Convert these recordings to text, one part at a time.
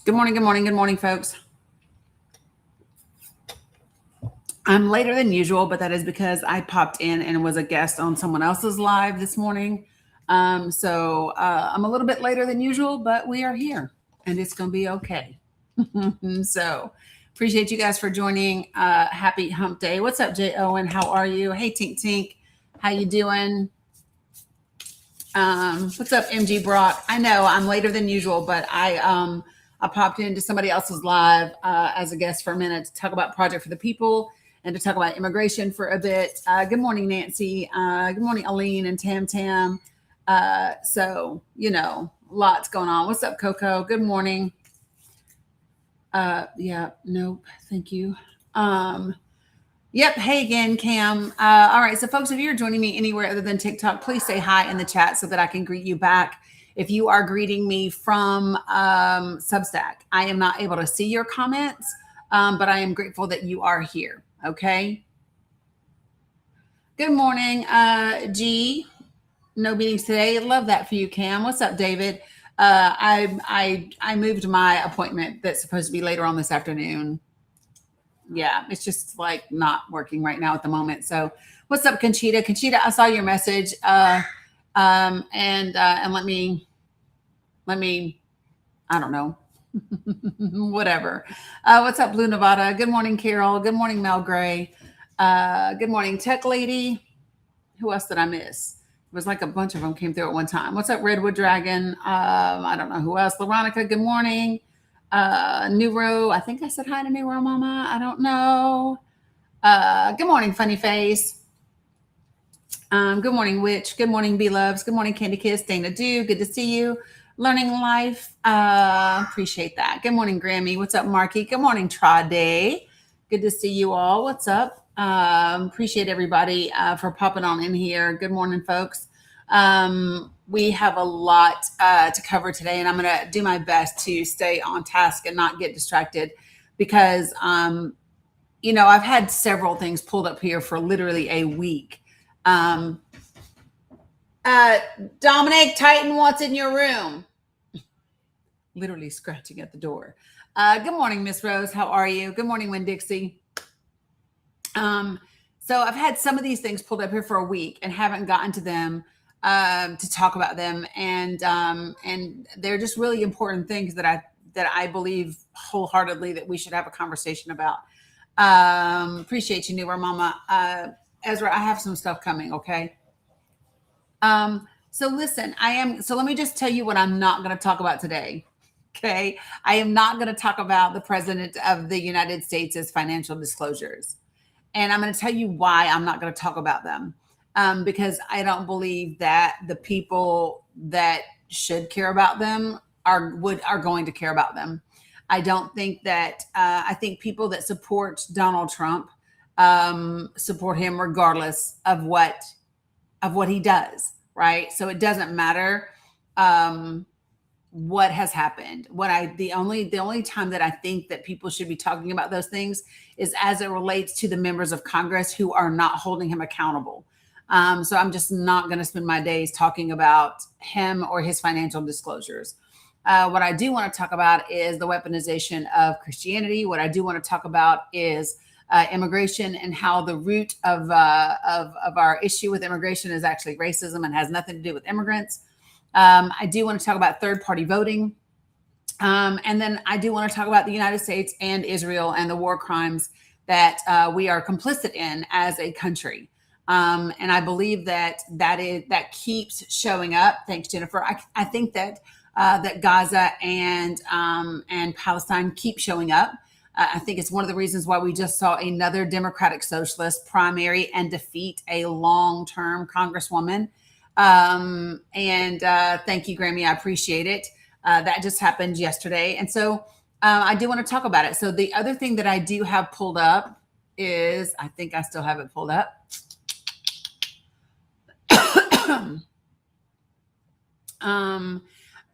Good morning, folks. I'm later than usual, but that is because I popped in and was a guest on someone else's live this morning. So I'm a little bit later than usual, but we are here and it's going to be okay. So appreciate you guys for joining. Happy hump day. What's up, Jay Owen? How are you? Hey, Tink Tink. How you doing? What's up, MG Brock? I know I'm later than usual, but I popped into somebody else's live as a guest for a minute to talk about Project for the People and to talk about immigration for a bit. Good morning, Nancy. Good morning, Aline and Tam Tam. So, lots going on. What's up, Coco? Good morning. Yeah, nope. Thank you. Yep. Hey again, Cam. All right. So folks, if you're joining me anywhere other than TikTok, please say hi in the chat so that I can greet you back. If you are greeting me from Substack, I am not able to see your comments, but I am grateful that you are here. Okay. Good morning, G. No meetings today. Love that for you, Cam. What's up, David? I moved my appointment that's supposed to be later on this afternoon. Yeah, it's just like not working right now at the moment. So what's up, Conchita? Conchita, I saw your message. And let me, I don't know, whatever. What's up, Blue Nevada? Good morning, Carol. Good morning, Mel Gray. Good morning, Tech Lady. Who else did I miss? It was like a bunch of them came through at one time. What's up, Redwood Dragon? I don't know who else. Veronica, good morning. Neuro, I think I said hi to Neuro Mama. I don't know. Good morning, Funny Face. Good morning, Witch. Good morning, B-Loves. Good morning, Candy Kiss. Dana Do, good to see you. Learning Life. Appreciate that. Good morning, Grammy. What's up, Marky? Good morning, Trade. Good to see you all. What's up? Appreciate everybody for popping on in here. Good morning, folks. We have a lot to cover today, and I'm going to do my best to stay on task and not get distracted because, I've had several things pulled up here for literally a week. Dominic, Titan, what's in your room? Literally scratching at the door. Good morning, Miss Rose. How are you? Good morning, Winn-Dixie. So I've had some of these things pulled up here for a week and haven't gotten to them to talk about them, and they're just really important things that I believe wholeheartedly that we should have a conversation about. Appreciate you, Newer Mama. Ezra, I have some stuff coming. Okay. So listen, so let me just tell you what I'm not going to talk about today. Okay. I am not going to talk about the President of the United States' financial disclosures. And I'm going to tell you why I'm not going to talk about them. Because I don't believe that the people that should care about them are going to care about them. I don't think that, I think people that support Donald Trump support him regardless of what he does, right? So it doesn't matter what has happened. The only time that I think that people should be talking about those things is as it relates to the members of Congress who are not holding him accountable. So I'm just not going to spend my days talking about him or his financial disclosures. What I do want to talk about is the weaponization of Christianity. What I do want to talk about is immigration and how the root of our issue with immigration is actually racism and has nothing to do with immigrants. I do want to talk about third-party voting. And then I do want to talk about the United States and Israel and the war crimes that we are complicit in as a country. And I believe that keeps showing up. Thanks, Jennifer. I think that Gaza and Palestine keep showing up. I think it's one of the reasons why we just saw another Democratic Socialist primary and defeat a long-term Congresswoman. And thank you, Grammy. I appreciate it. That just happened yesterday. And so I do want to talk about it. So the other thing that I do have pulled up is, I think I still have it pulled up.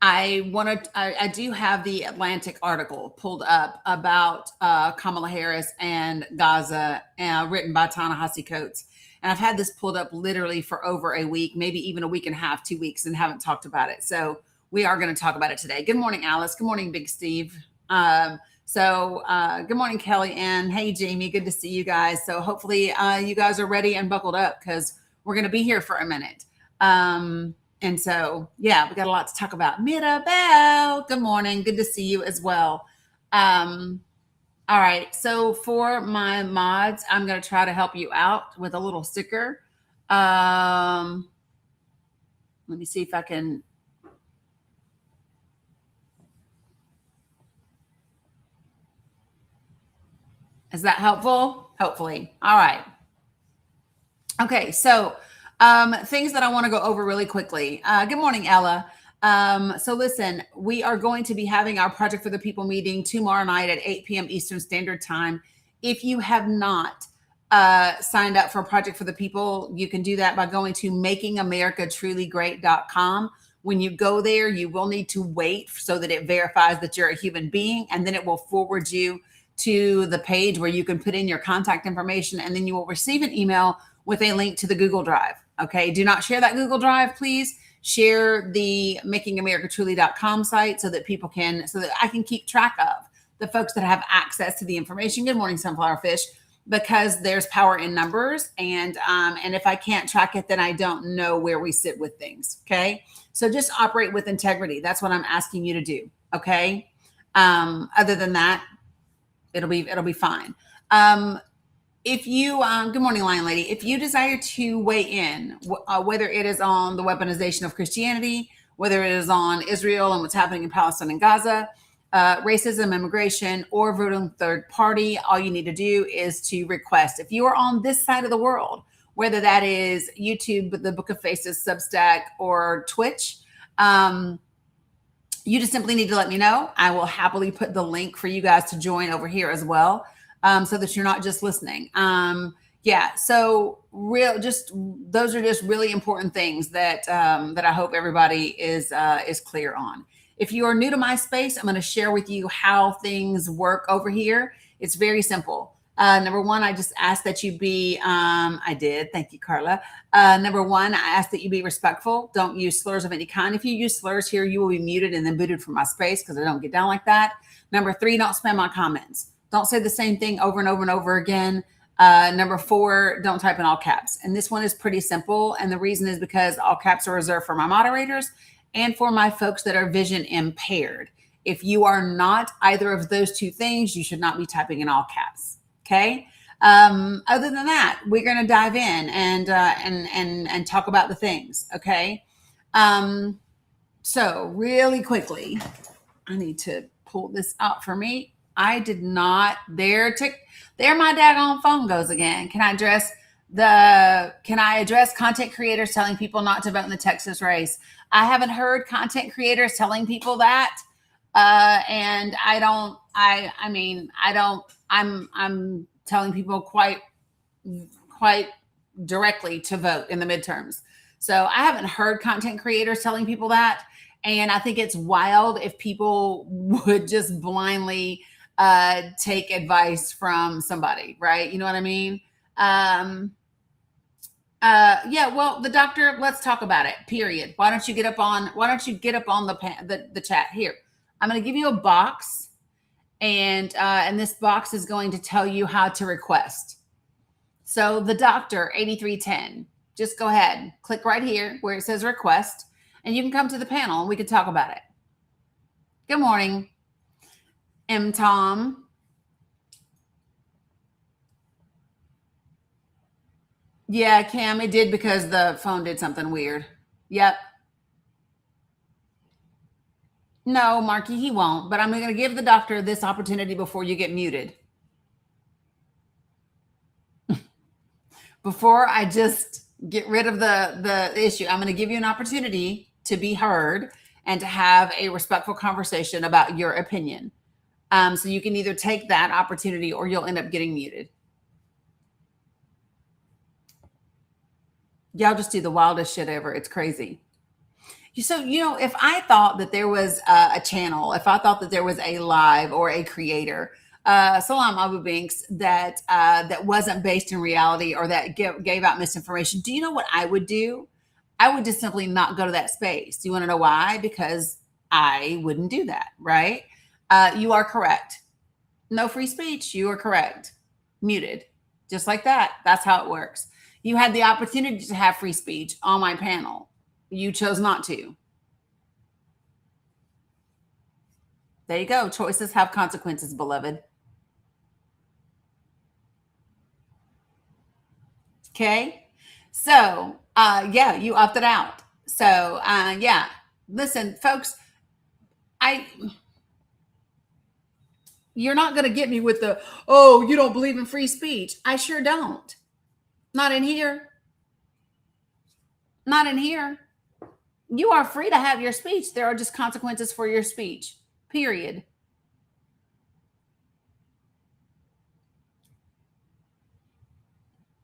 I do have the Atlantic article pulled up about Kamala Harris and Gaza, written by Ta-Nehisi Coates. And I've had this pulled up literally for over a week, maybe even a week and a half, 2 weeks, and haven't talked about it. So we are going to talk about it today. Good morning, Alice. Good morning, Big Steve. Good morning, Kelly, and hey, Jamie, good to see you guys. So hopefully you guys are ready and buckled up because we're going to be here for a minute. And so, yeah, we got a lot to talk about. Mirabelle, good morning. Good to see you as well. All right. So for my mods, I'm going to try to help you out with a little sticker. Let me see if I can. Is that helpful? Hopefully. All right. Okay. So things that I want to go over really quickly. Good morning, Ella. So listen, we are going to be having our Project for the People meeting tomorrow night at 8 p.m. Eastern Standard Time. If you have not signed up for Project for the People, you can do that by going to makingamericatruly.great.com. When you go there, you will need to wait so that it verifies that you're a human being, and then it will forward you to the page where you can put in your contact information, and then you will receive an email with a link to the Google Drive. Okay. Do not share that Google Drive, please. Share the makingamericatruly.com site so that I can keep track of the folks that have access to the information. Good morning, Sunflower Fish, because there's power in numbers. And if I can't track it, then I don't know where we sit with things. Okay. So just operate with integrity. That's what I'm asking you to do. Okay. Other than that, it'll be fine. If you, good morning, Lion Lady. If you desire to weigh in, whether it is on the weaponization of Christianity, whether it is on Israel and what's happening in Palestine and Gaza, racism, immigration, or voting third party, all you need to do is to request. If you are on this side of the world, whether that is YouTube, the Book of Faces, Substack, or Twitch, you just simply need to let me know. I will happily put the link for you guys to join over here as well. So that you're not just listening. So those are just really important things that I hope everybody is clear on. If you are new to my space, I'm going to share with you how things work over here. It's very simple. Number one, I just ask that you be, I did. Thank you, Carla. Number one, I ask that you be respectful. Don't use slurs of any kind. If you use slurs here, you will be muted and then booted from my space because I don't get down like that. Number three, don't spam my comments. Don't say the same thing over and over and over again. Number four, don't type in all caps. And this one is pretty simple. And the reason is because all caps are reserved for my moderators and for my folks that are vision impaired. If you are not either of those two things, you should not be typing in all caps. Okay. Other than that, we're going to dive in and talk about the things. Okay. So really quickly, I need to pull this out for me. I did not. There my daggone phone goes again. Can I address content creators telling people not to vote in the Texas race? I haven't heard content creators telling people that. And I'm telling people quite directly to vote in the midterms. So I haven't heard content creators telling people that. And I think it's wild if people would just blindly take advice from somebody, right? You know what I mean? Well, the doctor, let's talk about it, period. Why don't you get up on the chat here? I'm going to give you a box and this box is going to tell you how to request. So the doctor 8310, just go ahead, click right here where it says request and you can come to the panel and we can talk about it. Good morning. M. Tom. Yeah, Cam, it did because the phone did something weird. Yep. No, Marky, he won't. But I'm going to give the doctor this opportunity before you get muted. Before I just get rid of the issue, I'm going to give you an opportunity to be heard and to have a respectful conversation about your opinion. So you can either take that opportunity or you'll end up getting muted. Y'all just do the wildest shit ever. It's crazy. So, if I thought that there was a channel, if I thought that there was a live or a creator, Salam Abu Binks, that wasn't based in reality or that gave out misinformation, do you know what I would do? I would just simply not go to that space. Do you want to know why? Because I wouldn't do that, right? You are correct. No free speech. You are correct. Muted. Just like that. That's how it works. You had the opportunity to have free speech on my panel. You chose not to. There you go. Choices have consequences, beloved. Okay. So, yeah, you opted out. So, yeah, listen, folks, you're not going to get me with the, oh, you don't believe in free speech. I sure don't. Not in here. Not in here. You are free to have your speech. There are just consequences for your speech, period.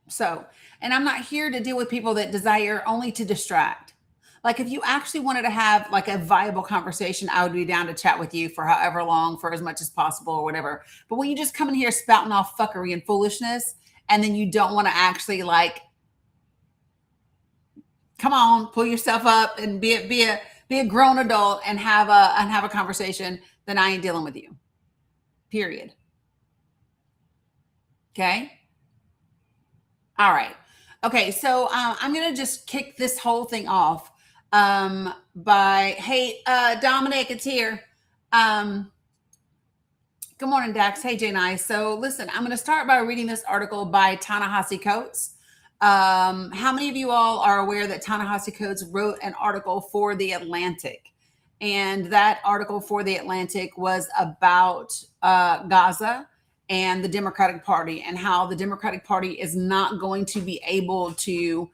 So, and I'm not here to deal with people that desire only to distract. Like, if you actually wanted to have like a viable conversation, I would be down to chat with you for however long, for as much as possible or whatever. But when you just come in here spouting off fuckery and foolishness, and then you don't want to actually like, come on, pull yourself up and be a grown adult and have a conversation, then I ain't dealing with you. Period. Okay. All right. Okay. So I'm gonna just kick this whole thing off by, hey, Dominic, it's here. Good morning, Dax. Hey, Jay Nice. So listen, I'm going to start by reading this article by Ta-Nehisi Coates. How many of you all are aware that Ta-Nehisi Coates wrote an article for The Atlantic? And that article for The Atlantic was about Gaza and the Democratic Party, and how the Democratic Party is not going to be able to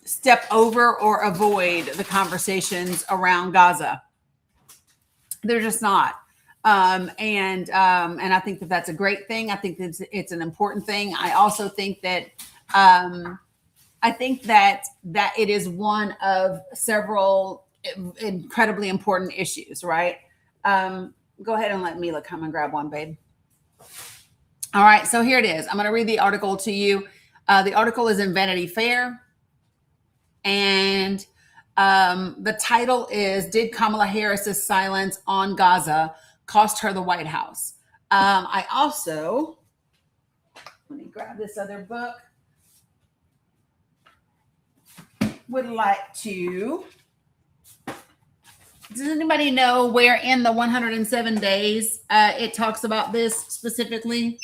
step over or avoid the conversations around Gaza. They're just not. And I think that that's a great thing. I think it's an important thing. I also think that that it is one of several incredibly important issues, right? Go ahead and let Mila come and grab one, babe. All right, so here it is. I'm going to read the article to you. The article is in Vanity Fair, and the title is, Did Kamala Harris's silence on Gaza cost her the White House? I also, let me grab this other book, would like to, does anybody know where in the 107 days it talks about this specifically?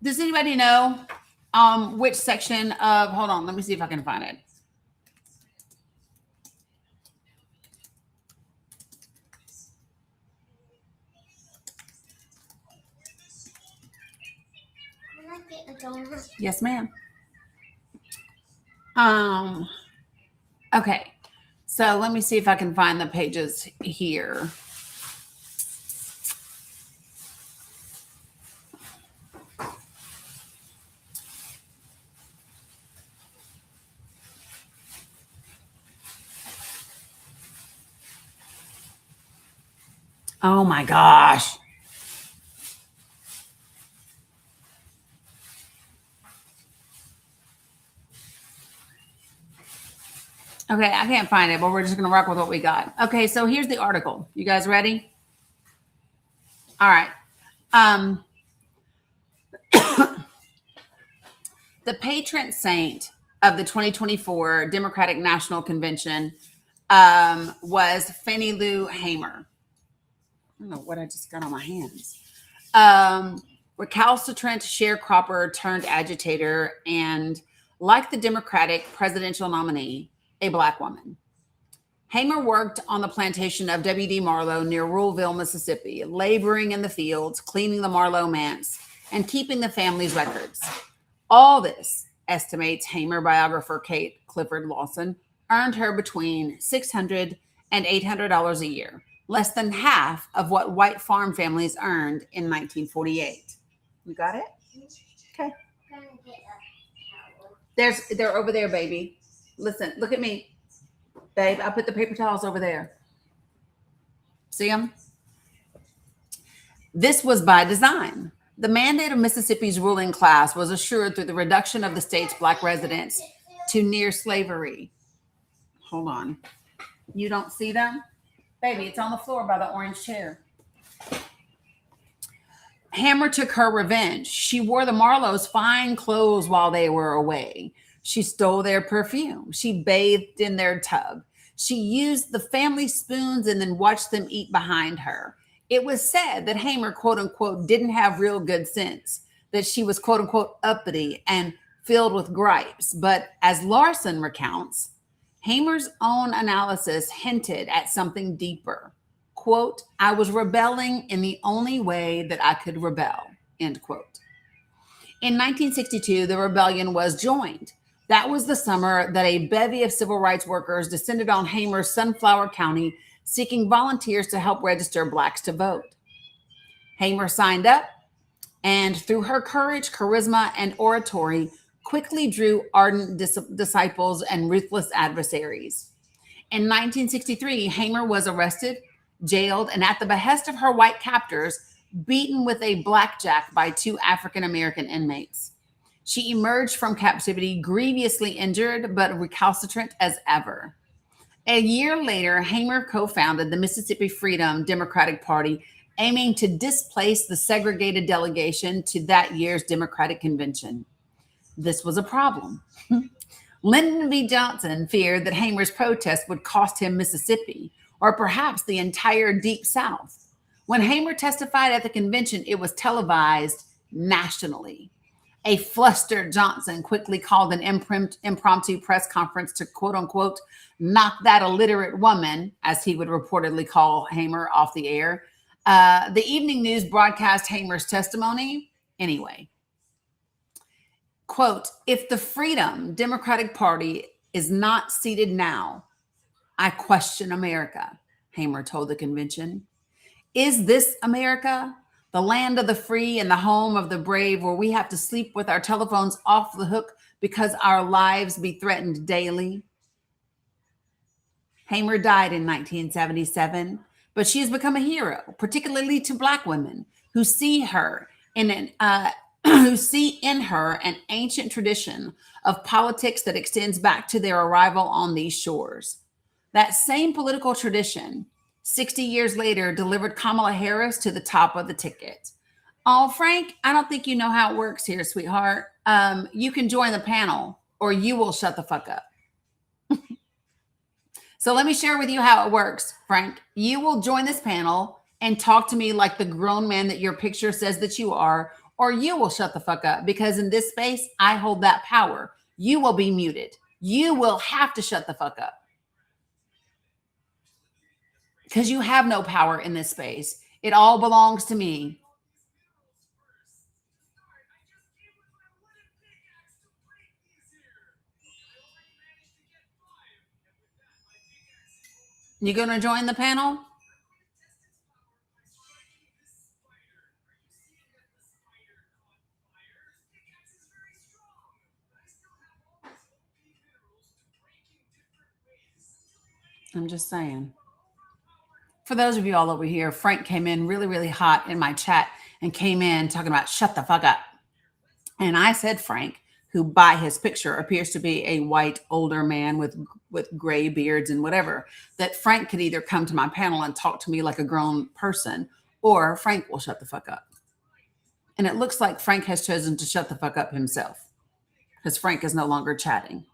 Does anybody know which section of, hold on, let me see if I can find it. Yes, ma'am. Okay. So let me see if I can find the pages here. Oh my gosh. Okay, I can't find it, but we're just going to rock with what we got. Okay, so here's the article. You guys ready? All right. The patron saint of the 2024 Democratic National Convention was Fannie Lou Hamer. I don't know what I just got on my hands. Recalcitrant sharecropper turned agitator, and like the Democratic presidential nominee, a Black woman. Hamer worked on the plantation of W.D. Marlowe near Ruleville, Mississippi, laboring in the fields, cleaning the Marlowe manse, and keeping the family's records. All this, estimates Hamer biographer Kate Clifford Lawson, earned her between $600 and $800 a year, less than half of what white farm families earned in 1948. You got it? Okay. They're over there, baby. Listen, look at me. Babe, I put the paper towels over there. See them? This was by design. The mandate of Mississippi's ruling class was assured through the reduction of the state's black residents to near slavery. Hold on. You don't see them? Baby, it's on the floor by the orange chair. Hammer took her revenge. She wore the Marlowes' fine clothes while they were away. She stole their perfume. She bathed in their tub. She used the family spoons and then watched them eat behind her. It was said that Hamer, quote unquote, didn't have real good sense, that she was, quote unquote, uppity and filled with gripes. But as Larson recounts, Hamer's own analysis hinted at something deeper. Quote, I was rebelling in the only way that I could rebel, end quote. In 1962, the rebellion was joined. That was the summer that a bevy of civil rights workers descended on Hamer's Sunflower County, seeking volunteers to help register blacks to vote. Hamer signed up, and through her courage, charisma, and oratory, quickly drew ardent disciples and ruthless adversaries. In 1963, Hamer was arrested, jailed, and at the behest of her white captors, beaten with a blackjack by two African American inmates. She emerged from captivity grievously injured, but recalcitrant as ever. A year later, Hamer co-founded the Mississippi Freedom Democratic Party, aiming to displace the segregated delegation to that year's Democratic Convention. This was a problem. Lyndon B. Johnson feared that Hamer's protest would cost him Mississippi, or perhaps the entire Deep South. When Hamer testified at the convention, it was televised nationally. A flustered Johnson quickly called an impromptu press conference to, quote unquote, knock that illiterate woman, as he would reportedly call Hamer, off the air. The evening news broadcast Hamer's testimony anyway. Quote, if the Freedom Democratic Party is not seated now, I question America, Hamer told the convention. Is this America? The land of the free and the home of the brave, where we have to sleep with our telephones off the hook because our lives be threatened daily? Hamer died in 1977, but she has become a hero, particularly to Black women who see her in an ancient tradition of politics that extends back to their arrival on these shores. That same political tradition, 60 years later, delivered Kamala Harris to the top of the ticket. Oh, Frank, I don't think you know how it works here, sweetheart. You can join the panel or you will shut the fuck up. So let me share with you how it works, Frank. You will join this panel and talk to me like the grown man that your picture says that you are, or you will shut the fuck up, because in this space, I hold that power. You will be muted. You will have to shut the fuck up, because you have no power in this space. It all belongs to me. You going to join the panel? I'm just saying. For those of you all over here, Frank came in really, really hot in my chat and came in talking about shut the fuck up. And I said, Frank, who by his picture appears to be a white older man with gray beards and whatever, that Frank could either come to my panel and talk to me like a grown person, or Frank will shut the fuck up. And it looks like Frank has chosen to shut the fuck up himself, because Frank is no longer chatting.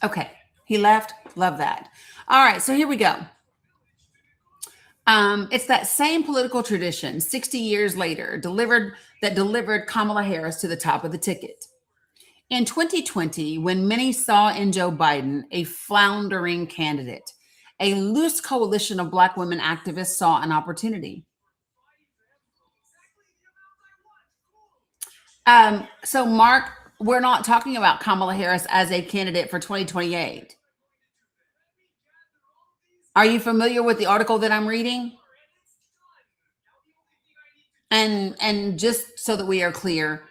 Okay, he left. Love that. All right, so here we go. It's that same political tradition 60 years later delivered Kamala Harris to the top of the ticket. In 2020, when many saw in Joe Biden a floundering candidate, a loose coalition of Black women activists saw an opportunity. So, Mark, we're not talking about Kamala Harris as a candidate for 2028. Are you familiar with the article that I'm reading? And just so that we are clear,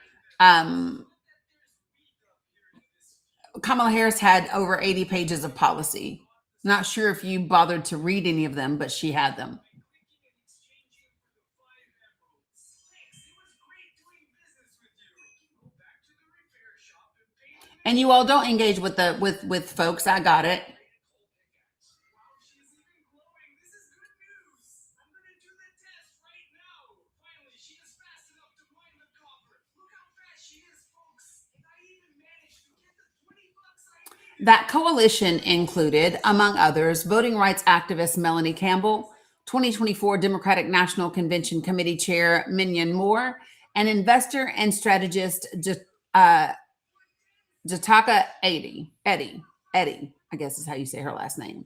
Kamala Harris had over 80 pages of policy. Not sure if you bothered to read any of them, but she had them. And you all don't engage with the with folks. I got it. That coalition included, among others, voting rights activist Melanie Campbell, 2024 Democratic National Convention Committee Chair Minyon Moore, and investor and strategist uh, Jataka Eddie, I guess is how you say her last name.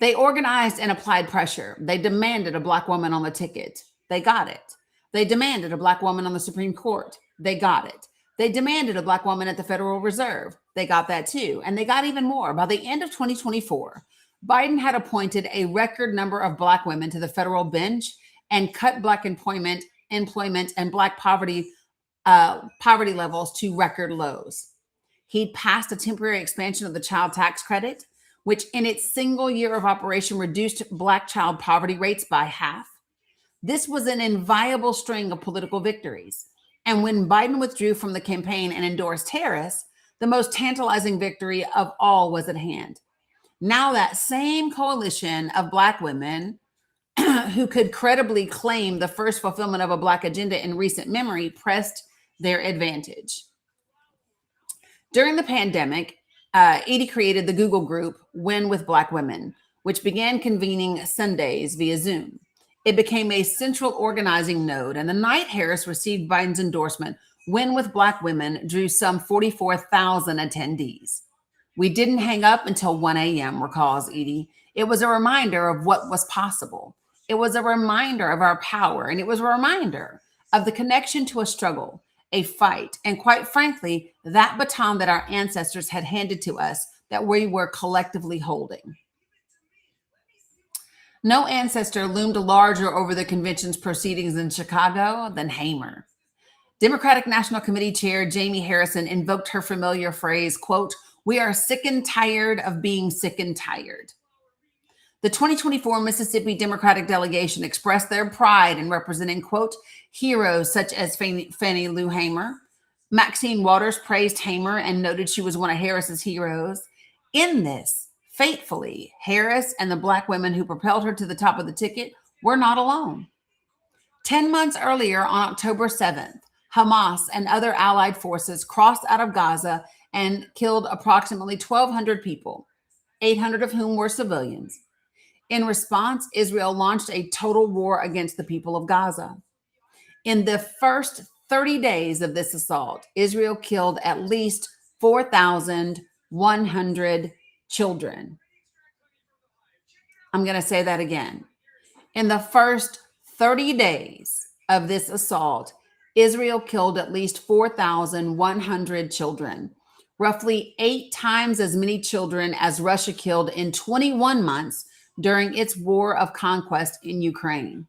They organized and applied pressure. They demanded a Black woman on the ticket. They got it. They demanded a Black woman on the Supreme Court. They got it. They demanded a Black woman at the Federal Reserve. They got that too. And they got even more. By the end of 2024, Biden had appointed a record number of Black women to the federal bench and cut Black employment and Black poverty levels to record lows. He passed a temporary expansion of the child tax credit, which in its single year of operation reduced Black child poverty rates by half. This was an inviolable string of political victories. And when Biden withdrew from the campaign and endorsed Harris, the most tantalizing victory of all was at hand. Now that same coalition of Black women who could credibly claim the first fulfillment of a Black agenda in recent memory pressed their advantage. During the pandemic, Edie created the Google group Win with Black Women, which began convening Sundays via Zoom. It became a central organizing node, and the night Harris received Biden's endorsement, Win with Black Women drew some 44,000 attendees. We didn't hang up until 1 a.m., recalls Edie. It was a reminder of what was possible. It was a reminder of our power, and it was a reminder of the connection to a struggle, a fight, and quite frankly, that baton that our ancestors had handed to us that we were collectively holding. No ancestor loomed larger over the convention's proceedings in Chicago than Hamer. Democratic National Committee Chair Jamie Harrison invoked her familiar phrase, quote, "We are sick and tired of being sick and tired." The 2024 Mississippi Democratic delegation expressed their pride in representing, quote, heroes such as Fannie Lou Hamer. Maxine Waters praised Hamer and noted she was one of Harris's heroes. In this, fatefully, Harris and the Black women who propelled her to the top of the ticket were not alone. 10 months earlier, on October 7th, Hamas and other allied forces crossed out of Gaza and killed approximately 1,200 people, 800 of whom were civilians. In response, Israel launched a total war against the people of Gaza. In the first 30 days of this assault, Israel killed at least 4,100 children. I'm going to say that again. In the first 30 days of this assault, Israel killed at least 4,100 children, roughly 8 times as many children as Russia killed in 21 months during its war of conquest in Ukraine.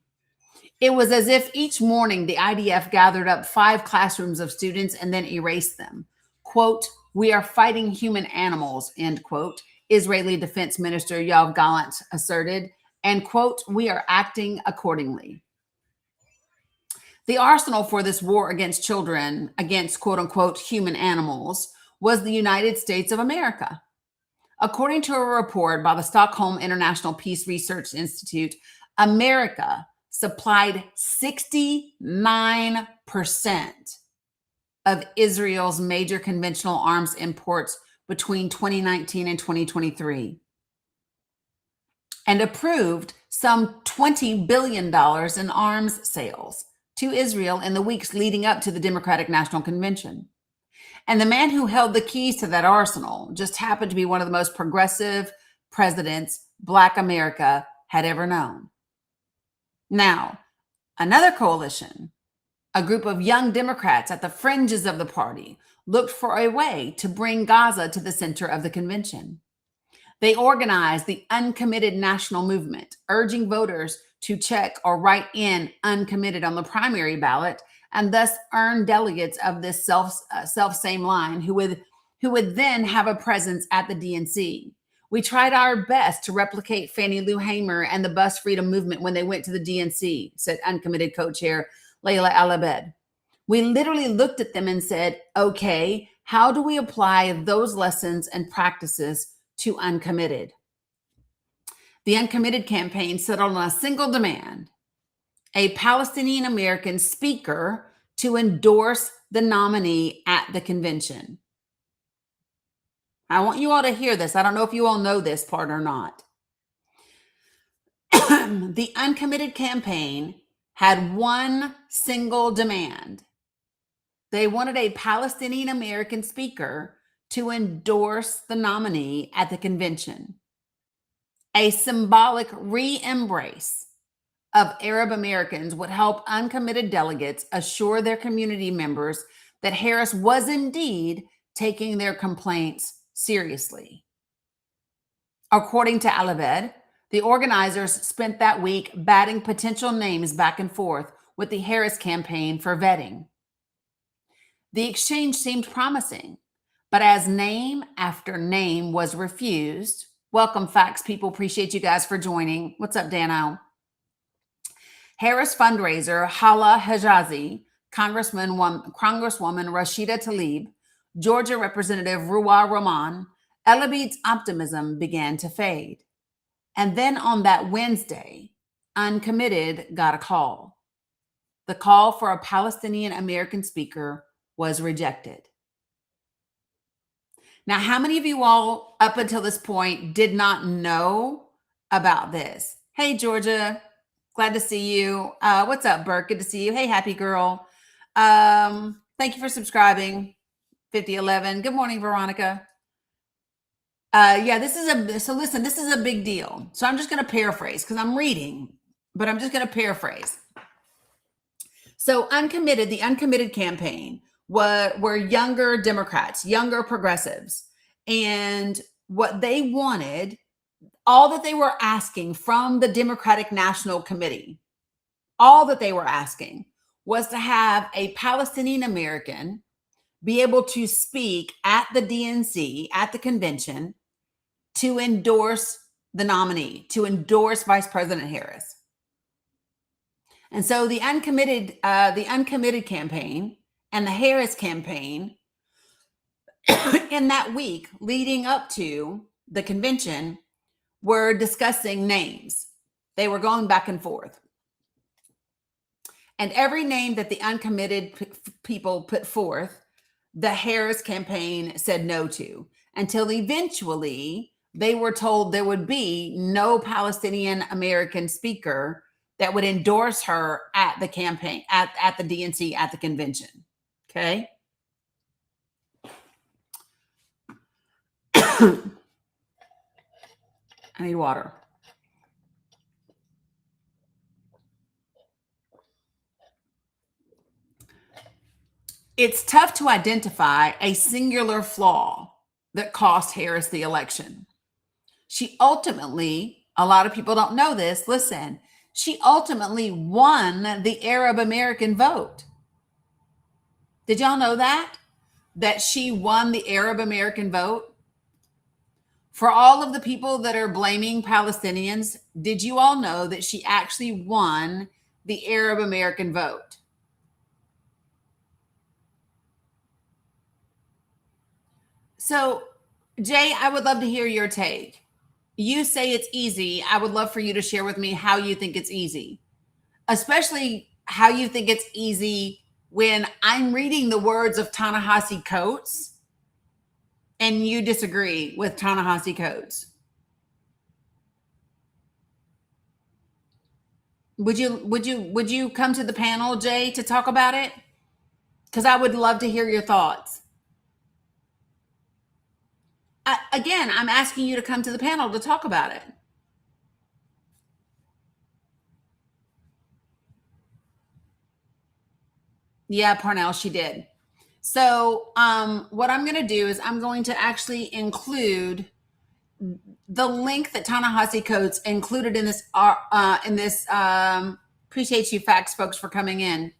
It was as if each morning the IDF gathered up 5 classrooms of students and then erased them. Quote, "We are fighting human animals," end quote, Israeli Defense Minister Yoav Gallant asserted, and quote, "We are acting accordingly." The arsenal for this war against children, against quote unquote human animals, was the United States of America. According to a report by the Stockholm International Peace Research Institute, America supplied 69% of Israel's major conventional arms imports between 2019 and 2023, and approved some $20 billion in arms sales to Israel in the weeks leading up to the Democratic National Convention. And the man who held the keys to that arsenal just happened to be one of the most progressive presidents Black America had ever known. Now, another coalition, a group of young Democrats at the fringes of the party, looked for a way to bring Gaza to the center of the convention. They organized the Uncommitted National Movement, urging voters to check or write in uncommitted on the primary ballot and thus earn delegates of this self-same line who would who would then have a presence at the DNC. We tried our best to replicate Fannie Lou Hamer and the bus freedom movement when they went to the DNC, said uncommitted co-chair Layla Alabed. We literally looked at them and said, okay, how do we apply those lessons and practices to uncommitted? The uncommitted campaign settled on a single demand: a Palestinian American speaker to endorse the nominee at the convention. I want you all to hear this. I don't know if you all know this part or not. The uncommitted campaign had one single demand. They wanted a Palestinian American speaker to endorse the nominee at the convention. A symbolic re-embrace of Arab Americans would help uncommitted delegates assure their community members that Harris was indeed taking their complaints seriously. According to Alabed, the organizers spent that week batting potential names back and forth with the Harris campaign for vetting. The exchange seemed promising, but as name after name was refused, welcome facts people, appreciate you guys for joining. What's up, Dano? Harris fundraiser Hala Hijazi, Congresswoman Rashida Tlaib, Georgia Representative Ruwa Rahman, Elabed's optimism began to fade. And then on that Wednesday, uncommitted got a call. The call for a Palestinian American speaker was rejected. Now, how many of you all up until this point did not know about this? Hey, Georgia, glad to see you. What's up, Burke? Good to see you. Hey, happy girl. Thank you for subscribing. 5011. Good morning, Veronica. Yeah, this is a big deal. So I'm just going to paraphrase because I'm reading, but I'm just going to paraphrase. So the uncommitted campaign were younger Democrats, younger progressives. And what they wanted, all that they were asking from the Democratic National Committee, all that they were asking was to have a Palestinian American be able to speak at the DNC, at the convention, to endorse the nominee, to endorse Vice President Harris. And so the uncommitted campaign and the Harris campaign in that week leading up to the convention were discussing names. They were going back and forth. And every name that the uncommitted people put forth, the Harris campaign said no to, until eventually they were told there would be no Palestinian American speaker that would endorse her at the campaign, at the DNC, at the convention. Okay. I need water. It's tough to identify a singular flaw that cost Harris the election. She ultimately, a lot of people don't know this, listen, she ultimately won the Arab American vote. Did y'all know that? That she won the Arab American vote? For all of the people that are blaming Palestinians, did you all know that she actually won the Arab American vote? So, Jay, I would love to hear your take. You say it's easy. I would love for you to share with me how you think it's easy, especially how you think it's easy when I'm reading the words of Ta-Nehisi Coates and you disagree with Ta-Nehisi Coates. Would you come to the panel, Jay, to talk about it? Because I would love to hear your thoughts. Again, I'm asking you to come to the panel to talk about it. Yeah, Parnell, she did. So what I'm going to do is I'm going to actually include the link that Ta-Nehisi Coates included in this. Appreciate you, facts folks, for coming in.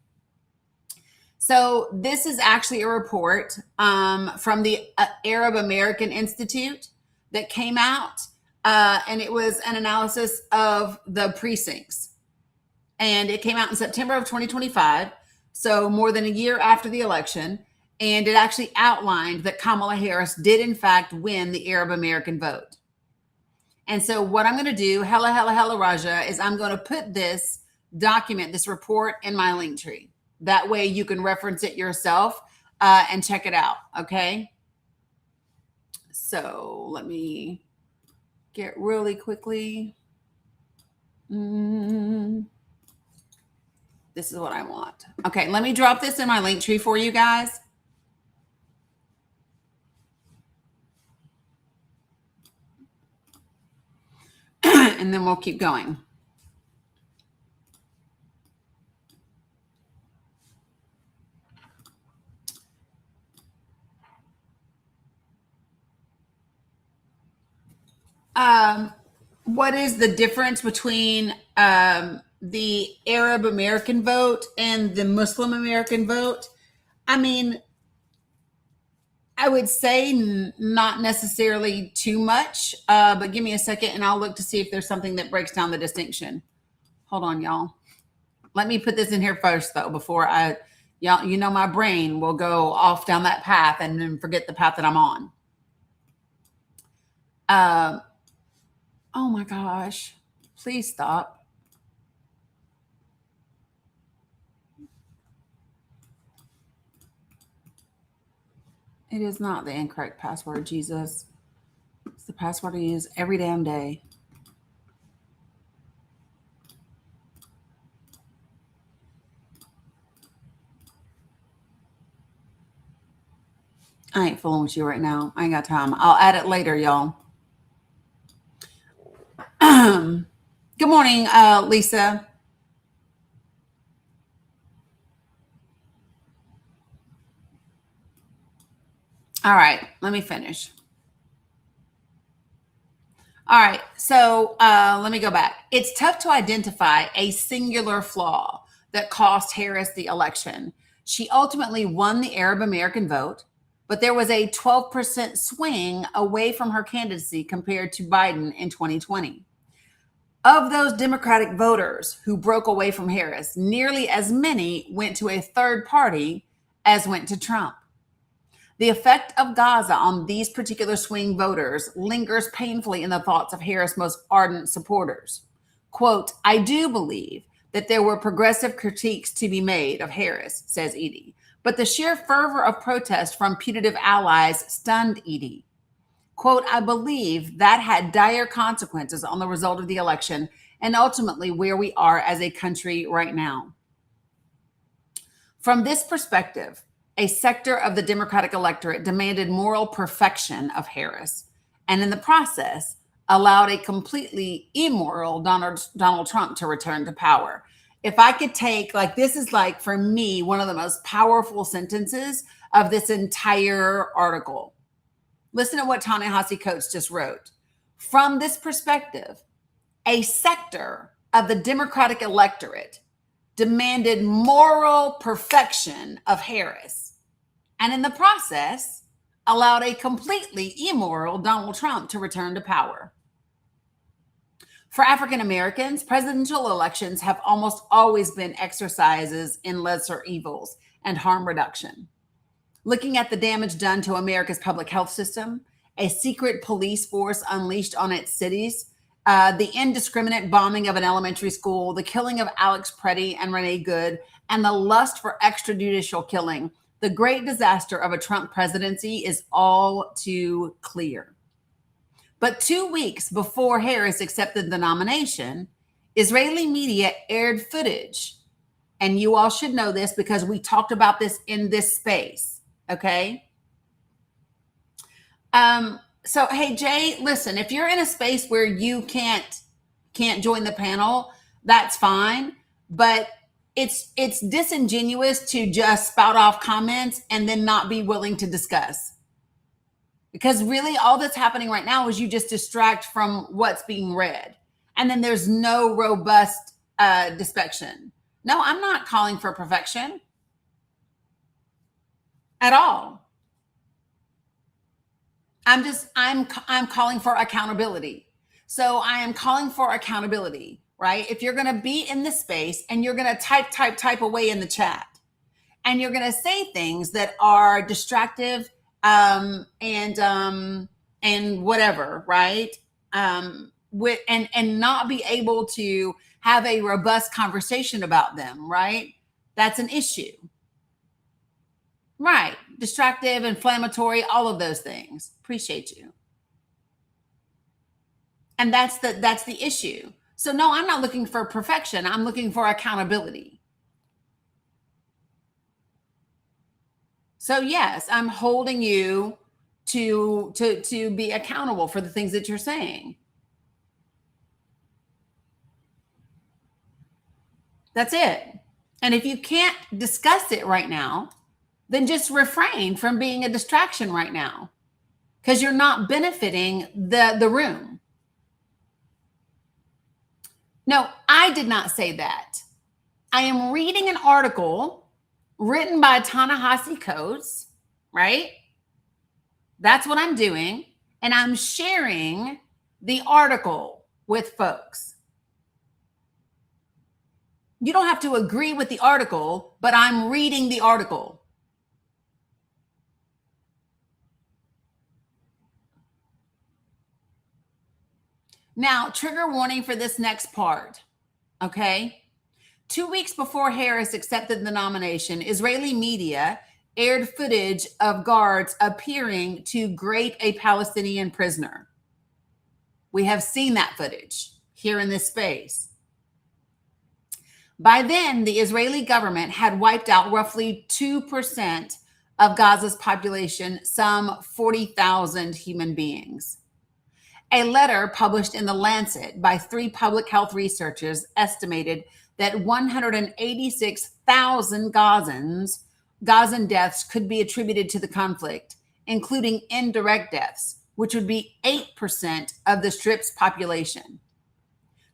So this is actually a report from the Arab American Institute that came out, and it was an analysis of the precincts. And it came out in September of 2025, so more than a year after the election. And it actually outlined that Kamala Harris did, in fact, win the Arab American vote. And so what I'm going to do, hella Raja, is I'm going to put this document, this report, in my link tree. That way you can reference it yourself and check it out, okay? So let me get really quickly. This is what I want. Okay, let me drop this in my link tree for you guys. And then we'll keep going. What is the difference between the Arab American vote and the Muslim American vote? I mean, I would say not necessarily too much, but give me a second and I'll look to see if there's something that breaks down the distinction. Hold on, y'all. Let me put this in here first, though, before y'all, you know, my brain will go off down that path and then forget the path that I'm on. Oh my gosh, please stop. It is not the incorrect password, Jesus. It's the password I use every damn day. I ain't fooling with you right now. I ain't got time. I'll add it later, y'all. Good morning, Lisa. All right, let me finish. All right, so let me go back. It's tough to identify a singular flaw that cost Harris the election. She ultimately won the Arab American vote, but there was a 12% swing away from her candidacy compared to Biden in 2020. Of those Democratic voters who broke away from Harris, nearly as many went to a third party as went to Trump. The effect of Gaza on these particular swing voters lingers painfully in the thoughts of Harris' most ardent supporters. Quote, I do believe that there were progressive critiques to be made of Harris, says Edie, but the sheer fervor of protest from putative allies stunned Edie. Quote, I believe that had dire consequences on the result of the election and ultimately where we are as a country right now. From this perspective, a sector of the Democratic electorate demanded moral perfection of Harris, and in the process, allowed a completely immoral Donald Trump to return to power. If I could take, like, this is like, for me, one of the most powerful sentences of this entire article. Listen to what Ta-Nehisi Coates just wrote. From this perspective, a sector of the Democratic electorate demanded moral perfection of Harris, and in the process, allowed a completely immoral Donald Trump to return to power. For African Americans, presidential elections have almost always been exercises in lesser evils and harm reduction. Looking at the damage done to America's public health system, a secret police force unleashed on its cities, the indiscriminate bombing of an elementary school, the killing of Alex Preddy and Renee Good, and the lust for extrajudicial killing, the great disaster of a Trump presidency is all too clear. But 2 weeks before Harris accepted the nomination, Israeli media aired footage. And you all should know this because we talked about this in this space. Okay. So, hey, Jay, listen, if you're in a space where you can't join the panel, that's fine. But it's disingenuous to just spout off comments and then not be willing to discuss. Because really all that's happening right now is you just distract from what's being read. And then there's no robust dissection. No, I'm not calling for perfection. at all. I'm calling for accountability. So I am calling for accountability, right? If you're going to be in this space and you're going to type away in the chat, and you're going to say things that are distractive, and whatever, right? And not be able to have a robust conversation about them, right? That's an issue. Right. Distractive, inflammatory, all of those things. Appreciate you. And that's the issue. So no, I'm not looking for perfection. I'm looking for accountability. So yes, I'm holding you to be accountable for the things that you're saying. That's it. And if you can't discuss it right now, then just refrain from being a distraction right now, because you're not benefiting the room. No, I did not say that. I am reading an article written by Ta-Nehisi Coates, right? That's what I'm doing. And I'm sharing the article with folks. You don't have to agree with the article, but I'm reading the article. Now, trigger warning for this next part, okay? 2 weeks before Harris accepted the nomination, Israeli media aired footage of guards appearing to grape a Palestinian prisoner. We have seen that footage here in this space. By then, the Israeli government had wiped out roughly 2% of Gaza's population, some 40,000 human beings. A letter published in The Lancet by 3 public health researchers estimated that 186,000 Gazan deaths could be attributed to the conflict, including indirect deaths, which would be 8% of the Strip's population.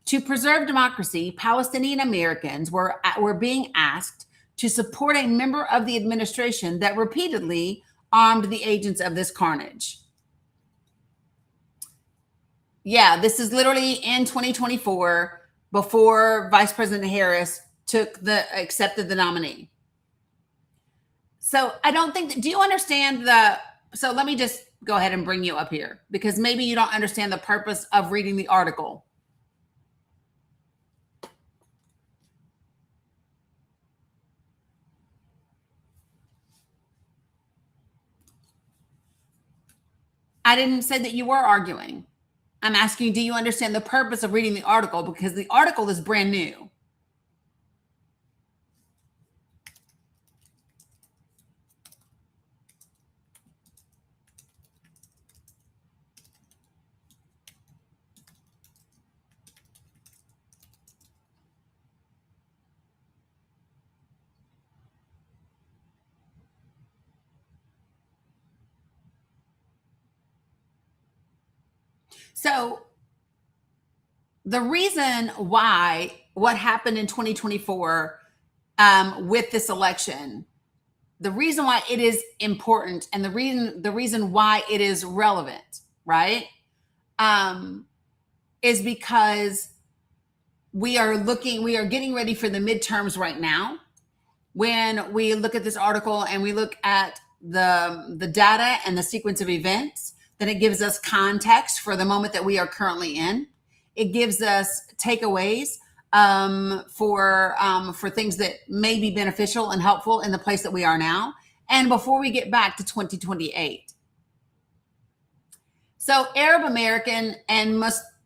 To preserve democracy, Palestinian Americans were being asked to support a member of the administration that repeatedly armed the agents of this carnage. Yeah, this is literally in 2024, before Vice President Harris accepted the nominee. So I don't think do you understand so let me just go ahead and bring you up here, because maybe you don't understand the purpose of reading the article. I didn't say that you were arguing. I'm asking, do you understand the purpose of reading the article? Because the article is brand new. So the reason why what happened in 2024 with this election, the reason why it is important, and the reason why it is relevant, right, is because we are getting ready for the midterms right now. When we look at this article and we look at the data and the sequence of events, then it gives us context for the moment that we are currently in. It gives us takeaways for things that may be beneficial and helpful in the place that we are now, and before we get back to 2028. So Arab American and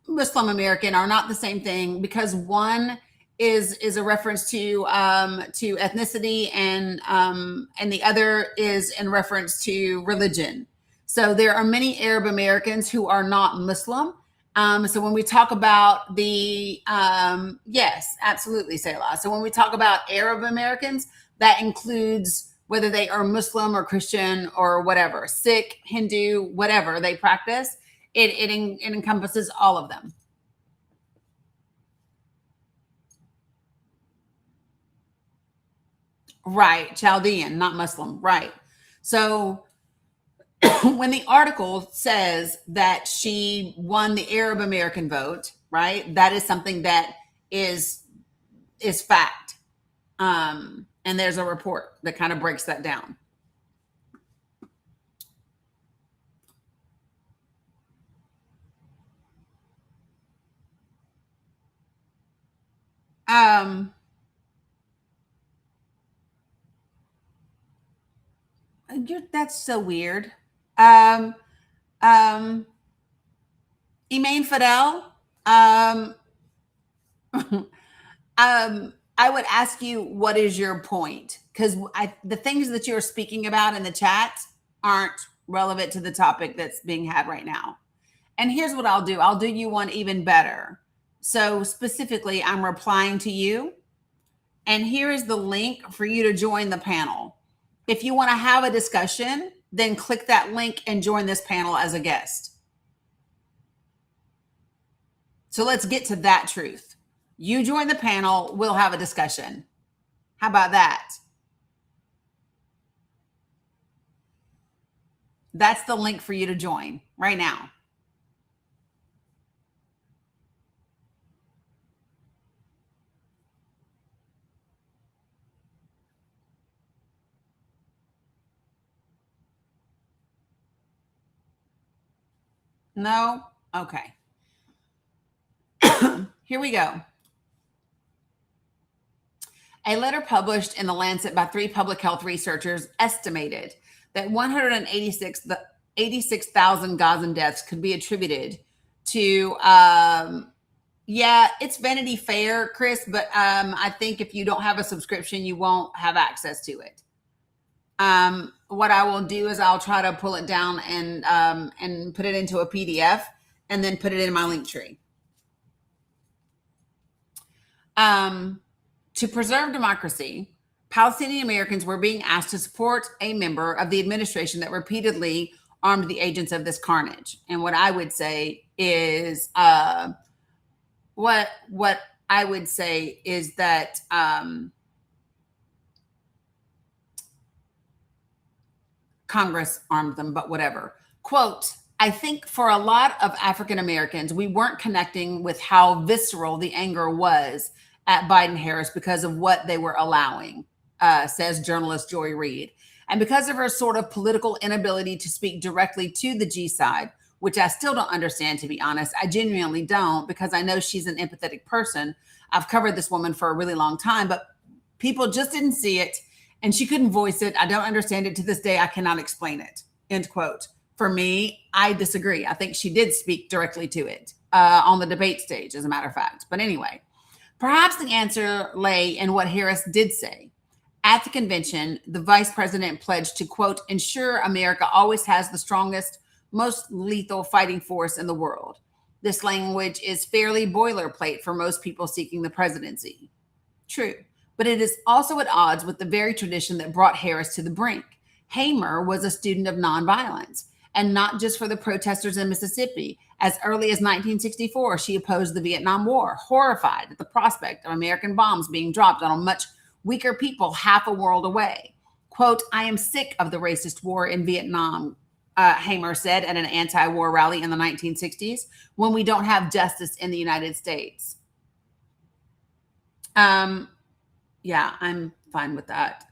Muslim American are not the same thing, because one is a reference to ethnicity, and the other is in reference to religion. So there are many Arab Americans who are not Muslim. So when we talk about yes, absolutely, Selah. So when we talk about Arab Americans, that includes whether they are Muslim or Christian or whatever, Sikh, Hindu, whatever they practice, it encompasses all of them. Right, Chaldean, not Muslim, right. So when the article says that she won the Arab American vote, right? That is something that is fact. And there's a report that kind of breaks that down. That's so weird. Um, um, Emaine Fidel, um, I would ask you, what is your point? Because the things that you're speaking about in the chat aren't relevant to the topic that's being had right now. And here's what I'll do you one even better. So specifically, I'm replying to you, and here is the link for you to join the panel. If you want to have a discussion, then click that link and join this panel as a guest. So let's get to that truth. You join the panel, we'll have a discussion. How about that? That's the link for you to join right now. No? Okay. Here we go. A letter published in The Lancet by 3 public health researchers estimated that 186,000 Gazan deaths could be attributed to, yeah, it's Vanity Fair, Chris, but I think if you don't have a subscription, you won't have access to it. What I will do is I'll try to pull it down and put it into a PDF and then put it in my link tree. To preserve democracy, Palestinian Americans were being asked to support a member of the administration that repeatedly armed the agents of this carnage. And what I would say is, what I would say is that Congress armed them, but whatever. Quote, I think for a lot of African Americans, we weren't connecting with how visceral the anger was at Biden Harris because of what they were allowing, says journalist Joy Reid. And because of her sort of political inability to speak directly to the G side, which I still don't understand, to be honest. I genuinely don't, because I know she's an empathetic person. I've covered this woman for a really long time, but people just didn't see it, and she couldn't voice it. I don't understand it to this day. I cannot explain it, end quote. For me, I disagree. I think she did speak directly to it on the debate stage, as a matter of fact. But anyway, perhaps the answer lay in what Harris did say. At the convention, the vice president pledged to, quote, ensure America always has the strongest, most lethal fighting force in the world. This language is fairly boilerplate for most people seeking the presidency. True, but it is also at odds with the very tradition that brought Harris to the brink. Hamer was a student of nonviolence, and not just for the protesters in Mississippi. As early as 1964, she opposed the Vietnam War, horrified at the prospect of American bombs being dropped on much weaker people half a world away. Quote, I am sick of the racist war in Vietnam, Hamer said at an anti-war rally in the 1960s, when we don't have justice in the United States. Yeah, I'm fine with that.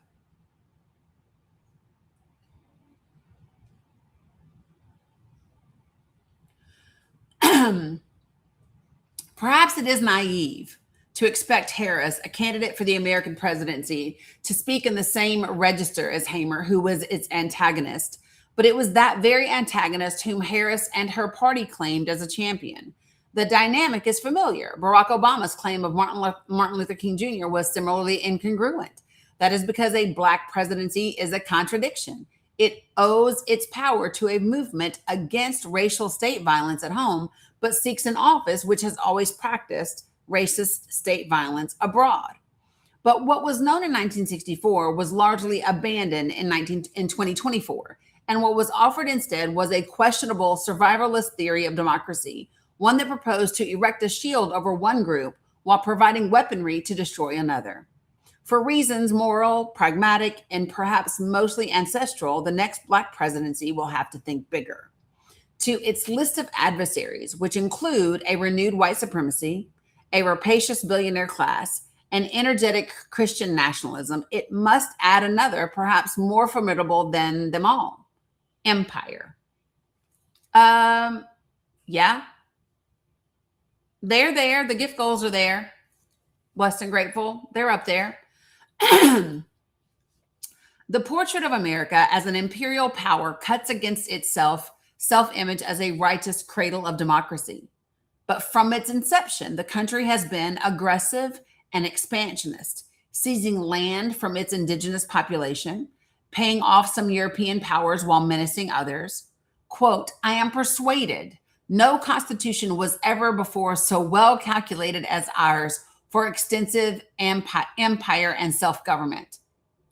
Perhaps it is naive to expect Harris, a candidate for the American presidency, to speak in the same register as Hamer, who was its antagonist. But it was that very antagonist whom Harris and her party claimed as a champion. The dynamic is familiar. Barack Obama's claim of Martin Luther King Jr. was similarly incongruent. That is because a Black presidency is a contradiction. It owes its power to a movement against racial state violence at home, but seeks an office which has always practiced racist state violence abroad. But what was known in 1964 was largely abandoned in 2024. And what was offered instead was a questionable survivalist theory of democracy, one that proposed to erect a shield over one group while providing weaponry to destroy another. For reasons moral, pragmatic, and perhaps mostly ancestral, the next Black presidency will have to think bigger. To its list of adversaries, which include a renewed white supremacy, a rapacious billionaire class, and energetic Christian nationalism, it must add another, perhaps more formidable than them all: empire. Yeah, they're there. The gift goals are there. Blessed and grateful, they're up there. The portrait of America as an imperial power cuts against itself self-image as a righteous cradle of democracy. But from its inception, the country has been aggressive and expansionist, seizing land from its indigenous population, paying off some European powers while menacing others. Quote, I am persuaded no constitution was ever before so well calculated as ours for extensive empire and self-government,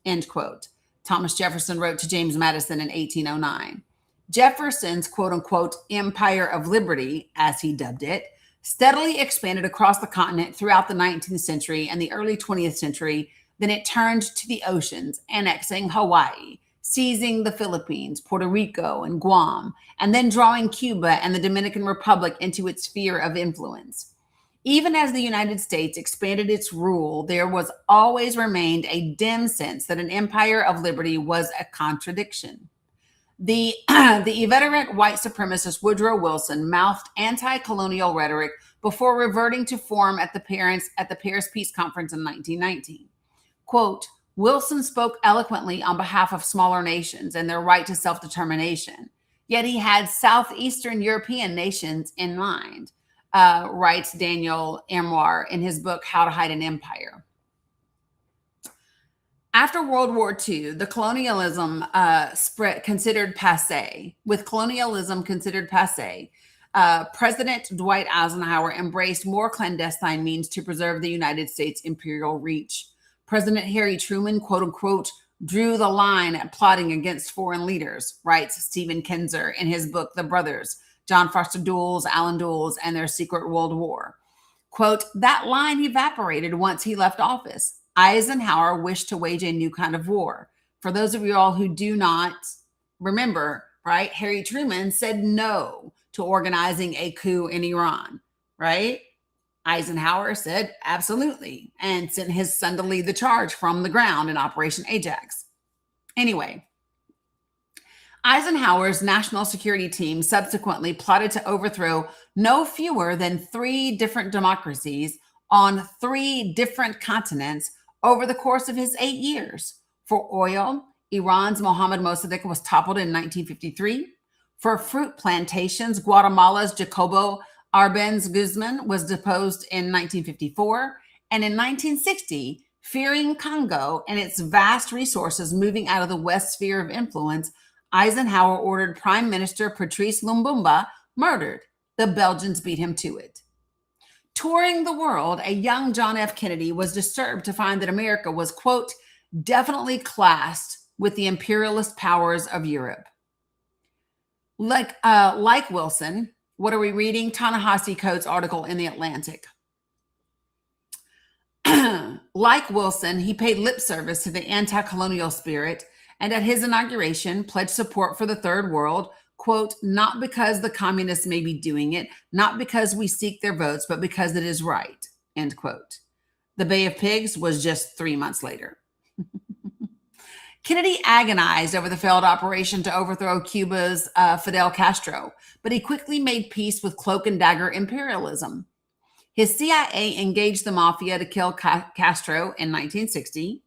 end quote. Thomas Jefferson wrote to James Madison in 1809. Jefferson's quote-unquote empire of liberty, as he dubbed it, steadily expanded across the continent throughout the 19th century and the early 20th century. Then it turned to the oceans, annexing Hawaii, seizing the Philippines, Puerto Rico, and Guam, and then drawing Cuba and the Dominican Republic into its sphere of influence. Even as the United States expanded its rule, there was always remained a dim sense that an empire of liberty was a contradiction. The inveterate white supremacist Woodrow Wilson mouthed anti-colonial rhetoric before reverting to form at the Paris Peace Conference in 1919. Quote, Wilson spoke eloquently on behalf of smaller nations and their right to self-determination, yet he had Southeastern European nations in mind, writes Daniel Amoir in his book, How to Hide an Empire. After World War II, the colonialism considered passé. With colonialism considered passé, President Dwight Eisenhower embraced more clandestine means to preserve the United States' imperial reach. President Harry Truman, quote unquote, drew the line at plotting against foreign leaders, writes Stephen Kinzer in his book, The Brothers, John Foster Dulles, Allen Dulles, and Their Secret World War. Quote, that line evaporated once he left office. Eisenhower wished to wage a new kind of war. For those of you all who do not remember, right, Harry Truman said no to organizing a coup in Iran, right? Eisenhower said absolutely and sent his son to lead the charge from the ground in Operation Ajax. Anyway, Eisenhower's national security team subsequently plotted to overthrow no fewer than 3 different democracies on 3 different continents over the course of his 8 years. For oil, Iran's Mohammad Mossadegh was toppled in 1953. For fruit plantations, Guatemala's Jacobo Arbenz Guzman was deposed in 1954. And in 1960, fearing Congo and its vast resources moving out of the West sphere of influence, Eisenhower ordered Prime Minister Patrice Lumumba murdered. The Belgians beat him to it. Touring the world, a young John F. Kennedy was disturbed to find that America was, quote, definitely classed with the imperialist powers of Europe. Like Wilson, what are we reading? Ta-Nehisi Coates' article in The Atlantic. Like Wilson, he paid lip service to the anti-colonial spirit and at his inauguration pledged support for the Third World, quote, not because the communists may be doing it, not because we seek their votes, but because it is right, end quote. The Bay of Pigs was just 3 months later. Kennedy agonized over the failed operation to overthrow Cuba's Fidel Castro, but he quickly made peace with cloak and dagger imperialism. His CIA engaged the mafia to kill Castro in 1960,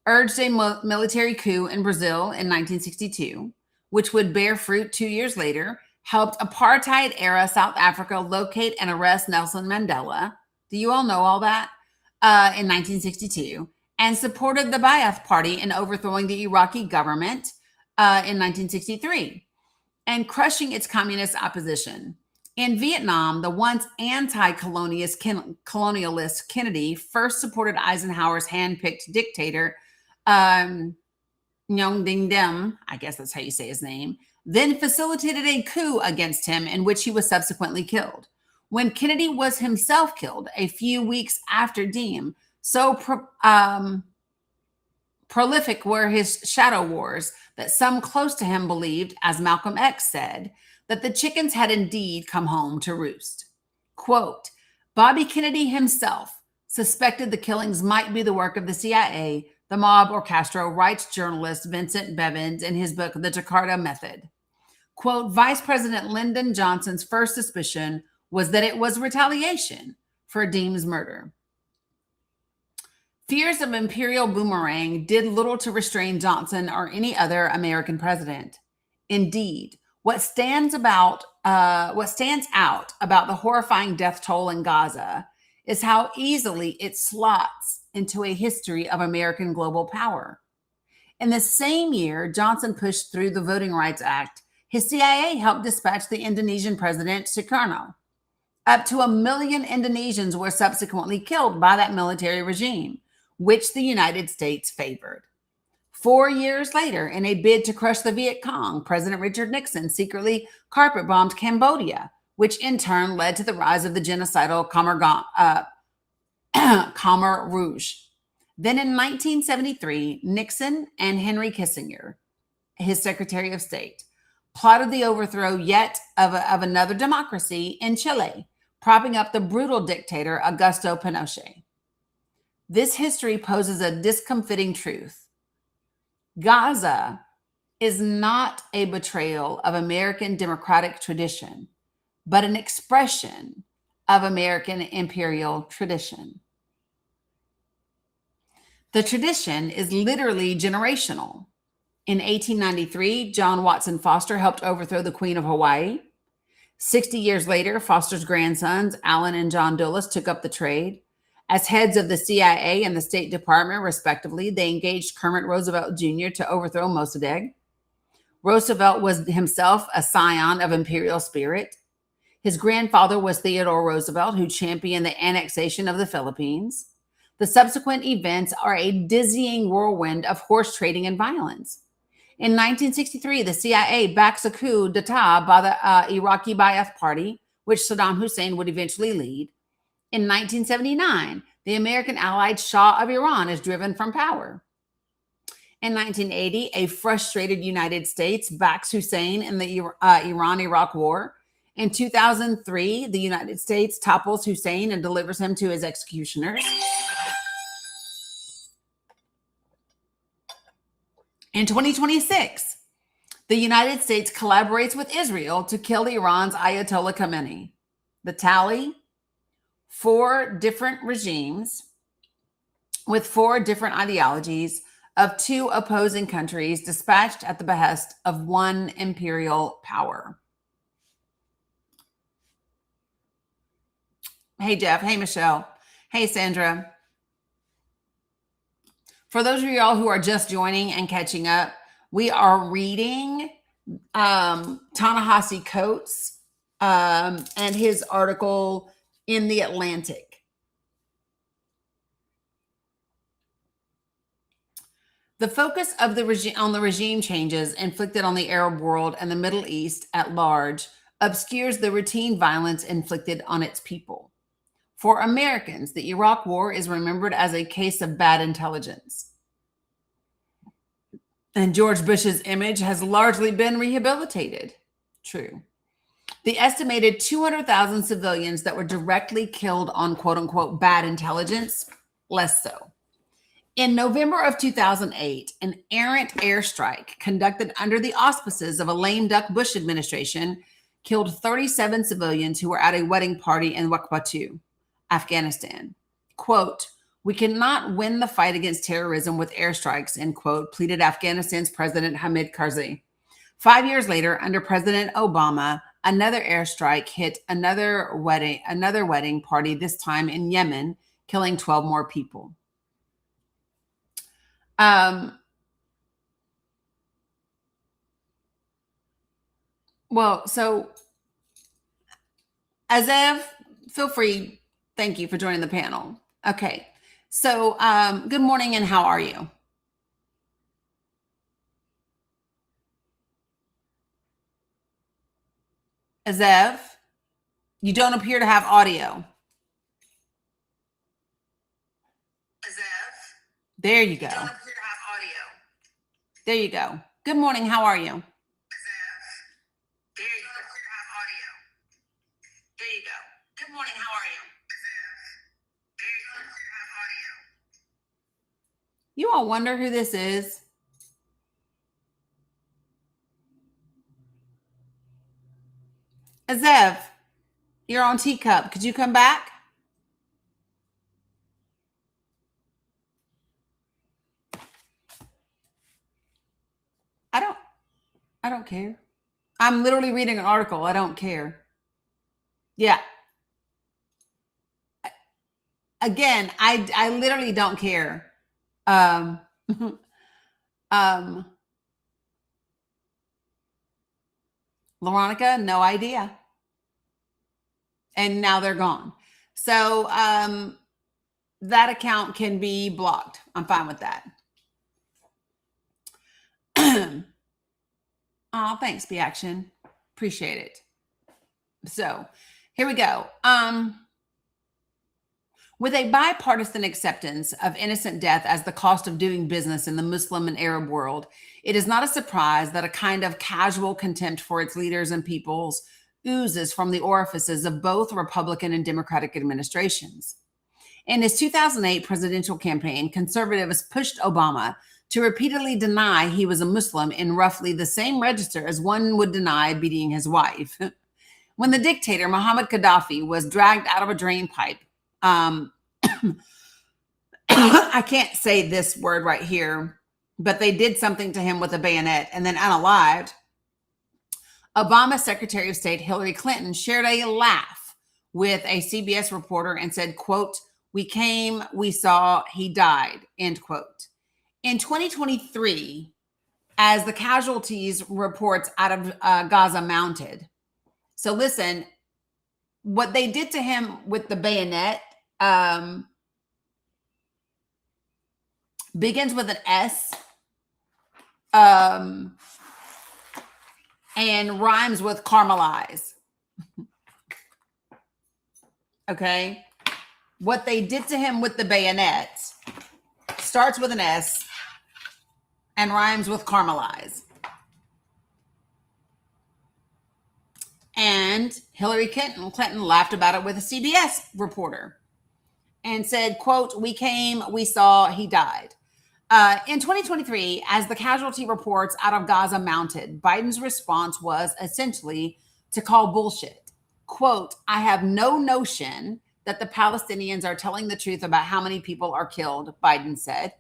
urged a military coup in Brazil in 1962, which would bear fruit 2 years later, helped apartheid-era South Africa locate and arrest Nelson Mandela. Do you all know all that? In 1962, and supported the Ba'ath Party in overthrowing the Iraqi government in 1963 and crushing its communist opposition. In Vietnam, the once anti-colonialist Kennedy first supported Eisenhower's hand-picked dictator, Nguyen Dinh Diem, I guess that's how you say his name, then facilitated a coup against him in which he was subsequently killed. When Kennedy was himself killed a few weeks after Diem, So prolific were his shadow wars that some close to him believed, as Malcolm X said, that the chickens had indeed come home to roost. Quote, Bobby Kennedy himself suspected the killings might be the work of the CIA, the mob, or Castro, writes journalist Vincent Bevins in his book, The Jakarta Method. Quote, Vice President Lyndon Johnson's first suspicion was that it was retaliation for Deem's murder. Fears of imperial boomerang did little to restrain Johnson or any other American president. Indeed, what stands out about the horrifying death toll in Gaza is how easily it slots into a history of American global power. In the same year Johnson pushed through the Voting Rights Act, his CIA helped dispatch the Indonesian president Sukarno. Up to 1 million Indonesians were subsequently killed by that military regime, which the United States favored. 4 years later, in a bid to crush the Viet Cong, President Richard Nixon secretly carpet bombed Cambodia, which in turn led to the rise of the genocidal Khmer Rouge. Then in 1973, Nixon and Henry Kissinger, his Secretary of State, plotted the overthrow yet of another democracy in Chile, propping up the brutal dictator Augusto Pinochet. This history poses a discomfiting truth. Gaza is not a betrayal of American democratic tradition, but an expression of American imperial tradition. The tradition is literally generational. In 1893, John Watson Foster helped overthrow the Queen of Hawaii. 60 years later, Foster's grandsons, Alan and John Dulles, took up the trade. As heads of the CIA and the State Department, respectively, they engaged Kermit Roosevelt Jr. to overthrow Mossadegh. Roosevelt was himself a scion of imperial spirit. His grandfather was Theodore Roosevelt, who championed the annexation of the Philippines. The subsequent events are a dizzying whirlwind of horse trading and violence. In 1963, the CIA backs a coup d'etat by the Iraqi Ba'ath Party, which Saddam Hussein would eventually lead. In 1979, the American allied Shah of Iran is driven from power. In 1980, a frustrated United States backs Hussein in the Iran-Iraq War. In 2003, the United States topples Hussein and delivers him to his executioners. In 2026, the United States collaborates with Israel to kill Iran's Ayatollah Khamenei. The tally: 4 different regimes with 4 different ideologies of 2 opposing countries dispatched at the behest of one imperial power. Hey, Jeff. Hey, Michelle. Hey, Sandra. For those of y'all who are just joining and catching up, we are reading Ta-Nehisi Coates and his article in The Atlantic. The focus of the on the regime changes inflicted on the Arab world and the Middle East at large obscures the routine violence inflicted on its people. For Americans, the Iraq War is remembered as a case of bad intelligence. And George Bush's image has largely been rehabilitated. True. The estimated 200,000 civilians that were directly killed on quote unquote bad intelligence, less so. In November of 2008, an errant airstrike conducted under the auspices of a lame duck Bush administration killed 37 civilians who were at a wedding party in Wakbatu, Afghanistan. Quote, "We cannot win the fight against terrorism with airstrikes," end quote, pleaded Afghanistan's President Hamid Karzai. 5 years later, under President Obama, another airstrike hit another wedding party, this time in Yemen, killing 12 more people. Well, so Azev, feel free. Thank you for joining the panel. Okay. So good morning and how are you? Azev, you don't appear to have audio. There you go. There you go. Good morning. How are you? There you go. There you go. Good morning. How are you? You all wonder who this is? Azev, you're on Teacup. Could you come back? I don't care. I'm literally reading an article. I don't care. Yeah. Again, I literally don't care. Veronica, no idea. And now they're gone. So that account can be blocked. I'm fine with that. Oh, thanks, B Action. Appreciate it. So here we go. With a bipartisan acceptance of innocent death as the cost of doing business in the Muslim and Arab world, it is not a surprise that a kind of casual contempt for its leaders and peoples oozes from the orifices of both Republican and Democratic administrations. In his 2008 presidential campaign, conservatives pushed Obama to repeatedly deny he was a Muslim in roughly the same register as one would deny beating his wife. When the dictator Muhammad Gaddafi was dragged out of a drain pipe, I can't say this word right here, but they did something to him with a bayonet and then unalived. Obama's Secretary of State Hillary Clinton shared a laugh with a CBS reporter and said, quote, "We came, we saw, he died," end quote. In 2023, as the casualties reports out of Gaza mounted. So listen, what they did to him with the bayonet begins with an S and rhymes with caramelize. Okay. What they did to him with the bayonet starts with an S and rhymes with caramelize. And Hillary Clinton laughed about it with a CBS reporter and said, quote, "We came, we saw, he died." In 2023, as the casualty reports out of Gaza mounted, Biden's response was essentially to call bullshit. Quote, "I have no notion that the Palestinians are telling the truth about how many people are killed," Biden said.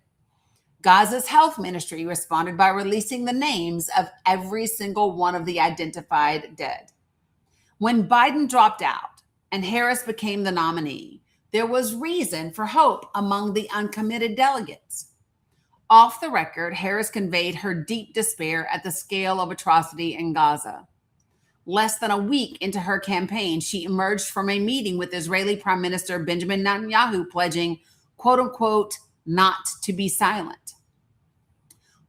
Gaza's health ministry responded by releasing the names of every single one of the identified dead. When Biden dropped out and Harris became the nominee, there was reason for hope among the uncommitted delegates. Off the record, Harris conveyed her deep despair at the scale of atrocity in Gaza. Less than a week into her campaign, she emerged from a meeting with Israeli Prime Minister Benjamin Netanyahu pledging, quote unquote, not to be silent.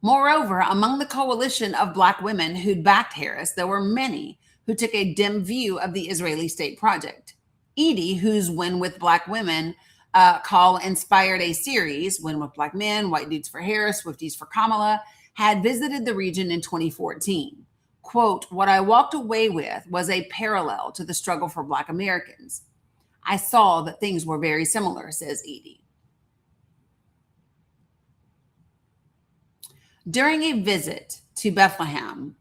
Moreover, among the coalition of Black women who'd backed Harris, there were many who took a dim view of the Israeli state project. Edie, whose Win with Black Women call inspired a series, Win with Black Men, White Dudes for Harris, Swifties for Kamala, had visited the region in 2014. Quote, "What I walked away with was a parallel to the struggle for Black Americans. I saw that things were very similar," says Edie. During a visit to Bethlehem,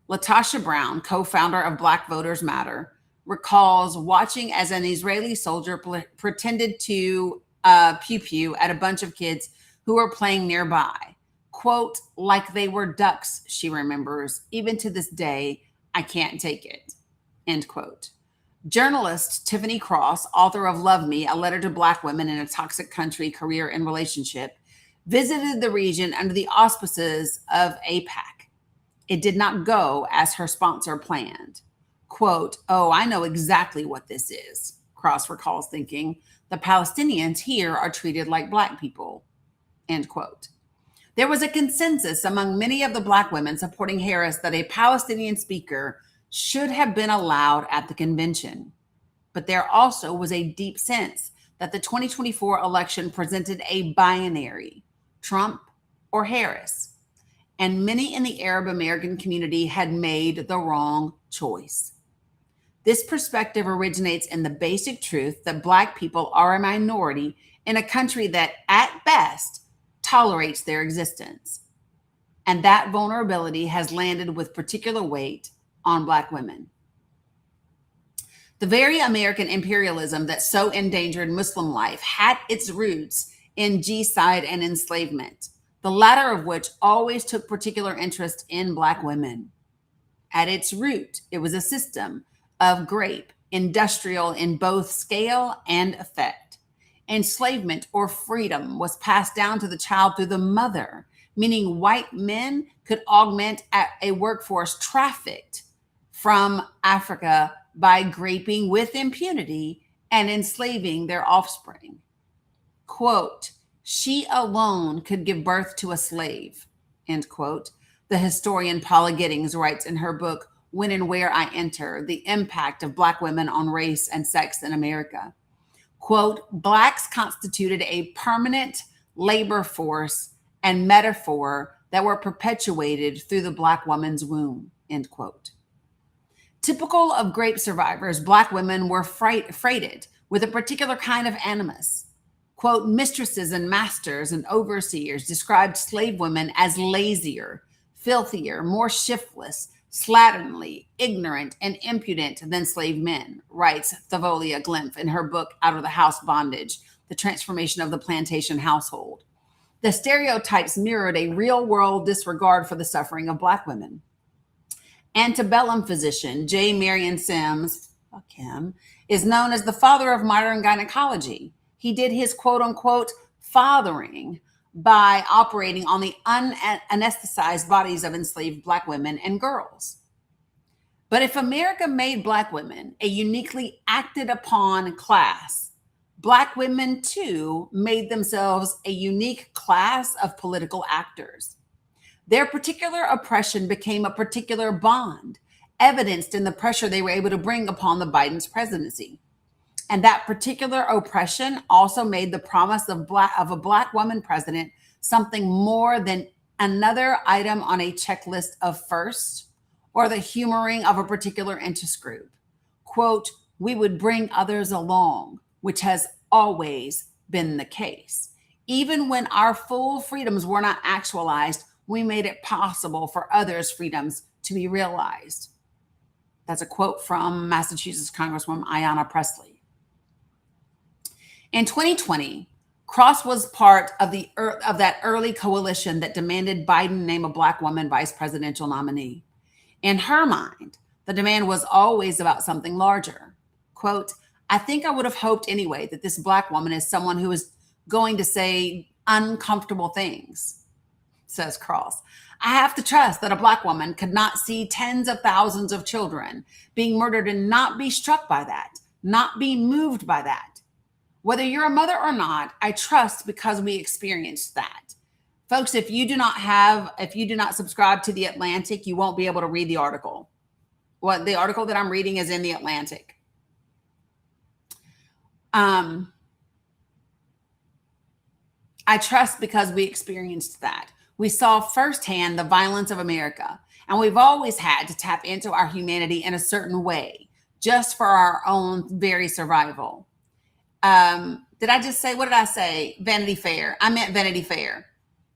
Latasha Brown, co-founder of Black Voters Matter, recalls watching as an Israeli soldier pretended to pew-pew at a bunch of kids who were playing nearby. Quote, "Like they were ducks," she remembers. "Even to this day, I can't take it," end quote. Journalist Tiffany Cross, author of Love Me, A Letter to Black Women in a Toxic Country, Career and Relationship, visited the region under the auspices of AIPAC. It did not go as her sponsor planned. Quote, "Oh, I know exactly what this is," Cross recalls thinking. "The Palestinians here are treated like Black people," end quote. There was a consensus among many of the Black women supporting Harris that a Palestinian speaker should have been allowed at the convention. But there also was a deep sense that the 2024 election presented a binary, Trump, or Harris. And many in the Arab American community had made the wrong choice. This perspective originates in the basic truth that Black people are a minority in a country that, at best, tolerates their existence. And that vulnerability has landed with particular weight on Black women. The very American imperialism that so endangered Muslim life had its roots in genocide and enslavement, the latter of which always took particular interest in Black women. At its root, it was a system of grape, industrial in both scale and effect. Enslavement or freedom was passed down to the child through the mother, meaning white men could augment a workforce trafficked from Africa by graping with impunity and enslaving their offspring. Quote, she alone could give birth to a slave, end quote. The historian Paula Giddings writes in her book, When and Where I Enter, the impact of Black women on race and sex in America. Quote, Blacks constituted a permanent labor force and metaphor that were perpetuated through the Black woman's womb, end quote. Typical of grape survivors, Black women were freighted with a particular kind of animus. Quote, mistresses and masters and overseers described slave women as lazier, filthier, more shiftless, slatternly, ignorant, and impudent than slave men, writes Thavolia Glimpf in her book Out of the House Bondage, The Transformation of the Plantation Household. The stereotypes mirrored a real-world disregard for the suffering of Black women. Antebellum physician J. Marion Sims, fuck him, is known as the father of modern gynecology. He did his quote-unquote fathering by operating on the unanesthetized bodies of enslaved Black women and girls. But if America made Black women a uniquely acted upon class, Black women too made themselves a unique class of political actors. Their particular oppression became a particular bond, evidenced in the pressure they were able to bring upon the Biden's presidency. And that particular oppression also made the promise of a Black woman president something more than another item on a checklist of first, or the humoring of a particular interest group. Quote, we would bring others along, which has always been the case. Even when our full freedoms were not actualized, we made it possible for others' freedoms to be realized. That's a quote from Massachusetts Congresswoman Ayanna Pressley. In 2020, Cross was part of that early coalition that demanded Biden name a Black woman vice presidential nominee. In her mind, the demand was always about something larger. Quote, I think I would have hoped anyway that this Black woman is someone who is going to say uncomfortable things, says Cross. I have to trust that a Black woman could not see tens of thousands of children being murdered and not be struck by that, not be moved by that. Whether you're a mother or not, I trust because we experienced that. Folks, if you do not subscribe to The Atlantic, you won't be able to read the article. The article that I'm reading is in The Atlantic. I trust because we experienced that. We saw firsthand the violence of America, and we've always had to tap into our humanity in a certain way, just for our own very survival. Did I just say, what did I say? Vanity Fair. I meant Vanity Fair.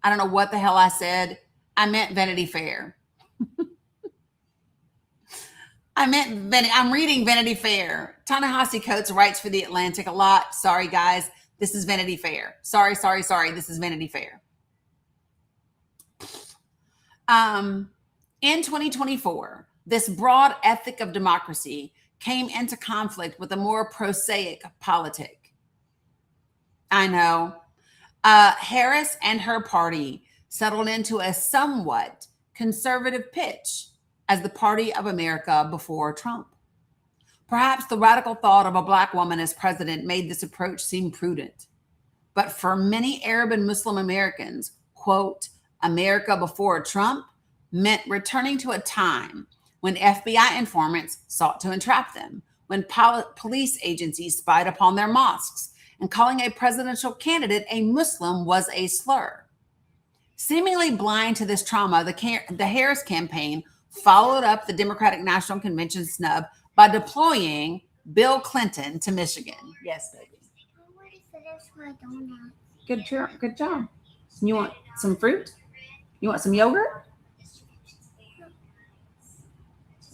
I don't know what the hell I said. I meant Vanity Fair. I'm reading Vanity Fair. Ta-Nehisi Coates writes for The Atlantic a lot. Sorry, guys. This is Vanity Fair. Sorry. This is Vanity Fair. In 2024, this broad ethic of democracy came into conflict with a more prosaic politic. I know. Harris and her party settled into a somewhat conservative pitch as the party of America before Trump. Perhaps the radical thought of a Black woman as president made this approach seem prudent. But for many Arab and Muslim Americans, quote, America before Trump meant returning to a time when FBI informants sought to entrap them, when police agencies spied upon their mosques, and calling a presidential candidate a Muslim was a slur. Seemingly blind to this trauma, the Harris campaign followed up the Democratic National Convention snub by deploying Bill Clinton to Michigan. Yes, baby. I already finished my donut. Good job. You want some fruit? You want some yogurt?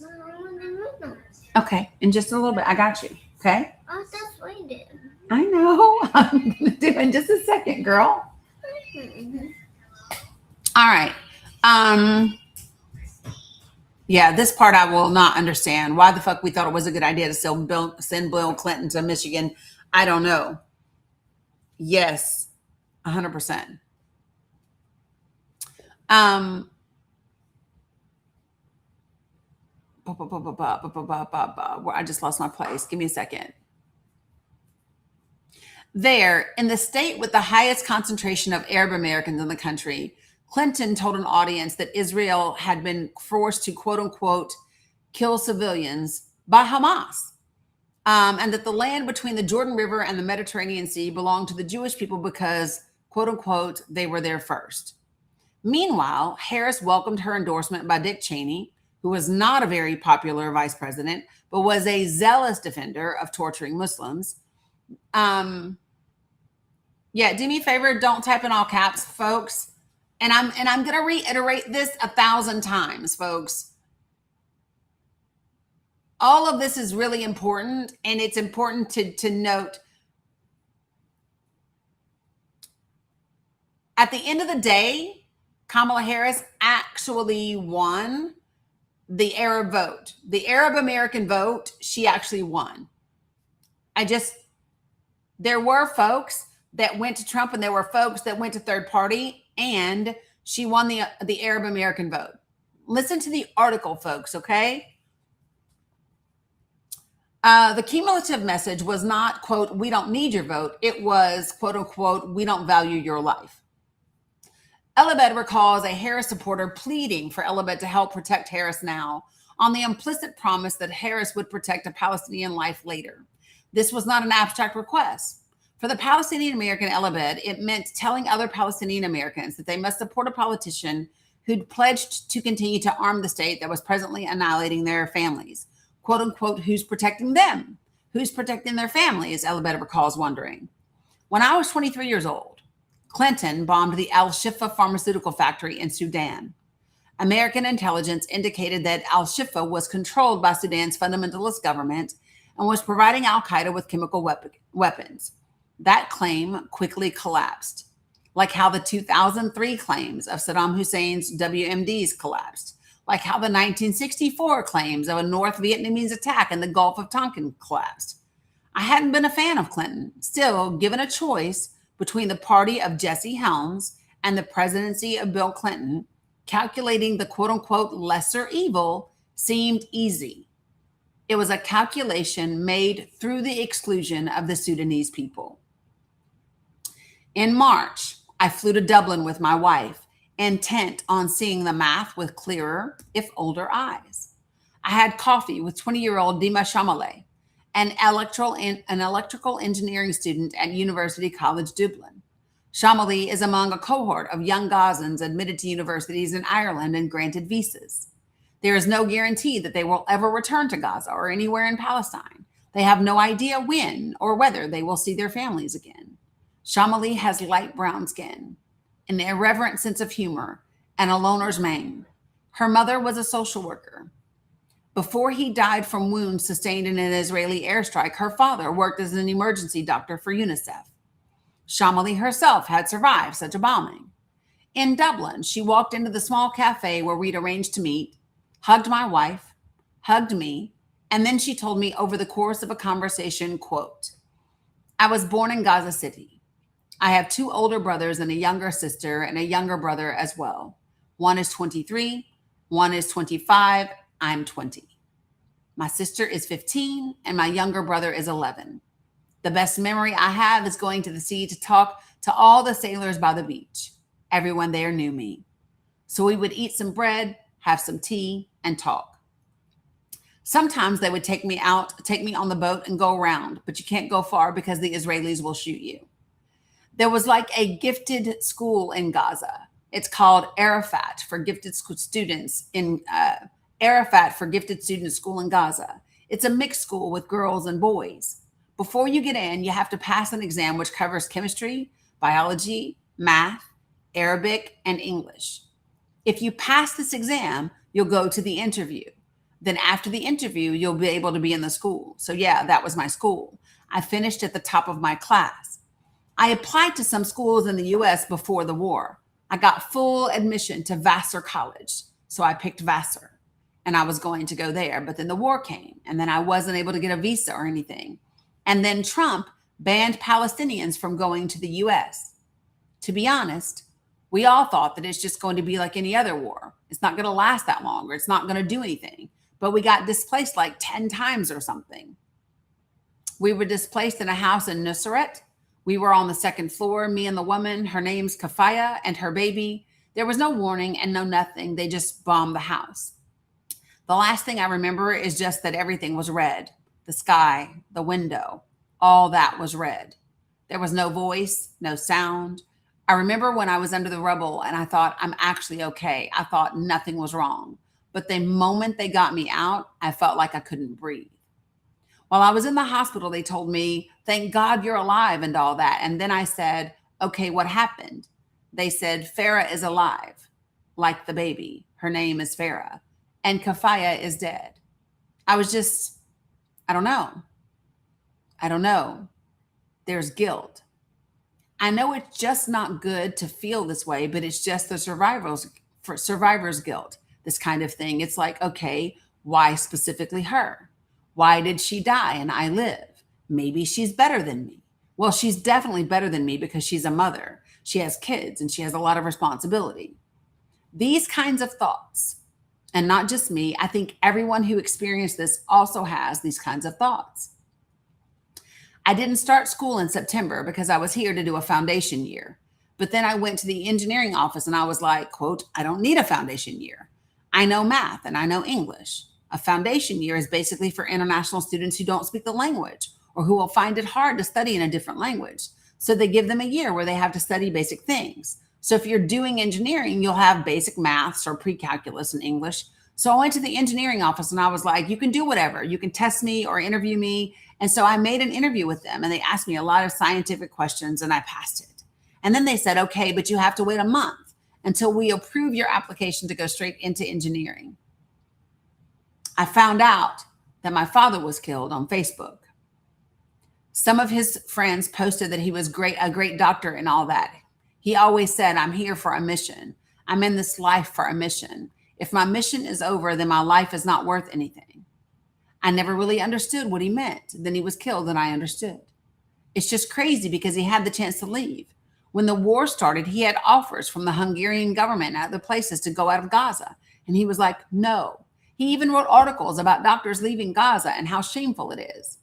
No, I want the noodles. Okay, in just a little bit. I got you. Okay. Oh, that's what I did. I know. I'm gonna do it in just a second, girl. All right. Yeah, this part I will not understand. Why the fuck we thought it was a good idea to send Bill Clinton to Michigan? I don't know. Yes, 100%. I just lost my place. Give me a second. There, in the state with the highest concentration of Arab Americans in the country, Clinton told an audience that Israel had been forced to, quote unquote, kill civilians by Hamas, and that the land between the Jordan River and the Mediterranean Sea belonged to the Jewish people because, quote unquote, they were there first. Meanwhile, Harris welcomed her endorsement by Dick Cheney, who was not a very popular vice president, but was a zealous defender of torturing Muslims. Yeah, do me a favor, don't type in all caps, folks. And I'm going to reiterate this 1,000 times, folks. All of this is really important, and it's important to note. At the end of the day, Kamala Harris actually won the Arab vote. The Arab American vote, she actually won. There were folks that went to Trump and there were folks that went to third party, and she won the Arab American vote. Listen to the article, folks, okay? The cumulative message was not, quote, we don't need your vote. It was, quote unquote, we don't value your life. Elabed recalls a Harris supporter pleading for Elabed to help protect Harris now on the implicit promise that Harris would protect a Palestinian life later. This was not an abstract request. For the Palestinian American Elabed, it meant telling other Palestinian Americans that they must support a politician who'd pledged to continue to arm the state that was presently annihilating their families. Quote unquote, who's protecting them? Who's protecting their families? Elabed recalls wondering. When I was 23 years old, Clinton bombed the Al-Shifa pharmaceutical factory in Sudan. American intelligence indicated that Al-Shifa was controlled by Sudan's fundamentalist government and was providing Al-Qaeda with chemical weapons. That claim quickly collapsed, like how the 2003 claims of Saddam Hussein's WMDs collapsed, like how the 1964 claims of a North Vietnamese attack in the Gulf of Tonkin collapsed. I hadn't been a fan of Clinton. Still, given a choice between the party of Jesse Helms and the presidency of Bill Clinton, calculating the quote-unquote lesser evil seemed easy. It was a calculation made through the exclusion of the Sudanese people. In March, I flew to Dublin with my wife, intent on seeing the math with clearer, if older, eyes. I had coffee with 20-year-old Dima Shamale, an electrical engineering student at University College Dublin. Shamali is among a cohort of young Gazans admitted to universities in Ireland and granted visas. There is no guarantee that they will ever return to Gaza or anywhere in Palestine. They have no idea when or whether they will see their families again. Shamali has light brown skin, an irreverent sense of humor, and a loner's mane. Her mother was a social worker. Before he died from wounds sustained in an Israeli airstrike, her father worked as an emergency doctor for UNICEF. Shamali herself had survived such a bombing. In Dublin, she walked into the small cafe where we'd arranged to meet, hugged my wife, hugged me, and then she told me over the course of a conversation, quote, I was born in Gaza City. I have 2 older brothers and a younger sister and a younger brother as well. One is 23, one is 25, I'm 20. My sister is 15 and my younger brother is 11. The best memory I have is going to the sea to talk to all the sailors by the beach. Everyone there knew me. So we would eat some bread, have some tea, and talk. Sometimes they would take me on the boat and go around, but you can't go far because the Israelis will shoot you. There was like a gifted school in Gaza. It's called Arafat for gifted students in Arafat for gifted students school in Gaza. It's a mixed school with girls and boys. Before you get in, you have to pass an exam which covers chemistry, biology, math, Arabic, and English. If you pass this exam, you'll go to the interview. Then after the interview, you'll be able to be in the school. So yeah, that was my school. I finished at the top of my class. I applied to some schools in the US before the war. I got full admission to Vassar College. So I picked Vassar and I was going to go there. But then the war came and then I wasn't able to get a visa or anything. And then Trump banned Palestinians from going to the US. To be honest, we all thought that it's just going to be like any other war. It's not going to last that long or it's not going to do anything. But we got displaced like 10 times or something. We were displaced in a house in Nusret. We were on the second floor, me and the woman, her name's Kafaya, and her baby. There was no warning and no nothing. They just bombed the house. The last thing I remember is just that everything was red. The sky, the window, all that was red. There was no voice, no sound. I remember when I was under the rubble and I thought, I'm actually okay. I thought nothing was wrong. But the moment they got me out, I felt like I couldn't breathe. While I was in the hospital, they told me, thank God you're alive and all that. And then I said, okay, what happened? They said, Farah is alive, like the baby. Her name is Farah. And Kafaya is dead. I was just, I don't know. I don't know. There's guilt. I know it's just not good to feel this way, but it's just the survivor's guilt, this kind of thing. It's like, okay, why specifically her? Why did she die and I live? Maybe she's better than me. Well, she's definitely better than me because she's a mother. She has kids and she has a lot of responsibility. These kinds of thoughts, and not just me, I think everyone who experienced this also has these kinds of thoughts. I didn't start school in September because I was here to do a foundation year. But then I went to the engineering office and I was like, quote, I don't need a foundation year. I know math and I know English. A foundation year is basically for international students who don't speak the language or who will find it hard to study in a different language. So they give them a year where they have to study basic things. So if you're doing engineering, you'll have basic maths or pre-calculus in English. So I went to the engineering office and I was like, you can do whatever. You can test me or interview me. And so I made an interview with them and they asked me a lot of scientific questions and I passed it. And then they said, okay, but you have to wait a month until we approve your application to go straight into engineering. I found out that my father was killed on Facebook. Some of his friends posted that he was a great doctor and all that. He always said, I'm here for a mission. I'm in this life for a mission. If my mission is over, then my life is not worth anything. I never really understood what he meant. Then he was killed and I understood. It's just crazy because he had the chance to leave. When the war started, he had offers from the Hungarian government and other places to go out of Gaza. And he was like, no. He even wrote articles about doctors leaving Gaza and how shameful it is.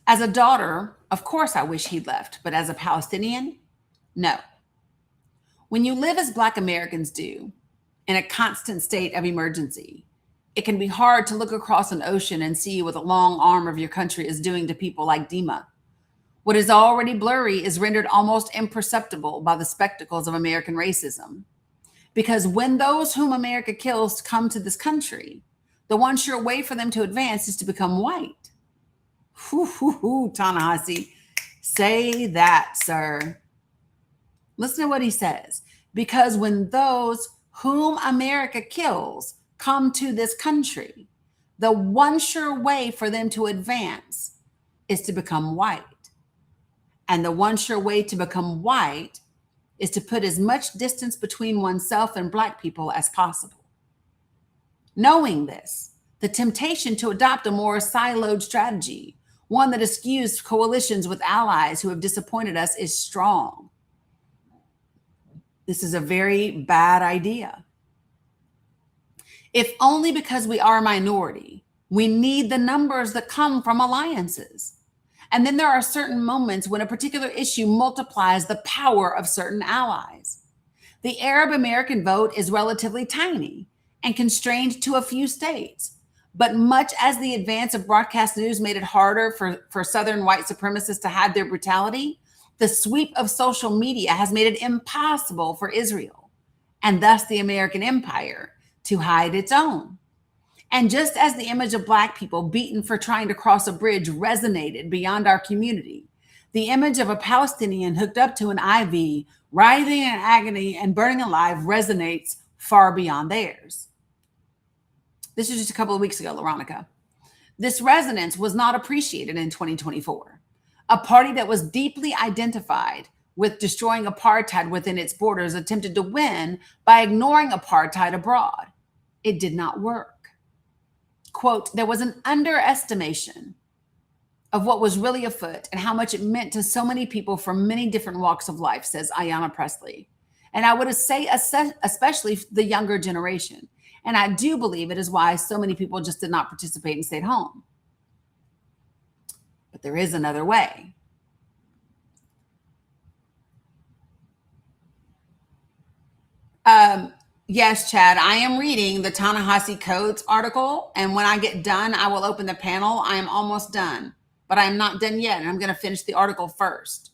As a daughter, of course, I wish he'd left, but as a Palestinian, no. When you live as Black Americans do, in a constant state of emergency, it can be hard to look across an ocean and see what the long arm of your country is doing to people like Dima. What is already blurry is rendered almost imperceptible by the spectacles of American racism. Because when those whom America kills come to this country, the one sure way for them to advance is to become white. Ta-Nehisi, say that, sir. Listen to what he says. Because when those whom America kills come to this country, the one sure way for them to advance is to become white. And the one sure way to become white is to put as much distance between oneself and Black people as possible. Knowing this, the temptation to adopt a more siloed strategy, one that eschews coalitions with allies who have disappointed us, is strong. This is a very bad idea. If only because we are a minority, we need the numbers that come from alliances. And then there are certain moments when a particular issue multiplies the power of certain allies. The Arab American vote is relatively tiny and constrained to a few states. But much as the advance of broadcast news made it harder for Southern white supremacists to hide their brutality, the sweep of social media has made it impossible for Israel, and thus the American empire, to hide its own. And just as the image of Black people beaten for trying to cross a bridge resonated beyond our community, the image of a Palestinian hooked up to an IV, writhing in agony and burning alive resonates far beyond theirs. This was just a couple of weeks ago, Veronica. This resonance was not appreciated in 2024. A party that was deeply identified with destroying apartheid within its borders attempted to win by ignoring apartheid abroad. It did not work. Quote, there was an underestimation of what was really afoot and how much it meant to so many people from many different walks of life, says Ayanna Pressley. And I would say especially the younger generation. And I do believe it is why so many people just did not participate and stayed home. But there is another way. Yes, Chad, I am reading the Ta-Nehisi Coates article. And when I get done, I will open the panel. I am almost done, but I am not done yet. And I'm going to finish the article first.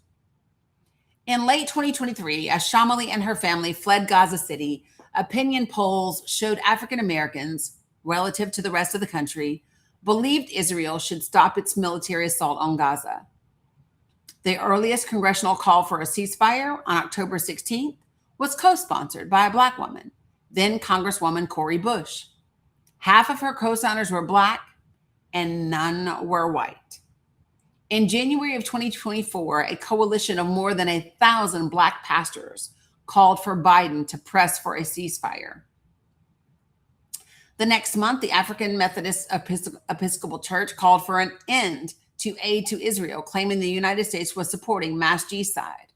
In late 2023, as Shamali and her family fled Gaza City, opinion polls showed African Americans, relative to the rest of the country, believed Israel should stop its military assault on Gaza. The earliest congressional call for a ceasefire on October 16th was co-sponsored by a Black woman, then Congresswoman Cori Bush. Half of her co-signers were Black and none were white. In January of 2024, a coalition of more than 1,000 Black pastors called for Biden to press for a ceasefire. The next month, the African Methodist Episcopal Church called for an end to aid to Israel, claiming the United States was supporting mass genocide.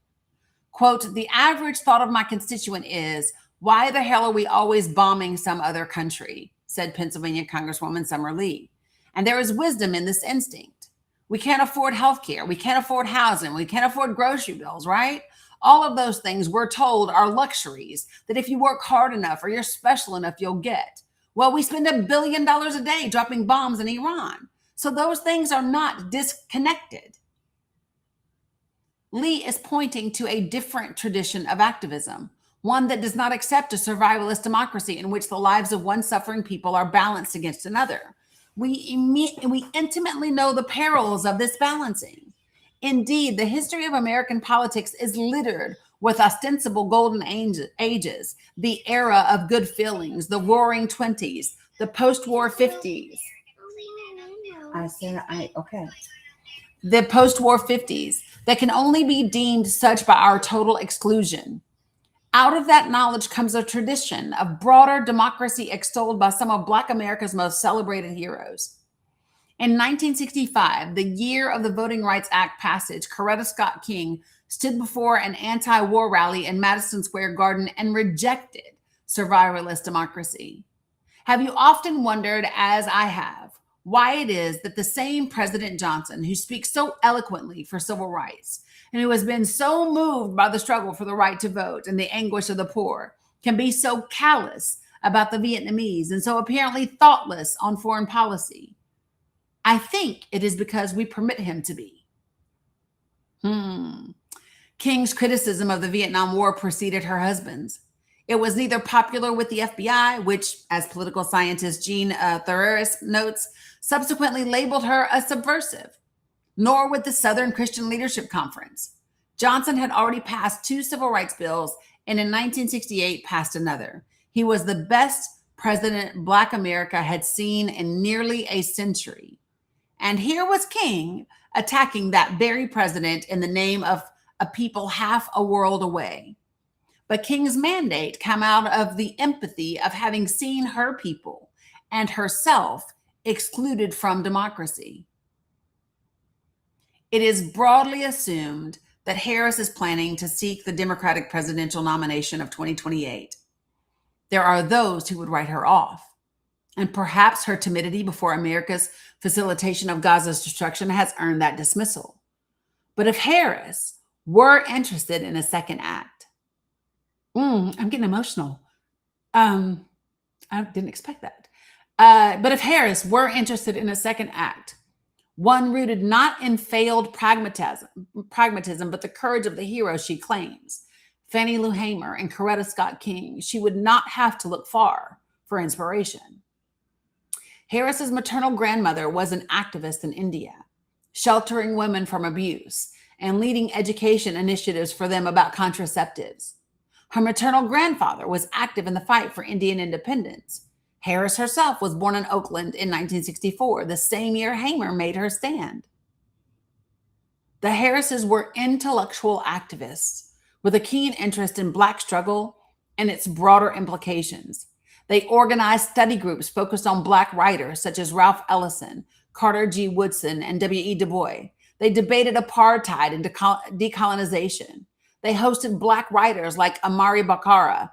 Quote, the average thought of my constituent is, why the hell are we always bombing some other country, said Pennsylvania Congresswoman Summer Lee. And there is wisdom in this instinct. We can't afford health care. We can't afford housing. We can't afford grocery bills, right? All of those things we're told are luxuries that if you work hard enough or you're special enough, you'll get. Well, we spend $1 billion a day dropping bombs in Iran. So those things are not disconnected. Lee is pointing to a different tradition of activism, one that does not accept a survivalist democracy in which the lives of one suffering people are balanced against another. We intimately know the perils of this balancing. Indeed, the history of American politics is littered with ostensible golden ages, the era of good feelings, the roaring 20s, the post-war 50s. Okay. The post-war 50s that can only be deemed such by our total exclusion. Out of that knowledge comes a tradition of broader democracy extolled by some of Black America's most celebrated heroes. In 1965, the year of the Voting Rights Act passage, Coretta Scott King stood before an anti-war rally in Madison Square Garden and rejected survivalist democracy. Have you often wondered, as I have, why it is that the same President Johnson, who speaks so eloquently for civil rights and who has been so moved by the struggle for the right to vote and the anguish of the poor, can be so callous about the Vietnamese and so apparently thoughtless on foreign policy? I think it is because we permit him to be. King's criticism of the Vietnam War preceded her husband's. It was neither popular with the FBI, which, as political scientist Jean Thureris notes, subsequently labeled her a subversive, nor with the Southern Christian Leadership Conference. Johnson had already passed 2 civil rights bills and in 1968 passed another. He was the best president Black America had seen in nearly a century. And here was King attacking that very president in the name of a people half a world away. But King's mandate came out of the empathy of having seen her people and herself excluded from democracy. It is broadly assumed that Harris is planning to seek the Democratic presidential nomination of 2028. There are those who would write her off, and perhaps her timidity before America's facilitation of Gaza's destruction has earned that dismissal. But if Harris were interested in a second act, I'm getting emotional. I didn't expect that. But if Harris were interested in a second act, one rooted not in failed pragmatism, but the courage of the hero she claims, Fannie Lou Hamer and Coretta Scott King, she would not have to look far for inspiration. Harris's maternal grandmother was an activist in India, sheltering women from abuse and leading education initiatives for them about contraceptives. Her maternal grandfather was active in the fight for Indian independence. Harris herself was born in Oakland in 1964, the same year Hamer made her stand. The Harrises were intellectual activists with a keen interest in Black struggle and its broader implications. They organized study groups focused on Black writers such as Ralph Ellison, Carter G. Woodson, and W.E. Du Bois. They debated apartheid and decolonization. They hosted Black writers like Amari Baraka,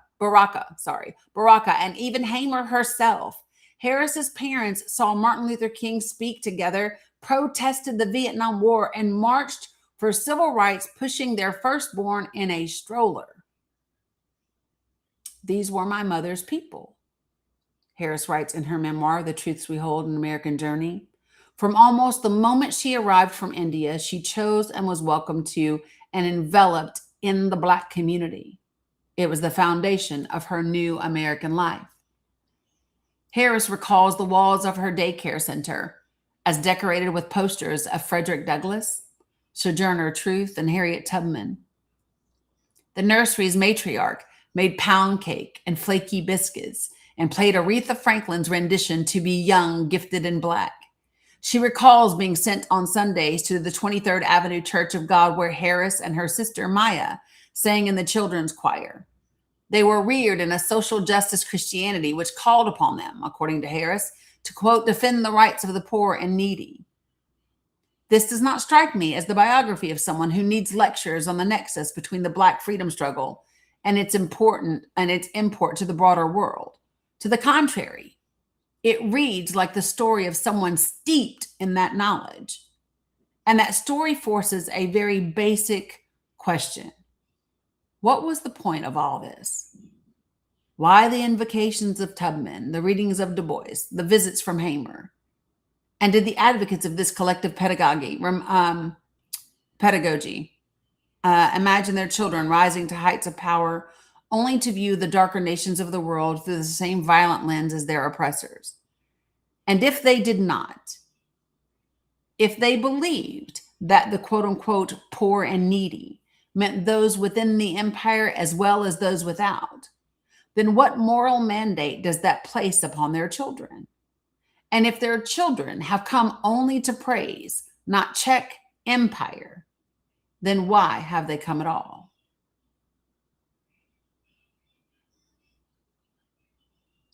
and even Hamer herself. Harris's parents saw Martin Luther King speak together, protested the Vietnam War, and marched for civil rights, pushing their firstborn in a stroller. These were my mother's people, Harris writes in her memoir, The Truths We Hold: An American Journey. From almost the moment she arrived from India, she chose and was welcomed to and enveloped in the Black community. It was the foundation of her new American life. Harris recalls the walls of her daycare center as decorated with posters of Frederick Douglass, Sojourner Truth, and Harriet Tubman. The nursery's matriarch made pound cake and flaky biscuits and played Aretha Franklin's rendition To Be Young, Gifted in Black. She recalls being sent on Sundays to the 23rd Avenue Church of God, where Harris and her sister Maya sang in the children's choir. They were reared in a social justice Christianity which called upon them, according to Harris, to, quote, defend the rights of the poor and needy. This does not strike me as the biography of someone who needs lectures on the nexus between the Black freedom struggle and its import to the broader world. To the contrary, it reads like the story of someone steeped in that knowledge. And that story forces a very basic question. What was the point of all this? Why the invocations of Tubman, the readings of Du Bois, the visits from Hamer? And did the advocates of this collective pedagogy imagine their children rising to heights of power only to view the darker nations of the world through the same violent lens as their oppressors? And if they did not, if they believed that the quote unquote poor and needy meant those within the empire as well as those without, then what moral mandate does that place upon their children? And if their children have come only to praise, not check empire, then why have they come at all?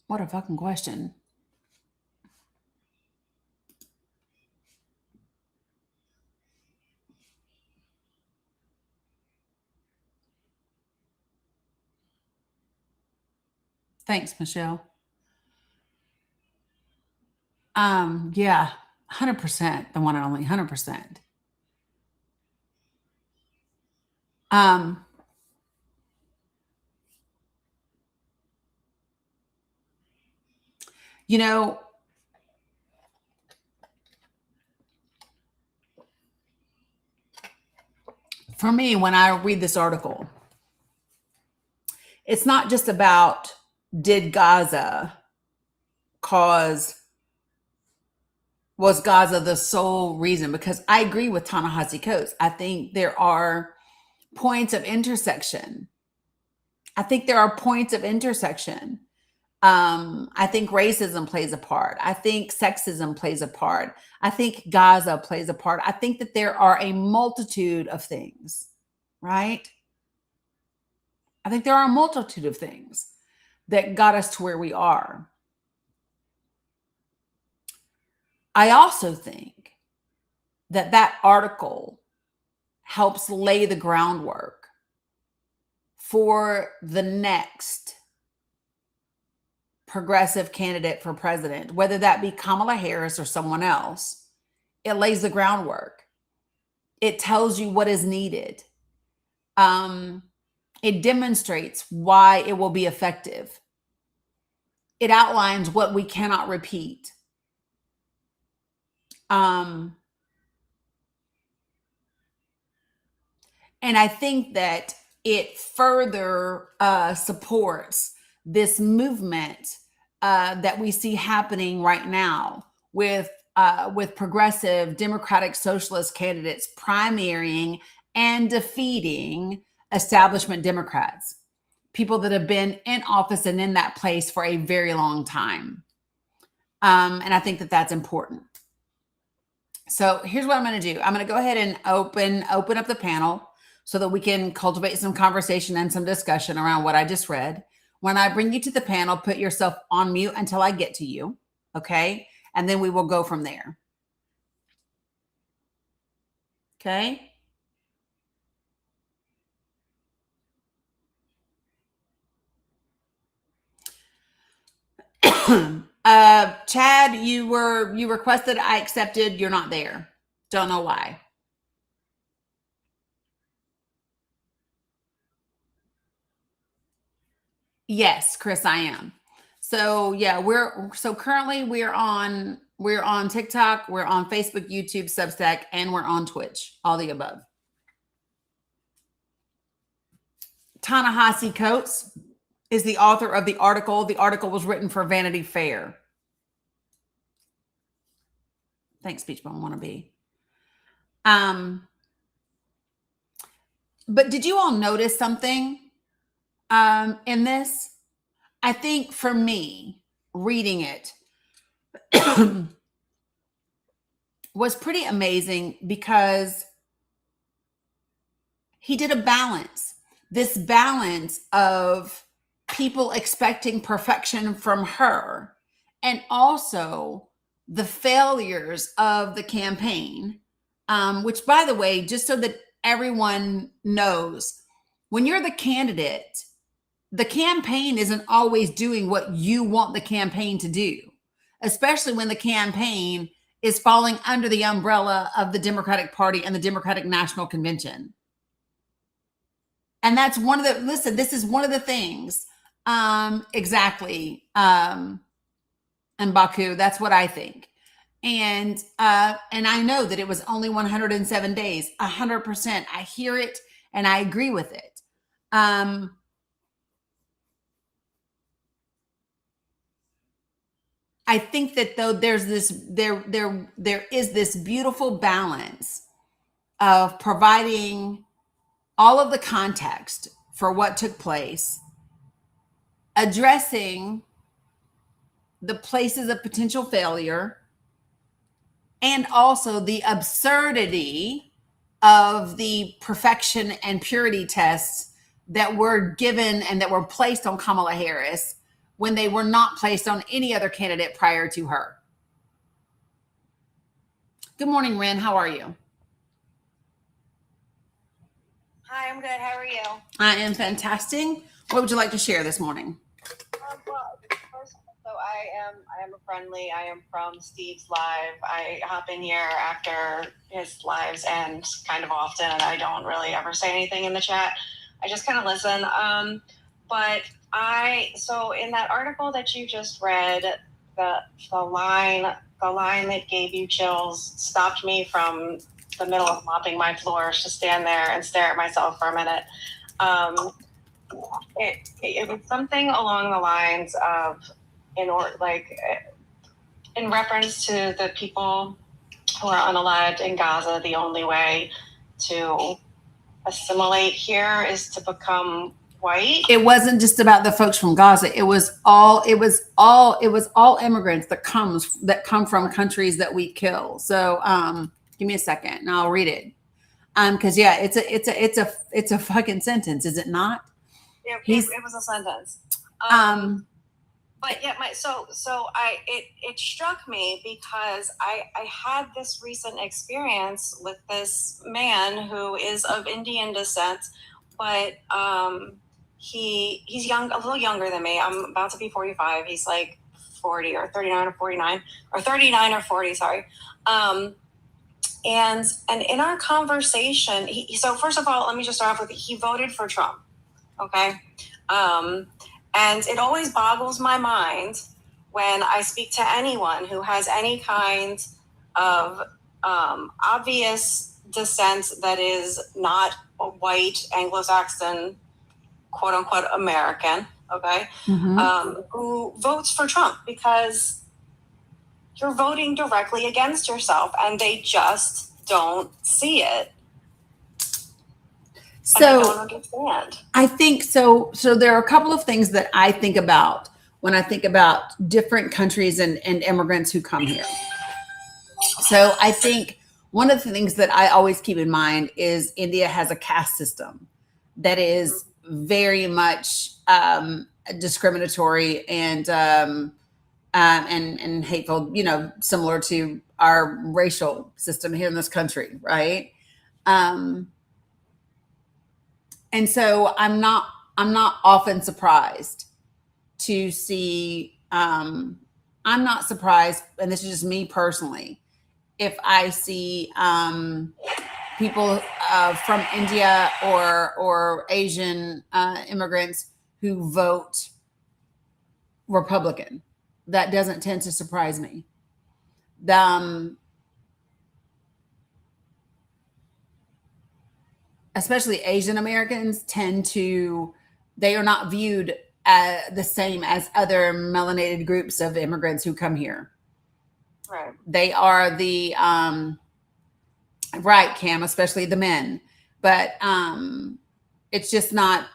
What a fucking question. Thanks, Michelle. Yeah, 100%, the one and only 100%. You know, for me, when I read this article, it's not just about did Gaza was Gaza the sole reason? Because I agree with Ta-Nehisi Coates. I think there are points of intersection. I think racism plays a part. I think sexism plays a part. I think Gaza plays a part. I think that there are a multitude of things, right? I think there are a multitude of things that got us to where we are. I also think that that article helps lay the groundwork for the next progressive candidate for president, whether that be Kamala Harris or someone else. It lays the groundwork. It tells you what is needed. It demonstrates why it will be effective. it outlines what we cannot repeat. And I think that it further supports this movement that we see happening right now with progressive Democratic Socialist candidates primarying and defeating establishment Democrats, people that have been in office and in that place for a very long time. And I think that that's important. So here's what I'm going to do. I'm going to go ahead and open up the panel so that we can cultivate some conversation and some discussion around what I just read. When I bring you to the panel, put yourself on mute until I get to you. Okay. And then we will go from there. Okay. Chad, you requested, I accepted. You're not there. Don't know why. Yes, Chris, I am. So yeah, currently we're on TikTok, we're on Facebook, YouTube, Substack, and we're on Twitch. All the above. Ta-Nehisi Coates is the author of the article. The article was written for Vanity Fair. Thanks, Speech Bone Wannabe. But did you all notice something in this? I think for me, reading it was pretty amazing because he did a balance. This balance of people expecting perfection from her and also the failures of the campaign, which, by the way, just so that everyone knows, when you're the candidate, the campaign isn't always doing what you want the campaign to do, especially when the campaign is falling under the umbrella of the Democratic Party and the Democratic National Convention. And that's one of the, listen, this is one of the things. Exactly. And Baku, that's what I think. And I know that it was only 107 days, 100%. I hear it and I agree with it. I think that though there is this beautiful balance of providing all of the context for what took place, addressing the places of potential failure, and also the absurdity of the perfection and purity tests that were given and that were placed on Kamala Harris when they were not placed on any other candidate prior to her. Good morning, Ren. How are you? Hi, I'm good. How are you? I am fantastic. What would you like to share this morning? Well, first, so I am a friendly. I am from Steve's live. I hop in here after his lives end kind of often, and I don't really ever say anything in the chat. I just kind of listen. So in that article that you just read, the line that gave you chills stopped me from the middle of mopping my floors to stand there and stare at myself for a minute. It was something along the lines of, in reference to the people who are unalived in Gaza, the only way to assimilate here is to become white. It wasn't just about the folks from Gaza. It was all immigrants that come from countries that we kill. So give me a second and I'll read it. Because yeah, it's a fucking sentence, is it not? It was a sentence. But yeah, it struck me because I had this recent experience with this man who is of Indian descent, but he's young, a little younger than me. I'm about to be 45. He's like 40 or 39 or 49 or 39 or 40. Sorry. And in our conversation, so first of all, let me just start off with, he voted for Trump. Okay. And it always boggles my mind when I speak to anyone who has any kind of obvious descent that is not a white Anglo-Saxon, quote unquote, American, okay, who votes for Trump, because you're voting directly against yourself and they just don't see it. So I don't understand. I think so. So there are a couple of things that I think about when I think about different countries and immigrants who come here. So I think one of the things that I always keep in mind is India has a caste system that is very much discriminatory and hateful, you know, similar to our racial system here in this country, right? And so I'm not often surprised to see, I'm not surprised, and this is just me personally, if I see people from India or Asian immigrants who vote Republican. That doesn't tend to surprise me. Especially Asian Americans they are not viewed the same as other melanated groups of immigrants who come here. Right. They are the right, Cam, especially the men. But it's just not.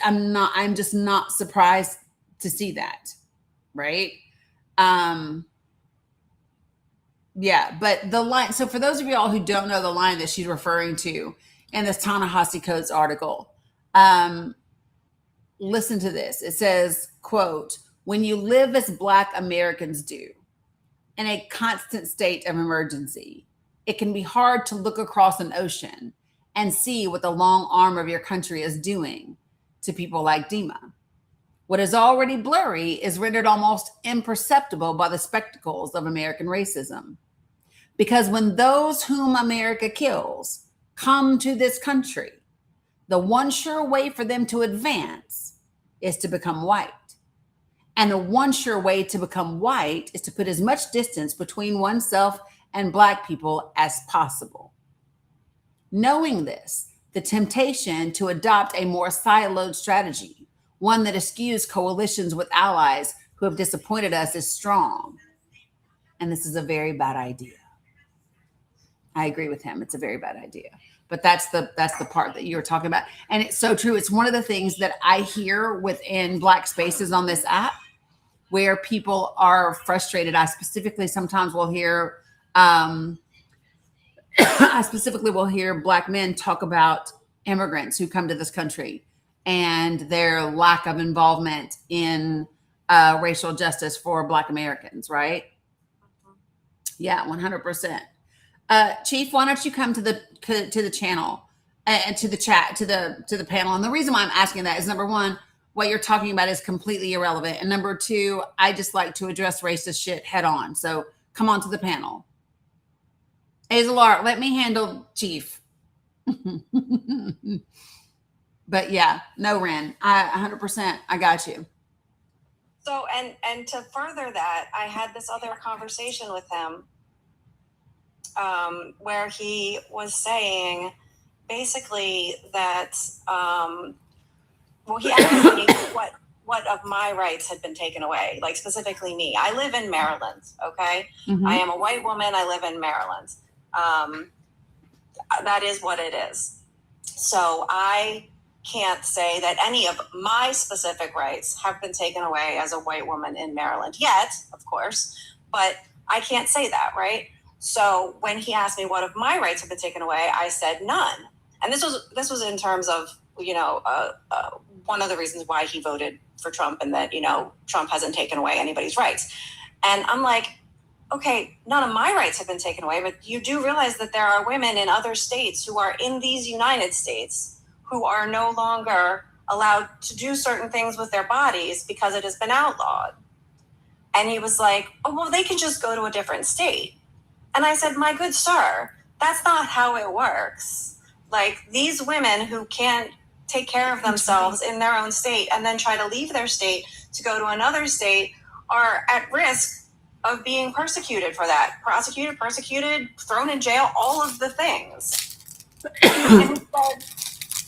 I'm just not surprised to see that, right? Yeah, but the line. So for those of y'all who don't know the line that she's referring to in this Ta-Nehisi Coates article, listen to this. It says, quote, "When you live as Black Americans do, in a constant state of emergency, it can be hard to look across an ocean and see what the long arm of your country is doing to people like Dima. What is already blurry is rendered almost imperceptible by the spectacles of American racism. Because when those whom America kills come to this country, the one sure way for them to advance is to become white. And the one sure way to become white is to put as much distance between oneself and Black people as possible. Knowing this, the temptation to adopt a more siloed strategy, one that eschews coalitions with allies who have disappointed us, is strong. And this is a very bad idea." I agree with him. It's a very bad idea. But that's the part that you were talking about. And it's so true. It's one of the things that I hear within Black spaces on this app, where people are frustrated. I specifically will hear Black men talk about immigrants who come to this country and their lack of involvement in racial justice for Black Americans, right? Yeah, 100%. Chief, why don't you come to the channel and to the chat, to the panel? And the reason why I'm asking that is, number one, what you're talking about is completely irrelevant. And number two, I just like to address racist shit head on. So come on to the panel. Hazel Art, let me handle Chief. But yeah, no, Ren, 100%, I got you. So, and to further that, I had this other conversation with him where he was saying basically that, he asked me what of my rights had been taken away, like specifically me. I live in Maryland, okay? Mm-hmm. I am a white woman. I live in Maryland. That is what it is. So I can't say that any of my specific rights have been taken away as a white woman in Maryland yet, of course, but I can't say that, right? So when he asked me what of my rights have been taken away, I said none. And this was in terms of, one of the reasons why he voted for Trump, and that, Trump hasn't taken away anybody's rights. And I'm like, okay, none of my rights have been taken away, but you do realize that there are women in other states who are in these United States who are no longer allowed to do certain things with their bodies because it has been outlawed. And he was like, oh, well, they can just go to a different state. And I said, my good sir, that's not how it works. Like, these women who can't take care of themselves in their own state and then try to leave their state to go to another state are at risk of being persecuted for that. Prosecuted, persecuted, thrown in jail, all of the things. And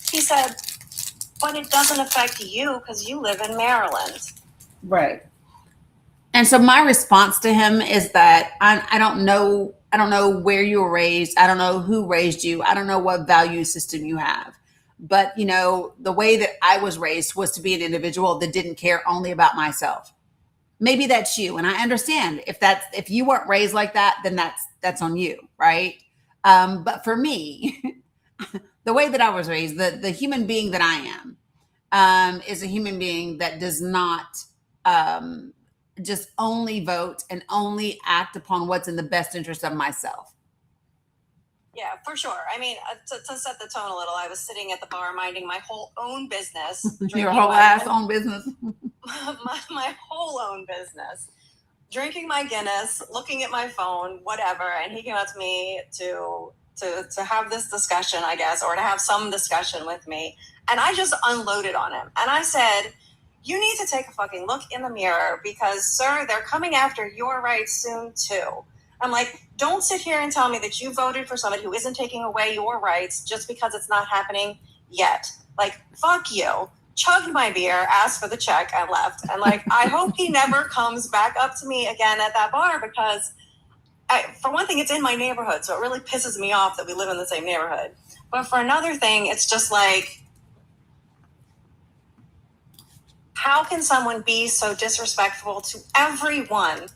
he said, but it doesn't affect you because you live in Maryland. Right. And so my response to him is that I don't know. I don't know where you were raised. I don't know who raised you. I don't know what value system you have. But, you know, the way that I was raised was to be an individual that didn't care only about myself. Maybe that's you. And I understand if you weren't raised like that, then that's on you. Right. But for me, the way that I was raised, the human being that I am, is a human being that does not, just only vote and only act upon what's in the best interest of myself. Yeah, for sure. I mean, to set the tone a little, I was sitting at the bar minding my whole own business. Your whole ass own business. my whole own business. Drinking my Guinness, looking at my phone, whatever. And he came up to me to have this discussion, I guess, or to have some discussion with me. And I just unloaded on him. And I said, you need to take a fucking look in the mirror because, sir, they're coming after your rights soon, too. I'm like, don't sit here and tell me that you voted for somebody who isn't taking away your rights just because it's not happening yet. Like, fuck you. Chugged my beer, asked for the check, and left. And, like, I hope he never comes back up to me again at that bar because, for one thing, it's in my neighborhood, so it really pisses me off that we live in the same neighborhood. But for another thing, it's just like, how can someone be so disrespectful to everyone?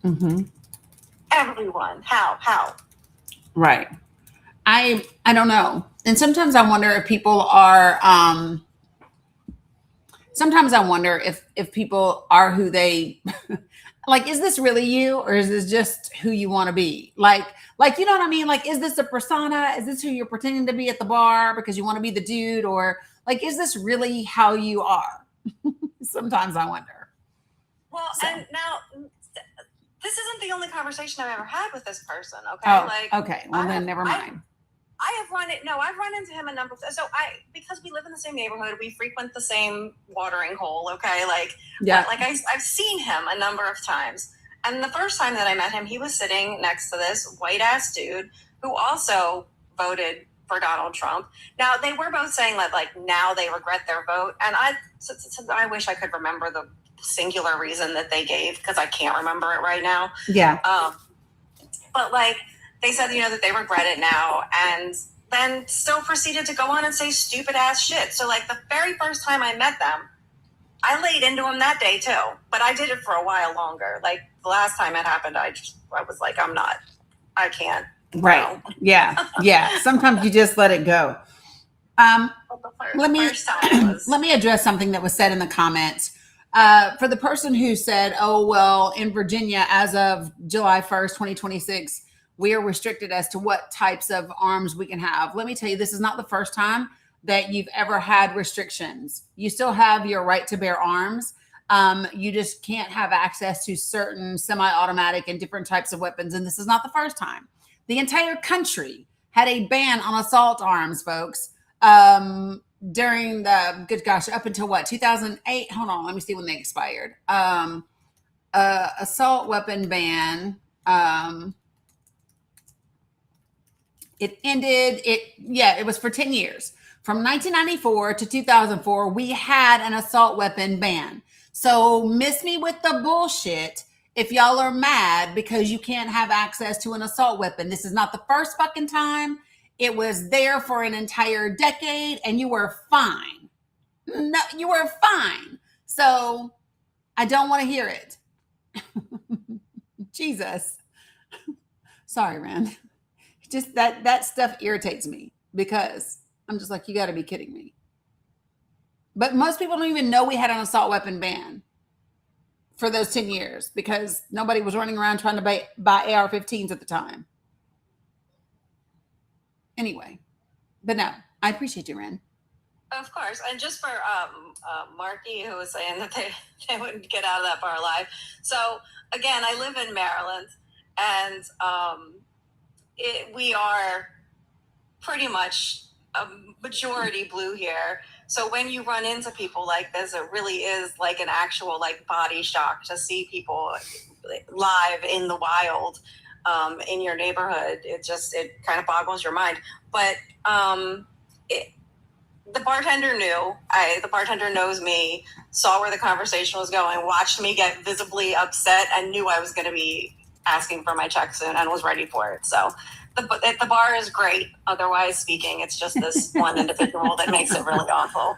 Mm-hmm. Everyone. How? Right. I don't know. And sometimes I wonder if people are, sometimes I wonder if people are who they, like, is this really you or is this just who you want to be? Like, you know what I mean? Like, is this a persona? Is this who you're pretending to be at the bar because you want to be the dude? Or like, is this really how you are? Sometimes I wonder. Well, so. And now this isn't the only conversation I've ever had with this person. Okay. Oh, like, okay. Well, then never mind. I've run into him a number of times. So because we live in the same neighborhood, we frequent the same watering hole. Okay. Like, yeah. Like I've seen him a number of times. And the first time that I met him, he was sitting next to this white ass dude who also voted for Donald Trump. Now they were both saying that like now they regret their vote. And I wish I could remember the singular reason that they gave because I can't remember it right now. Yeah. But like they said, you know, that they regret it now and then still proceeded to go on and say stupid ass shit. So like the very first time I met them, I laid into him that day too, but I did it for a while longer. Like the last time it happened, I was like, I can't. Right. No. Yeah. Yeah. Sometimes you just let it go. Let me address something that was said in the comments. For the person who said, oh, well, in Virginia, as of July 1st, 2026, we are restricted as to what types of arms we can have. Let me tell you, this is not the first time that you've ever had restrictions. You still have your right to bear arms. You just can't have access to certain semi-automatic and different types of weapons. And this is not the first time. The entire country had a ban on assault arms, folks, during up until what, 2008? Hold on, let me see when they expired. Assault weapon ban. It ended, it was for 10 years. From 1994 to 2004, we had an assault weapon ban. So miss me with the bullshit if y'all are mad because you can't have access to an assault weapon. This is not the first fucking time. It was there for an entire decade and you were fine. No, you were fine. So I don't want to hear it. Jesus. Sorry, Rand. Just that stuff irritates me because I'm just like, you got to be kidding me. But most people don't even know we had an assault weapon ban for those 10 years because nobody was running around trying to buy AR-15s at the time. Anyway, but no, I appreciate you, Ren. Of course. And just for Marky, who was saying that they wouldn't get out of that bar alive. So again, I live in Maryland and we are pretty much majority blue here. So when you run into people like this, it really is like an actual like body shock to see people live in the wild in your neighborhood. It kind of boggles your mind. But the bartender knew. The bartender knows me, saw where the conversation was going, watched me get visibly upset, and knew I was going to be asking for my check soon and was ready for it. So the bar is great. Otherwise speaking, it's just this one individual that makes it really awful.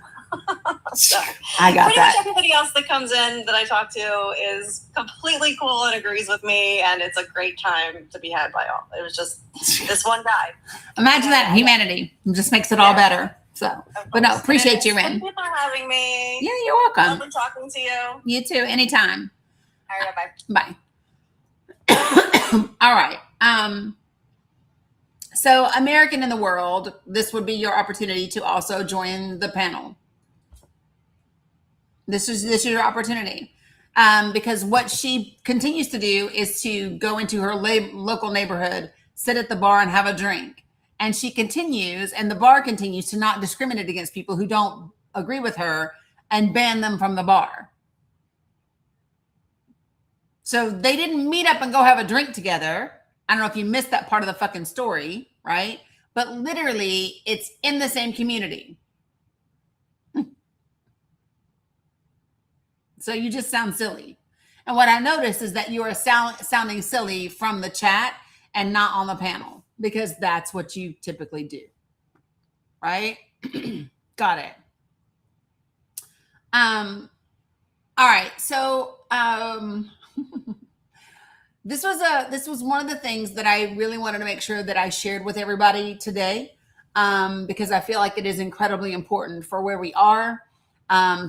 So I got pretty that. much everybody else that comes in that I talk to is completely cool and agrees with me, and it's a great time to be had by all. It was just this one guy. Imagine that humanity just makes it all better. So, but no, appreciate you, Ren. Thank you for having me. Yeah, you're welcome. Lovely talking to you. You too. Anytime. All right, bye. Bye. All right. So American in the World, this would be your opportunity to also join the panel. This is your opportunity. Because what she continues to do is to go into her local neighborhood, sit at the bar and have a drink. And she continues, and the bar continues to not discriminate against people who don't agree with her and ban them from the bar. So they didn't meet up and go have a drink together. I don't know if you missed that part of the fucking story, right? But literally, it's in the same community. So you just sound silly. And what I noticed is that you are sounding silly from the chat and not on the panel, because that's what you typically do. Right? Got it. All right. So this was one of the things that I really wanted to make sure that I shared with everybody today, because I feel like it is incredibly important for where we are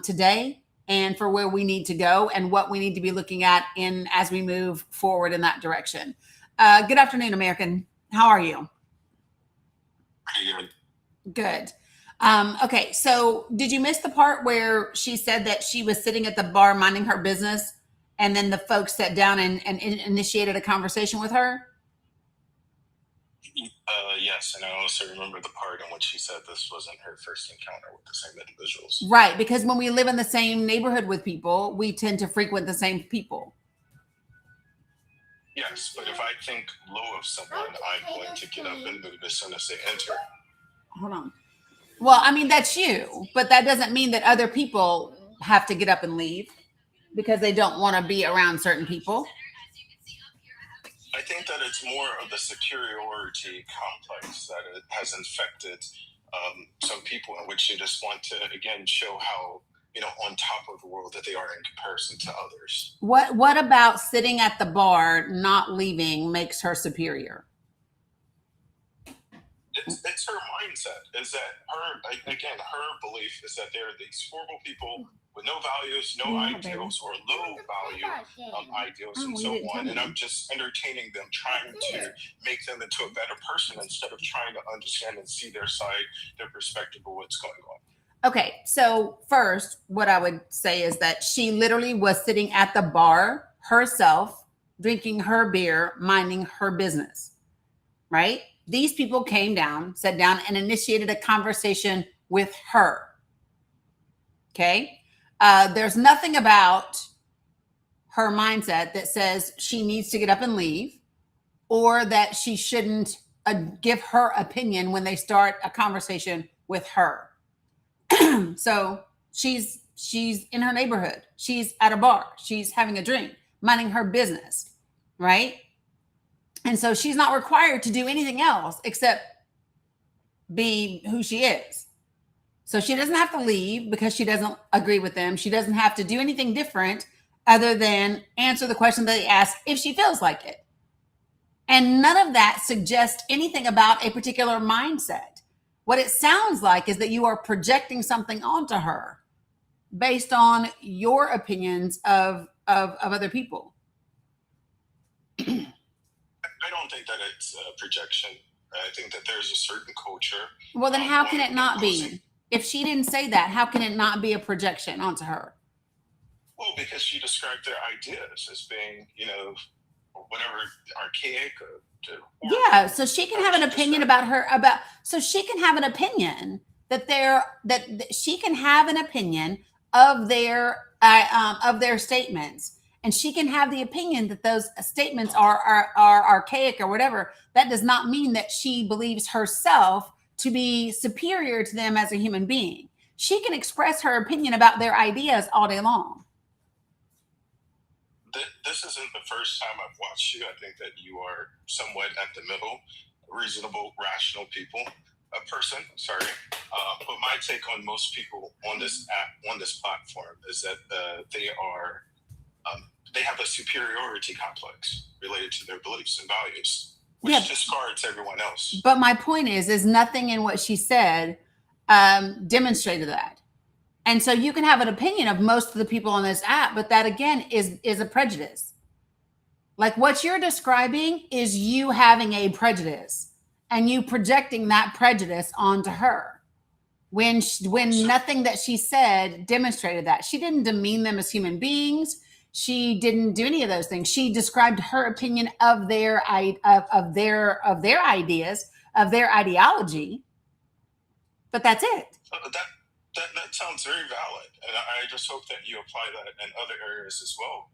today, and for where we need to go and what we need to be looking at as we move forward in that direction. Good afternoon, American. How are you? Good. Okay, so did you miss the part where she said that she was sitting at the bar minding her business, and then the folks sat down and initiated a conversation with her? Yes, and I also remember the part in which she said this wasn't her first encounter with the same individuals. Right, because when we live in the same neighborhood with people, we tend to frequent the same people. Yes, but if I think low of someone, I'm going to get up and move as soon as they enter. Hold on. Well, I mean, that's you, but that doesn't mean that other people have to get up and leave because they don't want to be around certain people. I think that it's more of the superiority complex that it has infected some people, in which they just want to, again, show how, on top of the world that they are in comparison to others. What about sitting at the bar, not leaving, makes her superior? It's her mindset. Is that her belief is that there are these horrible people with no values, no ideals, or low value ideals, and so on. And I'm just entertaining them, trying to make them into a better person instead of trying to understand and see their side, their perspective of what's going on. Okay, so first, what I would say is that she literally was sitting at the bar herself, drinking her beer, minding her business, right? These people came down, sat down, and initiated a conversation with her. Okay? There's nothing about her mindset that says she needs to get up and leave, or that she shouldn't give her opinion when they start a conversation with her. So she's in her neighborhood. She's at a bar. She's having a drink, minding her business, right? And so she's not required to do anything else except be who she is. So she doesn't have to leave because she doesn't agree with them. She doesn't have to do anything different other than answer the question that they ask if she feels like it. And none of that suggests anything about a particular mindset. What it sounds like is that you are projecting something onto her based on your opinions of other people. I don't think that it's a projection. I think that there's a certain culture. Well, then how can it not be? If she didn't say that, how can it not be a projection onto her? Well, because she described their ideas as being, whatever, archaic. Yeah, so she can have an opinion about So she can have an opinion she can have an opinion of their statements, and she can have the opinion that those statements are archaic or whatever. That does not mean that she believes herself to be superior to them as a human being. She can express her opinion about their ideas all day long. This isn't the first time I've watched you. I think that you are somewhat at the middle, reasonable, rational person. Sorry. But my take on most people on this app, on this platform, is that they have a superiority complex related to their beliefs and values, which discards everyone else. But my point is nothing in what she said demonstrated that. And so you can have an opinion of most of the people on this app, but that again is a prejudice. Like what you're describing is you having a prejudice and you projecting that prejudice onto her when nothing that she said demonstrated that. She didn't demean them as human beings. She didn't do any of those things. She described her opinion of their ideas, of their ideology, but that's it. That sounds very valid, and I just hope that you apply that in other areas as well.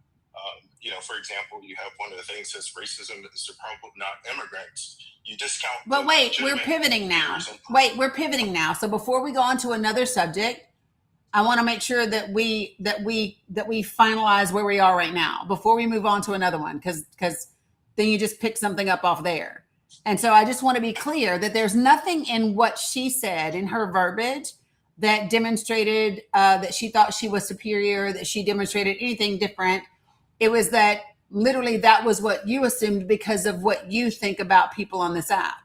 For example, you have one of the things that's racism is the problem, not immigrants. You discount. But wait, we're pivoting now. So before we go on to another subject, I want to make sure that we finalize where we are right now before we move on to another one, because then you just pick something up off there. And so I just want to be clear that there's nothing in what she said in her verbiage that demonstrated that she thought she was superior, that she demonstrated anything different. It was that literally that was what you assumed because of what you think about people on this app.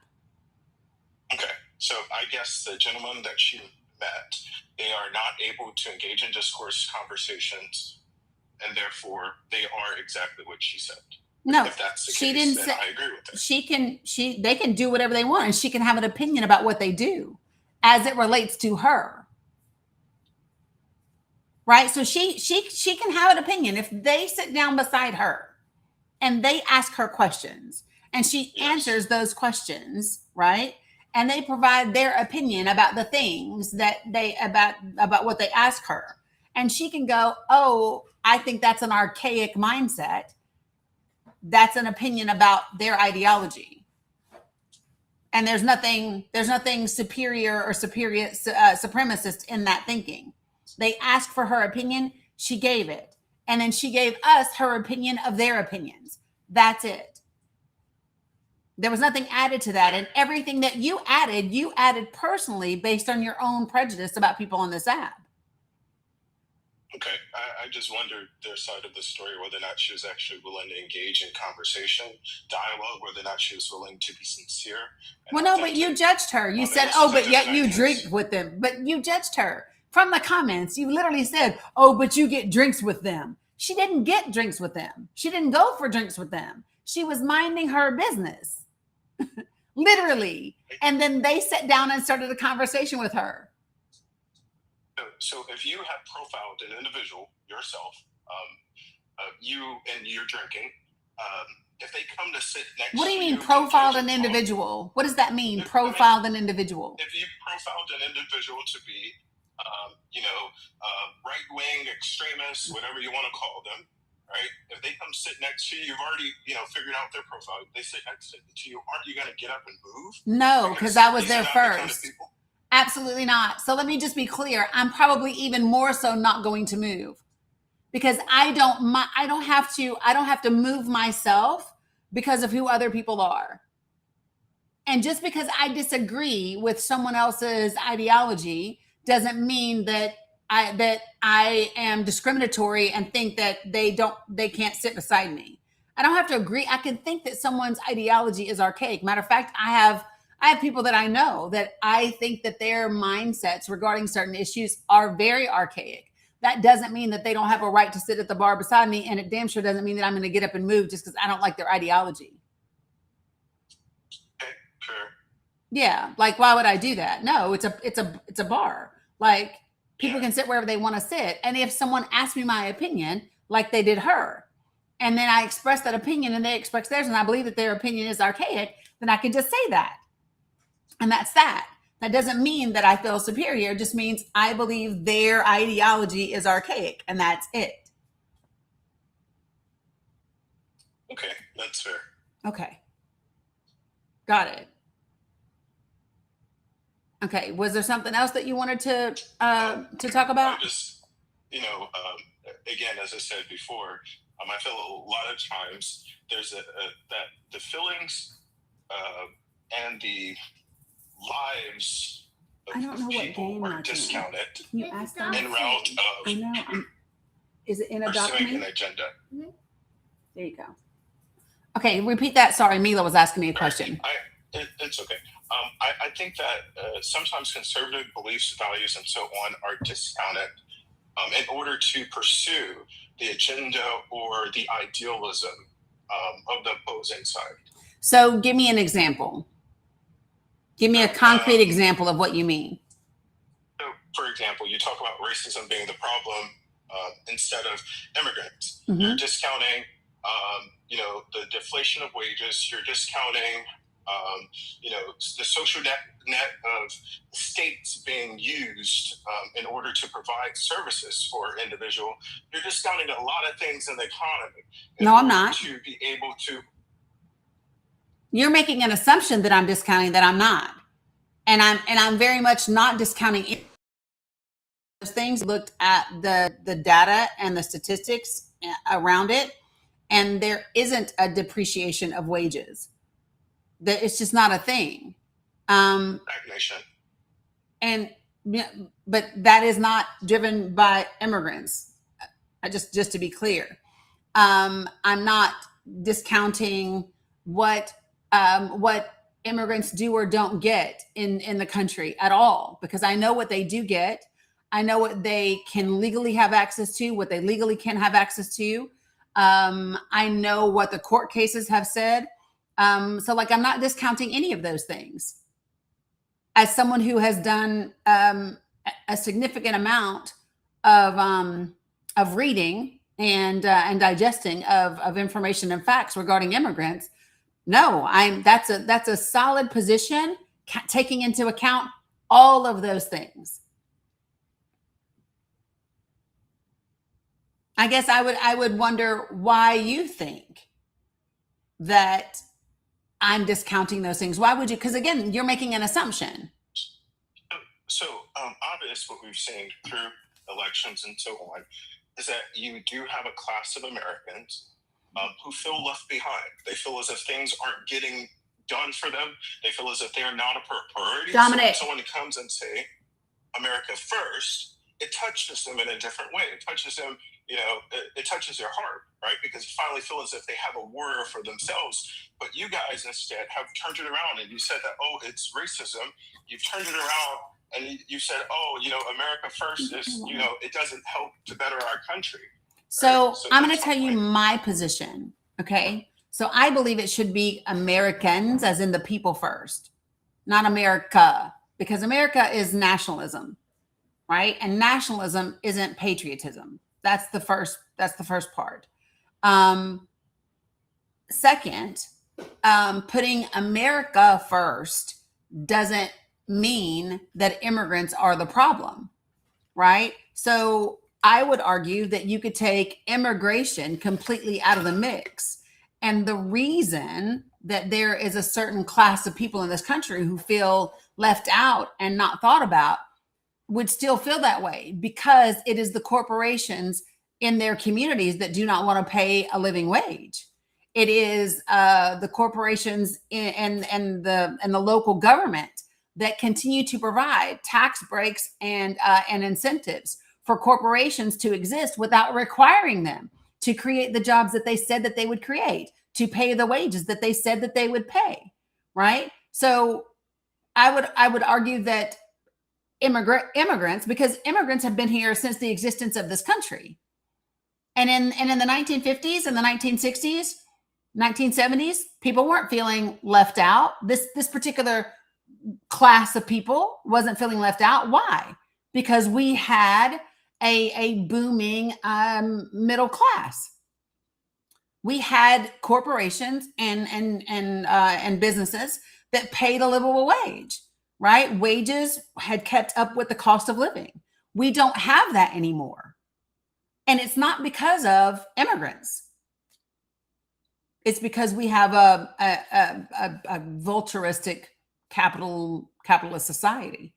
Okay, so I guess the gentleman that she met, they are not able to engage in discourse conversations, and therefore they are exactly what she said. No, if that's the she case, didn't then say. I agree with that. They can do whatever they want, and she can have an opinion about what they do as it relates to her. Right? So she can have an opinion if they sit down beside her and they ask her questions and she answers those questions, right? And they provide their opinion about the things that about what they ask her. And she can go, "Oh, I think that's an archaic mindset. That's an opinion about their ideology." And there's nothing superior or supremacist in that thinking. They asked for her opinion. She gave it. And then she gave us her opinion of their opinions. That's it. There was nothing added to that. And everything that you added personally based on your own prejudice about people on this app. Okay. I just wondered their side of the story, whether or not she was actually willing to engage in conversation, dialogue, whether or not she was willing to be sincere. Well, no, but you judged her. You said, "Oh, but yet you drink with them." But you judged her. From the comments, you literally said, "Oh, but you get drinks with them." She didn't get drinks with them. She didn't go for drinks with them. She was minding her business, literally. And then they sat down and started a conversation with her. So if you have profiled an individual yourself, you and you're drinking, if they come to sit next to you. What do you mean profiled an individual? What does that mean, profiled an individual? If you profiled an individual to be right-wing extremists, whatever you want to call them, right? If they come sit next to you, you've already, figured out their profile. They sit next to you. Aren't you going to get up and move? No, because I was there first. Absolutely not. So let me just be clear. I'm probably even more so not going to move because I don't have to move myself because of who other people are. And just because I disagree with someone else's ideology doesn't mean that I am discriminatory and think that they can't sit beside me. I don't have to agree. I can think that someone's ideology is archaic. Matter of fact, I have people that I know that I think that their mindsets regarding certain issues are very archaic. That doesn't mean that they don't have a right to sit at the bar beside me, and it damn sure doesn't mean that I'm going to get up and move just because I don't like their ideology. Okay, sure. Yeah, like why would I do that? No, it's a bar. Like people can sit wherever they want to sit. And if someone asks me my opinion, like they did her, and then I express that opinion and they express theirs, and I believe that their opinion is archaic, then I can just say that. And that's that. That doesn't mean that I feel superior. It just means I believe their ideology is archaic, and that's it. Okay, that's fair. Okay. Got it. Okay. Was there something else that you wanted to talk about? I just, again, as I said before, I feel a lot of times there's that the feelings and the lives I don't know of what people game are that's in. discounted Can you ask them? en route I of know. Is it in a pursuing an document? agenda. There you go. Okay, repeat that. Sorry, Mila was asking me a question. It's okay. I think that sometimes conservative beliefs, values, and so on are discounted in order to pursue the agenda or the idealism of the opposing side. So give me an example. Give me a concrete example of what you mean. So, for example, you talk about racism being the problem instead of immigrants. Mm-hmm. You're discounting, the deflation of wages. You're discounting, the social net of states being used in order to provide services for individual. You're discounting a lot of things in the economy. No, I'm not. To be able to. You're making an assumption that I'm discounting that I'm not, and I'm very much not discounting any of those things. Looked at the data and the statistics around it, and there isn't a depreciation of wages. That it's just not a thing. Stagnation. And but that is not driven by immigrants. Just to be clear, I'm not discounting what immigrants do or don't get in the country at all, because I know what they do get. I know what they can legally have access to, what they legally can have access to. I know what the court cases have said. So like, I'm not discounting any of those things. As someone who has done a significant amount of reading and digesting of information and facts regarding immigrants, no, that's a solid position, taking into account all of those things. I guess I would wonder why you think that I'm discounting those things. Why would you? Because again, you're making an assumption. So obvious what we've seen through elections and so on is that you do have a class of Americans who feel left behind. They feel as if things aren't getting done for them. They feel as if they are not a priority. Dominic. So when someone comes and say America first, it touches them in a different way. It touches them, it touches their heart, right? Because you finally feel as if they have a warrior for themselves. But you guys instead have turned it around, and you said that, it's racism. You've turned it around, and you said, America first is, it doesn't help to better our country. So, right? So I'm going to tell you my position. Okay. So I believe it should be Americans, as in the people first, not America, because America is nationalism, right? And nationalism isn't patriotism. That's the first part. Second, putting America first doesn't mean that immigrants are the problem, right? So I would argue that you could take immigration completely out of the mix. And the reason that there is a certain class of people in this country who feel left out and not thought about would still feel that way, because it is the corporations in their communities that do not want to pay a living wage. It is the corporations and the local government that continue to provide tax breaks and incentives for corporations to exist without requiring them to create the jobs that they said that they would create, to pay the wages that they said that they would pay, right? So I would argue that immigrants, because immigrants have been here since the existence of this country. And in the 1950s and the 1960s, 1970s, people weren't feeling left out. This particular class of people wasn't feeling left out. Why? Because we had a booming middle class. We had corporations and businesses that paid a livable wage, right? Wages had kept up with the cost of living. We don't have that anymore. And it's not because of immigrants. It's because we have a vulturistic capitalist society.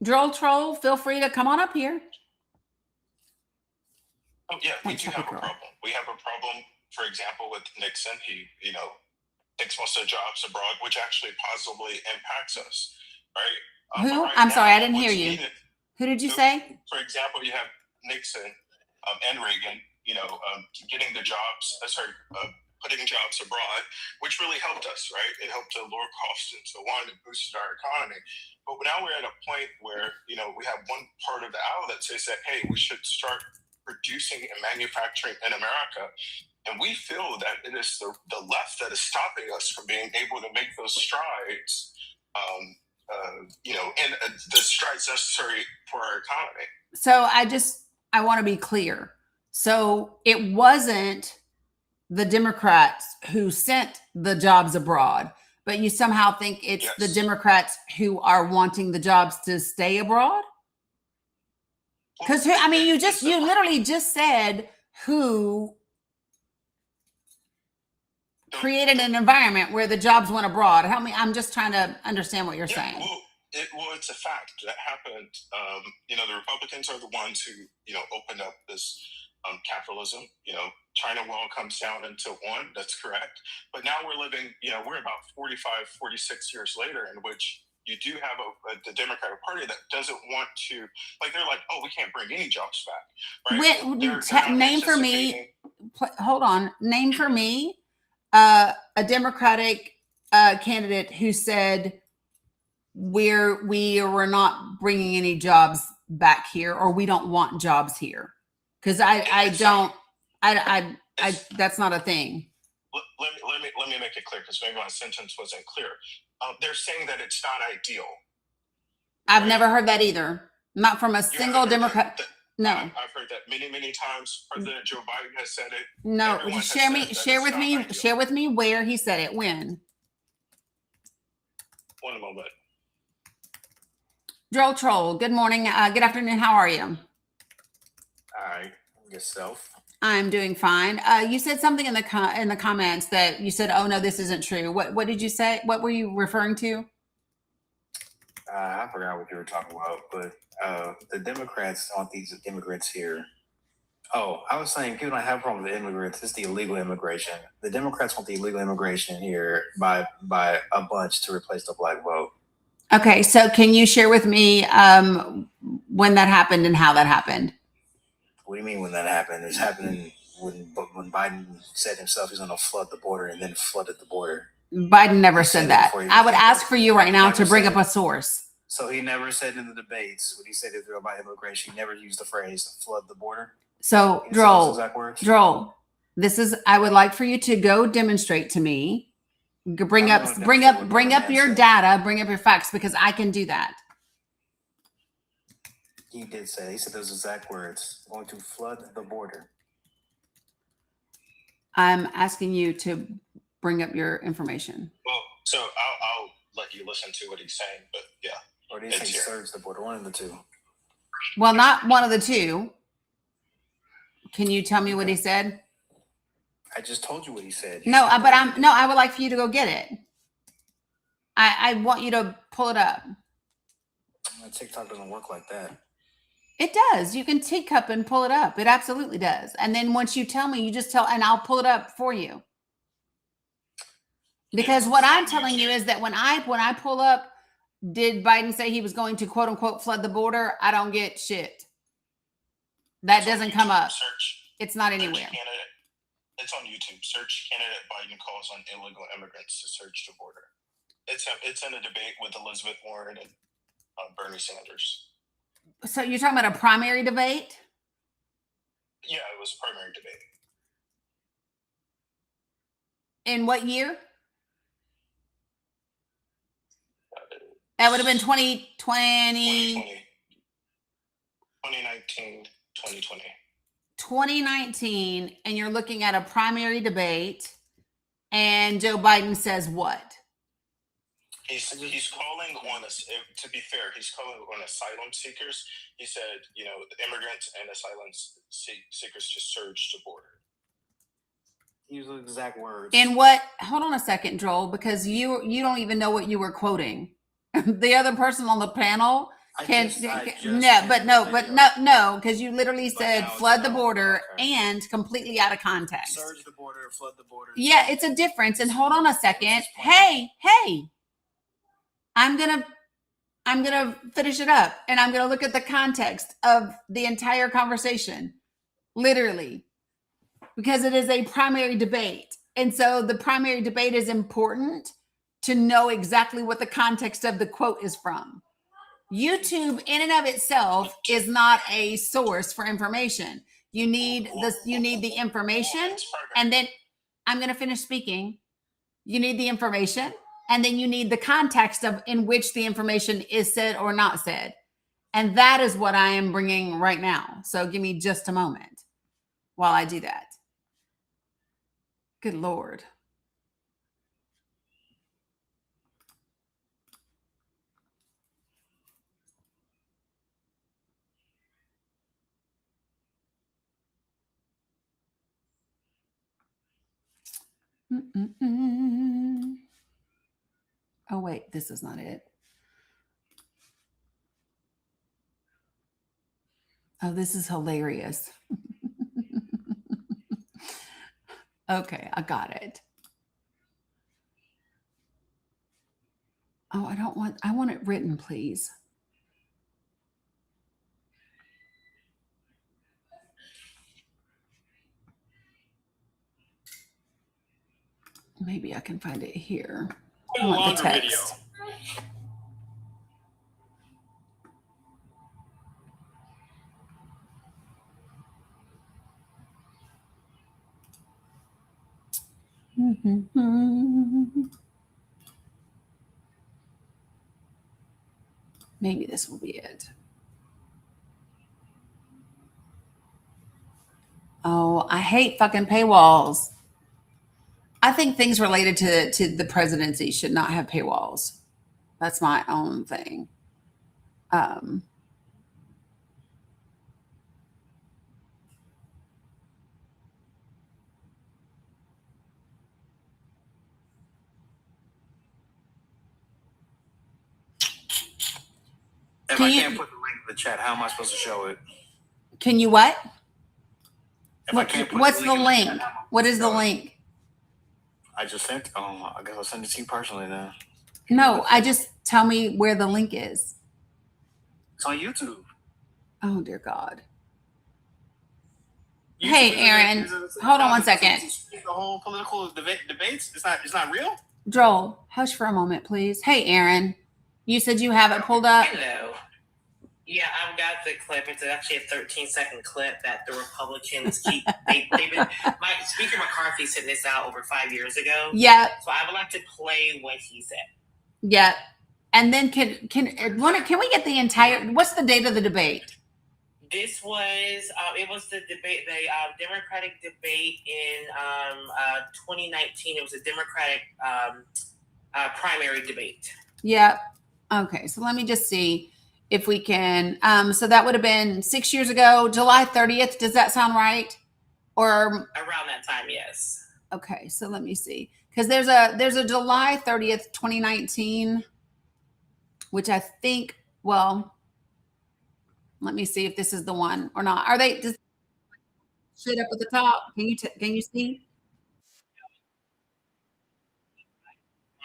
Drill Troll, feel free to come on up here. Oh yeah, we Thanks, do have a Happy Girl. problem. We have a problem, for example, with Nixon. He, takes most of the jobs abroad, which actually positively impacts us, right? Who? Right I'm sorry, I now, didn't hear what's you. needed- Who did you So, say? For example, you have Nixon and Reagan, getting the jobs, putting jobs abroad, which really helped us, right? It helped to lower costs and so on and boosted our economy. But now we're at a point where, we have one part of the aisle that says that, hey, we should start producing and manufacturing in America. And we feel that it is the left that is stopping us from being able to make those strides, and the strides necessary for our economy. So I want to be clear. So it wasn't the Democrats who sent the jobs abroad, but you somehow think it's Yes. the Democrats who are wanting the jobs to stay abroad? Because you literally just said who created an environment where the jobs went abroad. Help me. I'm just trying to understand what you're saying. Well, it's a fact that happened. The Republicans are the ones who, opened up this capitalism. China wall comes down into one. That's correct. But now we're living, we're about 45, 46 years later, in which you do have the Democratic Party that doesn't want to, they're like, oh, we can't bring any jobs back. Right? Name for me. Hold on. Name for me a Democratic candidate who said we were not bringing any jobs back here, or we don't want jobs here, because that's not a thing. Let me make it clear, because maybe my sentence wasn't clear. They're saying that it's not ideal. I've never heard that either. Not from a single Democrat. No, I've heard that many times. President Joe Biden has said it. No, share with me where he said it. When? One moment. Drill Troll, good morning. Good afternoon. How are you? All right. Yourself? I'm doing fine. You said something in the comments that you said, "Oh no, this isn't true." What did you say? What were you referring to? I forgot what you were talking about, but the Democrats want these immigrants here. Oh, I was saying people don't have a problem with the immigrants. It's the illegal immigration. The Democrats want the illegal immigration here by a bunch to replace the black vote. Okay, so can you share with me when that happened and how that happened? What do you mean when that happened? It's happening when Biden said himself he's going to flood the border and then flooded the border. Biden never said that. I would ask for you right now to bring up a source. So he never said in the debates when he said it about immigration, he never used the phrase flood the border. So Droll, I would like for you to go demonstrate to me. Bring up your data, bring up your facts, because I can do that. He did say, he said those exact words, going to flood the border. I'm asking you to bring up your information. Well, so I'll let you listen to what he's saying, but yeah. Or did he say surge the border? One of the two. Well, not one of the two. Can you tell me what he said? I just told you what he said. I would like for you to go get it. I want you to pull it up. TikTok doesn't work like that. It does. You can teacup and pull it up. It absolutely does. And then once you tell me, you just tell, and I'll pull it up for you. Because what I'm telling you is that when I pull up, did Biden say he was going to quote unquote flood the border? I don't get shit. That doesn't come up. It's not anywhere. It's on YouTube. Search candidate Biden calls on illegal immigrants to search the border. It's in a debate with Elizabeth Warren and Bernie Sanders. So you're talking about a primary debate? Yeah, it was a primary debate. In what year? That would have been 2020. 2019, 2020. 2019, and you're looking at a primary debate, And Joe Biden says what? He's calling on us. To be fair, he's calling on asylum seekers. He said, the immigrants and asylum seekers just surged the border. Use the exact words. In what? Hold on a second, Joel, because you don't even know what you were quoting. The other person on the panel can no, because you literally said flood the border and completely out of context. Surge the border, flood the border. Yeah, it's a difference. And hold on a second. Hey, I'm gonna finish it up, and I'm gonna look at the context of the entire conversation, literally, because it is a primary debate. And so the primary debate is important to know exactly what the context of the quote is from. YouTube in and of itself is not a source for information. You need the information, and then I'm going to finish speaking. You need the information, and then you need the context of in which the information is said or not said. And that is what I am bringing right now. So give me just a moment while I do that. Good Lord. Oh, wait, this is not it. Oh, this is hilarious. Okay, I got it. Oh, I want it written, please. Maybe I can find it here. I want the text. Maybe this will be it. Oh, I hate fucking paywalls. I think things related to the presidency should not have paywalls. That's my own thing. If I can't put the link in the chat, how am I supposed to show it? Can you what? What's the link? What is the link? I just sent. I guess I'll send it to you personally now. No, I just tell me where the link is. It's on YouTube. Oh dear God. Hey, Aaron, hold on one second. The whole political debates. It's not real. Joel, hush for a moment, please. Hey, Aaron, you said you have it pulled up. Hello. Yeah, I've got the clip. It's actually a 13-second clip that the Republicans keep. Speaker McCarthy sent this out over 5 years ago. Yeah. So I would like to play what he said. Yeah. And then can we get the entire? What's the date of the debate? This was it was the debate, the Democratic debate in 2019. It was a Democratic primary debate. Yeah. Okay. So let me just see if we can. So that would have been 6 years ago, July 30th. Does that sound right? Or around that time, yes. Okay. So let me see, because there's a July 30th, 2019, which I think. Well, let me see if this is the one or not. Are they just shit up at the top? Can you see?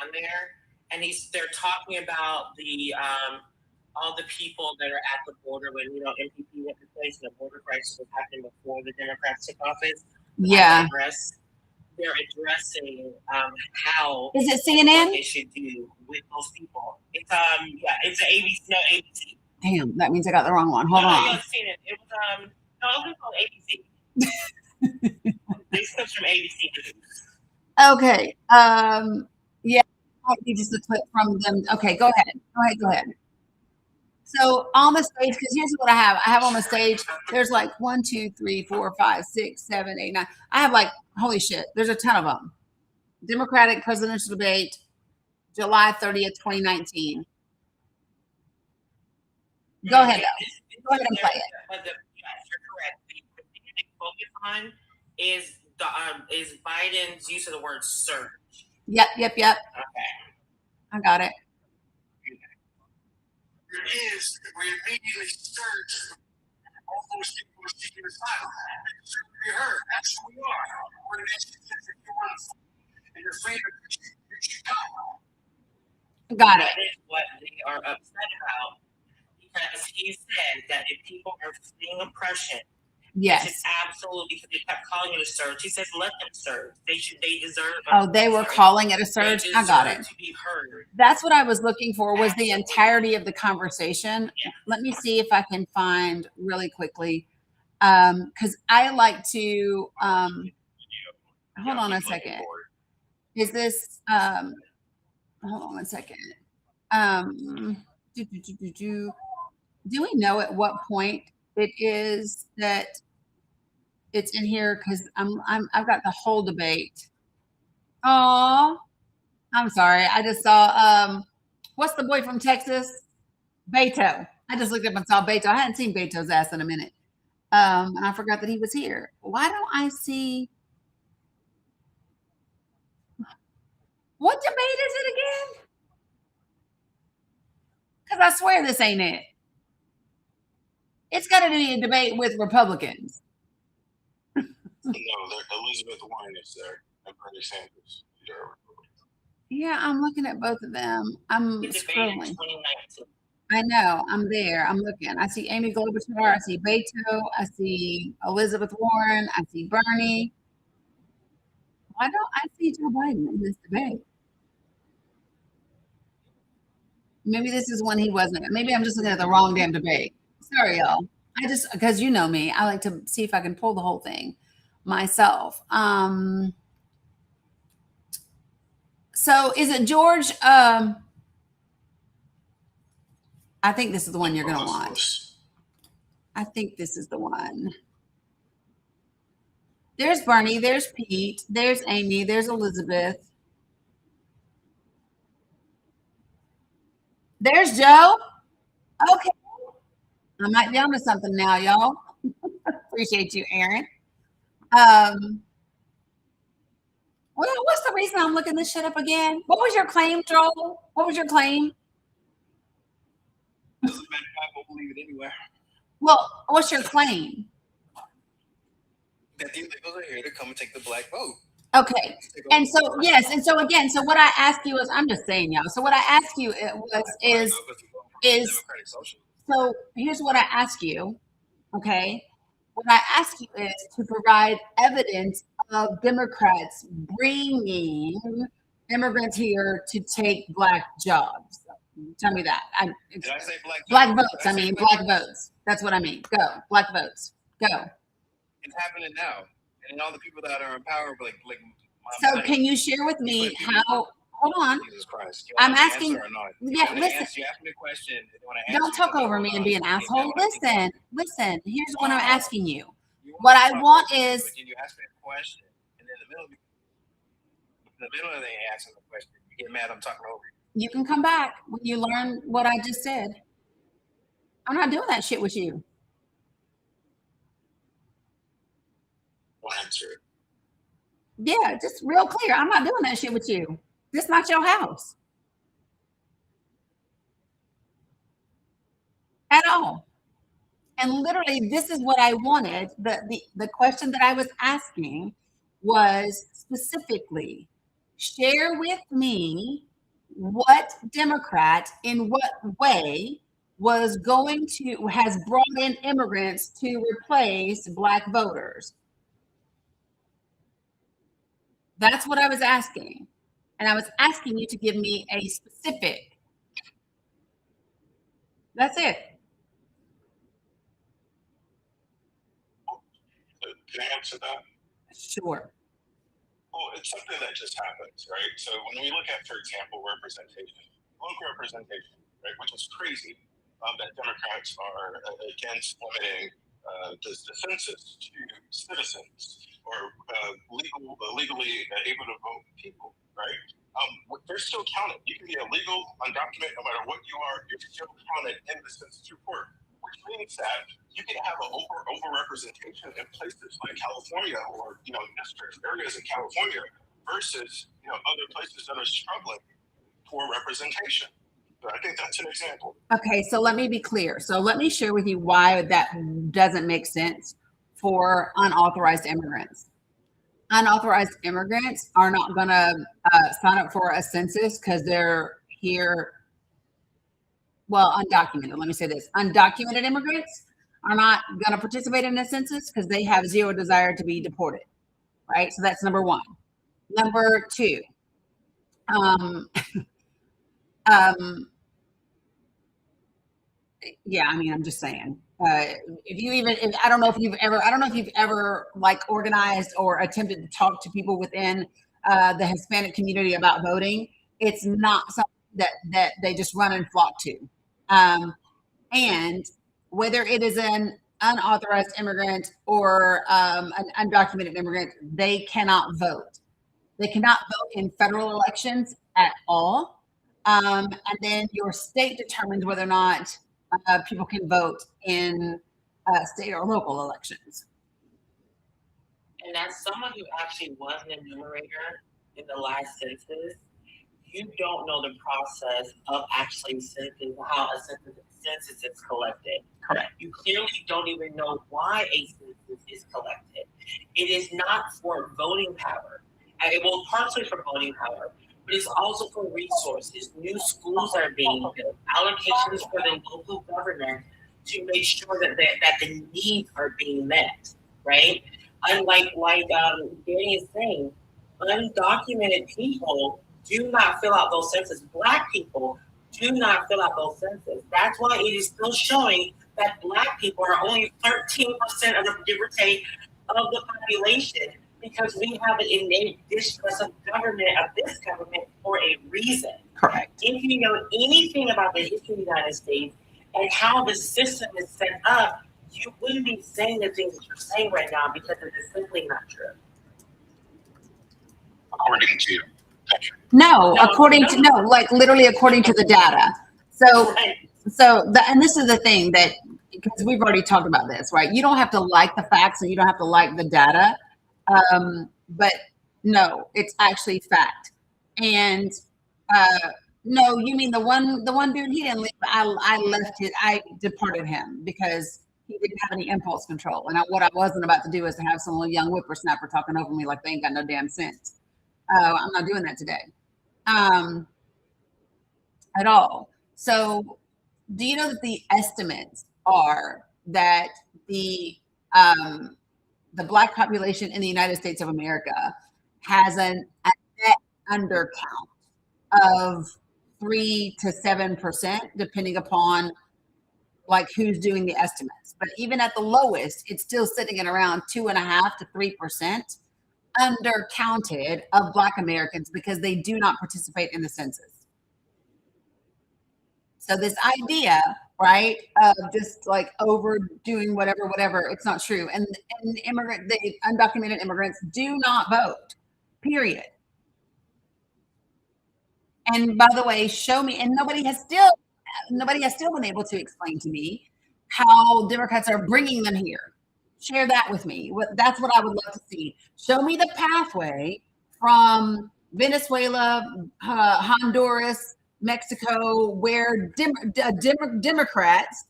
On there, and they're talking about the all the people that are at the border when MPP went to place and the border crisis was happening before the Democrats took office. Yeah. They're addressing how is it CNN? What they should do with those people. It's it's ABC. No, ABC. Damn, that means I got the wrong one. Hold on. I've seen it. It was it was called ABC. This comes from ABC News. Okay. Yeah, might be just a clip from them. Okay, go ahead. So on the stage, because here's what I have on the stage, there's like 1, 2, 3, 4, 5, 6, 7, 8, 9. I have like, holy shit, there's a ton of them. Democratic presidential debate, July 30th, 2019. Go ahead, though. Go ahead and play it. But yes, you're correct. The thing they focus on is Biden's use of the word surge. Yep. Okay. I got it. We immediately surge. All those people are seeking asylum. We heard. That's who we are. We're an institution that you want to and your freedom. You should go. Got it. That is what they are upset about, because he said that if people are fleeing oppression, yes, it's absolutely, because they kept calling it a surge. He says, let them surge. They deserve. They were calling it a surge. I got it. To be heard. That's what I was looking for, was the entirety of the conversation. Yeah. Let me see if I can find really quickly, because I like to. Hold on a second. Is this? Hold on one second. Do we know at what point it is that it's in here? Because I've got the whole debate. Oh, I'm sorry. I just saw what's the boy from Texas? Beto. I just looked up and saw Beto. I hadn't seen Beto's ass in a minute. And I forgot that he was here. Why don't I see? What debate is it again? Because I swear this ain't it. It's got to be a debate with Republicans. No, Elizabeth Warren is there and Bernie Sanders. Yeah, I'm looking at both of them. I'm The debate in scrolling. 2019. I know. I'm there. I'm looking. I see Amy Klobuchar. I see Beto. I see Elizabeth Warren. I see Bernie. Why don't I see Joe Biden in this debate? Maybe this is when he wasn't. Maybe I'm just looking at the wrong damn debate. Sorry, y'all. Because you know me, I like to see if I can pull the whole thing myself. So is it George? I think this is the one you're going to watch. I think this is the one. There's Bernie. There's Pete. There's Amy. There's Elizabeth. There's Joe. Okay. I might be onto something now, y'all. Appreciate you, Aaron. Well, what's the reason I'm looking this shit up again? What was your claim, Joel? What was your claim? Doesn't matter. I won't believe it anywhere. Well, what's your claim? That the illegals are here to come and take the black vote. Okay. And so, yes. And so again, so what I ask you is, I'm just saying, y'all. So what I ask you is, so here's what I ask you. Okay. What I ask you is to provide evidence of Democrats bringing immigrants here to take black jobs. Tell me that. Did I say black votes? I mean, black votes. That's what I mean. Go. Black votes. Go. It's happening now. And all the people that are in power, like so can you share with me how? Hold on. Jesus Christ. I'm asking. Yeah, listen. You ask me a question. Don't talk over me and be an asshole. Listen. Here's what I'm asking you. What I want is. You ask me a question, and in the middle of the answer the question, you get mad. I'm talking over you. You can come back when you learn what I just said. I'm not doing that shit with you. Answer. Yeah, just real clear. I'm not doing that shit with you. This is not your house. At all. And literally, this is what I wanted. The question that I was asking was specifically, share with me what Democrat in what way has brought in immigrants to replace black voters. That's what I was asking. And I was asking you to give me a specific. That's it. Can I answer that? Sure. Well, it's something that just happens, right? So when we look at, for example, representation, local representation, right, which is crazy, that Democrats are against limiting the census to citizens or legally able to vote people, right? They're still counted. You can be illegal, undocumented, no matter what you are, you're still counted in the census report, which means that you can have an overrepresentation in places like California or district areas in California versus other places that are struggling for representation. So I think that's an example. Okay, so let me be clear. So let me share with you why that doesn't make sense for unauthorized immigrants. Unauthorized immigrants are not going to sign up for a census because they're here. Well, undocumented. Let me say this. Undocumented immigrants are not going to participate in the census because they have zero desire to be deported, right? So that's number one. Number two, yeah, I mean, I'm just saying. I don't know if you've ever like organized or attempted to talk to people within the Hispanic community about voting. It's not something that they just run and flock to. And whether it is an unauthorized immigrant or an undocumented immigrant, they cannot vote. They cannot vote in federal elections at all. And then your state determines whether or not people can vote in state or local elections. And as someone who actually was an enumerator in the last census, you don't know the process of actually how a census is collected. Correct. You clearly don't even know why a census is collected. It is not for voting power. Well, partially for voting power, but it's also for resources. New schools are being built, allocations for the local government to make sure that the needs are being met, right? Unlike Dani is saying, undocumented people do not fill out those census. Black people do not fill out those census. That's why it is still showing that Black people are only 13% of the, give or take, of the population, because we have an innate distrust of this government for a reason. Correct. If you know anything about the history of the United States and how the system is set up, you wouldn't be saying the things that you're saying right now because it is simply not true. According to you. Like literally according to the data. So, and this is the thing that, because we've already talked about this, right? You don't have to like the facts and you don't have to like the data. But no, it's actually fact. And no, you mean the one dude, he didn't leave. I departed him because he didn't have any impulse control. And what I wasn't about to do is to have some little young whippersnapper talking over me like they ain't got no damn sense. I'm not doing that today. At all. So do you know that the estimates are that the Black population in the United States of America has a net undercount of 3 to 7%, depending upon like who's doing the estimates. But even at the lowest, it's still sitting at around 2.5 to 3% undercounted of Black Americans because they do not participate in the census. So this idea, right, of just like overdoing whatever, it's not true. And the undocumented immigrants do not vote, period. And by the way, show me, and nobody has still been able to explain to me how Democrats are bringing them here. Share that with me. That's what I would love to see. Show me the pathway from Venezuela, Honduras, Mexico, where Democrats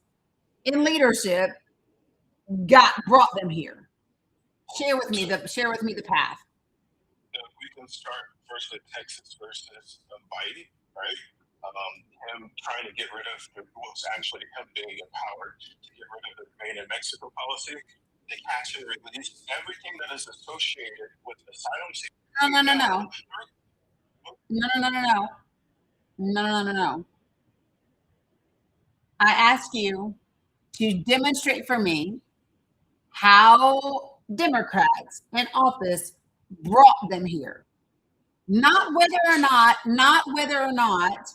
in leadership brought them here. Share with me the path. We can start first with Texas versus Biden, right? Him trying to get rid of actually him being empowered to get rid of the Maine and Mexico policy. They actually released everything that is associated with asylum seekers. No. I ask you to demonstrate for me how Democrats in office brought them here. Not whether or not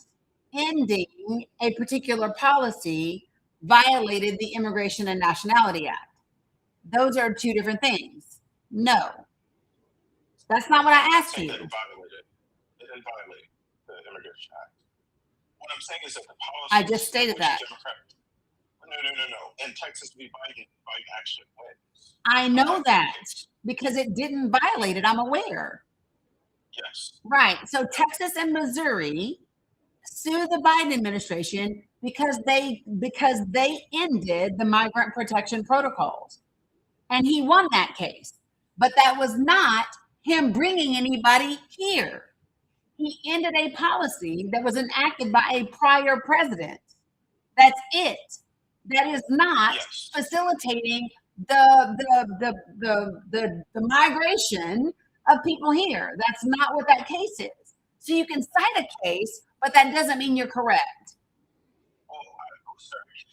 ending a particular policy violated the Immigration and Nationality Act. Those are two different things. No, that's not what I asked you. It didn't violate the Immigration Act. What I'm saying is that the policy. I just stated that. No. In Texas v. Biden actually wins. I know that because it didn't violate it. I'm aware. Yes. Right. So Texas and Missouri sue the Biden administration because they ended the migrant protection protocols, and he won that case. But that was not him bringing anybody here. He ended a policy that was enacted by a prior president. That's it. That is not facilitating the migration of people here. That's not what that case is. So you can cite a case, but that doesn't mean you're correct. Well, I'm sorry.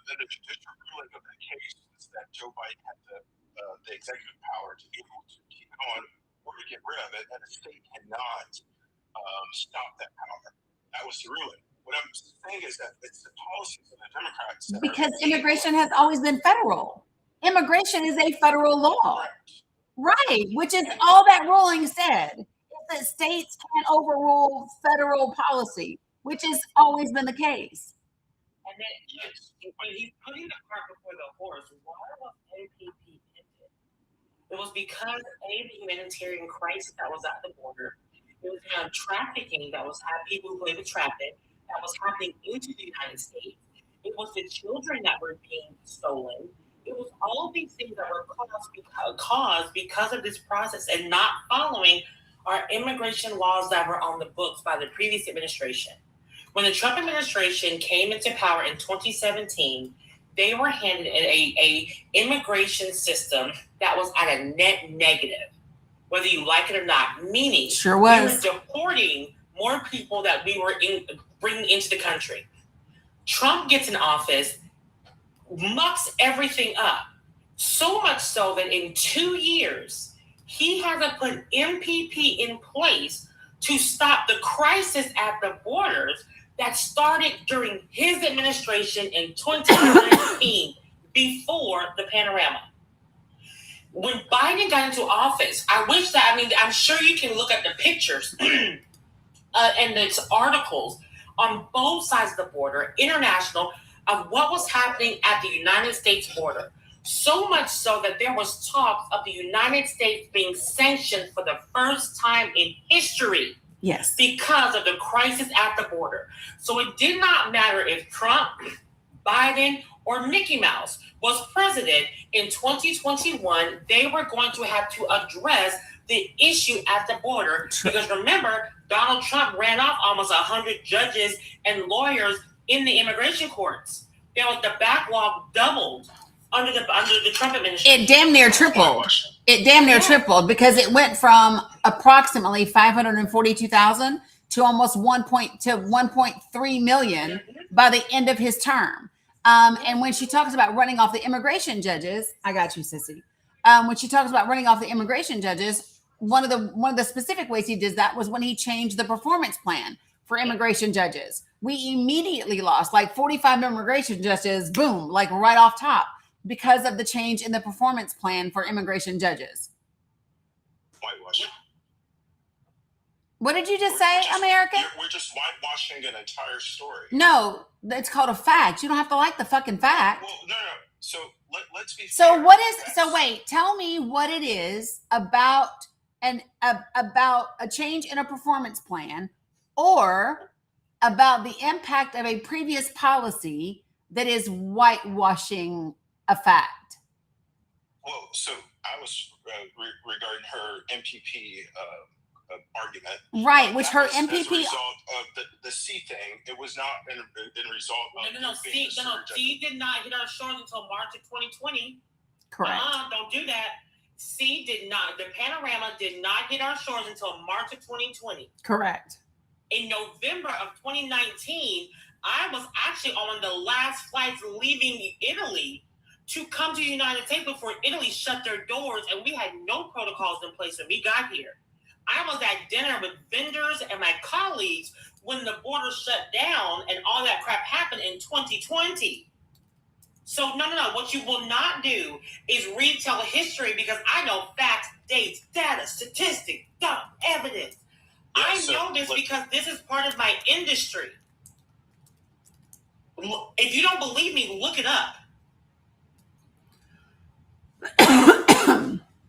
The judicial ruling of that case is that Joe Biden had the executive power to be able to keep it on or to get rid of it, and the state cannot stop that power. That was the ruling. What I'm saying is that it's the policies of the Democrats. Because immigration has always been federal. Immigration is a federal law. Correct. Right, which is all that ruling said. That states can't overrule federal policy, which has always been the case. And then when he's putting the cart before the horse, why was MPP ended? It was because the humanitarian crisis that was at the border. It was trafficking that was happening, people who played the traffic that was happening into the United States. It was the children that were being stolen. It was all of these things that were caused because of this process and not following our immigration laws that were on the books by the previous administration. When the Trump administration came into power in 2017, they were handed a immigration system that was at a net negative, whether you like it or not, meaning sure was. we were deporting more people that we were bringing into the country. Trump gets in office, mucks everything up, so much so that in 2 years, he had to put MPP in place to stop the crisis at the borders that started during his administration in 2019 before the panorama. When Biden got into office, I'm sure you can look at the pictures and the articles on both sides of the border, international, of what was happening at the United States border. So much so that there was talk of the United States being sanctioned for the first time in history. Yes. Because of the crisis at the border. So it did not matter if Trump, Biden, or Mickey Mouse was president in 2021, they were going to have to address the issue at the border. Because remember, Donald Trump ran off almost 100 judges and lawyers in the immigration courts. The backlog doubled under the Trump administration. It damn near tripled. Tripled because it went from approximately 542,000 to almost 1.3 million by the end of his term. And when she talks about running off the immigration judges, I got you, sissy. When she talks about running off the immigration judges, one of the specific ways he did that was when he changed the performance plan for immigration judges. We immediately lost like 45 immigration judges, boom, like right off top, because of the change in the performance plan for immigration judges. Whitewashing. What did you just say, America? We're just whitewashing an entire story. No, it's called a fact. You don't have to like the fucking fact. Well, no. So let's be. So what is? So wait, tell me what it is about about a change in a performance plan, or about the impact of a previous policy that is whitewashing a fact. Well, so I was regarding her MPP argument, right? Which her was MPP. As a result of the C thing, it was not in result of. C did not hit our shores until March of 2020. Correct. Don't do that. C did not. The panorama did not hit our shores until March of 2020. Correct. In November of 2019, I was actually on the last flights leaving Italy to come to the United States before Italy shut their doors, and we had no protocols in place when we got here. I was at dinner with vendors and my colleagues when the border shut down and all that crap happened in 2020. So no. What you will not do is retell history, because I know facts, dates, data, statistics, evidence. I know this because this is part of my industry. If you don't believe me, look it up.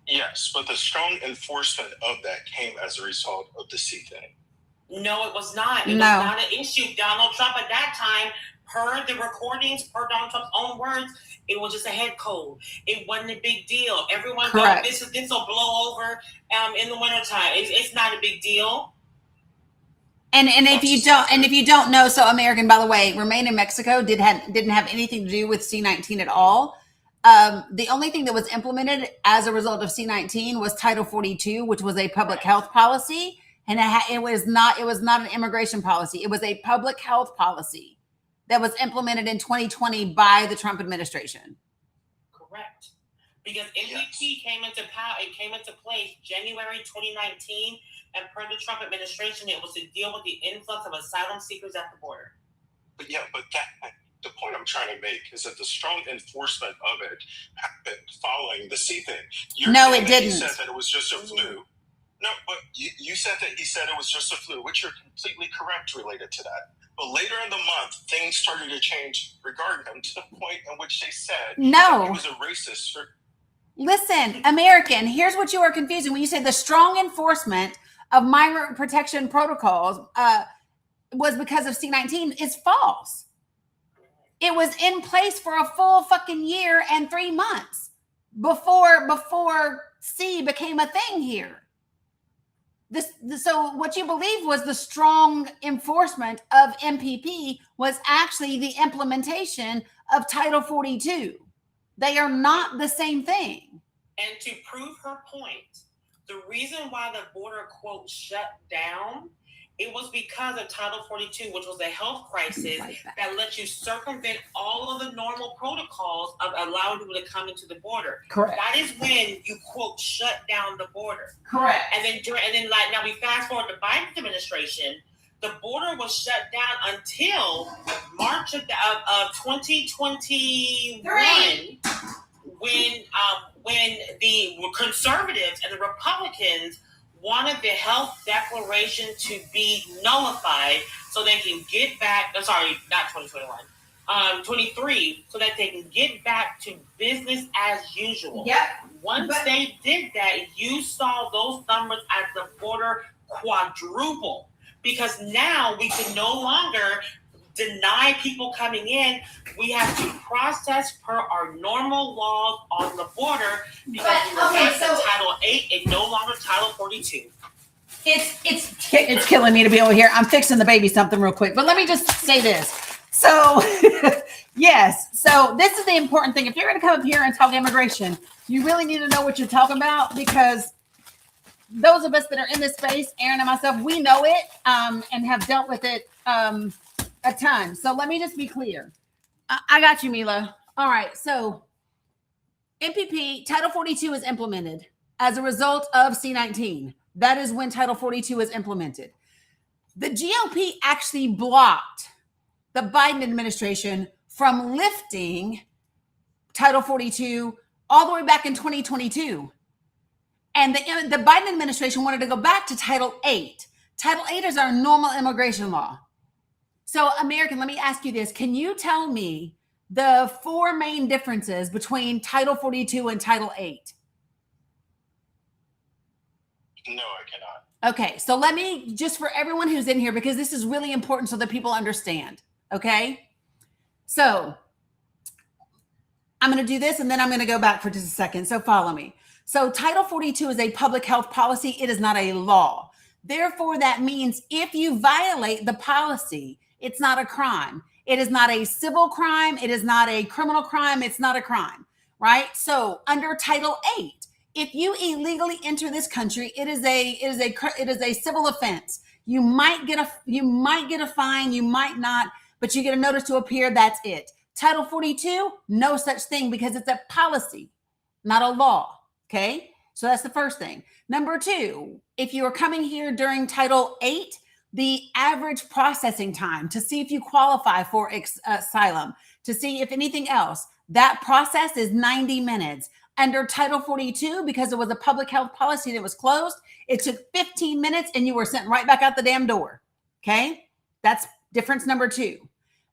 Yes, but the strong enforcement of that came as a result of the C thing. No, it was not. It was not an issue. Donald Trump at that time, per the recordings, per Donald Trump's own words, it was just a head cold. It wasn't a big deal. Everyone thought this will blow over in the wintertime. It's not a big deal. And if you don't know, so American, by the way, Remain in Mexico didn't have anything to do with C-19 at all. The only thing that was implemented as a result of C-19 was Title 42, which was a public health policy, and it was not an immigration policy. It was a public health policy that was implemented in 2020 by the Trump administration. Correct, because MVP came into power. It came into place January 2019, and per the Trump administration, it was to deal with the influx of asylum seekers at the border. But the point I'm trying to make is that the strong enforcement of it happened following the C thing. No, it didn't. He said that it was just a flu. No, but you said that he said it was just a flu, which you're completely correct related to that. But later in the month, things started to change regarding him to the point in which they said that he was a racist. Listen, American, here's what you are confusing. When you say the strong enforcement of migrant protection protocols was because of C-19, is false. It was in place for a full fucking year and 3 months before C became a thing here. So what you believe was the strong enforcement of MPP was actually the implementation of Title 42. They are not the same thing. And to prove her point, the reason why the border, quote, shut down, it was because of Title 42, which was a health crisis that let you circumvent all of the normal protocols of allowing people to come into the border. Correct. That is when you, quote, shut down the border. Correct. And then now we fast forward to Biden's administration, the border was shut down until March of 2021, when the conservatives and the Republicans wanted the health declaration to be nullified so they can get back. Sorry, not 2021. 23, so that they can get back to business as usual. Yep. Once they did that, you saw those numbers at the border quadruple, because now we can no longer deny people coming in. We have to process per our normal laws on the border, because we were back to Title 8 and no longer Title 42. It's killing me to be over here. I'm fixing the baby something real quick, but let me just say this. So yes, so this is the important thing. If you're going to come up here and talk immigration, you really need to know what you're talking about, because those of us that are in this space, Aaron and myself, we know it and have dealt with it a ton. So let me just be clear. I got you, Mila. All right. So MPP, Title 42 is implemented as a result of C-19. That is when Title 42 is implemented. The GOP actually blocked the Biden administration from lifting Title 42 all the way back in 2022. And the Biden administration wanted to go back to Title 8. Title 8 is our normal immigration law. So, American, let me ask you this. Can you tell me the 4 main differences between Title 42 and Title 8? No, I cannot. Okay, so let me, just for everyone who's in here, because this is really important so that people understand, okay? So, I'm going to do this and then I'm going to go back for just a second. So follow me. So Title 42 is a public health policy. It is not a law. Therefore, that means if you violate the policy, it's not a crime. It is not a civil crime. It is not a criminal crime. It's not a crime, right? So under Title 8, if you illegally enter this country, it is a civil offense. You might get a fine, you might not, but you get a notice to appear. That's it. Title 42, no such thing, because it's a policy, not a law. Okay, so that's the first thing. Number 2, if you are coming here during Title 8, the average processing time to see if you qualify for asylum, to see if anything else, That process is 90 minutes. Under Title 42, because it was a public health policy that was closed, it took 15 minutes and you were sent right back out the damn door. Okay? That's difference number 2.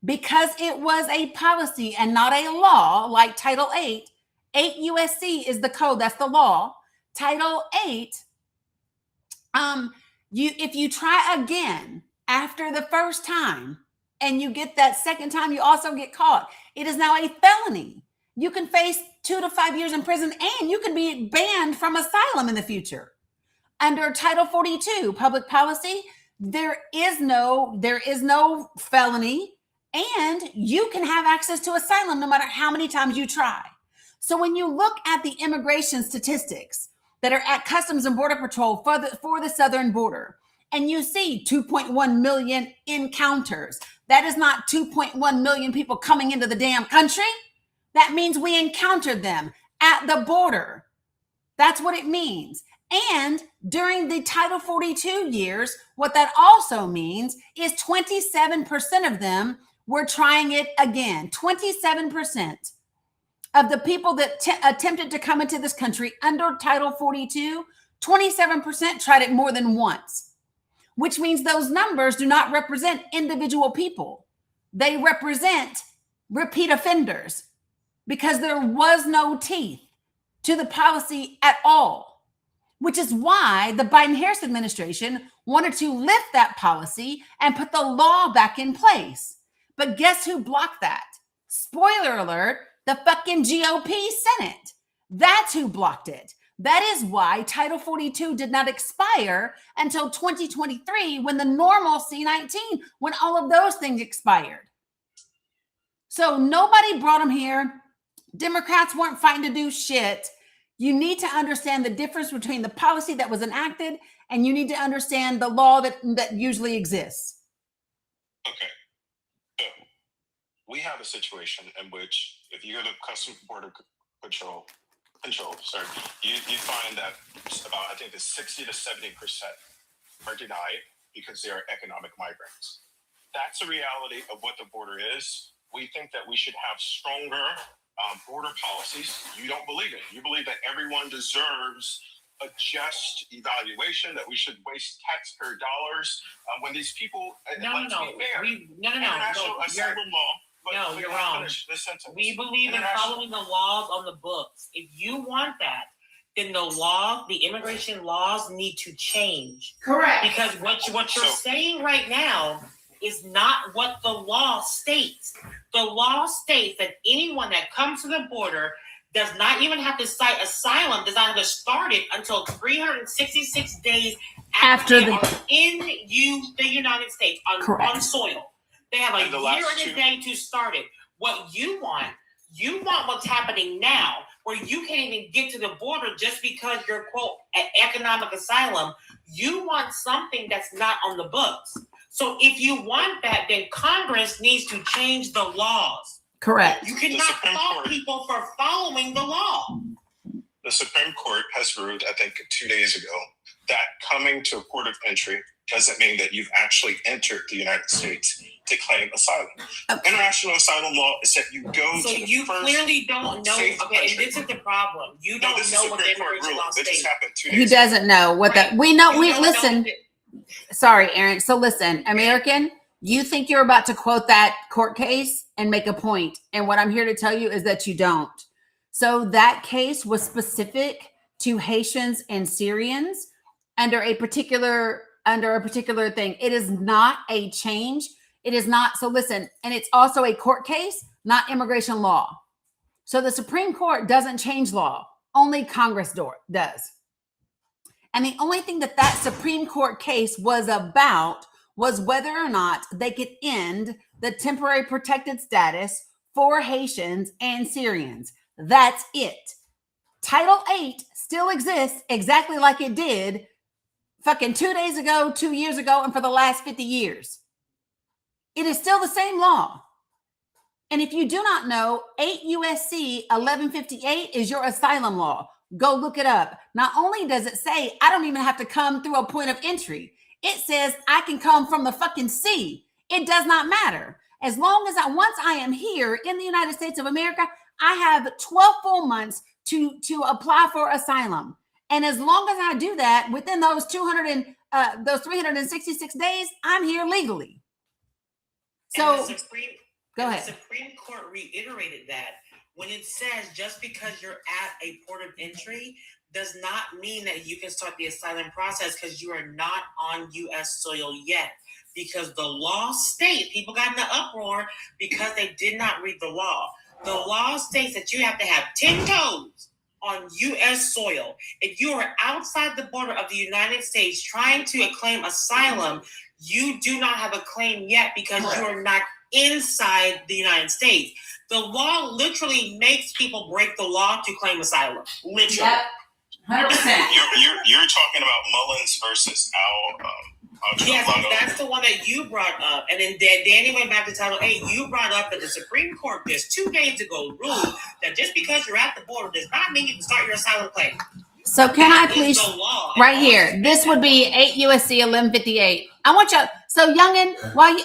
Because it was a policy and not a law like Title 8, 8 USC is the code, that's the law. Title 8, if you try again after the first time and you get that second time, you also get caught. It is now a felony. You can face 2 to 5 years in prison and you can be banned from asylum in the future. Under Title 42, public policy, there is no felony and you can have access to asylum no matter how many times you try. So when you look at the immigration statistics that are at Customs and Border Patrol for the southern border, and you see 2.1 million encounters, that is not 2.1 million people coming into the damn country. That means we encountered them at the border. That's what it means. And during the Title 42 years, what that also means is 27% of them were trying it again. 27% of the people that attempted to come into this country under Title 42, 27% tried it more than once, which means those numbers do not represent individual people. They represent repeat offenders because there was no teeth to the policy at all, which is why the Biden-Harris administration wanted to lift that policy and put the law back in place. But guess who blocked that? Spoiler alert, the fucking GOP Senate. That's who blocked it. That is why Title 42 did not expire until 2023 when the normal C-19, when all of those things expired. So nobody brought them here. Democrats weren't fighting to do shit. You need to understand the difference between the policy that was enacted and you need to understand the law that usually exists. Okay. So we have a situation in which if you go to Customs Border Control, you find that about, I think it's 60 to 70% are denied because they are economic migrants. That's a reality of what the border is. We think that we should have stronger border policies. You don't believe it. You believe that everyone deserves a just evaluation, that we should waste taxpayer dollars when these people. International asylum law. You're wrong. We believe in following the laws on the books. If you want that, then the immigration laws need to change. Correct. Because what you're saying right now is not what the law states. The law states that anyone that comes to the border does not even have to cite asylum, does not have to start it until 366 days after they are in the United States on soil. They have a year and a day to start it. What you want what's happening now, where you can't even get to the border just because you're, quote, at economic asylum. You want something that's not on the books. So if you want that, then Congress needs to change the laws. Correct. You cannot fault people for following the law. The Supreme Court has ruled, I think 2 days ago, that coming to a port of entry doesn't mean that you've actually entered the United States to claim asylum. Okay. International asylum law is that you go so to the you first clearly don't know. Okay, country. and this is the problem. You don't know what the immigration law states. Just happened 2 days ago. He doesn't know what that. We know. We listen. Sorry, Aaron. So listen, American, you think you're about to quote that court case and make a point. And what I'm here to tell you is that you don't. So that case was specific to Haitians and Syrians under a particular thing. It is not a change. It is not. So listen, and it's also a court case, not immigration law. So the Supreme Court doesn't change law. Only Congress does. And the only thing that Supreme Court case was about was whether or not they could end the temporary protected status for Haitians and Syrians. That's it. Title 8 still exists exactly like it did fucking 2 days ago, 2 years ago, and for the last 50 years. It is still the same law. And if you do not know, 8 USC 1158 is your asylum law. Go look it up. Not only does it say I don't even have to come through a point of entry, it says I can come from the fucking sea. It does not matter. As long as once I am here in the United States of America, I have 12 full months to apply for asylum. And as long as I do that within those 366 days, I'm here legally. So go ahead. The Supreme Court reiterated that when it says just because you're at a port of entry does not mean that you can start the asylum process because you are not on U.S. soil yet. Because the law states, people got in the uproar because they did not read the law. The law states that you have to have 10 toes on U.S. soil. If you are outside the border of the United States trying to claim asylum, you do not have a claim yet because you are not inside the United States. The law literally makes people break the law to claim asylum. Literally. Yep. 100%. You're talking about Mullins versus Al. Yes, that's the one that you brought up. And then Dani went back to Title 8. You brought up that the Supreme Court just 2 days ago ruled that just because you're at the border does not mean you can start your asylum claim. So can I please, right here, this would be 8 USC 1158. I want you, so youngin,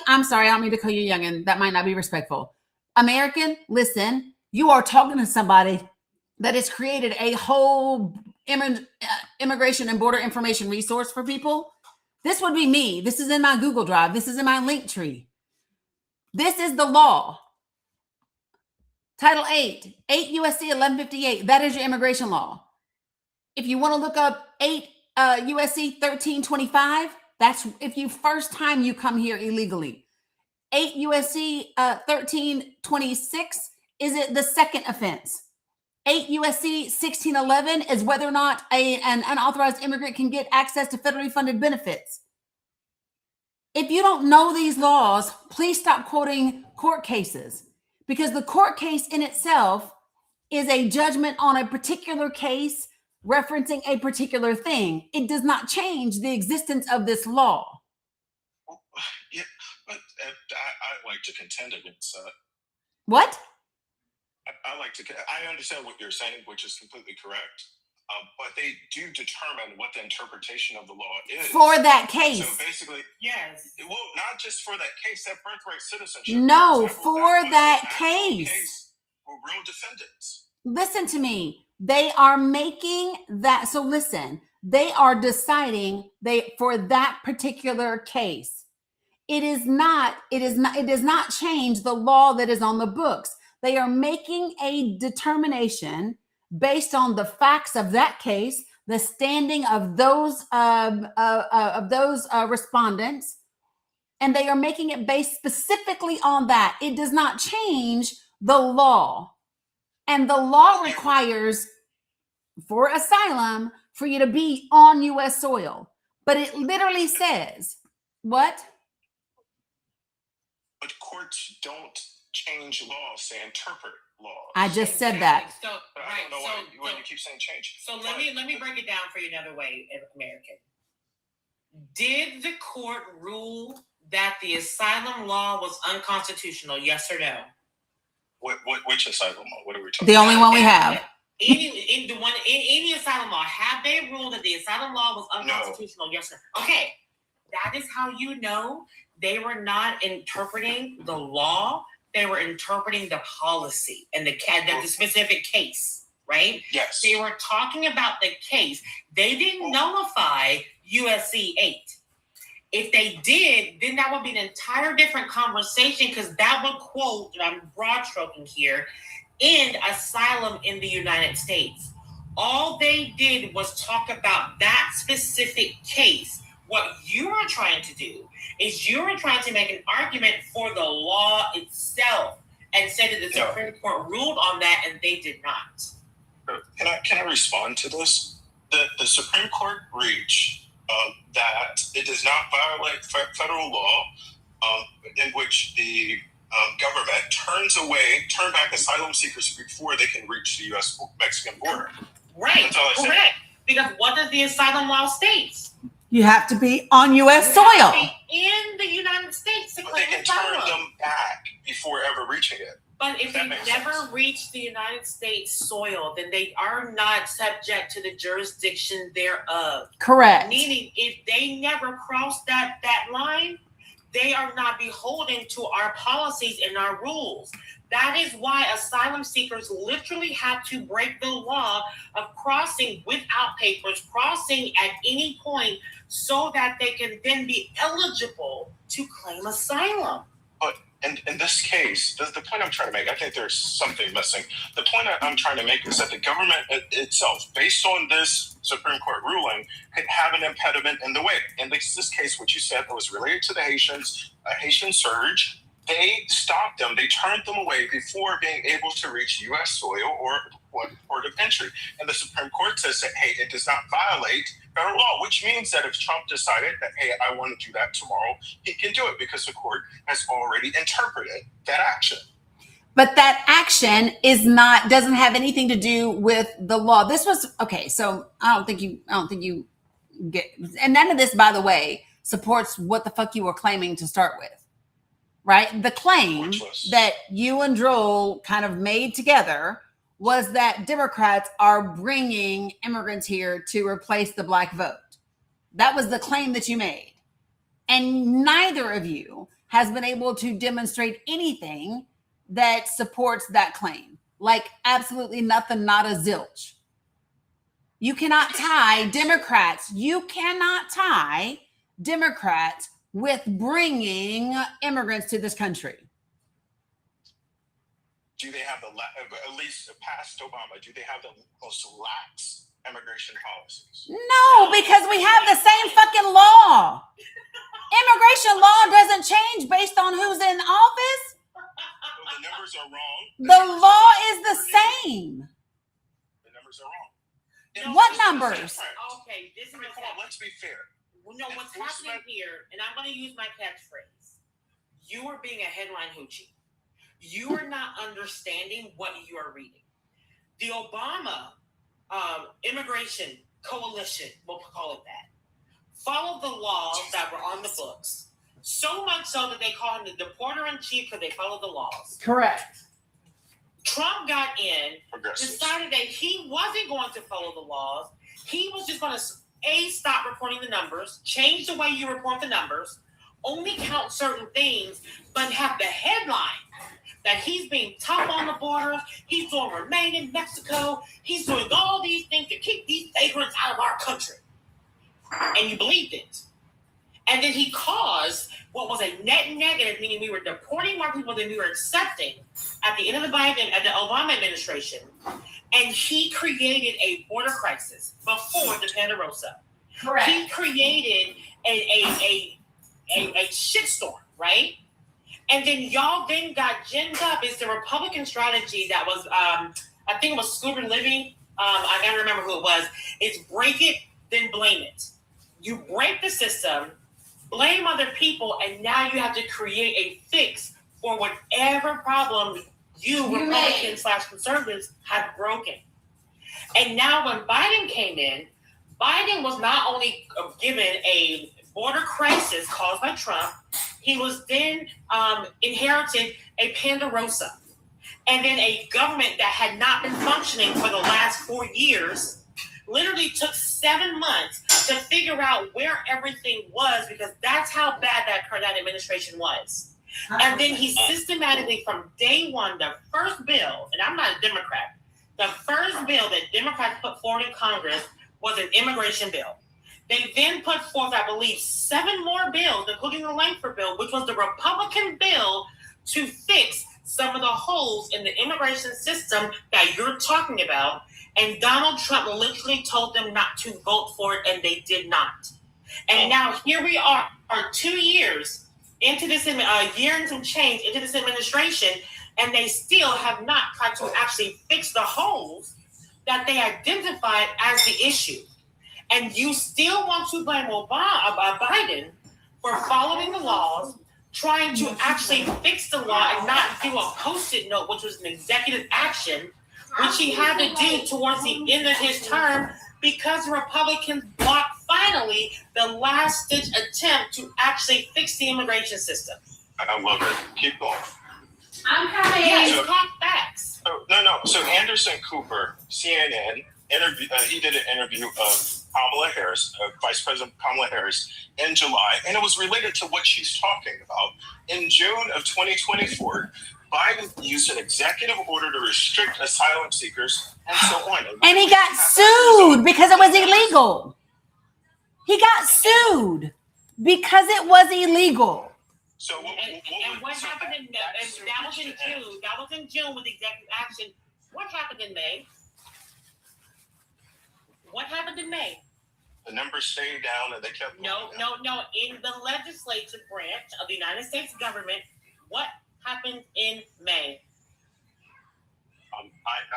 I'm sorry, I don't mean to call you youngin. That might not be respectful. American, listen, you are talking to somebody that has created a whole immigration and border information resource for people. This would be me. This is in my Google Drive. This is in my link tree. This is the law. Title 8 USC 1158. That is your immigration law. If you want to look up 8 USC 1325, that's if you first time you come here illegally. 8 USC 1326 is it the second offense. 8 USC 1611 is whether or not an unauthorized immigrant can get access to federally funded benefits. If you don't know these laws, please stop quoting court cases, because the court case in itself is a judgment on a particular case referencing a particular thing. It does not change the existence of this law. Yeah, but I like to contend against that. What? I understand what you're saying, which is completely correct. But they do determine what the interpretation of the law is. For that case. So basically, yes. Well, not just for that case, that birthright citizenship. No, example, for that case. case. For real defendants. Listen to me. They are making that. So listen, they are deciding for that particular case. It does not change the law that is on the books. They are making a determination based on the facts of that case, the standing of those respondents, and they are making it based specifically on that. It does not change the law, and the law requires for asylum for you to be on U.S. soil, but it literally says what? But courts don't change laws; they interpret laws. I just said that. So, I don't know why you keep saying change. So let me break it down for you another way, American. Did the court rule that the asylum law was unconstitutional? Yes or no? Which asylum law? What are we talking The about? only one we have. Any asylum law, have they ruled that the asylum law was unconstitutional? No. Yes or no? Okay, that is how you know they were not interpreting the law. They were interpreting the policy and the specific case, right? Yes. They were talking about the case. They didn't nullify USC 8. If they did, then that would be an entire different conversation, because that would quote, and I'm broad stroking here, end asylum in the United States. All they did was talk about that specific case. What you are trying to do is you are trying to make an argument for the law itself and say that the Supreme Court ruled on that, and they did not. Can I respond to this? The Supreme Court reached that it does not violate federal law in which the government turn back asylum seekers before they can reach the U.S.-Mexican border. Right, correct. Because what does the asylum law state? You have to be on U.S. soil. You have to be in the United States to but claim they can asylum. turn them back before ever reaching it. But if they never reach the United States soil, then they are not subject to the jurisdiction thereof. Correct. Meaning, if they never cross that line, they are not beholden to our policies and our rules. That is why asylum seekers literally have to break the law of crossing without papers, crossing at any point, so that they can then be eligible to claim asylum. But in this case, the point I'm trying to make, I think there's something missing. The point I'm trying to make is that the government itself, based on this Supreme Court ruling, could have an impediment in the way. In this case, what you said that was related to the Haitians, a Haitian surge, they stopped them, they turned them away before being able to reach U.S. soil or port of entry. And the Supreme Court says that, hey, it does not violate federal law, which means that if Trump decided that, hey, I want to do that tomorrow, he can do it because the court has already interpreted that action. But that action doesn't have anything to do with the law. This was okay. So I don't think you get, and none of this, by the way, supports what the fuck you were claiming to start with. Right? The claim that you and Joel kind of made together was that Democrats are bringing immigrants here to replace the black vote. That was the claim that you made. And neither of you has been able to demonstrate anything that supports that claim. Like absolutely nothing, not a zilch. You cannot tie Democrats. You cannot tie Democrats with bringing immigrants to this country. Do they have at least past Obama, do they have the most lax immigration policies? No, because we have the same fucking law. Immigration law doesn't change based on who's in office. Well, the numbers are wrong. The law is the same. The numbers are wrong. What numbers? Okay, this is Come on, let's be fair. No, what's happening here, and I'm going to use my catchphrase. You are being a headline hoochie. You are not understanding what you are reading. The Obama immigration coalition, we'll call it that, followed the laws that were on the books. So much so that they call him the deporter-in-chief because they followed the laws. Correct. Trump got in, decided that he wasn't going to follow the laws. He was just going to stop reporting the numbers, change the way you report the numbers, only count certain things, but have the headline that he's being tough on the borders, he's doing remain in Mexico, he's doing all these things to keep these vagrants out of our country. And you believed it. And then he caused what was a net negative, meaning we were deporting more people than we were accepting at the end of the Obama administration. And he created a border crisis before the Ponderosa. Correct. He created a shitstorm, right? And then y'all then got ginned up. It's the Republican strategy that was, I think it was Scuba Living. I can't remember who it was. It's break it, then blame it. You break the system, blame other people, and now you have to create a fix for whatever problem you Republicans/conservatives have broken. And now when Biden came in, Biden was not only given a border crisis caused by Trump, he was then inherited a Ponderosa. And then a government that had not been functioning for the last 4 years literally took 7 months to figure out where everything was, because that's how bad that administration was. And then he systematically, from day one, the first bill, and I'm not a Democrat, the first bill that Democrats put forward in Congress was an immigration bill. They then put forth, I believe, 7 more bills, including the Langford bill, which was the Republican bill to fix some of the holes in the immigration system that you're talking about. And Donald Trump literally told them not to vote for it, and they did not. And now here we are 2 years into this, year and some change into this administration, and they still have not tried to actually fix the holes that they identified as the issue. And you still want to blame Biden for following the laws, trying to actually fix the law and not do a post-it note, which was an executive action, which he had to do towards the end of his term because Republicans blocked finally the last-ditch attempt to actually fix the immigration system. I love it. Keep going. I'm coming. Yes, talk facts. No. So Anderson Cooper, CNN, he did an interview of Kamala Harris, Vice President Kamala Harris, in July, and it was related to what she's talking about. In June of 2024, Biden used an executive order to restrict asylum seekers and so on. And he got sued because it was illegal. He got sued because it was illegal. So And what happened in May? And that was in June. That was in June with executive action. What happened in May? What happened in May? the numbers stayed down and they kept No. In the legislative branch of the United States government, what happened in May?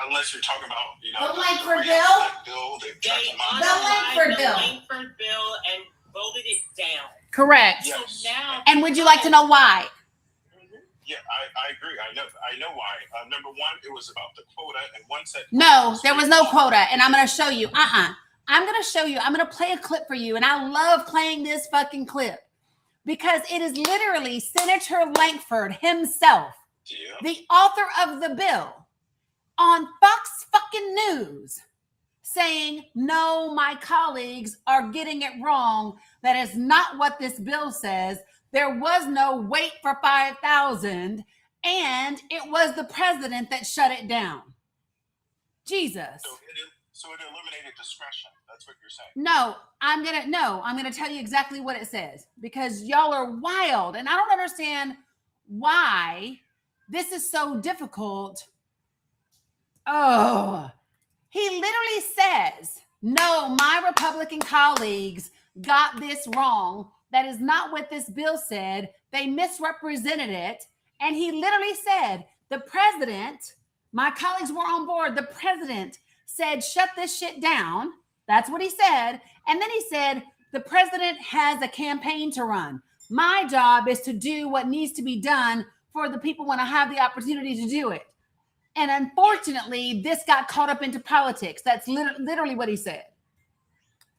Unless you're talking about, The Langford bill? They Langford bill. the Langford bill and voted it down. Correct. Yes. So now, And would you like to know why? Yeah, I agree. I know why. Number one, it was about the quota, and one said No, there was no quota. And I'm going to show you. I'm going to show you. I'm going to play a clip for you. And I love playing this fucking clip because it is literally Senator Langford himself, the author of the bill, on Fox fucking News saying, no, my colleagues are getting it wrong. That is not what this bill says. There was no wait for 5,000, and it was the president that shut it down. Jesus. So it eliminated discretion. That's what you're saying. No, I'm gonna tell you exactly what it says because y'all are wild, and I don't understand why this is so difficult. Oh, he literally says, no, my Republican colleagues got this wrong. That is not what this bill said. They misrepresented it. And he literally said, the president, my colleagues were on board. The president said, shut this shit down. That's what he said. And then he said, the president has a campaign to run. My job is to do what needs to be done for the people when I have the opportunity to do it. And unfortunately, this got caught up into politics. That's literally what he said.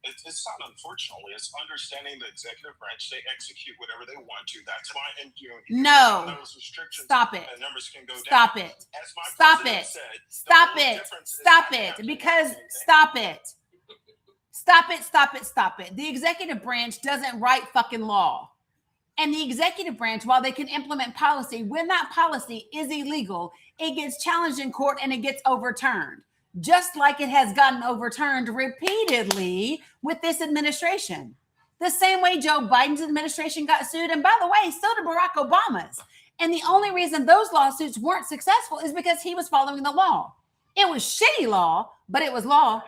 It's not unfortunately. It's understanding the executive branch. They execute whatever they want to. That's why in June, no, those restrictions, stop it. And numbers can go stop down. it. As my Stop president it. Said, stop it. Stop it. Because stop it. Stop it. Stop it. Stop it. The executive branch doesn't write fucking law. And the executive branch, while they can implement policy, when that policy is illegal, it gets challenged in court and it gets overturned. Just like it has gotten overturned repeatedly with this administration. The same way Joe Biden's administration got sued. And by the way, so did Barack Obama's. And the only reason those lawsuits weren't successful is because he was following the law. It was shitty law, but it was law.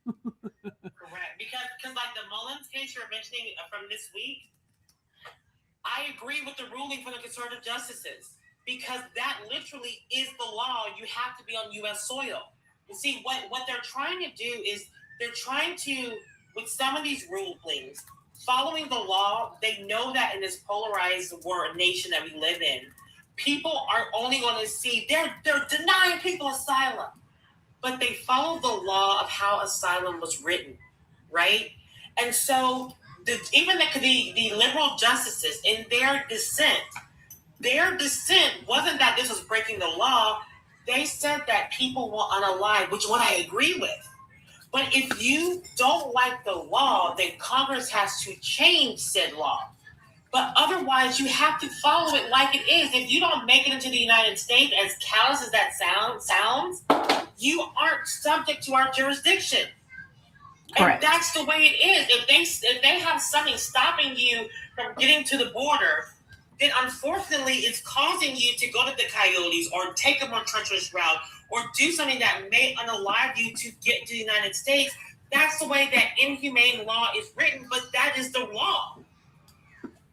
Correct. Because like the Mullins case you're mentioning from this week, I agree with the ruling from the conservative justices because that literally is the law. You have to be on U.S. soil. You see, what they're trying to do is they're trying to, with some of these rulings, following the law, they know that in this polarized world nation that we live in, people are only going to see, they're denying people asylum. But they follow the law of how asylum was written, right? And so even the liberal justices in their dissent wasn't that this was breaking the law. They said that people were unalive, which what I agree with. But if you don't like the law, then Congress has to change said law. But otherwise, you have to follow it like it is. If you don't make it into the United States, as callous as that sounds, you aren't subject to our jurisdiction. Correct. And that's the way it is. If they have something stopping you from getting to the border, then unfortunately it's causing you to go to the coyotes or take a more treacherous route or do something that may unalive you to get to the United States. That's the way that inhumane law is written, but that is the law.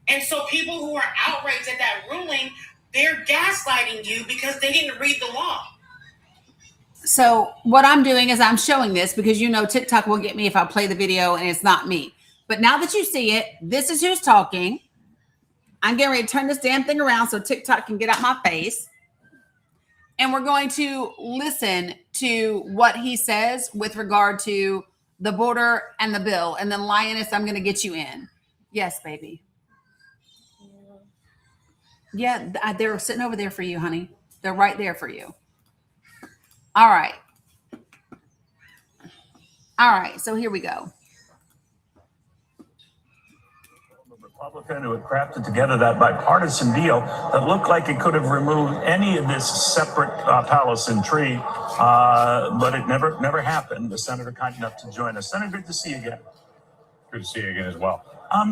And so people who are outraged at that ruling, they're gaslighting you because they didn't read the law. So what I'm doing is I'm showing this because TikTok will get me if I play the video and it's not me. But now that you see it, this is who's talking. I'm getting ready to turn this damn thing around so TikTok can get out my face. And we're going to listen to what he says with regard to the border and the bill. And then Lioness, I'm going to get you in. Yes, baby. Yeah, they're sitting over there for you, honey. They're right there for you. All right. So here we go. Republican who had crafted together that bipartisan deal that looked like it could have removed any of this separate palace intrigue, but it never happened. The senator kind enough to join us. Senator, good to see you again. Good to see you again as well.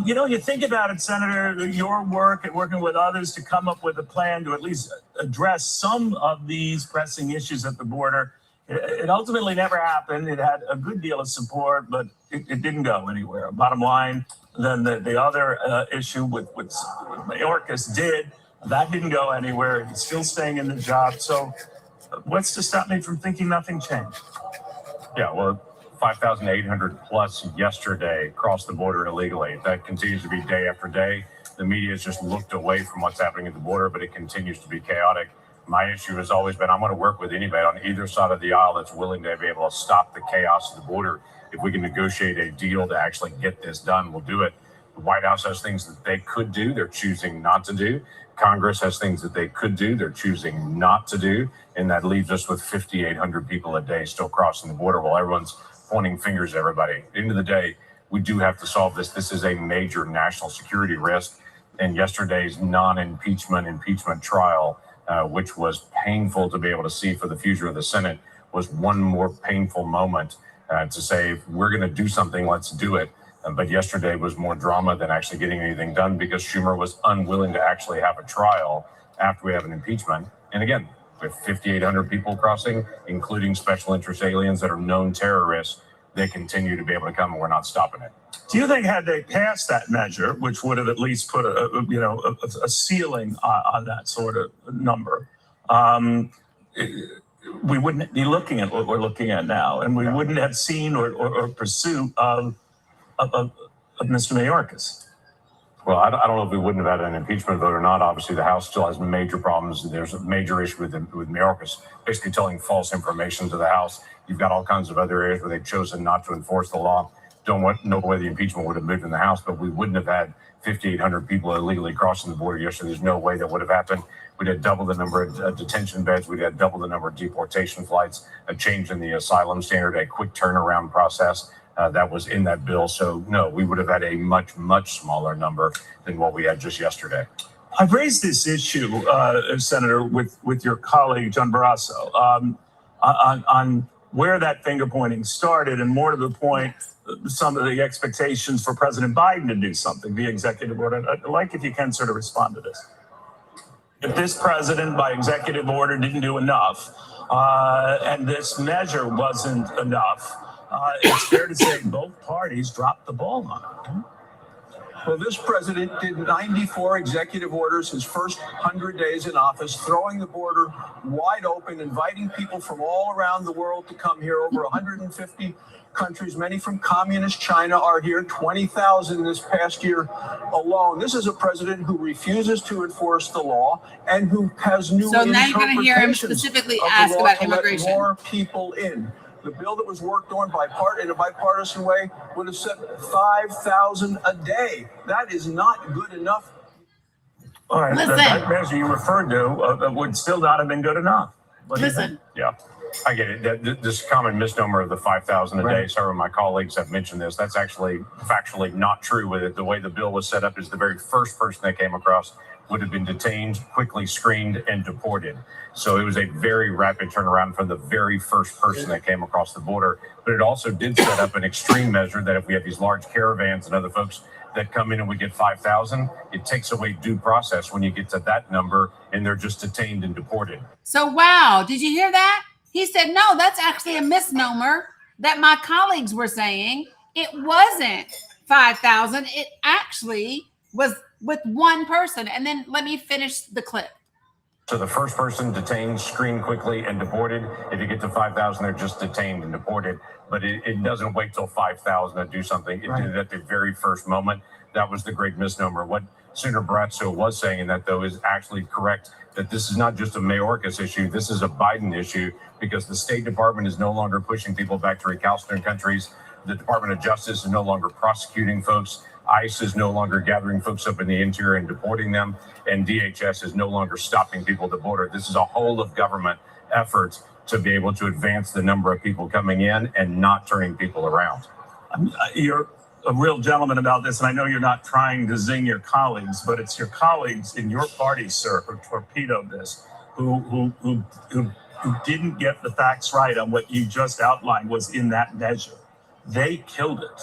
You think about it, Senator, your work and working with others to come up with a plan to at least address some of these pressing issues at the border. It ultimately never happened. It had a good deal of support, but it didn't go anywhere. Bottom line, then the other issue with Mayorkas did, that didn't go anywhere. He's still staying in the job. So what's to stop me from thinking nothing changed? Yeah, well, 5,800 plus yesterday crossed the border illegally. That continues to be day after day. The media has just looked away from what's happening at the border, but it continues to be chaotic. My issue has always been, I'm going to work with anybody on either side of the aisle that's willing to be able to stop the chaos of the border. If we can negotiate a deal to actually get this done, we'll do it. The White House has things that they could do, they're choosing not to do. Congress has things that they could do, they're choosing not to do. And that leaves us with 5,800 people a day still crossing the border while everyone's pointing fingers at everybody. At the end of the day, we do have to solve this. This is a major national security risk. And yesterday's impeachment trial, which was painful to be able to see for the future of the Senate, was one more painful moment to say, if we're going to do something, let's do it. But yesterday was more drama than actually getting anything done because Schumer was unwilling to actually have a trial after we have an impeachment. And again, we have 5,800 people crossing, including special interest aliens that are known terrorists. They continue to be able to come, and we're not stopping it. Do you think had they passed that measure, which would have at least put a ceiling on that sort of number, we wouldn't be looking at what we're looking at now, and we wouldn't have seen or pursuit of Mr. Mayorkas? Well, I don't know if we wouldn't have had an impeachment vote or not. Obviously, the House still has major problems. There's a major issue with Mayorkas basically telling false information to the House. You've got all kinds of other areas where they've chosen not to enforce the law. Don't know whether the impeachment would have moved in the House, but we wouldn't have had 5,800 people illegally crossing the border yesterday. There's no way that would have happened. We'd had double the number of detention beds. We'd had double the number of deportation flights, a change in the asylum standard, a quick turnaround process that was in that bill. So, no, we would have had a much, much smaller number than what we had just yesterday. I've raised this issue, Senator, with your colleague, John Barrasso, on where that finger pointing started, and more to the point, some of the expectations for President Biden to do something, the executive order. I'd like if you can sort of respond to this. If this president, by executive order, didn't do enough, and this measure wasn't enough, it's fair to say both parties dropped the ball on it. Well, this president did 94 executive orders his first 100 days in office, throwing the border wide open, inviting people from all around the world to come here. Over 150 countries, many from communist China, are here, 20,000 this past year alone. This is a president who refuses to enforce the law and who has new So now you're going to hear him specifically ask about immigration. More people in. The bill that was worked on in a bipartisan way would have set 5,000 a day. That is not good enough. All right, that measure you referred to would still not have been good enough. Listen. Yeah, I get it. This common misnomer of the 5,000 a day, several of my colleagues have mentioned this. That's actually factually not true with it. The way the bill was set up is the very first person they came across would have been detained, quickly screened, and deported. So it was a very rapid turnaround from the very first person that came across the border. But it also did set up an extreme measure that if we have these large caravans and other folks that come in and we get 5,000, it takes away due process when you get to that number and they're just detained and deported. So, wow, did you hear that? He said, no, that's actually a misnomer that my colleagues were saying. It wasn't 5,000. It actually was with one person. And then let me finish the clip. So the first person detained, screened quickly, and deported. If you get to 5,000, they're just detained and deported. But it doesn't wait till 5,000 to do something. It did it at the very first moment. That was the great misnomer. What Senator Barrasso was saying in that, though, is actually correct, that this is not just a Mayorkas issue. This is a Biden issue because the State Department is no longer pushing people back to recalcitrant countries. The Department of Justice is no longer prosecuting folks. ICE is no longer gathering folks up in the interior and deporting them, and DHS is no longer stopping people at the border. This is a whole of government effort to be able to advance the number of people coming in and not turning people around. Your a real gentleman about this, and I know you're not trying to zing your colleagues, but it's your colleagues in your party, sir, who torpedoed this, who didn't get the facts right on what you just outlined was in that measure. They killed it.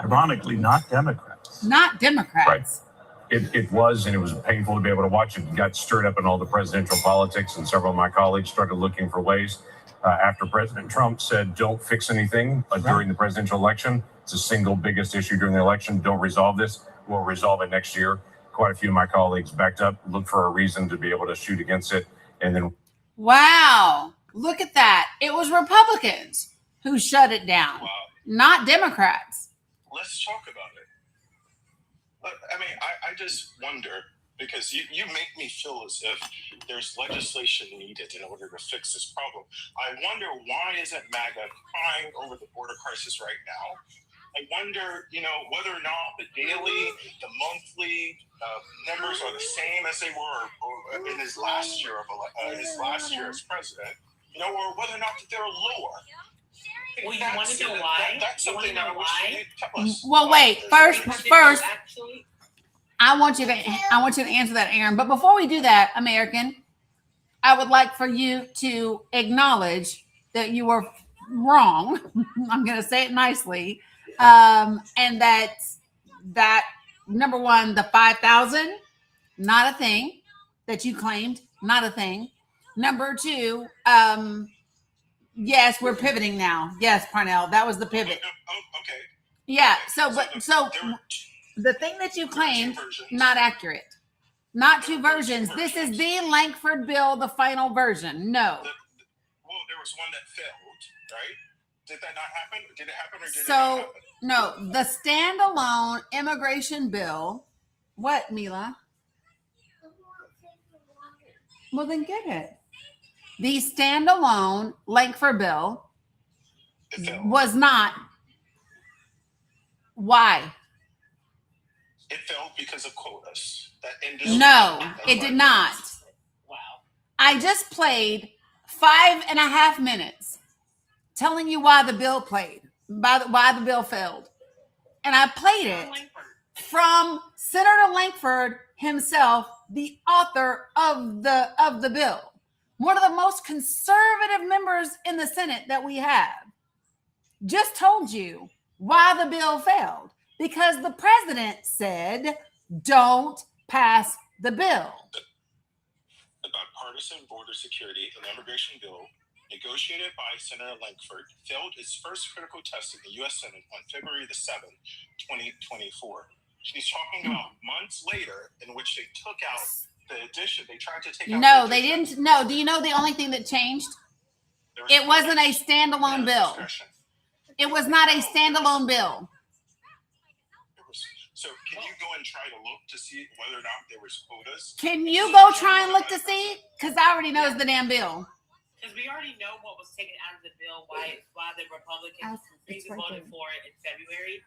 Ironically, not Democrats. Not Democrats. Right. It was, and it was painful to be able to watch it. It got stirred up in all the presidential politics, and several of my colleagues started looking for ways. After President Trump said, don't fix anything during the presidential election. It's the single biggest issue during the election. Don't resolve this. We'll resolve it next year. Quite a few of my colleagues backed up, looked for a reason to be able to shoot against it. And then. Wow. Look at that. It was Republicans who shut it down, Wow. not Democrats. Let's talk about it. I mean, I just wonder, because you make me feel as if there's legislation needed in order to fix this problem. I wonder, why isn't MAGA crying over the border crisis right now? I wonder, whether or not the daily, the monthly numbers are the same as they were in his last year as president, or whether or not that they're lower. Well, you want to know why? That's something that I wish you'd tell us. Well, wait. First, Actually, I want you to answer that, Aaron. But before we do that, American, I would like for you to acknowledge that you were wrong. I'm going to say it nicely, and that number one, the 5,000, not a thing that you claimed, not a thing. Number two, yes, we're pivoting now. Yes, Parnell, that was the pivot. Oh, okay. Yeah. Okay. So There were the thing that you claimed, two versions. not accurate. Not two versions. This is the Lankford bill, the final version. No. Well, there was one that failed, right? Did that not happen? Did it happen or did it not So happen? no, the standalone immigration bill. What, Mila? Well, then get it. The standalone Lankford bill It failed. was not. Why? It failed because of quotas. That industry. No, That's it why did not. wow. I just played 5.5 minutes telling you why the bill why the bill failed. And I played it from Senator Lankford himself, the author of the bill. One of the most conservative members in the Senate that we have. Just told you why the bill failed. Because the president said, don't pass the bill. The bipartisan border security and immigration bill, negotiated by Senator Lankford, failed its first critical test in the U.S. Senate on February the 7th, 2024. She's talking about months later, in which they took out the addition. They tried to take out. No, they didn't. No, do you know the only thing that changed? It wasn't a standalone bill. It was not a standalone bill. So can you go and try to look to see whether or not there was quotas? Can you go try and look to see? Because I already know it's the damn bill. Because we already know what was taken out of the bill, why the Republicans voted for it in February.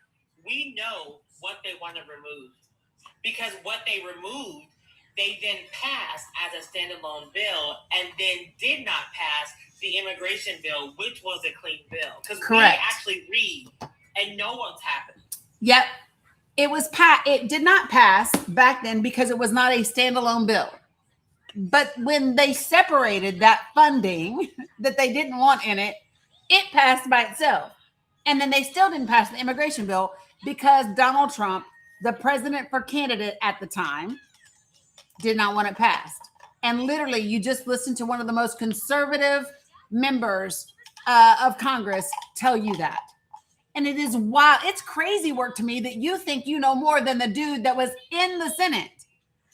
We know what they want to remove. Because what they removed, they then passed as a standalone bill and then did not pass the immigration bill, which was a clean bill. Because we actually read and know what's happened. Yep. It did not pass back then because it was not a standalone bill. But when they separated that funding that they didn't want in it, it passed by itself. And then they still didn't pass the immigration bill because Donald Trump, the president for candidate at the time, did not want it passed. And literally, you just listened to one of the most conservative members of Congress tell you that. And it is wild. It's crazy work to me that you think you know more than the dude that was in the Senate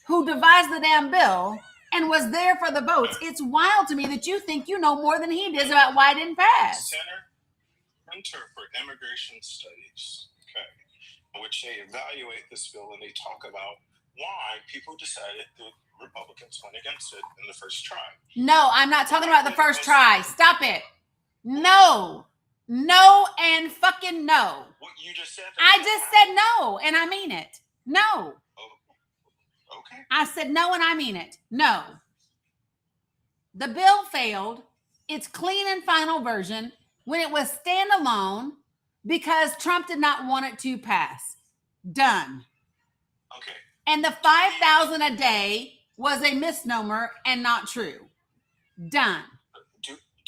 who devised the damn bill and was there for the votes. It's wild to me that you think you know more than he does about why it didn't pass. Center for Immigration Studies, okay, in which they evaluate this bill and they talk about why people decided the Republicans went against it in the first try. No, I'm not talking about the first try. Stop it. No. No and fucking no. What you just said? I just said no, and I mean it. No. Oh, okay. I said no, and I mean it. No. The bill failed. Its clean and final version, when it was standalone, because Trump did not want it to pass. Done. Okay. And the 5,000 a day was a misnomer and not true. Done.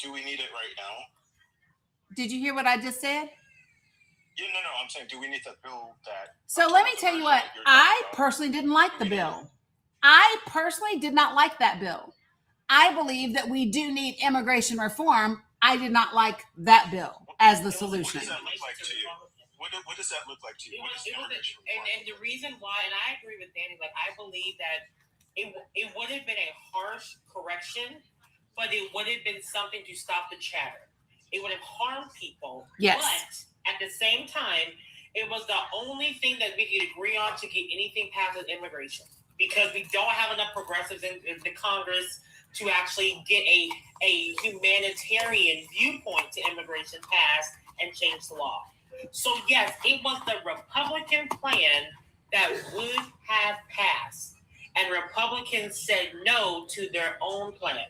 Do we need it right now? Did you hear what I just said? Yeah, no. I'm saying, do we need the bill that? So let me tell you what, I personally didn't like the bill. I personally did not like that bill. I believe that we do need immigration reform. I did not like that bill as the solution. What does that look like to you? What does that look like to you? What is immigration reform? And the reason why, and I agree with Dani, like I believe that it would have been a harsh correction, but it would have been something to stop the chatter. It would have harmed people. Yes. But at the same time, it was the only thing that we could agree on to get anything passed with immigration, because we don't have enough progressives in the Congress to actually get a humanitarian viewpoint to immigration passed and change the law. So yes, it was the Republican plan that would have passed, and Republicans said no to their own plan.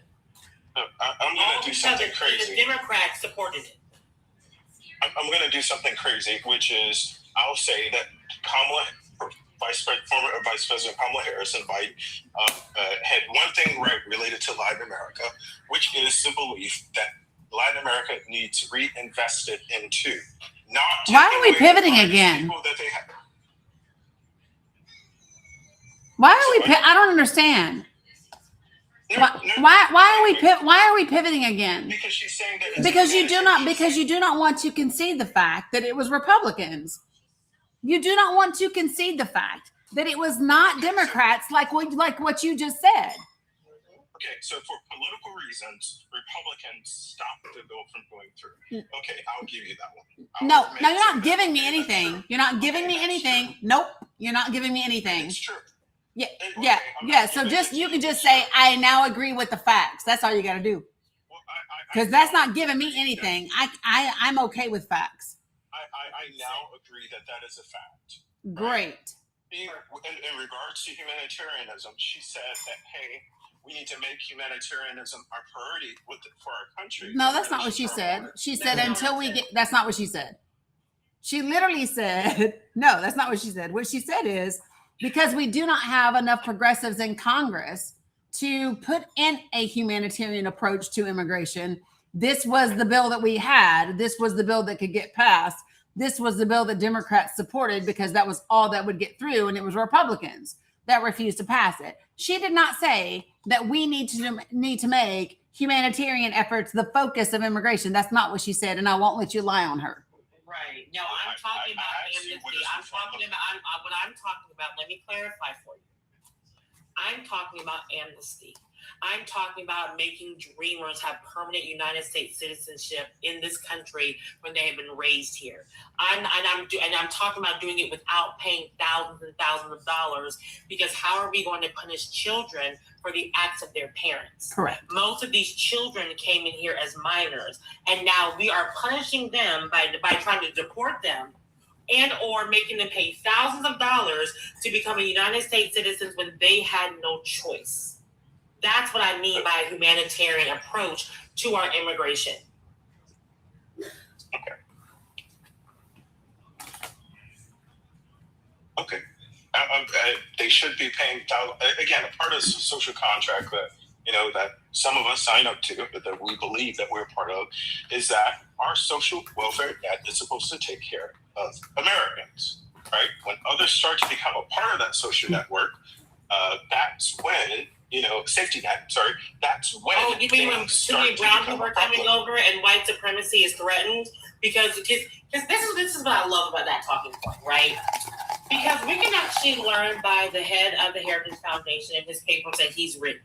I'm going to do something crazy. The Democrats supported it. I'm going to do something crazy, which is I'll say that former Vice President Kamala Harris and Biden had one thing right related to Latin America, which is the belief that Latin America needs reinvested into. Not why are we pivoting again? Why are we? I don't understand. Why are we pivoting again? Because she's saying that because you do not want to concede the fact that it was Republicans. You do not want to concede the fact that it was not Democrats, like what you just said. Okay, so for political reasons, Republicans stopped the bill from going through. Okay, I'll give you that one. No, you're not giving me anything. You're not giving me anything. Nope, you're not giving me anything. It's true. Yeah. So you can just say, I now agree with the facts. That's all you got to do. Because that's not giving me anything. I'm okay with facts. I now agree that is a fact. Great. In regards to humanitarianism, she said that, hey, we need to make humanitarianism our priority for our country. No, that's not what she said. She said that's not what she said. She literally said, no, that's not what she said. What she said is, because we do not have enough progressives in Congress to put in a humanitarian approach to immigration, this was the bill that we had. This was the bill that could get passed. This was the bill that Democrats supported because that was all that would get through, and it was Republicans that refused to pass it. She did not say that we need to make humanitarian efforts the focus of immigration. That's not what she said, and I won't let you lie on her. Right. No, I'm talking about amnesty. What I'm talking about, let me clarify for you. I'm talking about amnesty. I'm talking about making dreamers have permanent United States citizenship in this country when they have been raised here. I'm talking about doing it without paying thousands and thousands of dollars, because how are we going to punish children for the acts of their parents? Correct. Most of these children came in here as minors, and now we are punishing them by trying to deport them and or making them pay thousands of dollars to become a United States citizen when they had no choice. That's what I mean by a humanitarian approach to our immigration. Okay. They should be paying, again, a part of the social contract that some of us sign up to, that we believe that we're part of, is that our social welfare net is supposed to take care of Americans, right? When others start to become a part of that social network, that's when, safety net, that's when you mean when too many brown people are coming over and white supremacy is threatened? Because this is what I love about that talking point, right? Because we can actually learn by the head of the Heritage Foundation and his papers that he's written.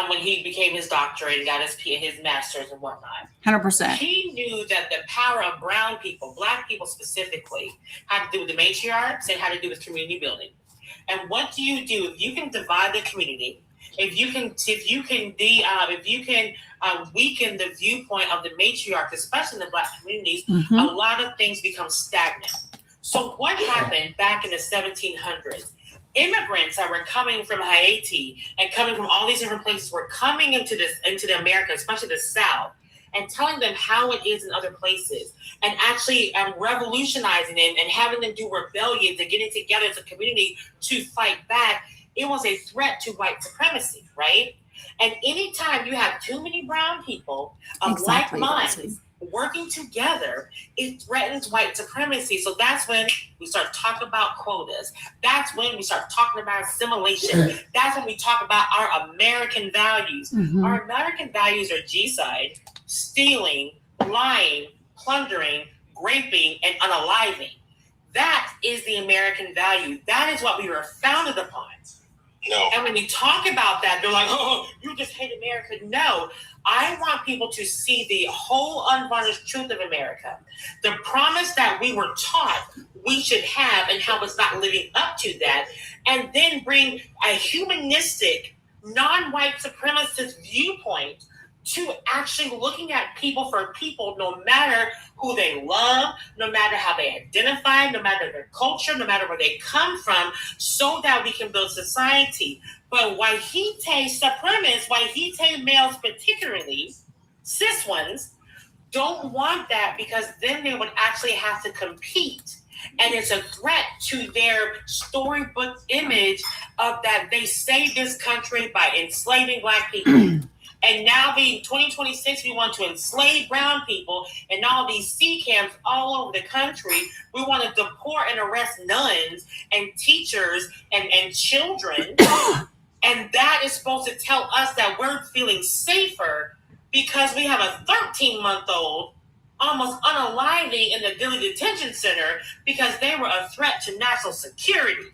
When he became his doctorate and got his master's and whatnot. 100%. He knew that the power of brown people, black people specifically, had to do with the matriarchs and had to do with community building. And what do if you can divide the community, if you can weaken the viewpoint of the matriarchs, especially in the black communities, a lot of things become stagnant. So what happened back in the 1700s? Immigrants that were coming from Haiti and coming from all these different places were coming into the America, especially the South, and telling them how it is in other places, and actually revolutionizing them and having them do rebellions and getting together as a community to fight back, it was a threat to white supremacy, right? And anytime you have too many brown people of like minds working together, it threatens white supremacy. So that's when we start talking about quotas. That's when we start talking about assimilation. That's when we talk about our American values. Our American values are G-side, stealing, lying, plundering, raping, and unaliving. That is the American value. That is what we were founded upon. No. And when we talk about that, they're like, oh, you just hate America. No, I want people to see the whole unvarnished truth of America. The promise that we were taught we should have and how it's not living up to that. And then bring a humanistic, non-white supremacist viewpoint to actually looking at people for people, no matter who they love, no matter how they identify, no matter their culture, no matter where they come from, so that we can build society. But Wahite supremacists, Wahite males particularly, cis ones, don't want that, because then they would actually have to compete. And it's a threat to their storybook image of that they saved this country by enslaving Black people. And now being 2026, we want to enslave brown people and all these C camps all over the country. We want to deport and arrest nuns and teachers and children. And that is supposed to tell us that we're feeling safer because we have a 13-month-old almost unaliving in the Dilley Detention Center because they were a threat to national security.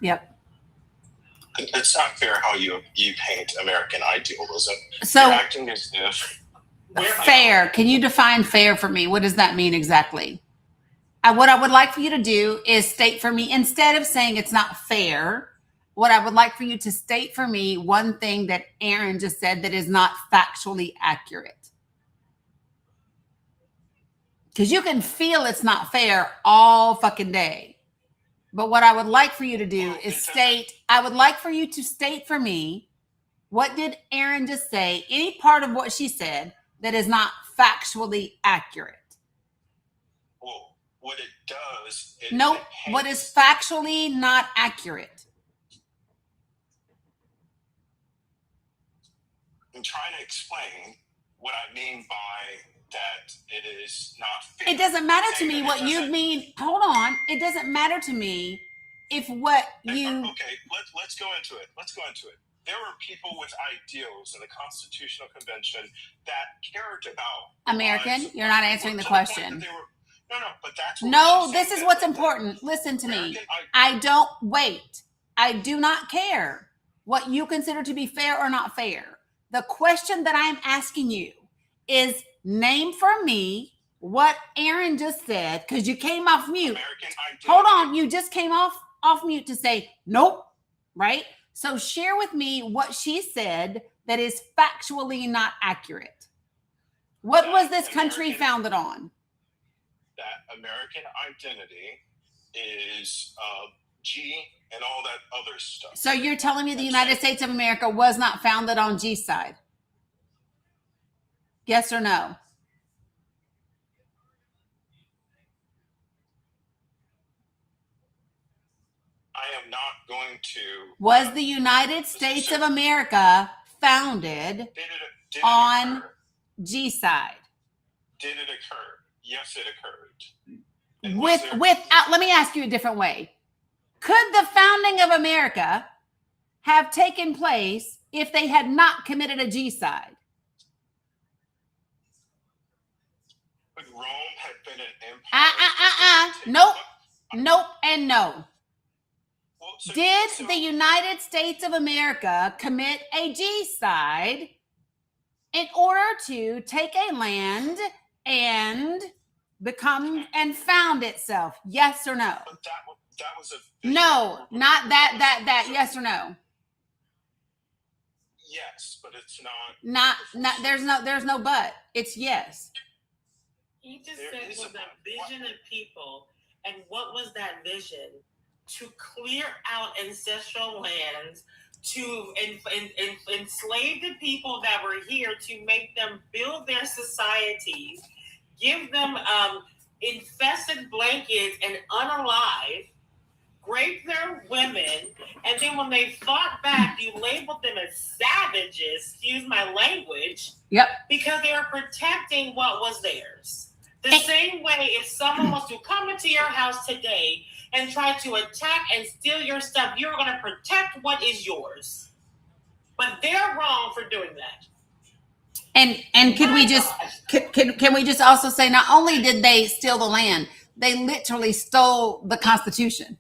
Yep. It's not fair how you paint American idealism. So you're acting as if fair. Can you define fair for me? What does that mean exactly? What I would like for you to do is state for me, instead of saying it's not fair, what I would like for you to state for me one thing that Aaron just said that is not factually accurate. Because you can feel it's not fair all fucking day. But what I would like for you to do is I would like for you to state for me, what did Aaron just say? Any part of what she said that is not factually accurate. Well, what it does is nope. What is factually not accurate? I'm trying to explain what I mean by that it is not fair. It doesn't matter to me what you mean. Hold on. It doesn't matter to me if what you... Okay, let's go into it. There were people with ideals in the Constitutional Convention that cared about... American, you're not answering the question. But that's... No, this is what's important. Listen to me. I do not care what you consider to be fair or not fair. The question that I am asking you is... name for me what Aaron just said, because you came off mute. Hold on, you just came off mute to say nope, right? So share with me what she said that is factually not accurate. What was this country founded on? That American identity is G and all that other stuff. So you're telling me the United States of America was not founded on G side? Yes or no? I am not going to... Was the United States of America founded on G side? Did it occur? Yes, it occurred. Let me ask you a different way. Could the founding of America have taken place if they had not committed a G side? But Rome had been an empire. Nope, and no. Did the United States of America commit a G-side in order to take a land and become and found itself? Yes or no? But that was a... No, not that. Yes or no? Yes, but it's not... There's no but. It's yes. He just said was a vision of people. And what was that vision? To clear out ancestral lands, to enslave the people that were here, to make them build their societies, give them infested blankets and unalive, rape their women, and then when they fought back, you labeled them as savages, excuse my language, Yep. because they were protecting what was theirs. The same way if someone was to come into your house today and try to attack and steal your stuff, you're going to protect what is yours. But they're wrong for doing that. And can we just can we just also say, not only did they steal the land, they literally stole the Constitution.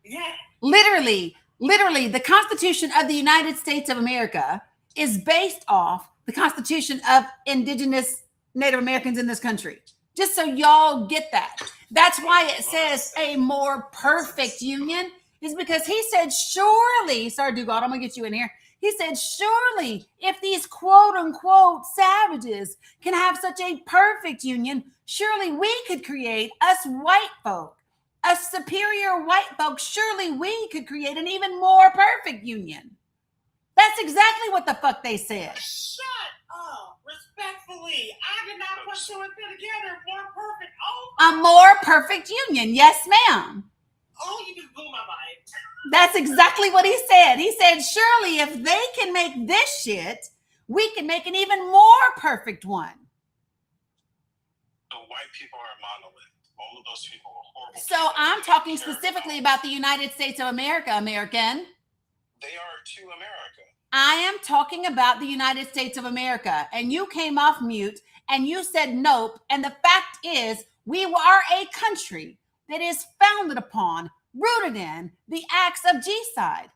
Yeah. Literally, the Constitution of the United States of America is based off the Constitution of indigenous Native Americans in this country. Just so y'all get that. That's why it says a more perfect union, is because he said, surely, sorry, Dugald, I'm going to get you in here. He said, surely, if these quote unquote savages can have such a perfect union, surely we could create, us white folk, us superior white folks, surely we could create an even more perfect union. That's exactly what the fuck they said. Shut up. Respectfully, I did not put two and two together. More perfect. Oh, A more perfect union. Yes, ma'am. oh, you just blew my mind. That's exactly what he said. He said, surely if they can make this shit, we can make an even more perfect one. The white people are a monolith. All of those people are horrible. So people. I'm They talking don't care specifically about the United States of America, American. They are to America. I am talking about the United States of America. And you came off mute and you said nope. And the fact is, we are a country that is founded upon, rooted in the acts of G-side.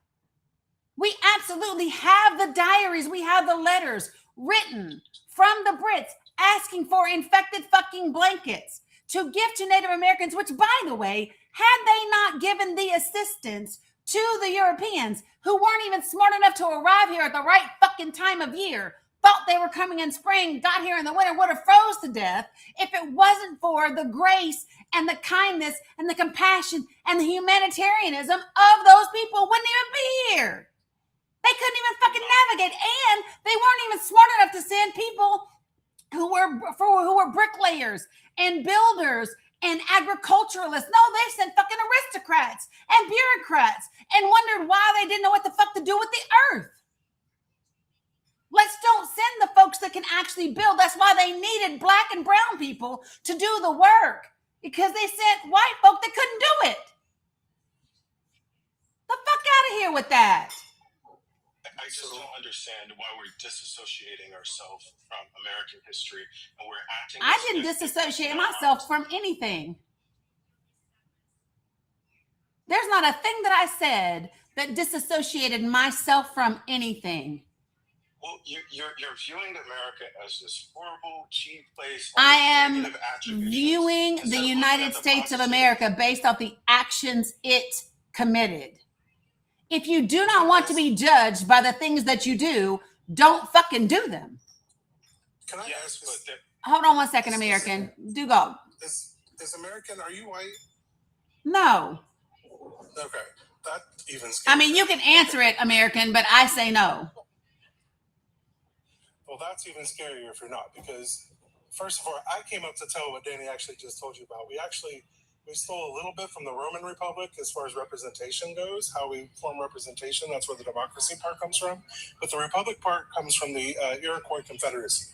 We absolutely have the diaries. We have the letters written from the Brits asking for infected fucking blankets to give to Native Americans, which, by the way, had they not given the assistance to the Europeans, who weren't even smart enough to arrive here at the right fucking time of year, thought they were coming in spring, got here in the winter, would have froze to death if it wasn't for the grace and the kindness and the compassion and the humanitarianism of those people, wouldn't even be here. They couldn't even fucking navigate, and they weren't even smart enough to send people who were bricklayers and builders and agriculturalists. No, they sent fucking aristocrats and bureaucrats and wondered why they didn't know what the fuck to do with the earth. Let's don't send the folks that can actually build. That's why they needed black and brown people to do the work, because they sent white folk that couldn't do it. The fuck out of here with that. I just don't understand why we're disassociating ourselves from American history and we're acting. I didn't disassociate myself from anything. There's not a thing that I said that disassociated myself from anything. Well, you're viewing America as this horrible, cheap place. I am viewing the United States of America based off the actions it committed. If you do not want to be judged by the things that you do, don't fucking do them. Can I ask this? Hold on one second, American. Do go. Is American, are you white? No. Okay. That even I mean, you can answer it, American, but I say no. Well, that's even scarier if you're not, because first of all, I came up to tell what Dani actually just told you about. We stole a little bit from the Roman Republic as far as representation goes, how we form representation. That's where the democracy part comes from. But the Republic part comes from the Iroquois Confederacy.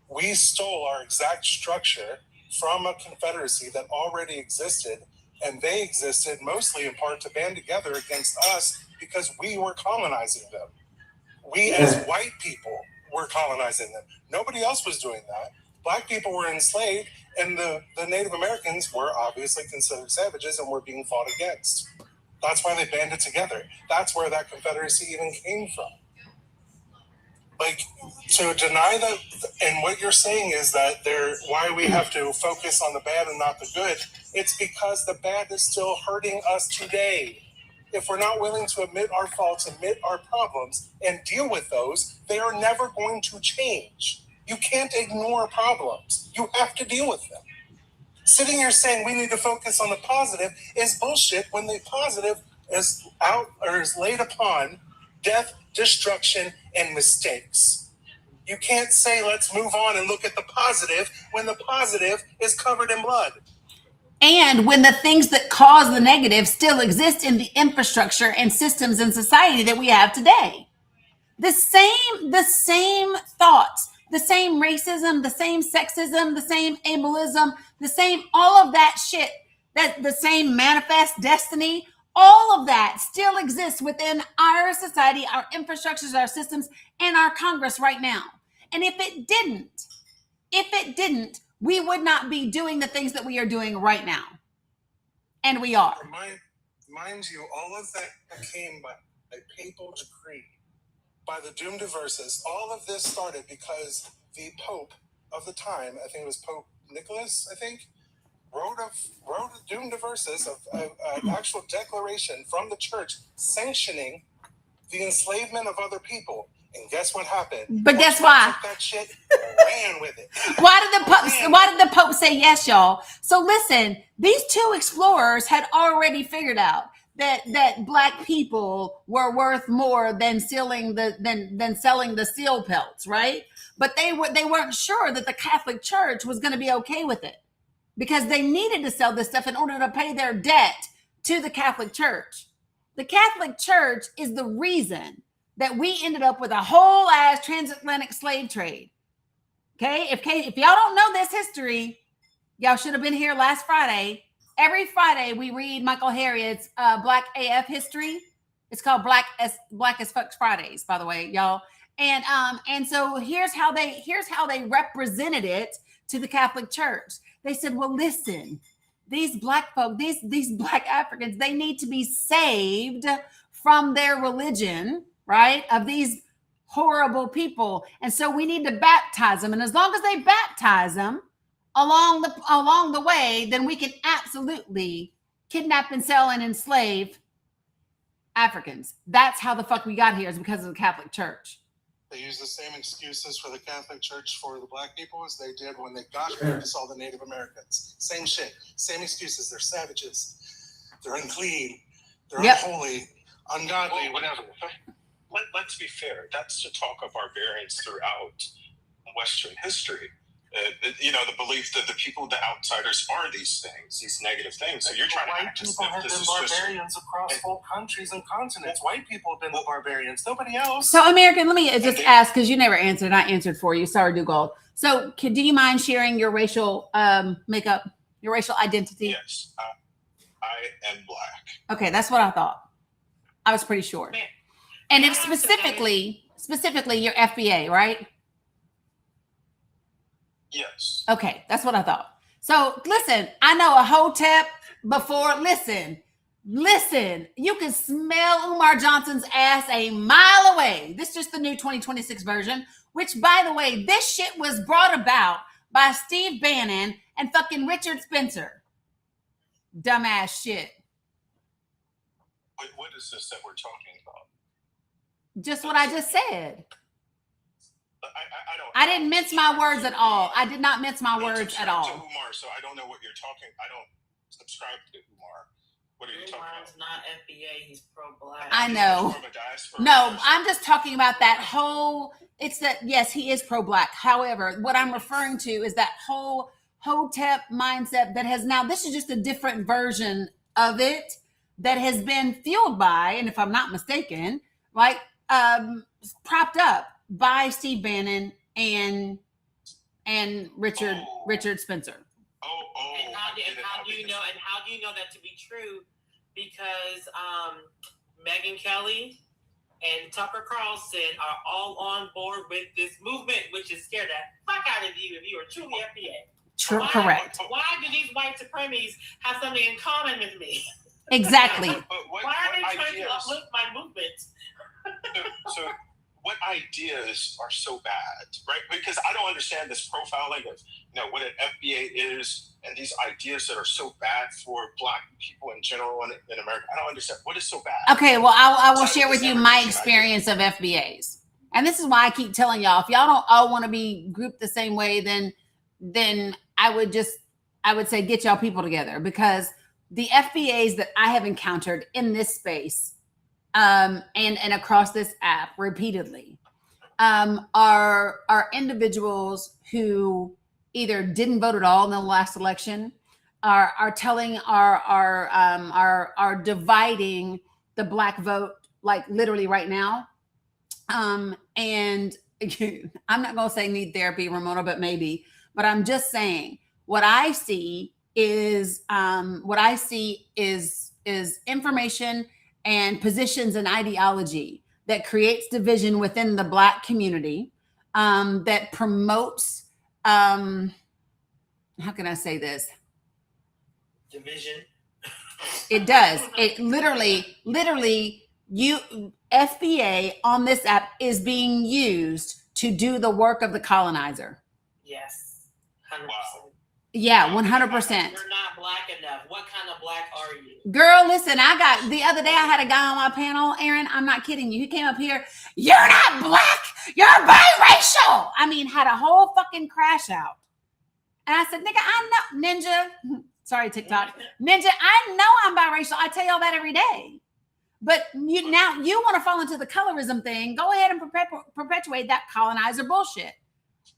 We stole our exact structure from a confederacy that already existed, and they existed mostly in part to band together against us because we were colonizing them. We as white people were colonizing them. Nobody else was doing that. Black people were enslaved, and the Native Americans were obviously considered savages and were being fought against. That's why they banded together. That's where that confederacy even came from. Like, to deny that, and what you're saying is that why we have to focus on the bad and not the good, it's because the bad is still hurting us today. If we're not willing to admit our faults, admit our problems, and deal with those, they are never going to change. You can't ignore problems. You have to deal with them. Sitting here saying we need to focus on the positive is bullshit when the positive is out or is laid upon death, destruction, and mistakes. You can't say, let's move on and look at the positive when the positive is covered in blood. And when the things that cause the negative still exist in the infrastructure and systems in society that we have today. The same thoughts, the same racism, the same sexism, the same ableism, the same, all of that shit, that the same manifest destiny, all of that still exists within our society, our infrastructures, our systems, and our Congress right now. And if it didn't, we would not be doing the things that we are doing right now. And we are. Mind you, all of that came by a papal decree, by the Dum Diversas. All of this started because the Pope of the time, I think it was Pope Nicholas, wrote a Dum Diversas, an actual declaration from the church sanctioning the enslavement of other people. And guess what happened? But guess why? Took that shit, ran with it. Why did the Pope say yes, y'all? So listen, these two explorers had already figured out that black people were worth more than selling the seal pelts, right? But they weren't sure that the Catholic Church was going to be okay with it, because they needed to sell this stuff in order to pay their debt to the Catholic Church. The Catholic Church is the reason that we ended up with a whole ass transatlantic slave trade. Okay, if y'all don't know this history, y'all should have been here last Friday. Every Friday we read Michael Harriot's Black AF history. It's called Black as Fuck Fridays, by the way, y'all. And so here's how they represented it to the Catholic Church. They said, well, listen, these black folk, these black Africans, they need to be saved from their religion, right? Of these horrible people. And so we need to baptize them. And as long as they baptize them along the way, then we can absolutely kidnap and sell and enslave Africans. That's how the fuck we got here, is because of the Catholic Church. They use the same excuses for the Catholic Church for the black people as they did when they got here to saw the Native Americans. Same shit, same excuses. They're savages. They're unclean. They're unholy, ungodly, whatever. Let's be fair. That's the talk of barbarians throughout Western history. The belief that the people, the outsiders, are these things, these negative things. So you're trying to act as if this is barbarians across whole countries and continents. White people have been the barbarians. Nobody else. So, American, let me just ask, because you never answered. I answered for you. Sorry, Dugald. So, do you mind sharing your racial makeup, your racial identity? Yes, I am black. Okay, that's what I thought. I was pretty sure. And if specifically your FBA, right? Yes. Okay, that's what I thought. So listen, I know a hotep before. Listen, you can smell Umar Johnson's ass a mile away. This is just the new 2026 version, which, by the way, this shit was brought about by Steve Bannon and fucking Richard Spencer. Dumbass shit. Wait, what is this that we're talking about? Just what I just said. I didn't mince my words at all. I did not mince my words at all. To Umar, so I don't know what you're talking. I don't subscribe to Umar. What are you talking Umar's about? not FBA. He's pro-black. I know. No, I'm just talking about that whole. It's that, yes, he is pro-black. However, what I'm referring to is that whole hotep mindset that has now. This is just a different version of it that has been fueled by, and if I'm not mistaken, like propped up by Steve Bannon and Richard Spencer. And how do you know that to be true? Because Megyn Kelly and Tucker Carlson are all on board with this movement, which is scared the fuck out of you if you are truly FBA. Correct. Why do these white supremacists have something in common with me? Exactly. Why are they trying to uplift my movement? So what ideas are so bad, right? Because I don't understand this profiling of, what an FBA is and these ideas that are so bad for black people in general in America. I don't understand. What is so bad? Okay, well, I will share with you my experience of FBAs. And this is why I keep telling y'all, if y'all don't all want to be grouped the same way, then I would say get y'all people together, because the FBAs that I have encountered in this space and across this app repeatedly, are individuals who either didn't vote at all in the last election, are telling are dividing the Black vote, like literally right now. And I'm not gonna say need therapy, Ramona, but maybe. But I'm just saying what I see is information and positions and ideology that creates division within the Black community, that promotes how can I say this? Division. It does. It literally, you FBA on this app is being used to do the work of the colonizer. Yes, 100%. Yeah, 100%. You're not Black enough. What kind of Black are you? Girl, listen, the other day I had a guy on my panel, Aaron, I'm not kidding you. He came up here, you're not Black, you're biracial. I mean, had a whole fucking crash out. And I said, nigga, I know, Ninja, sorry, TikTok, Ninja, I know I'm biracial. I tell y'all that every day. But you want to fall into the colorism thing. Go ahead and perpetuate that colonizer bullshit.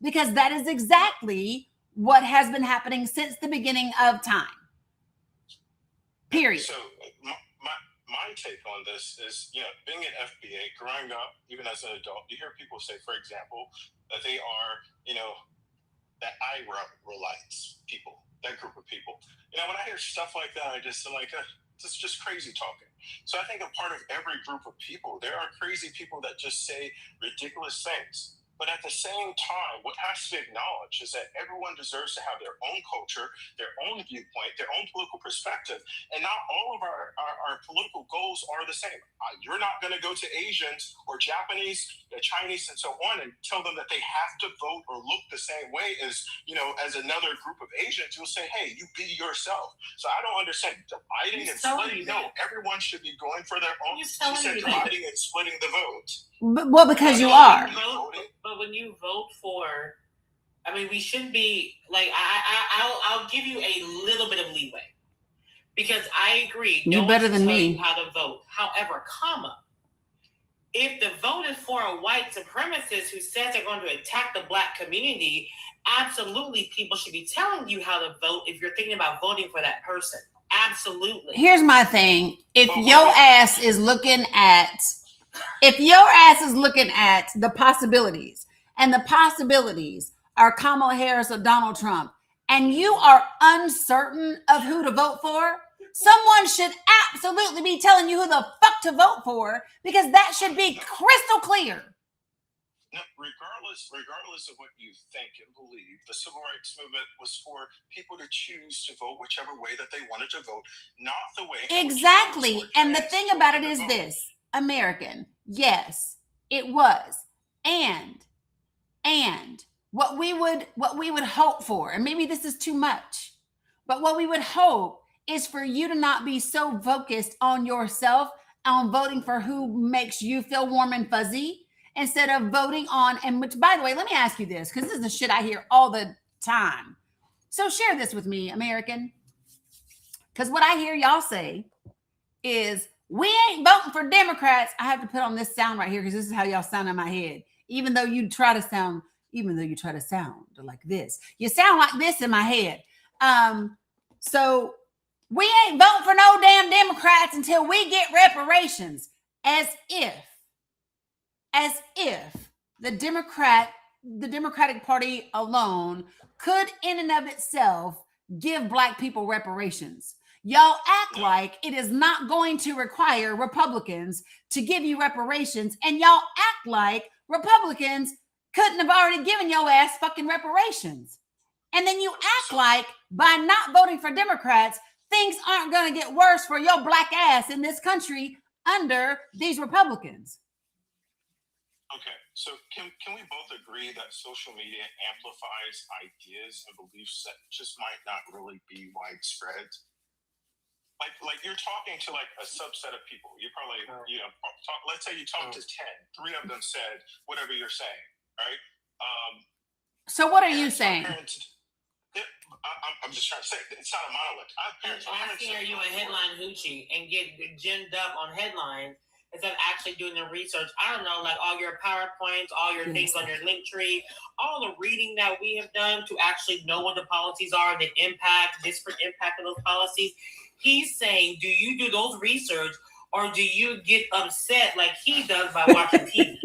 Because that is exactly what has been happening since the beginning of time. Period. So my take on this is, being an FBA, growing up, even as an adult, you hear people say, for example, that they are, that IRA-relites people, that group of people. When I hear stuff like that, I just am like, it's just crazy talking. So I think a part of every group of people, there are crazy people that just say ridiculous things. But at the same time, what has to be acknowledged is that everyone deserves to have their own culture, their own viewpoint, their own political perspective. And not all of our political goals are the same. You're not going to go to Asians or Japanese, Chinese, and so on and tell them that they have to vote or look the same way as, as another group of Asians. You'll say, hey, you be yourself. So I don't understand dividing and splitting. No, everyone should be going for their own. You said dividing and splitting the vote. Well, because you are. But when you vote for, we shouldn't be like, I'll give you a little bit of leeway because I agree. You're better than me. How to vote. However, if the vote is for a white supremacist who says they're going to attack the Black community, absolutely people should be telling you how to vote if you're thinking about voting for that person. Absolutely. Here's my thing. If your ass is looking at the possibilities, and the possibilities are Kamala Harris or Donald Trump, and you are uncertain of who to vote for, someone should absolutely be telling you who the fuck to vote for, because that should be crystal clear. No, regardless of what you think and believe, the civil rights movement was for people to choose to vote whichever way that they wanted to vote, not the way. Exactly. And the thing about it is this, American, yes, it was. And what we would hope for, and maybe this is too much, but what we would hope is for you to not be so focused on yourself, on voting for who makes you feel warm and fuzzy, instead of voting on, and which, by the way, let me ask you this, because this is the shit I hear all the time. So share this with me, American. Because what I hear y'all say is, we ain't voting for Democrats. I have to put on this sound right here because this is how y'all sound in my head. Even though you try to sound like this, you sound like this in my head. So we ain't voting for no damn Democrats until we get reparations, as if the Democratic Party alone could, in and of itself, give Black people reparations. Y'all act like it is not going to require Republicans to give you reparations, and y'all act like Republicans couldn't have already given your ass fucking reparations. And then you act like by not voting for Democrats, things aren't going to get worse for your Black ass in this country under these Republicans. Okay, so can we both agree that social media amplifies ideas and beliefs that just might not really be widespread? Like you're talking to like a subset of people. You probably, let's say you talk to 10, 3 of them said whatever you're saying, right? So what are you saying? I'm just trying to say, it's not a monolith. Asking, are you a headline hoochie and get ginned up on headlines instead of actually doing the research. I don't know, like all your PowerPoints, all your things on your link tree, all the reading that we have done to actually know what the policies are and the impact, disparate impact of those policies. He's saying, do you do those research or do you get upset like he does by watching TV?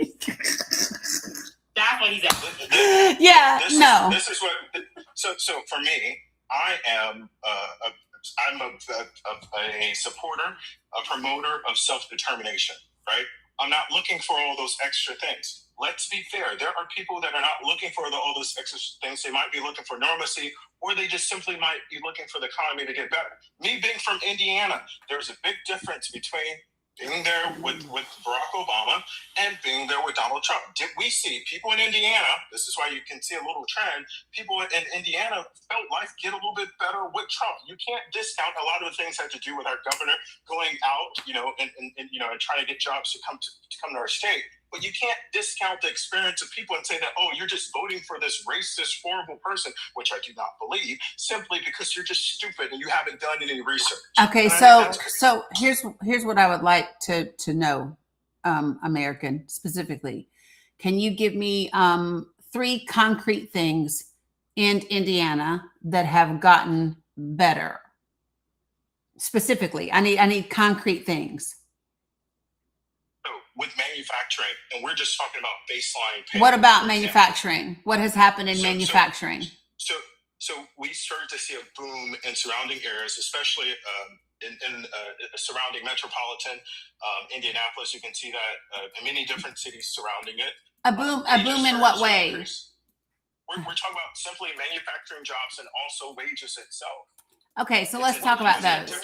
That's what he's at. Yeah, no. This is what. So for me, I am I'm a supporter, a promoter of self-determination. Right? I'm not looking for all those extra things. Let's be fair. There are people that are not looking for all those extra things. They might be looking for normalcy, or they just simply might be looking for the economy to get better. Me being from Indiana, there's a big difference between being there with Barack Obama and being there with Donald Trump. Did we see people in Indiana, this is why you can see a little trend, people in Indiana felt life get a little bit better with Trump. You can't discount a lot of the things that had to do with our governor going out, and trying to get jobs to come to our state. But you can't discount the experience of people and say that, oh, you're just voting for this racist, horrible person, which I do not believe, simply because you're just stupid and you haven't done any research. Okay, so here's what I would like to know, American specifically. Can you give me 3 concrete things in Indiana that have gotten better? Specifically, I need concrete things. With manufacturing, and we're just talking about baseline pay. What about manufacturing? What has happened in manufacturing? So we started to see a boom in surrounding areas, especially in surrounding metropolitan Indianapolis. You can see that in many different cities surrounding it. A boom in what way? We're talking about simply manufacturing jobs and also wages itself. Okay, so let's talk about those.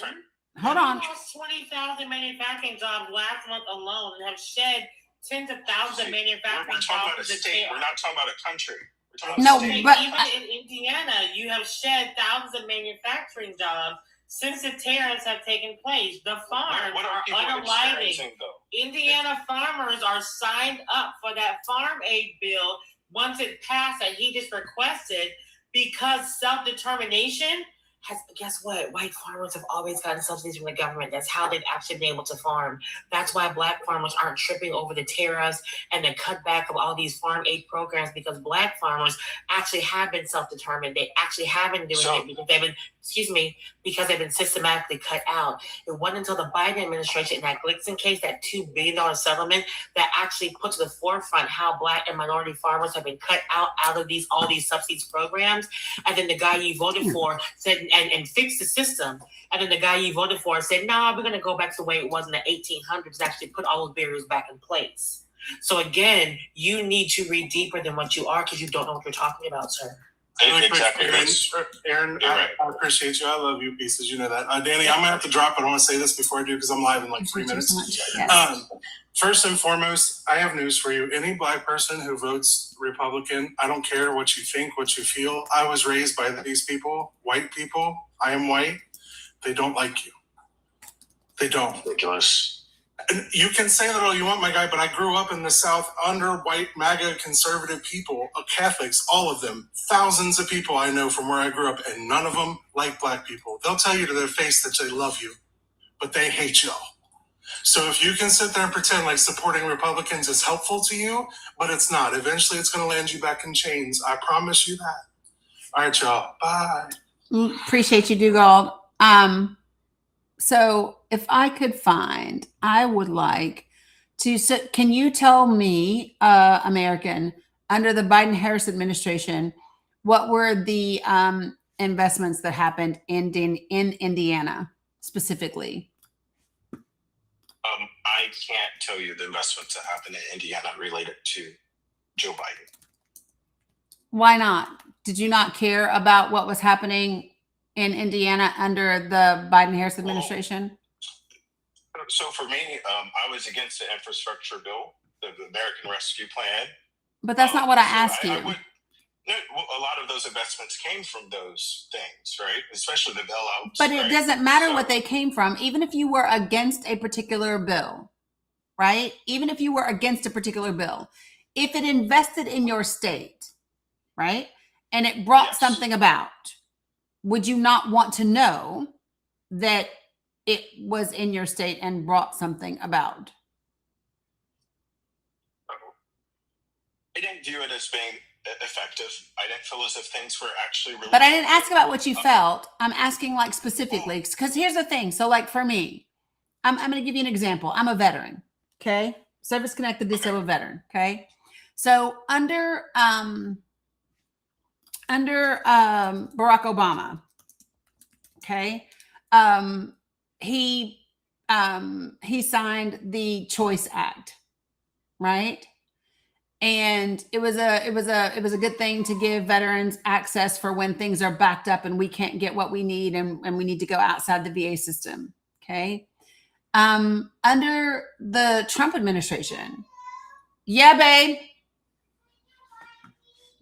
Hold on. We lost 20,000 manufacturing jobs last month alone and have shed tens of thousands of manufacturing jobs. We're talking about a state. We're not talking about a country. We're talking No, about a state. but even in Indiana, you have shed thousands of manufacturing jobs since the tariffs have taken place. The farms are unaliving. Indiana farmers are signed up for that farm aid bill once it passed that he just requested because self-determination has, guess what? White farmers have always gotten subsidies from the government. That's how they've actually been able to farm. That's why Black farmers aren't tripping over the tariffs and the cutback of all these farm aid programs, because Black farmers actually have been self-determined. They actually have been doing it because they've been systematically cut out. It wasn't until the Biden administration, in that Glickson case, that $2 billion settlement, that actually put to the forefront how Black and minority farmers have been cut out of all these subsidies programs. And then the guy you voted for said, and fix the system. And then the guy you voted for said, no, we're going to go back to the way it was in the 1800s, actually put all those barriers back in place. So again, you need to read deeper than what you are because you don't know what you're talking about, sir. Exactly. Aaron, I appreciate you. I love you pieces. You know that. Dani, I'm going to have to drop it. I want to say this before I do because I'm live in like 3 minutes. Yes. First and foremost, I have news for you. Any Black person who votes Republican, I don't care what you think, what you feel. I was raised by these people, white people. I am white. They don't like you. They don't. Ridiculous. And you can say that all you want, my guy, but I grew up in the South under white MAGA conservative people, Catholics, all of them. Thousands of people I know from where I grew up, and none of them like Black people. They'll tell you to their face that they love you, but they hate y'all. So if you can sit there and pretend like supporting Republicans is helpful to you, but it's not. Eventually, it's going to land you back in chains. I promise you that. All right, y'all. Bye. Appreciate you, Dugald. So if I could find, I would like to, can you tell me, American, under the Biden-Harris administration, what were the investments that happened in Indiana specifically? I can't tell you the investments that happened in Indiana related to Joe Biden. Why not? Did you not care about what was happening in Indiana under the Biden-Harris administration? So for me, I was against the infrastructure bill, the American Rescue Plan. But that's not what I asked you. A lot of those investments came from those things, right? Especially the bailouts. But it doesn't matter what they came from, even if you were against a particular bill, right? Even if you were against a particular bill, if it invested in your state, right? And it brought something about, would you not want to know that it was in your state and brought something about? I didn't view it as being effective. I didn't feel as if things were actually really. But I didn't ask about what you felt. I'm asking like specifically, because here's the thing. So like for me, I'm going to give you an example. I'm a veteran. Okay. Service connected disabled veteran. Okay. So under Barack Obama, okay, he signed the Choice Act, right? And it was a good thing to give veterans access for when things are backed up and we can't get what we need and we need to go outside the VA system. Okay. Under the Trump administration, yeah, babe.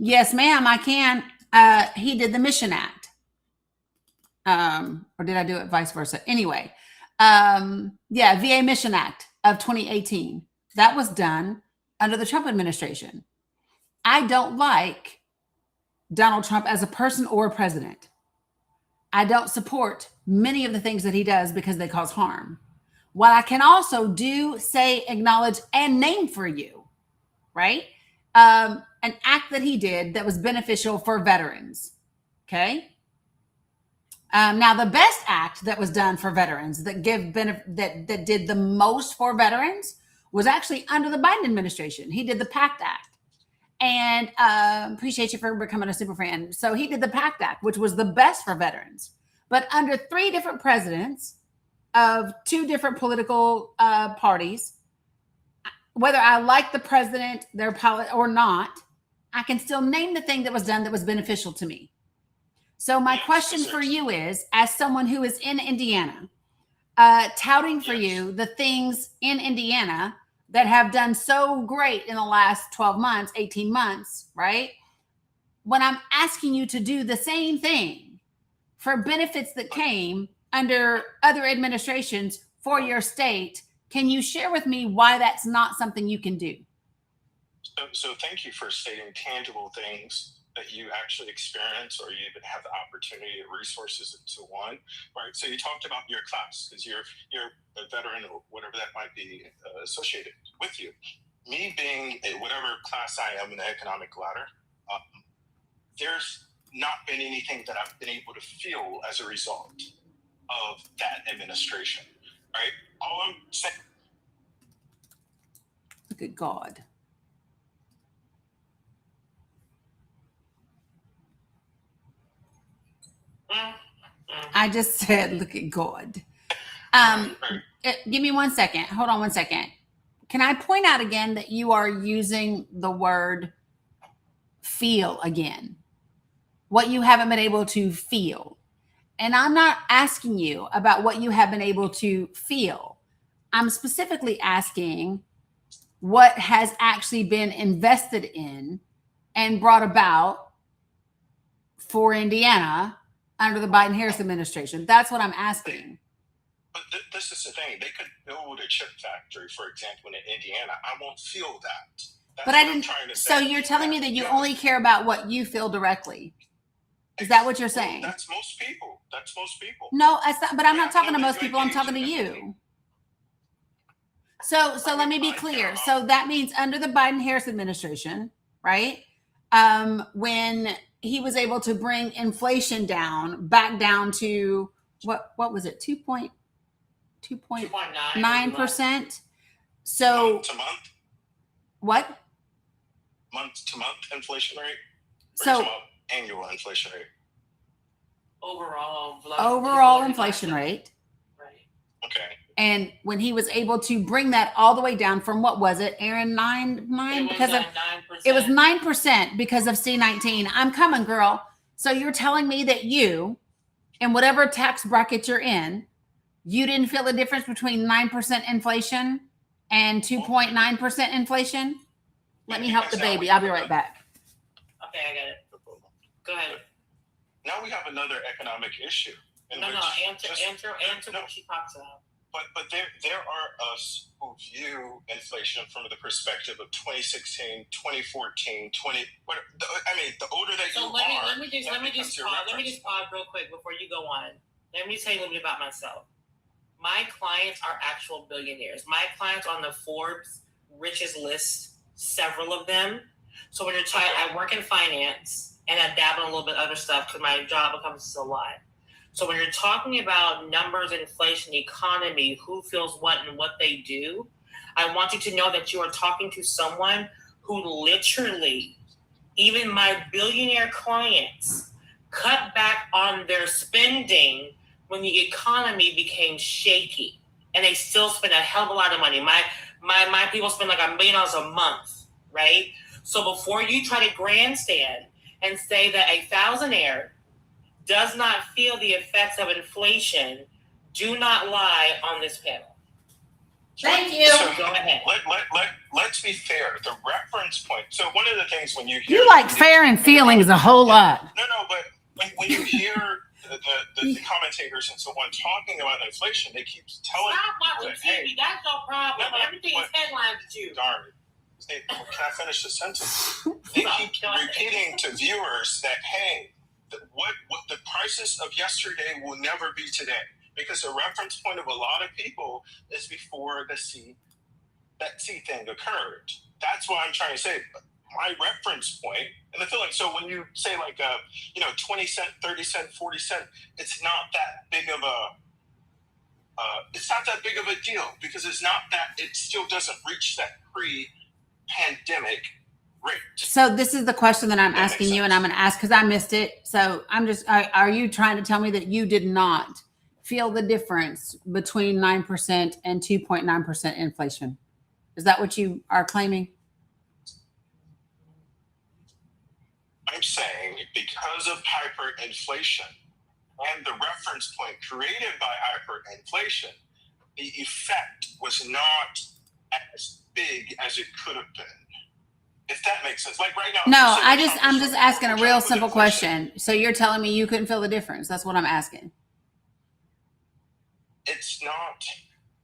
Yes, ma'am, I can. He did the Mission Act. Or did I do it vice versa? Anyway, VA Mission Act of 2018. That was done under the Trump administration. I don't like Donald Trump as a person or a president. I don't support many of the things that he does because they cause harm. What I can also do, say, acknowledge, and name for you, right? An act that he did that was beneficial for veterans. Okay. Now, the best act that was done for veterans that that did the most for veterans was actually under the Biden administration. He did the PACT Act. And appreciate you for becoming a super fan. So he did the PACT Act, which was the best for veterans. But under 3 different presidents of 2 different political parties, whether I like the president, their policy or not, I can still name the thing that was done that was beneficial to me. So my question for you is, as someone who is in Indiana, touting for you the things in Indiana that have done so great in the last 12 months, 18 months, right? When I'm asking you to do the same thing for benefits that came under other administrations for your state, can you share with me why that's not something you can do? So thank you for stating tangible things that you actually experience or you even have the opportunity or resources to one, right? So you talked about your class because you're a veteran or whatever that might be associated with you. Me being whatever class I am in the economic ladder, there's not been anything that I've been able to feel as a result of that administration, right? All I'm saying. Look at God. I just said, look at God. Give me 1 second. Hold on 1 second. Can I point out again that you are using the word feel again? What you haven't been able to feel. And I'm not asking you about what you have been able to feel. I'm specifically asking what has actually been invested in and brought about for Indiana under the Biden-Harris administration. That's what I'm asking. But this is the thing. They could build a chip factory, for example, in Indiana. I won't feel that. That's but I didn't. So you're telling me that you only care about what you feel directly. Is that what you're saying? That's most people. That's most people. No, that's not, but I'm not talking to most people. I'm talking to you. So let me be clear. So that means under the Biden-Harris administration, right? When he was able to bring inflation back down to what was it? 2.9%. So month to month? What? Month to month inflation rate? So annual inflation rate. Overall inflation rate. Right. Okay. And when he was able to bring that all the way down from what was it, Aaron? 9 because of 9%. It was 9% because of C-19. I'm coming, girl. So you're telling me that you, in whatever tax bracket you're in, you didn't feel the difference between 9% inflation and 2.9% inflation? Let me help the baby. I'll be right back. Okay, I got it. Go ahead. Now we have another economic issue. Answer what she talks about. But there are us who view inflation from the perspective of 2016, 2014, the older that you are. Let me just pause real quick before you go on. Let me tell you a little bit about myself. My clients are actual billionaires. My clients on the Forbes richest list, several of them So when you're talking, I work in finance and I dabble in a little bit of other stuff because my job encompasses a lot. So when you're talking about numbers, inflation, economy, who feels what and what they do, I want you to know that you are talking to someone who literally, even my billionaire clients, cut back on their spending when the economy became shaky. And they still spend a hell of a lot of money. My people spend like $1 million a month, right? So before you try to grandstand and say that a thousandaire does not feel the effects of inflation, do not lie on this panel. Thank you. So go ahead. Let's be fair. The reference point. So one of the things when you hear You like fair and feelings a whole lot. No, but when you hear the commentators and so on talking about inflation, they keep telling Stop people watching that, TV. hey, That's no problem. No, Everything is headlines to you. darn it. Can I finish the sentence? They keep repeating to viewers that, hey, what the prices of yesterday will never be today, because the reference point of a lot of people is before that C thing occurred. That's why I'm trying to say my reference point and the feeling. So when you say like 20 cent, 30 cent, 40 cent, it's not that big of a deal, because it's not that, it still doesn't reach that pre-pandemic rate. So this is the question that I'm asking you, and I'm going to ask because I missed it. So are you trying to tell me that you did not feel the difference between 9% and 2.9% inflation? Is that what you are claiming? I'm saying because of hyperinflation and the reference point created by hyperinflation, the effect was not as big as it could have been. If that makes sense. Like right now. No, I'm just asking a real simple question. So you're telling me you couldn't feel the difference? That's what I'm asking. It's not.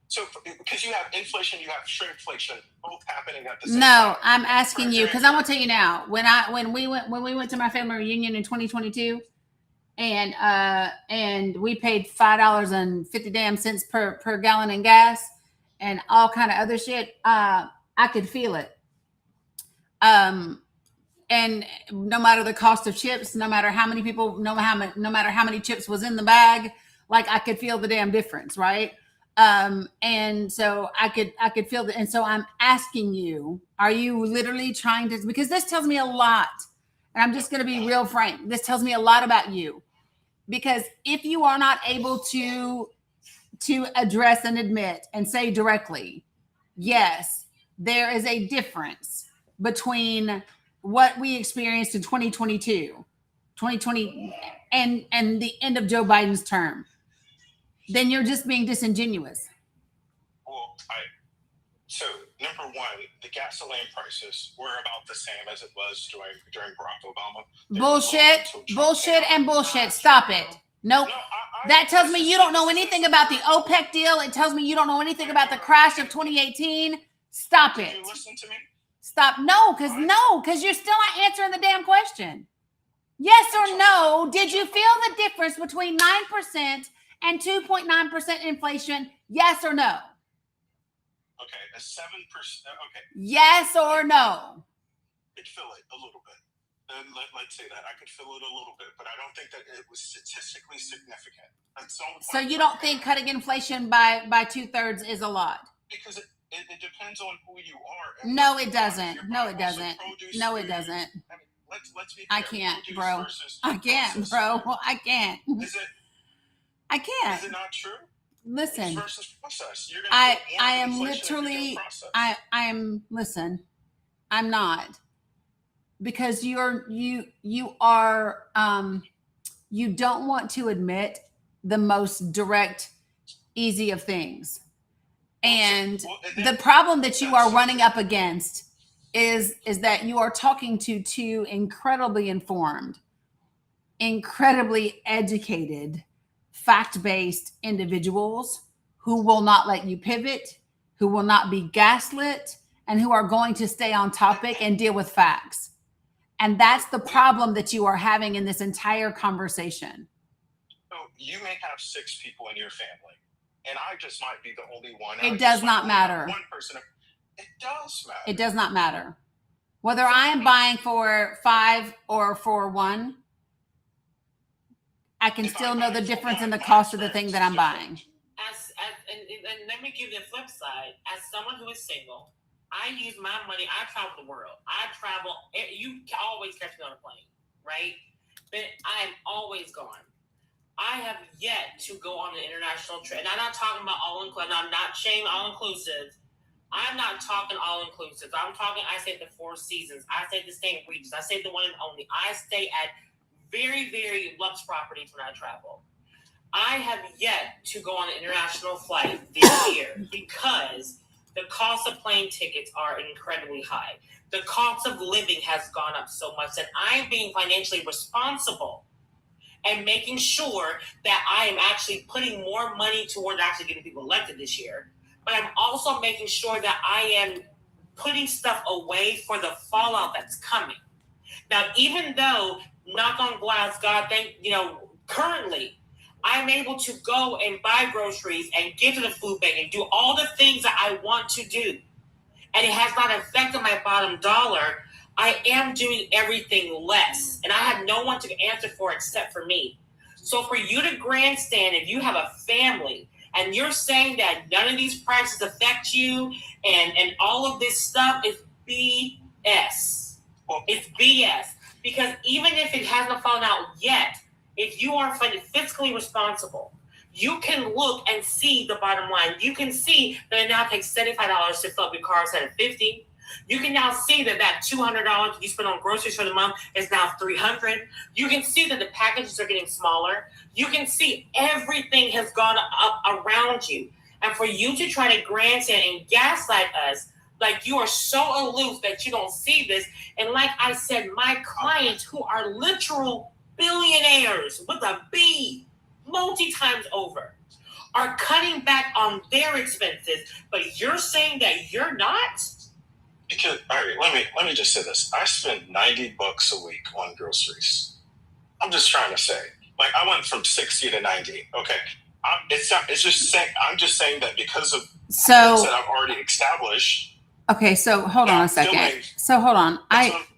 So because you have inflation, you have shrinkflation, both happening at the same time. No, I'm asking you because I'm gonna tell you now. When we went to my family reunion in 2022, and we paid $5.50 per gallon in gas and all kind of other shit. I could feel it. And no matter the cost of chips, no matter how many people, no matter how many chips was in the bag, like I could feel the damn difference, right? And so I could feel that. And so I'm asking you, are you literally trying to, because this tells me a lot, and I'm just going to be real frank. This tells me a lot about you, because if you are not able to address and admit and say directly, yes, there is a difference between what we experienced in 2020, and the end of Joe Biden's term, then you're just being disingenuous. Well, so number one, the gasoline prices were about the same as it was during Barack Obama. Bullshit. Stop it. Nope. That tells me you don't know anything about the OPEC deal. It tells me you don't know anything about the crash of 2018. Stop it. Did you listen to me? Stop. No, because you're still not answering the damn question. Yes or no, did you feel the difference between 9% and 2.9% inflation? Yes or no? Okay, a 7%. Okay. Yes or no? I could feel it a little bit. Let's say that. I could feel it a little bit, but I don't think that it was statistically significant. So you don't think cutting inflation by 2/3 is a lot? Because it depends on who you are. No, it doesn't. No, it doesn't. No, it doesn't. I mean, let's be fair. I can't, bro. I can't, bro. I can't. I can't. Is it not true? Listen, versus process. I am literally, listen, I'm not, because you are, you don't want to admit the most direct, easy of things. And the problem that you are running up against is that you are talking to two incredibly informed, incredibly educated, fact-based individuals who will not let you pivot, who will not be gaslit, and who are going to stay on topic and deal with facts. And that's the problem that you are having in this entire conversation. So you may have 6 people in your family, and I just might be the only one. It does not matter. One person. It does matter. It does not matter. Whether I am buying for 5 or for 1, I can still know the difference in the cost of the thing that I'm buying. And let me give you the flip side. As someone who is single, I use my money. I travel the world. I travel. You always catch me on a plane, right? But I am always gone. I have yet to go on an international trip. And I'm not talking about all-inclusive. I'm not shaming all-inclusive. I'm not talking all-inclusive. I'm talking, I stay at the Four Seasons. I stay at the St. Regis. I stay at the one and only. I stay at very, very luxe properties when I travel. I have yet to go on an international flight this year because the cost of plane tickets are incredibly high. The cost of living has gone up so much that I'm being financially responsible and making sure that I am actually putting more money toward actually getting people elected this year. But I'm also making sure that I am putting stuff away for the fallout that's coming. Now, even though, knock on glass, God, currently, I'm able to go and buy groceries and get to the food bank and do all the things that I want to do, and it has not affected my bottom dollar, I am doing everything less. And I have no one to answer for except for me. So for you to grandstand, if you have a family and you're saying that none of these prices affect you and all of this stuff is BS. It's BS. Because even if it hasn't fallen out yet, if you are fiscally responsible, you can look and see the bottom line. You can see that it now takes $75 to fill up your car instead of $50. You can now see that $200 you spend on groceries for the month is now $300. You can see that the packages are getting smaller. You can see everything has gone up around you. And for you to try to grandstand and gaslight us like you are so aloof that you don't see this. And like I said, my clients who are literal billionaires with a B, multi times over, are cutting back on their expenses, but you're saying that you're not? Because, all right, let me just say this. I spend $90 a week on groceries. I'm just trying to say, like, I went from 60 to 90. Okay, I'm just saying that because of things that I've already established. Okay, so hold on a second. Hold on.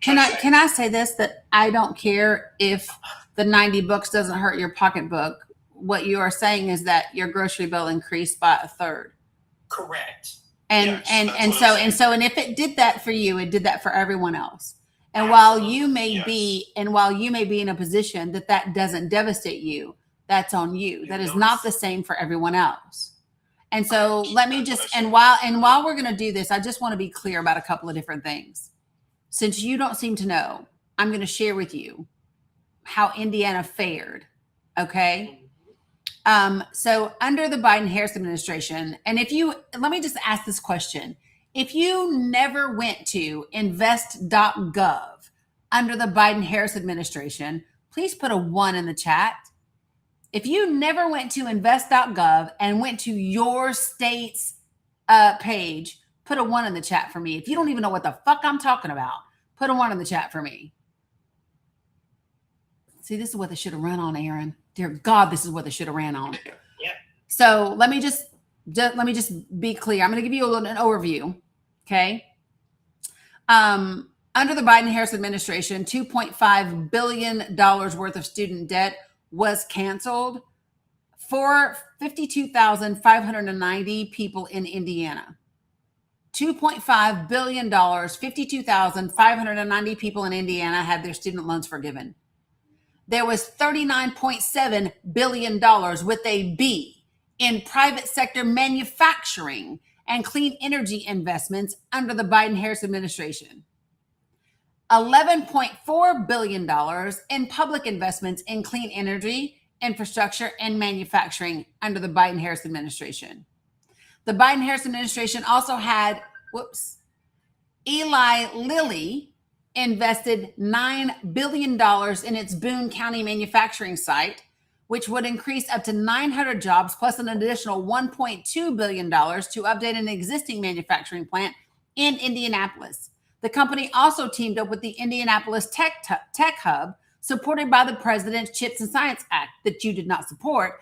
Can I say this, that I don't care if the $90 doesn't hurt your pocketbook. What you are saying is that your grocery bill increased by 1/3. Correct. And if it did that for you, it did that for everyone else. And while you may be in a position that doesn't devastate you, that's on you. That is not the same for everyone else. And so let me just, and while we're going to do this, I just want to be clear about a couple of different things. Since you don't seem to know, I'm going to share with you how Indiana fared. Okay. So under the Biden-Harris administration, and let me just ask this question. If you never went to invest.gov under the Biden-Harris administration, please put a 1 in the chat. If you never went to invest.gov and went to your state's page, put a 1 in the chat for me. If you don't even know what the fuck I'm talking about, put a 1 in the chat for me. See, this is what they should have run on, Aaron. Dear God, this is what they should have ran on. Yep. So let me just be clear. I'm going to give you an overview. Okay. Under the Biden-Harris administration, $2.5 billion worth of student debt was canceled for 52,590 people in Indiana. $2.5 billion, 52,590 people in Indiana had their student loans forgiven. There was $39.7 billion with a B in private sector manufacturing and clean energy investments under the Biden-Harris administration. $11.4 billion in public investments in clean energy, infrastructure, and manufacturing under the Biden-Harris administration. The Biden-Harris administration also had, Eli Lilly invested $9 billion in its Boone County manufacturing site, which would increase up to 900 jobs plus an additional $1.2 billion to update an existing manufacturing plant in Indianapolis. The company also teamed up with the Indianapolis Tech Hub, supported by the President's CHIPS and Science Act that you did not support,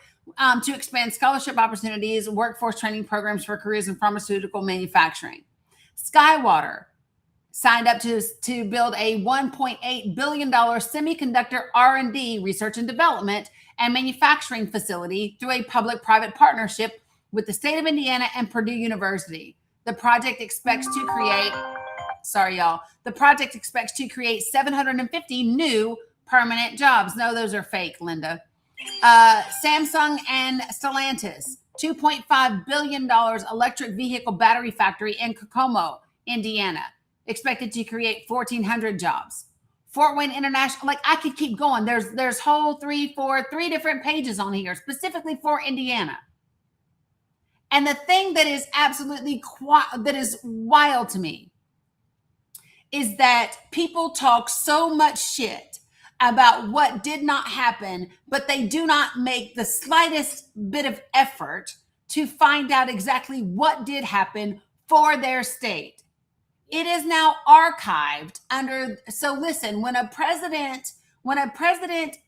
to expand scholarship opportunities, workforce training programs for careers in pharmaceutical manufacturing. signed up to build a $1.8 billion semiconductor R&D, research and development, and manufacturing facility through a public-private partnership with the state of Indiana and Purdue University. The project expects to create, the project expects to create 750 new permanent jobs. No, those are fake, Linda. Samsung and Stellantis, $2.5 billion electric vehicle battery factory in Kokomo, Indiana, expected to create 1,400 jobs. Fort Wayne International, like I could keep going. There's whole three different pages on here specifically for Indiana. And the thing that is absolutely that is wild to me is that people talk so much shit about what did not happen, but they do not make the slightest bit of effort to find out exactly what did happen for their state. It is now archived under, so listen, when a president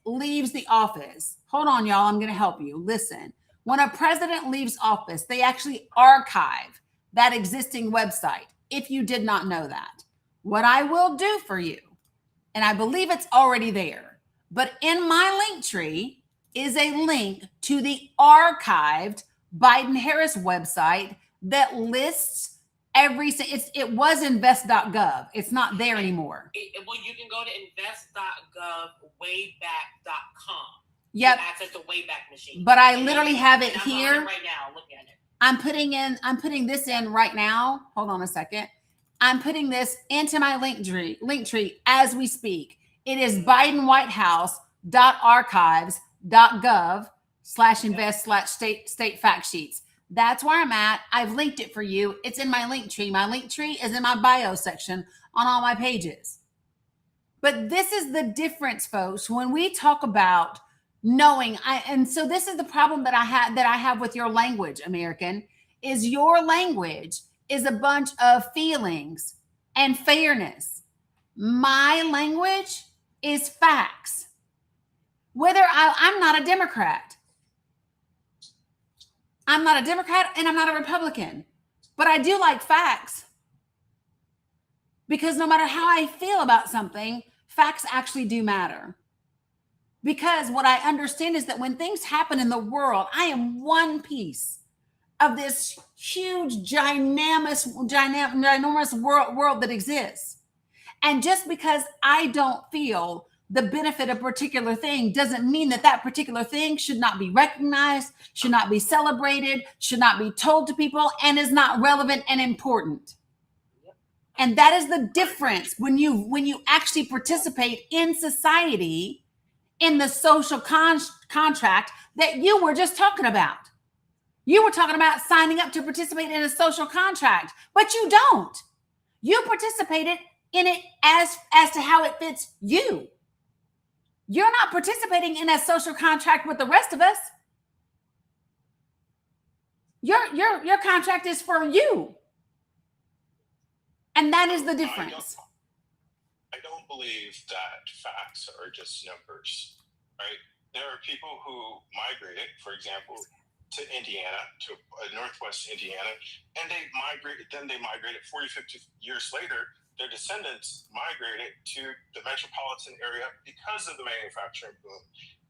leaves the office, hold on, y'all, I'm going to help you. Listen, when a president leaves office, they actually archive that existing website, if you did not know that. What I will do for you, and I believe it's already there, but in my link tree is a link to the archived Biden-Harris website that lists it was invest.gov. It's not there anymore. Well, you can go to invest.gov.wayback.com. Yep. To access the Wayback machine. But I literally have it I'm here. on it right now. Look at it. I'm putting this in right now. Hold on a second. I'm putting this into my link tree as we speak. It is bidenwhitehouse.archives.gov/invest/state fact sheets. That's where I'm at. I've linked it for you. It's in my link tree. My link tree is in my bio section on all my pages. But this is the difference, folks, when we talk about knowing. And so this is the problem that I have with your language, American, is your language is a bunch of feelings and fairness. My language is facts. I'm not a Democrat. I'm not a Democrat and I'm not a Republican, but I do like facts. Because no matter how I feel about something, facts actually do matter. Because what I understand is that when things happen in the world, I am one piece of this huge, ginormous world that exists. And just because I don't feel the benefit of a particular thing doesn't mean that particular thing should not be recognized, should not be celebrated, should not be told to people, and is not relevant and important. And that is the difference when you actually participate in society, in the social contract that you were just talking about. You were talking about signing up to participate in a social contract, but you don't. You participated in it as to how it fits you. You're not participating in a social contract with the rest of us. Your contract is for you. And that is the difference. I don't believe that facts are just numbers, right? There are people who migrated, for example, to Indiana, to Northwest Indiana, and they migrated 40, 50 years later. Their descendants migrated to the metropolitan area because of the manufacturing boom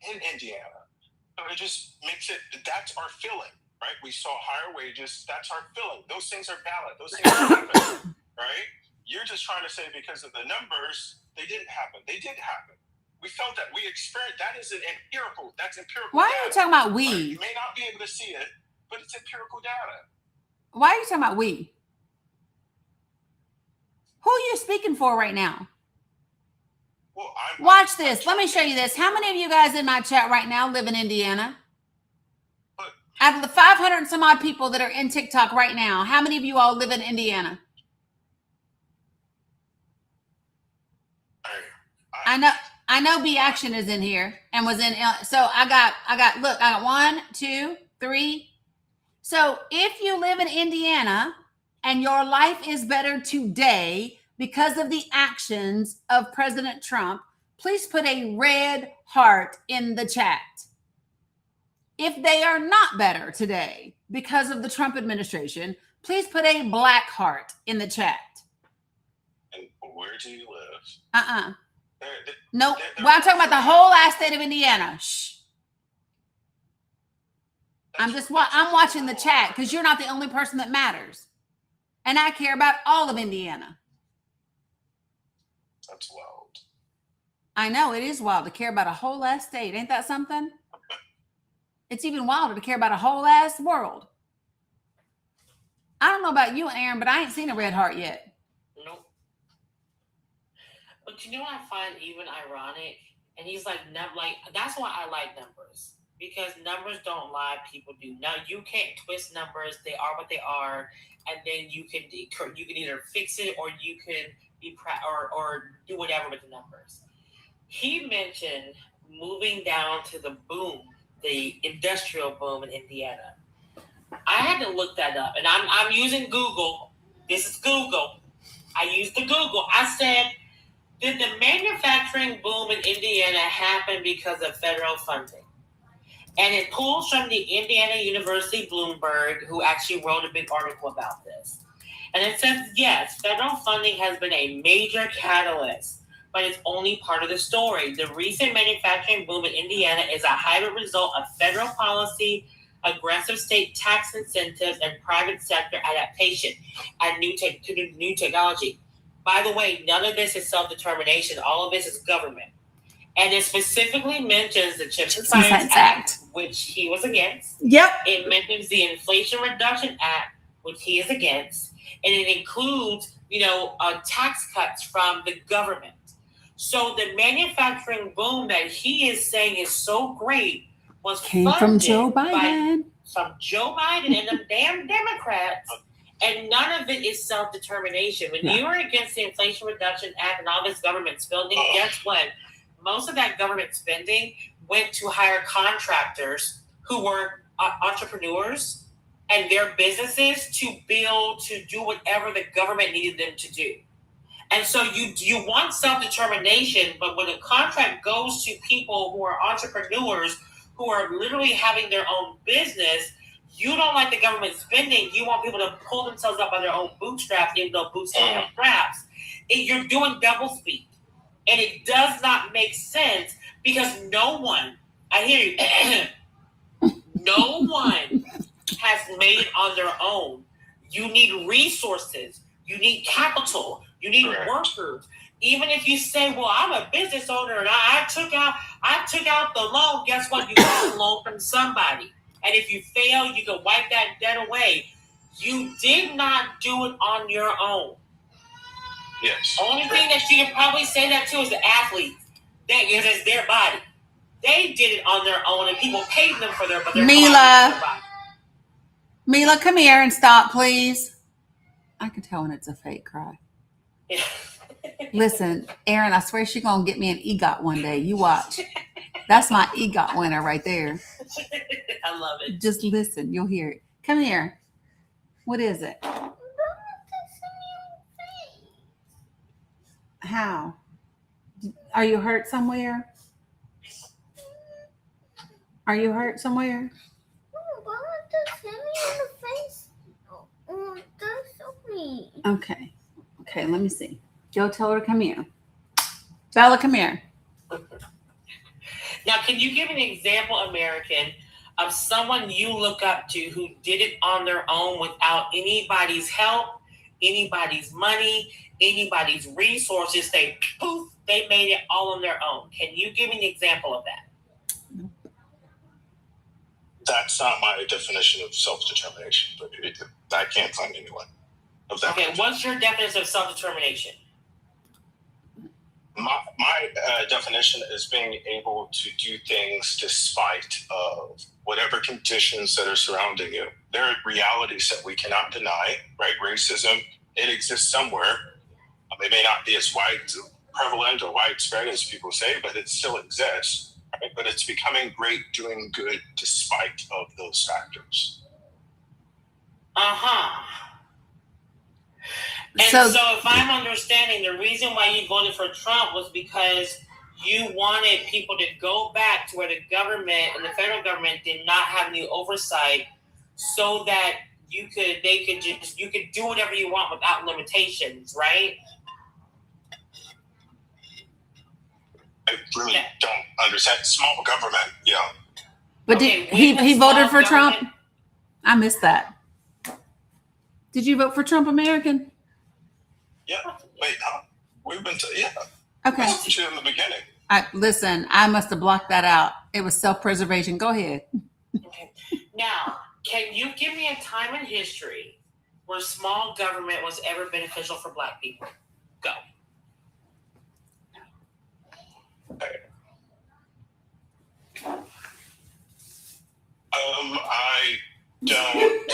in Indiana. So it just makes it, that's our feeling, right? We saw higher wages, that's our feeling. Those things are valid, those things happen, right? You're just trying to say because of the numbers, they didn't happen. They did happen. We felt that, we experienced, that's empirical Why data. are you talking about we? You may not be able to see it, but it's empirical data. Why are you talking about we? Who are you speaking for right now? Well, watch this. Let me show you this. How many of you guys in my chat right now live in Indiana? Out of the 500 and some odd people that are in TikTok right now, how many of you all live in Indiana? I know B Action is in here and was in. So I got 1, 2, 3. So if you live in Indiana and your life is better today because of the actions of President Trump, please put a red heart in the chat. If they are not better today because of the Trump administration, please put a black heart in the chat. And where do you live? Nope. Well, I'm talking about the whole ass state of Indiana. Shh. I'm watching the chat because you're not the only person that matters. And I care about all of Indiana. That's wild. I know, it is wild to care about a whole ass state. Ain't that something? It's even wilder to care about a whole ass world. I don't know about you, Aaron, but I ain't seen a red heart yet. Nope. But you know what I find even ironic? And he's like, that's why I like numbers. Because numbers don't lie, people do. Now you can't twist numbers; they are what they are, and then you can either fix it or you can be or do whatever with the numbers. He mentioned moving down to the boom, the industrial boom in Indiana. I had to look that up, and I'm using Google. This is Google. I used the Google. I said, did the manufacturing boom in Indiana happen because of federal funding? And it pulls from the Indiana University Bloomberg, who actually wrote a big article about this. And it says, yes, federal funding has been a major catalyst, but it's only part of the story. The recent manufacturing boom in Indiana is a hybrid result of federal policy, aggressive state tax incentives, and private sector adaptation to new technology. By the way, none of this is self-determination. All of this is government. And it specifically mentions the Chips and Science Act, which he was against. Yep. It mentions the Inflation Reduction Act, which he is against. And it includes, tax cuts from the government. So the manufacturing boom that he is saying is so great came from Joe Biden. From Joe Biden and the damn Democrats. And none of it is self-determination. When you were against the Inflation Reduction Act and all this government spending, guess what? Most of that government spending went to hire contractors who were entrepreneurs and their businesses to build, to do whatever the government needed them to do. And so you want self-determination, but when a contract goes to people who are entrepreneurs, who are literally having their own business, you don't like the government spending. You want people to pull themselves up by their own bootstraps, even though boots don't have straps. You're doing doublespeak. And it does not make sense because no one, I hear you, no one has made it on their own. You need resources. You need capital. You need workers. Even if you say, well, I'm a business owner and I took out the loan, guess what? You got a loan from somebody. And if you fail, you can wipe that debt away. You did not do it on your own. Yes. Only thing that you can probably say that to is the athletes. Because it's their body. They did it on their own, and people paid them for their body. Mila, come here and stop, please. I can tell when it's a fake cry. Yeah. Listen, Aaron, I swear she's going to get me an EGOT one day. You watch. That's my EGOT winner right there. I love it. Just listen. You'll hear it. Come here. What is it? How? Are you hurt somewhere? Are you hurt somewhere? Okay. Okay, let me see. Go tell her to come here. Bella, come here. Now, can you give an example, American, of someone you look up to who did it on their own without anybody's help, anybody's money, anybody's resources? They made it all on their own. Can you give me an example of that? That's not my definition of self-determination, but I can't find anyone of that. Okay, what's your definition of self-determination? My definition is being able to do things despite of whatever conditions that are surrounding you. There are realities that we cannot deny, right? Racism, it exists somewhere. It may not be as prevalent or widespread as people say, but it still exists. Right? But it's becoming great doing good despite of those factors. And so if I'm understanding, the reason why you voted for Trump was because you wanted people to go back to where the government and the federal government did not have any oversight, so that you could do whatever you want without limitations, right? I really don't understand small government. Yeah. But Okay, he voted for Trump? government- I missed that. Did you vote for Trump, American? Yeah. Wait, we've been yeah. Okay. I listened to you in the beginning. Listen, I must have blocked that out. It was self-preservation. Go ahead. Okay. Now, can you give me a time in history where small government was ever beneficial for Black people? Go. I don't.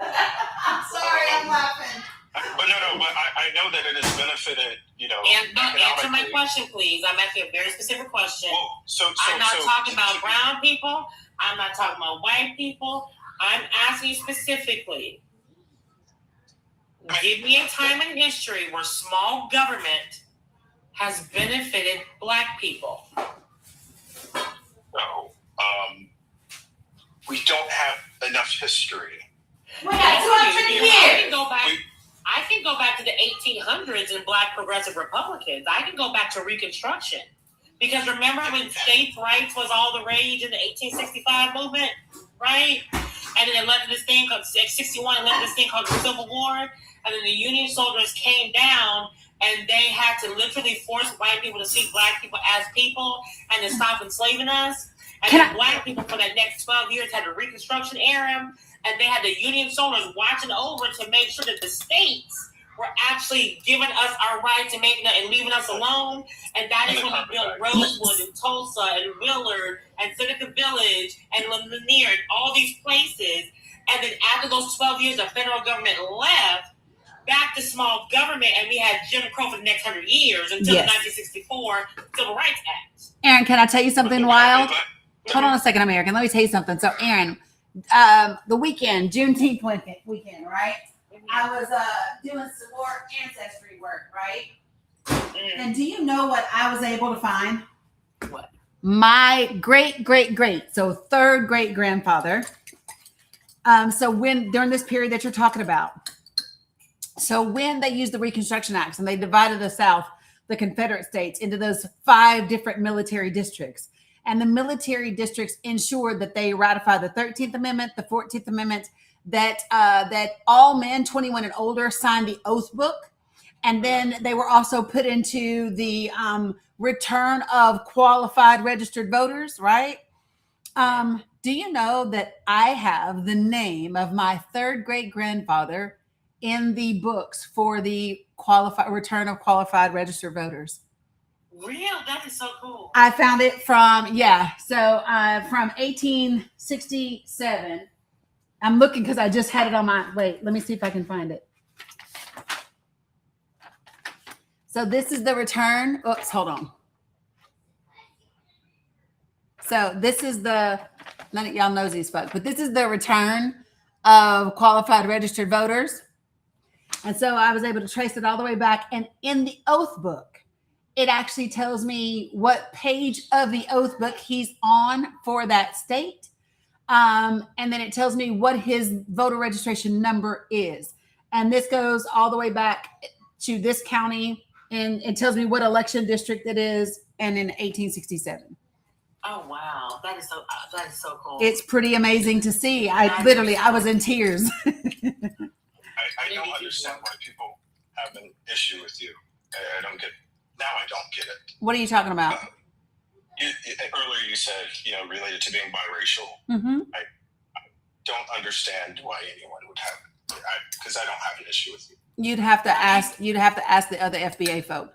I'm sorry, I'm laughing. But I know that it has benefited, And answer my question, please. I'm asking a very specific question. Well, I'm not talking about brown people. I'm not talking about white people. I'm asking you specifically. Give me a time in history where small government has benefited Black people. No. We don't have enough history. We got 200 years. I can go back to the 1800s and Black progressive Republicans. I can go back to Reconstruction. Because remember when states' rights was all the rage in the 1865 movement, right? And then it led to this thing called 61, it led to this thing called the Civil War. And then the Union soldiers came down and they had to literally force white people to see Black people as people and to stop enslaving us. And then Black people for that next 12 years had the Reconstruction era, and they had the Union soldiers watching over to make sure that the states were actually giving us our rights and leaving us alone. And that is when we built Rosewood and Tulsa and Willard and Seneca Village and Lanier and all these places. And then after those 12 years, the federal government left, back to small government, and we had Jim Crow for the next 100 years until the 1964 Civil Rights Act. Aaron, can I tell you something wild? Hold on a second, American. Let me tell you something. So, Aaron, the weekend, Juneteenth weekend, right? I was doing some more ancestry work, right? And do you know what I was able to find? What? My great, so third great grandfather. So during this period that you're talking about, so when they used the Reconstruction Acts and they divided the South, the Confederate States, into those 5 different military districts. And the military districts ensured that they ratified the 13th Amendment, the 14th Amendment, that all men 21 and older signed the oath book. And then they were also put into the return of qualified registered voters, right? Do you know that I have the name of my third great grandfather in the books for the return of qualified registered voters? Real? That is so cool. I found it from 1867. I'm looking because I just had it on my, wait, let me see if I can find it. So this is the return. Oops, hold on. So this is none of y'all knows these folks, but this is the return of qualified registered voters. And so I was able to trace it all the way back. And in the oath book, it actually tells me what page of the oath book he's on for that state. And then it tells me what his voter registration number is. And this goes all the way back to this county. And it tells me what election district it is. And in 1867. Oh, wow. That is so cool. It's pretty amazing to see. I was in tears. I don't understand why people have an issue with you. I don't get. Now I don't get it. What are you talking about? Earlier you said, related to being biracial. Mm-hmm. I don't understand why anyone would have it, because I don't have an issue with you. You'd have to ask the other FBA folk.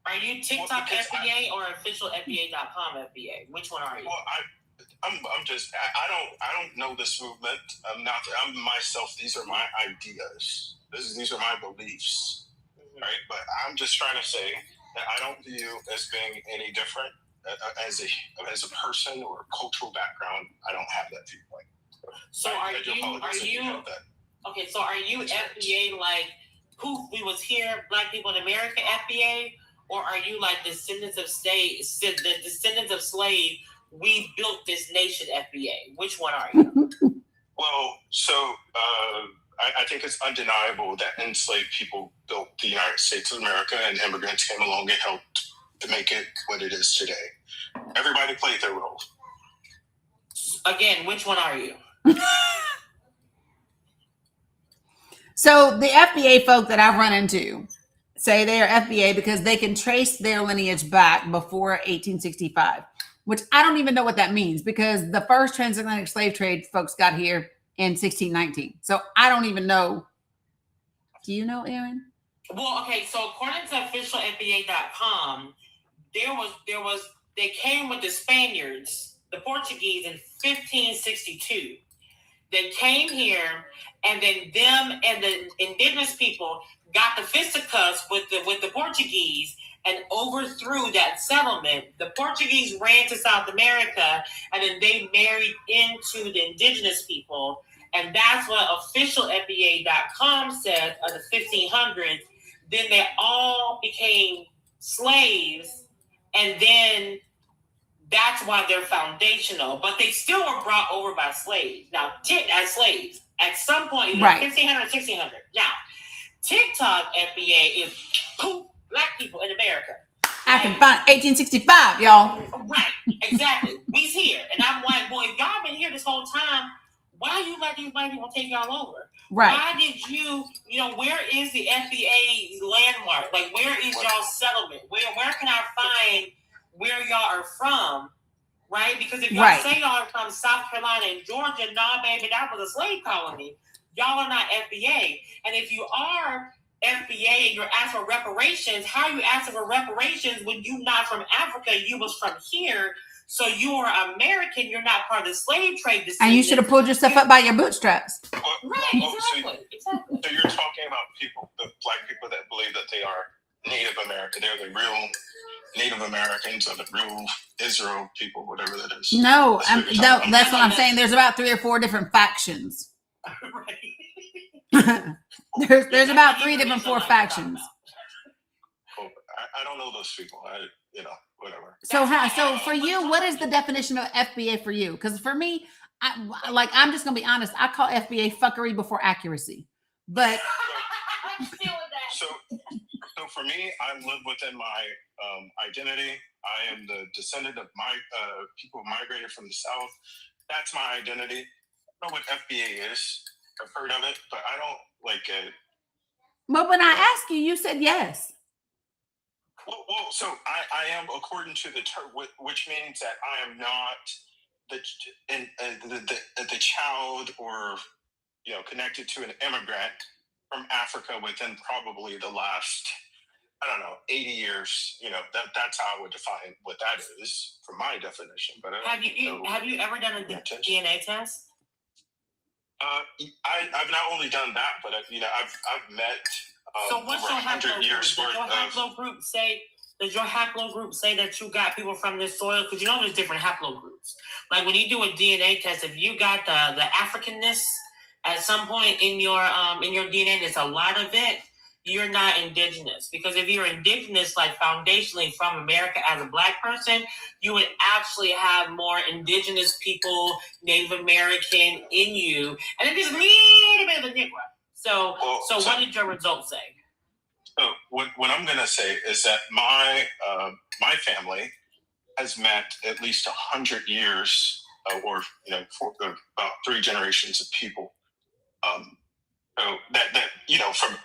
Are you TikTok FBA or official FBA.com FBA? Which one are you? Well, I'm just I don't know this movement. I'm myself. These are my ideas. These are my beliefs, right? But I'm just trying to say that I don't view as being any different as a person or a cultural background. I don't have that viewpoint. So are you FBA like poof, we was here, Black people in America FBA? Or are you like descendants of slave, we built this nation FBA? Which one are you? Well, so I think it's undeniable that enslaved people built the United States of America, and immigrants came along and helped to make it what it is today. Everybody played their role. Again, which one are you? So the FBA folk that I've run into say they are FBA because they can trace their lineage back before 1865, which I don't even know what that means because the first transatlantic slave trade folks got here in 1619. So I don't even know. Do you know, Aaron? Well, okay, so according to official FBA.com, they came with the Spaniards, the Portuguese in 1562. They came here, and then them and the indigenous people got the fisticuffs with the Portuguese and overthrew that settlement. The Portuguese ran to South America, and then they married into the indigenous people, and that's what official FBA.com said of the 1500s. Then they all became slaves, and then that's why they're foundational, but they still were brought over by slaves. Now, as slaves, at some point, either Right. 1500 or 1600. Now, TikTok FBA is black people in America. I can find 1865, y'all. Right, exactly. We's here. And I'm like, boy, if y'all been here this whole time, why you let these white people take y'all over? Right. Why did where is the FBA landmark? Like, where is y'all settlement? Where can I find where y'all are from, right? Because if y'all say y'all are from South Carolina and Georgia, nah, baby, that was a slave colony. Y'all are not FBA. And if you are FBA and you're asking for reparations, how are you asking for reparations when you not from Africa? You was from here, so you are American. You're not part of the slave trade. And you should have pulled yourself up by your bootstraps. Right, exactly. So you're talking about people, the black people that believe that they are Native American. They're the real Native Americans or the real Israel people, whatever that is. No, that's what I'm saying. There's about 3 or 4 different factions. there's about 3 different 4 factions. I don't know those people. Whatever. So for you, what is the definition of FBA for you? Because for me, I'm just gonna be honest. I call FBA fuckery before accuracy. But so for me, I live within my identity. I am the descendant of my people who migrated from the South. That's my identity. I don't know what FBA is. I've heard of it, but I don't like it. But when I asked you, you said yes. Well, so I am according to the term, which means that I am not the child or connected to an immigrant from Africa within probably the last 80 years. That's how I would define what that is for my definition. But have you ever done a DNA test? I've not only done that, but I've met. So what's your haplogroup say? Does your haplogroup say that you got people from this soil? Because there's different haplogroups. Like when you do a DNA test, if you got the Africanness at some point in your DNA, there's a lot of it. You're not indigenous, because if you're indigenous, like foundationally from America as a black person, you would actually have more indigenous people, Native American in you, and then just a little bit of a Negro. So what did your results say? So what I'm going to say is that my family has met at least 100 years, or for about 3 generations of people. So that from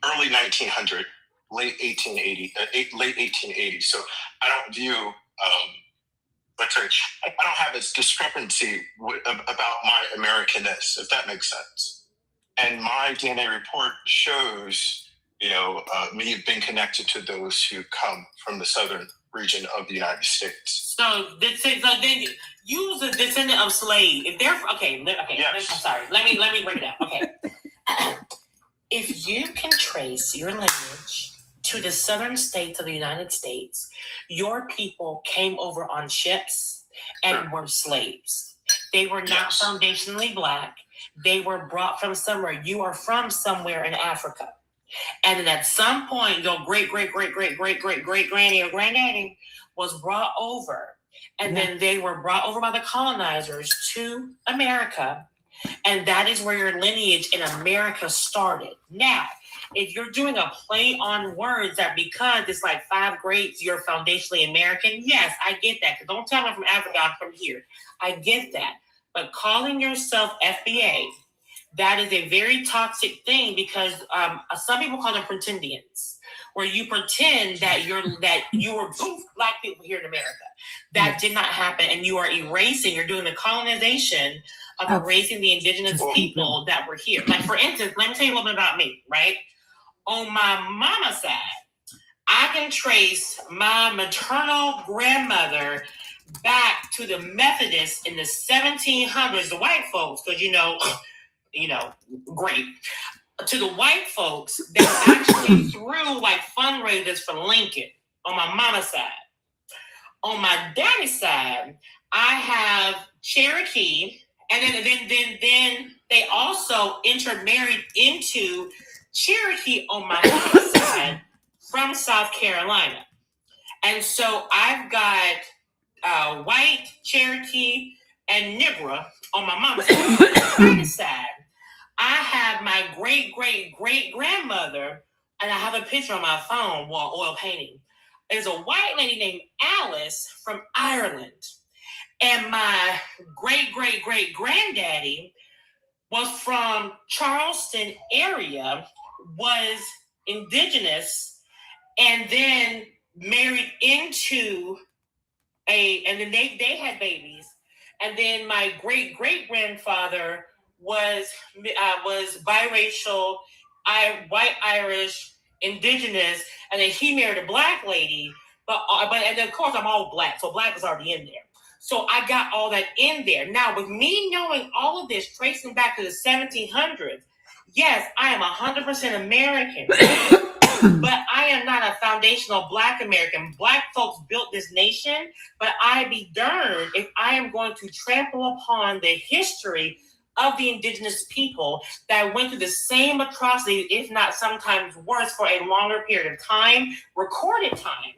early 1900, late 1880. So I don't view, I don't have this discrepancy about my Americanness, if that makes sense. And my DNA report shows, me being connected to those who come from the southern region of the United States. So then you was a descendant of slave. If they're okay. Yes. I'm sorry. Let me break it down. Okay. If you can trace your lineage to the southern states of the United States, your people came over on ships and were slaves. They were not foundationally black. They were brought from somewhere. You are from somewhere in Africa. And then at some point, your great granny or granddaddy was brought over. And then they were brought over by the colonizers to America. And that is where your lineage in America started. Now, if you're doing a play on words that because it's like 5 grades, you're foundationally American, yes, I get that. Because don't tell me I'm from Africa, I'm from here. I get that. But calling yourself FBA, that is a very toxic thing because some people call them pretendians, where you pretend that you were both black people here in America. That did not happen, and you are erasing. You're doing the colonization of erasing the indigenous people that were here. Like, for instance, let me tell you a little bit about me, right? On my mama's side, I can trace my maternal grandmother back to the Methodists in the 1700s, the white folks, because great. To the white folks that actually threw like fundraisers for Lincoln on my mama's side. On my daddy's side, I have Cherokee, and then they also intermarried into Cherokee on my mama's side from South Carolina. And so I've got white, Cherokee, and Negro on my mama's side. On my daddy's side, I have my great-great-great-grandmother, and I have a picture on my phone, oil painting. There's a white lady named Alice from Ireland. And my great-great-great-granddaddy was from Charleston area, was indigenous, and then married into and then they had babies. And then my great-great-grandfather was biracial, white Irish, indigenous, and then he married a black lady. But and then of course I'm all black, so black is already in there. So I got all that in there. Now with me knowing all of this, tracing back to the 1700s, yes, I am 100% American, but I am not a foundational Black American. Black folks built this nation, but I be darned if I am going to trample upon the history of the indigenous people that went through the same atrocity, if not sometimes worse, for a longer period of time, recorded time,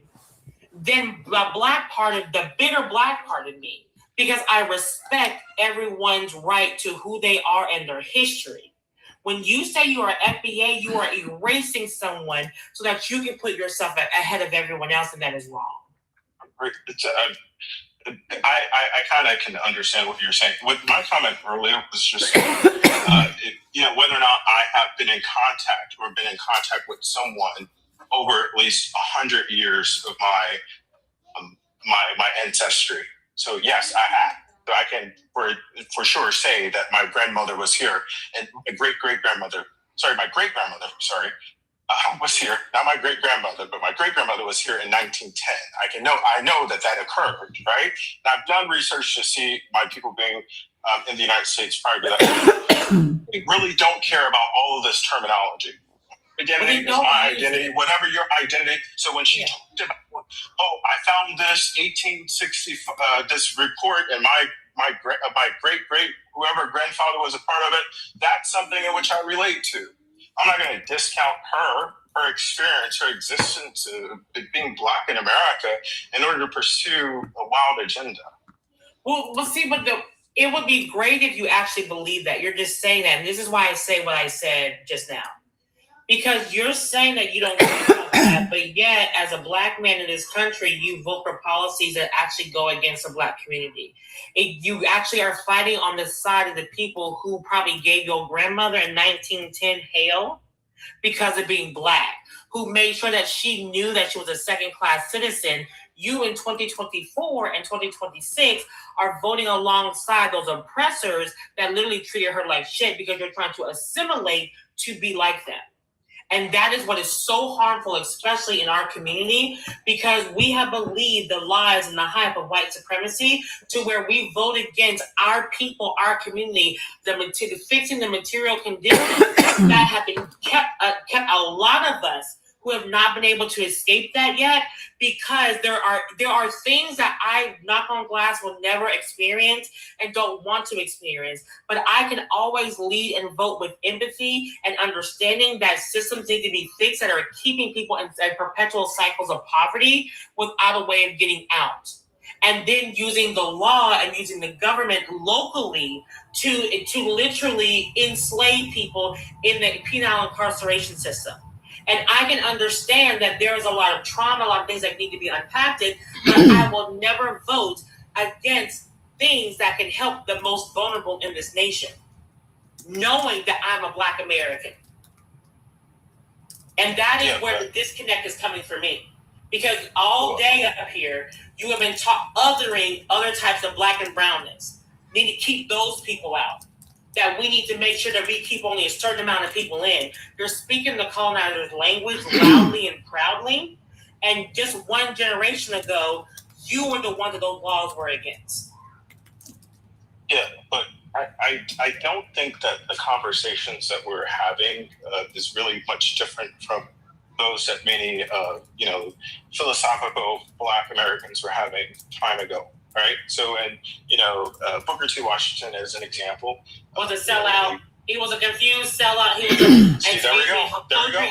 than the bigger black part of me, because I respect everyone's right to who they are and their history. When you say you are FBA, you are erasing someone so that you can put yourself ahead of everyone else, and that is wrong. I kind of can understand what you're saying. What my comment earlier was just, whether or not I have been in contact with someone over at least 100 years of my ancestry. So yes, I have. So I can for sure say that my grandmother was here, and my great grandmother was here. Not my great grandmother, but my great grandmother was here in 1910. I know that occurred, right? And I've done research to see my people being in the United States prior to that. We really don't care about all of this terminology. Identity is my identity, whatever your identity. So when she talked about, I found this 1860 this report, and my great whoever grandfather was a part of it, that's something in which I relate to. I'm not going to discount her experience, her existence of being Black in America in order to pursue a wild agenda. Well, see, but it would be great if you actually believe that. You're just saying that, and this is why I say what I said just now. Because you're saying that you don't care about that, but yet, as a Black man in this country, you vote for policies that actually go against the Black community. You actually are fighting on the side of the people who probably gave your grandmother in 1910 hell because of being Black, who made sure that she knew that she was a second-class citizen. You in 2024 and 2026 are voting alongside those oppressors that literally treated her like shit because you're trying to assimilate to be like them. And that is what is so harmful, especially in our community, because we have believed the lies and the hype of white supremacy to where we vote against our people, our community, fixing the material conditions that have been kept a lot of us who have not been able to escape that yet, because there are things that I, knock on glass, will never experience and don't want to experience. But I can always lead and vote with empathy and understanding that systems need to be fixed that are keeping people in perpetual cycles of poverty without a way of getting out. and then using the law and using the government locally to literally enslave people in the penal incarceration system. And I can understand that there is a lot of trauma, a lot of things that need to be unpacked, but I will never vote against things that can help the most vulnerable in this nation, knowing that I'm a Black American. And that is where the disconnect is coming for me. Because all day up here, you have been othering other types of Black and brownness. We need to keep those people out. That we need to make sure that we keep only a certain amount of people in. You're speaking the colonizer's language loudly and proudly. And just one generation ago, you were the one that those laws were against. Yeah, but I don't think that the conversations that we're having is really much different from those that many, philosophical Black Americans were having time ago, right? So, and, Booker T. Washington as an example. Was a sellout. He was a confused sellout. He was a, See, there we go. There we go.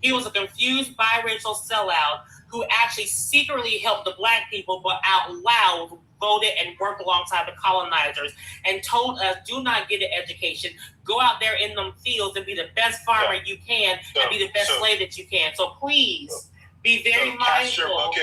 He was a confused biracial sellout who actually secretly helped the Black people, but out loud voted and worked alongside the colonizers and told us, do not get an education. Go out there in them fields and be the best farmer you can and be the best slave that you can. So please be very mindful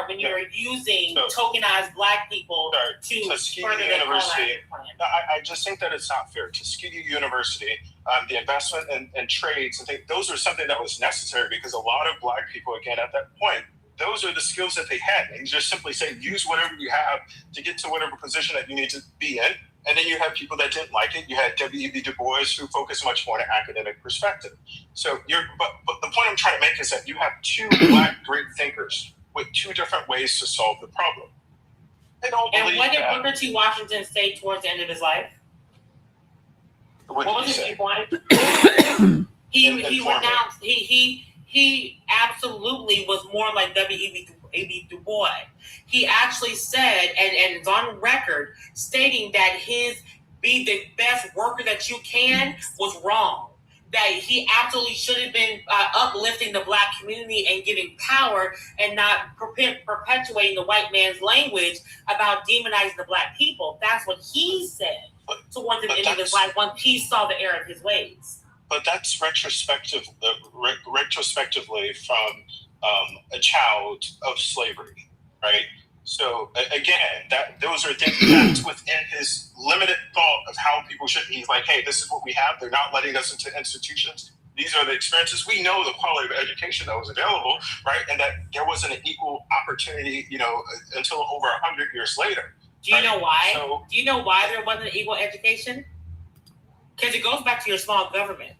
when you're using tokenized Black people to further the colonizing plan. I just think that it's not fair. Tuskegee University, the investment and trades, I think those are something that was necessary because a lot of Black people, again, at that point, those are the skills that they had. And you just simply say, use whatever you have to get to whatever position that you need to be in. And then you have people that didn't like it. You had W.E.B. Du Bois, who focused much more on an academic perspective. So but the point I'm trying to make is that you have two Black great thinkers with two different ways to solve the problem. They don't believe and what did Booker T. Washington say towards the end of his life? What was his viewpoint? He renounced. He absolutely was more like W.E.B. Du Bois. He actually said, and it's on record, stating that his be the best worker that you can was wrong. That he absolutely should have been uplifting the Black community and giving power and not perpetuating the white man's language about demonizing the Black people. That's what he said towards the end of his life once he saw the error of his ways. But that's retrospectively from a child of slavery, right? So again, those are things that's within his limited thought of how people should be. He's like, hey, this is what we have. They're not letting us into institutions. These are the experiences. We know the quality of education that was available, right? And that there wasn't an equal opportunity, until over 100 years later. Do you know why? Do you know why there wasn't an equal education? Because it goes back to your small government.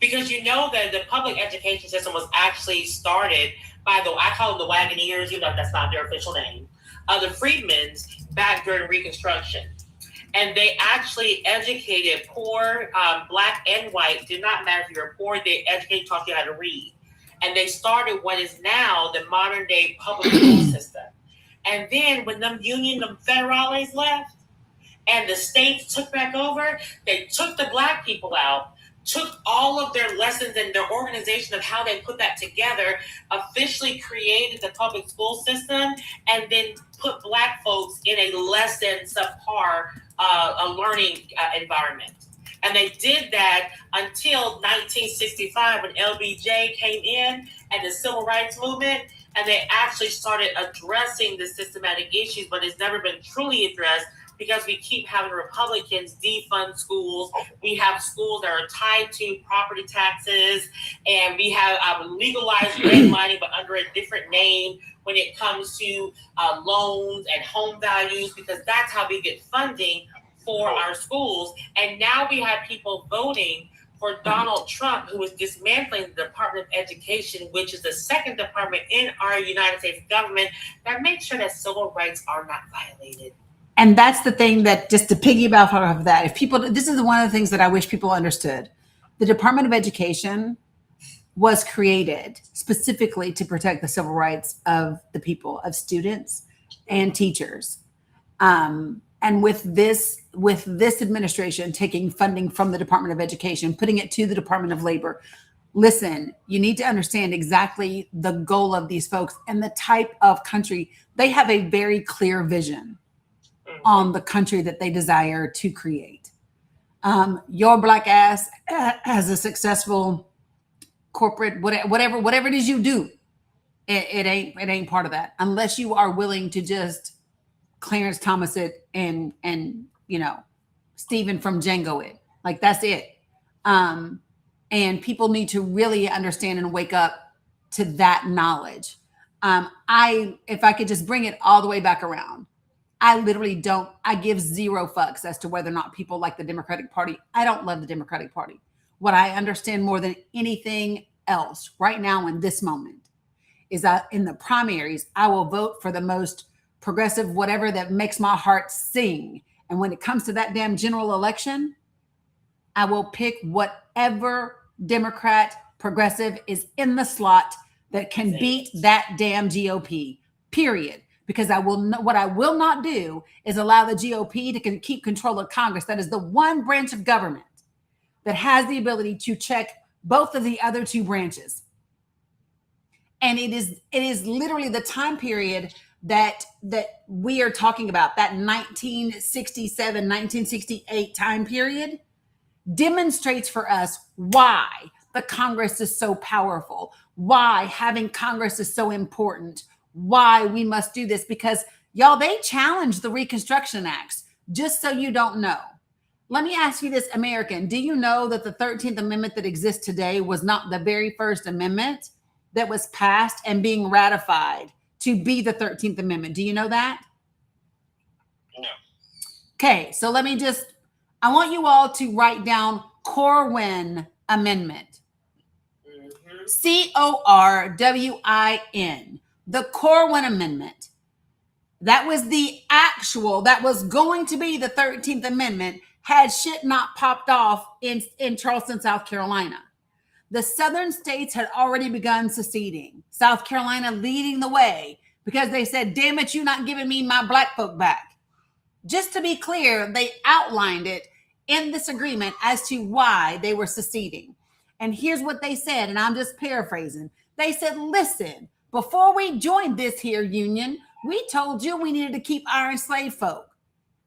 Because you know that the public education system was actually started by I call them the Wagoneers, that's not their official name, the Freedmen's back during Reconstruction. And they actually educated poor, Black and white, did not matter if you were poor, they educated, taught you how to read. And they started what is now the modern day public school system. And then when them federales left and the states took back over, they took the Black people out, took all of their lessons and their organization of how they put that together, officially created the public school system, and then put Black folks in a less than subpar learning environment. And they did that until 1965 when LBJ came in and the Civil Rights Movement, and they actually started addressing the systematic issues, but it's never been truly addressed because we keep having Republicans defund schools. We have schools that are tied to property taxes, and we have legalized redlining, but under a different name when it comes to loans and home values, because that's how we get funding for our schools. And now we have people voting for Donald Trump, who is dismantling the Department of Education, which is the second department in our United States government that makes sure that civil rights are not violated. And that's the thing that, just to piggyback off of that, this is one of the things that I wish people understood. The Department of Education was created specifically to protect the civil rights of the people, of students and teachers. And with this administration taking funding from the Department of Education, putting it to the Department of Labor, listen, you need to understand exactly the goal of these folks and the type of country. They have a very clear vision on the country that they desire to create. Your black ass as a successful corporate, whatever it is you do, it ain't part of that unless you are willing to just Clarence Thomas it and Stephen from Django it. Like that's it. And people need to really understand and wake up to that knowledge. If I could just bring it all the way back around, I give zero fucks as to whether or not people like the Democratic Party. I don't love the Democratic Party. What I understand more than anything else right now in this moment is that in the primaries, I will vote for the most progressive, whatever that makes my heart sing. And when it comes to that damn general election, I will pick whatever Democrat progressive is in the slot that can beat that damn GOP, period. Because what I will not do is allow the GOP to keep control of Congress. That is the one branch of government that has the ability to check both of the other two branches. And it is literally the time period that we are talking about, that 1967, 1968 time period, demonstrates for us why the Congress is so powerful, why having Congress is so important, why we must do this. Because y'all, they challenged the Reconstruction Acts, just so you don't know. Let me ask you this, American. Do you know that the 13th Amendment that exists today was not the very first amendment that was passed and being ratified to be the 13th Amendment? Do you know that? No. Okay, so I want you all to write down Corwin Amendment. Corwin. The Corwin Amendment. That was that was going to be the 13th Amendment had shit not popped off in Charleston, South Carolina. The southern states had already begun seceding. South Carolina leading the way because they said, damn it, you're not giving me my black folk back. Just to be clear, they outlined it in this agreement as to why they were seceding. And here's what they said, and I'm just paraphrasing. They said, listen, before we joined this here union, we told you we needed to keep our enslaved folk.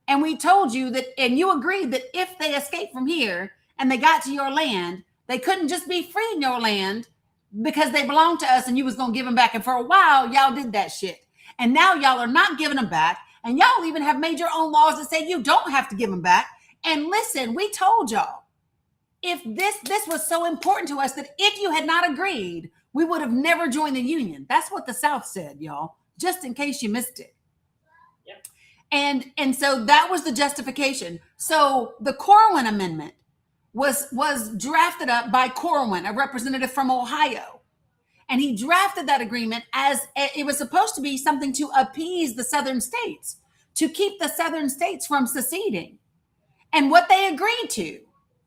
And we told you that, and you agreed that if they escaped from here and they got to your land, they couldn't just be free in your land because they belonged to us and you was going to give them back. And for a while, y'all did that shit. And now y'all are not giving them back. And y'all even have made your own laws that say you don't have to give them back. And listen, we told y'all, if this was so important to us that if you had not agreed, we would have never joined the union. That's what the South said, y'all, just in case you missed it. Yep. And so that was the justification. So the Corwin Amendment was drafted up by Corwin, a representative from Ohio. And he drafted that agreement as it was supposed to be something to appease the southern states, to keep the southern states from seceding. And what they agreed to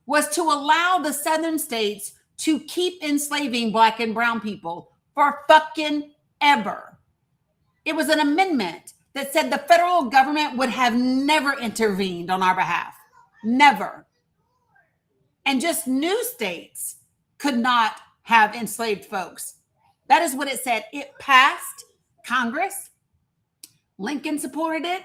was to allow the southern states to keep enslaving black and brown people for fucking ever. It was an amendment that said the federal government would have never intervened on our behalf. Never. And just new states could not have enslaved folks. That is what it said. It passed Congress. Lincoln supported it.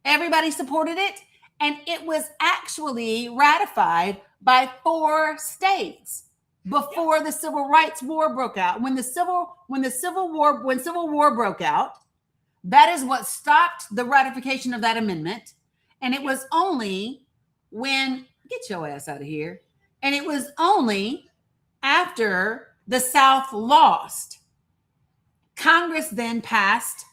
Everybody supported it. And it was actually ratified by 4 states before the Civil Rights War broke out. When Civil War broke out, that is what stopped the ratification of that amendment. And it was only get your ass out of here. And it was only after the South lost. Congress then passed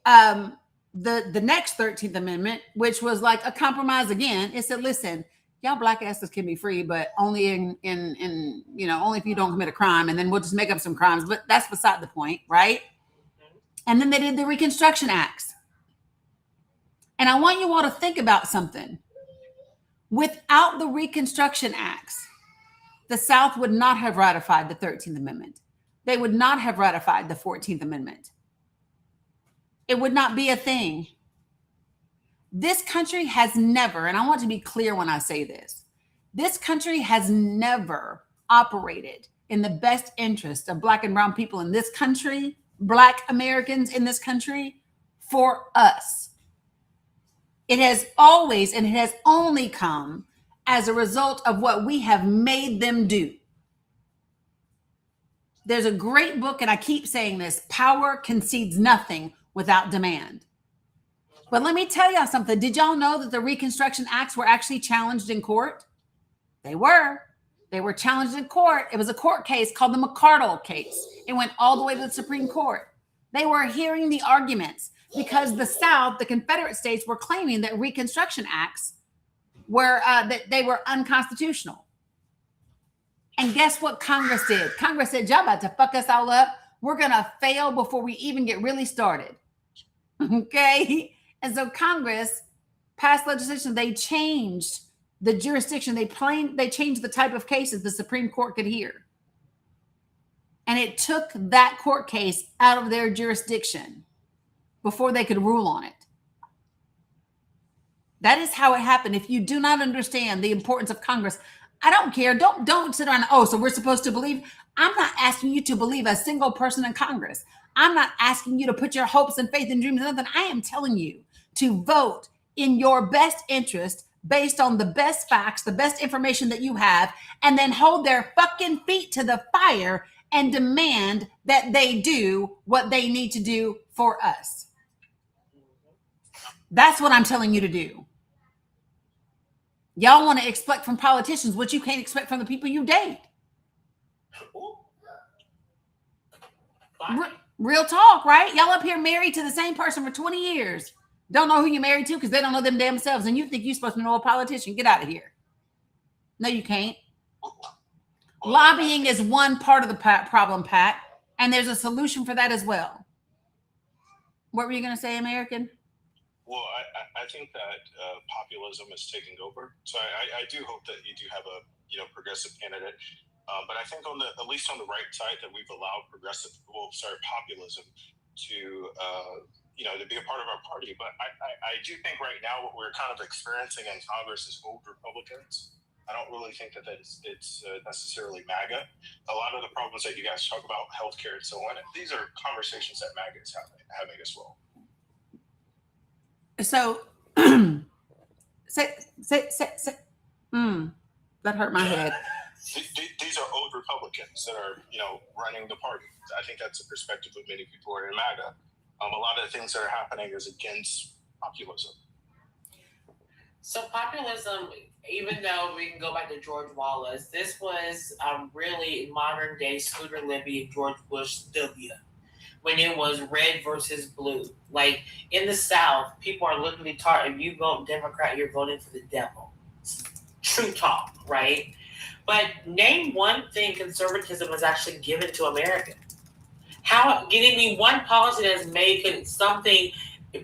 the next 13th Amendment, which was like a compromise again. It said, listen, y'all black asses can be free, but only in only if you don't commit a crime, and then we'll just make up some crimes. But that's beside the point, right? And then they did the Reconstruction Acts. And I want you all to think about something. Without the Reconstruction Acts, the South would not have ratified the 13th Amendment. They would not have ratified the 14th Amendment. It would not be a thing. This country has never, and I want to be clear when I say this country has never operated in the best interest of Black and brown people in this country, Black Americans in this country, for us. It has always and it has only come as a result of what we have made them do. There's a great book, and I keep saying this, Power Concedes Nothing Without Demand. But let me tell y'all something. Did y'all know that the Reconstruction Acts were actually challenged in court? They were. They were challenged in court. It was a court case called the McCardle case. It went all the way to the Supreme Court. They were hearing the arguments because the South, the Confederate states, were claiming that Reconstruction Acts were that they were unconstitutional. And guess what Congress did? Congress said, y'all about to fuck us all up. We're going to fail before we even get really started. Okay? And so Congress passed legislation. They changed the jurisdiction. They changed the type of cases the Supreme Court could hear. And it took that court case out of their jurisdiction before they could rule on it. That is how it happened. If you do not understand the importance of Congress, I don't care. Don't sit around. Oh, so we're supposed to believe. I'm not asking you to believe a single person in Congress. I'm not asking you to put your hopes and faith and dreams in nothing. I am telling you to vote in your best interest based on the best facts, the best information that you have, and then hold their fucking feet to the fire and demand that they do what they need to do for us. That's what I'm telling you to do. Y'all want to expect from politicians what you can't expect from the people you date. Real talk, right? Y'all up here married to the same person for 20 years. Don't know who you're married to because they don't know them damn selves. And you think you're supposed to know a politician. Get out of here. No, you can't. Lobbying is one part of the problem, Pat. And there's a solution for that as well. What were you going to say, American? Well, I think that populism is taking over. So I do hope that you do have a progressive candidate. But I think at least on the right side that we've allowed populism to to be a part of our party. But I do think right now what we're kind of experiencing in Congress is old Republicans. I don't really think that it's necessarily MAGA. A lot of the problems that you guys talk about, healthcare and so on, these are conversations that MAGA is having as well. So, that hurt my head. These are old Republicans that are, running the party. I think that's the perspective of many people who are in MAGA. A lot of the things that are happening is against populism. So populism, even though we can go back to George Wallace, this was really modern day Scooter Libby and George Bush W. When it was red versus blue. Like in the South, people are literally taught if you vote Democrat, you're voting for the devil. True talk, right? But name one thing conservatism has actually given to America. Giving me one policy that's made something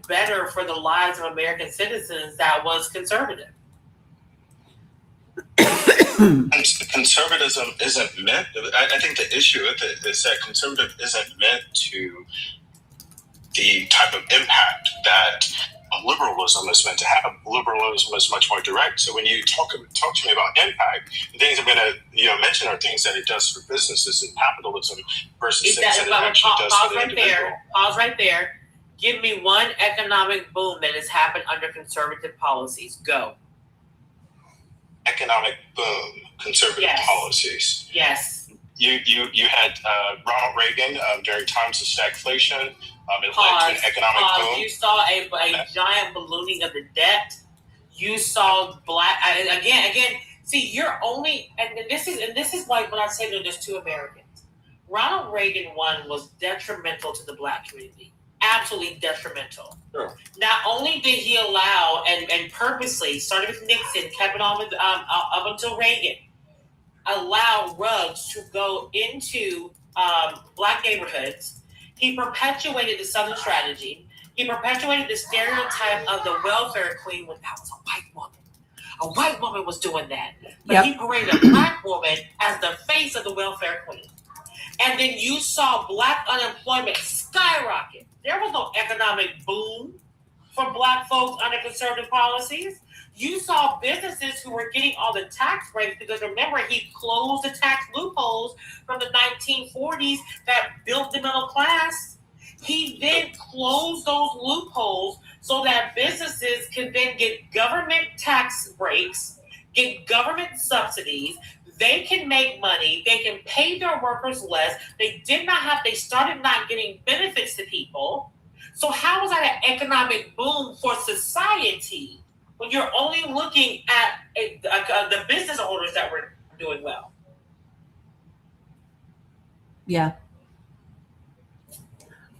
better for the lives of American citizens that was conservative. Conservatism isn't meant. I think the issue with it is that conservative isn't meant to the type of impact that liberalism is meant to have. Liberalism is much more direct. So when you talk to me about impact, the things I'm going to mention are things that it does for businesses and capitalism versus things that it actually does for the individual. Pause right there. Give me one economic boom that has happened under conservative policies. Go. Economic boom, conservative policies. Yes. You had Ronald Reagan during times of stagflation. It led to an economic boom. You saw a giant ballooning of the debt. You saw again. See, you're only and this is like when I say that there's two Americans. Ronald Reagan one was detrimental to the Black community. Absolutely detrimental. Sure. Not only did he allow and purposely, started with Nixon, kept it on with up until Reagan, allow rugs to go into Black neighborhoods. He perpetuated the Southern strategy. He perpetuated the stereotype of the welfare queen when that was a white woman. A white woman was doing that. But he paraded a Black woman as the face of the welfare queen. And then you saw Black unemployment skyrocket. There was no economic boom for Black folks under conservative policies. You saw businesses who were getting all the tax breaks because remember, he closed the tax loopholes from the 1940s that built the middle class. He then closed those loopholes so that businesses can then get government tax breaks, get government subsidies. They can make money. They can pay their workers less. They started not getting benefits to people. So how was that an economic boom for society when you're only looking at the business owners that were doing well? Yeah.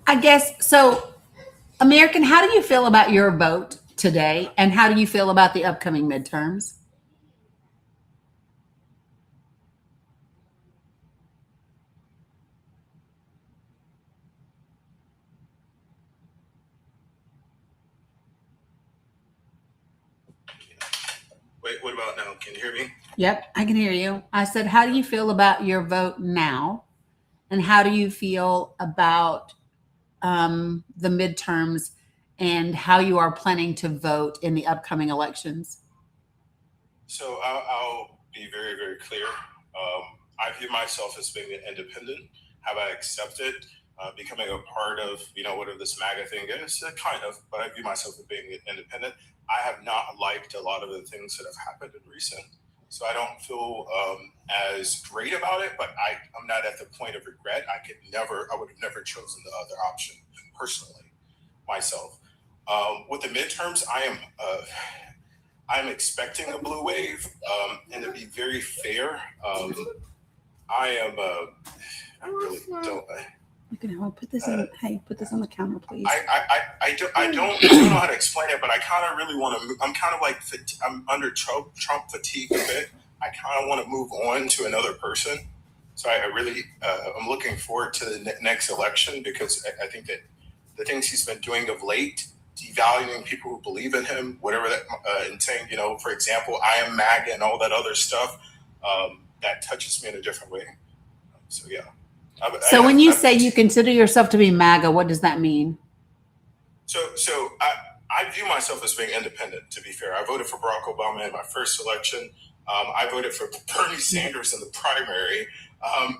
I guess so. American, how do you feel about your vote today? And how do you feel about the upcoming midterms? Wait, what about now? Can you hear me? Yep, I can hear you. I said, how do you feel about your vote now? And how do you feel about the midterms and how you are planning to vote in the upcoming elections? So I'll be very, very clear. I view myself as being independent. Have I accepted becoming a part of, whatever this MAGA thing is? Kind of, but I view myself as being independent. I have not liked a lot of the things that have happened in recent. So I don't feel as great about it, but I'm not at the point of regret. I would have never chosen the other option personally, myself. With the midterms, I'm expecting a blue wave, and to be very fair, I really don't. You can put this in. Hey, put this on the counter, please. I don't know how to explain it, but I kind of really want to. I'm kind of like I'm under Trump fatigue a bit. I kind of want to move on to another person. So I really I'm looking forward to the next election because I think that the things he's been doing of late, devaluing people who believe in him, whatever that, and saying, for example, I am MAGA and all that other stuff, that touches me in a different way. So yeah. So when you say you consider yourself to be MAGA, what does that mean? So I view myself as being independent, to be fair. I voted for Barack Obama in my first election. I voted for Bernie Sanders in the primary,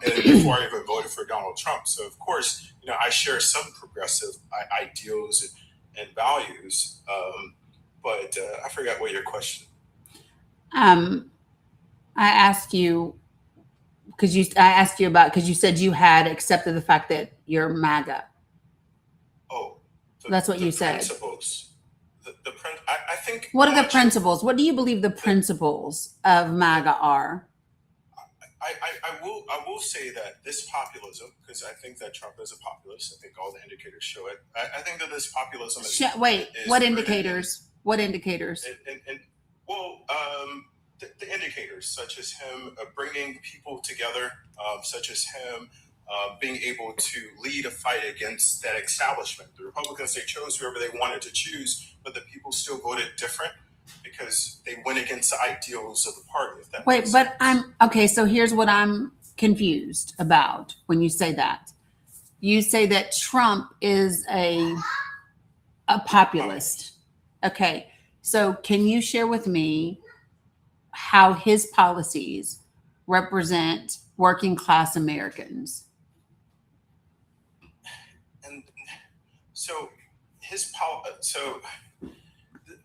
and before I even voted for Donald Trump. So of course, I share some progressive ideals and values, but I forgot what your question. I asked you because you said you had accepted the fact that you're MAGA. Oh, that's what you said. Principles. I think. What are the principles? What do you believe the principles of MAGA are? I will say that this populism, because I think that Trump is a populist. I think all the indicators show it. I think that this populism is. What indicators? What indicators? The indicators, such as him bringing people together, such as him being able to lead a fight against that establishment. The Republicans, they chose whoever they wanted to choose, but the people still voted different because they went against the ideals of the party. Wait, but okay. So here's what I'm confused about when you say that. You say that Trump is a populist. Okay. So can you share with me how his policies represent working class Americans? And so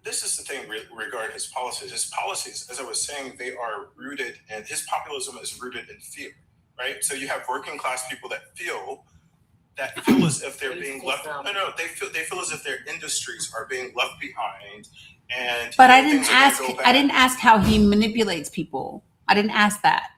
this is the thing regarding his policies. His policies, as I was saying, they are rooted, and his populism is rooted in fear, right? So you have working class people that feel as if they're being left. No, they feel as if their industries are being left behind. But I didn't ask how he manipulates people. I didn't ask that,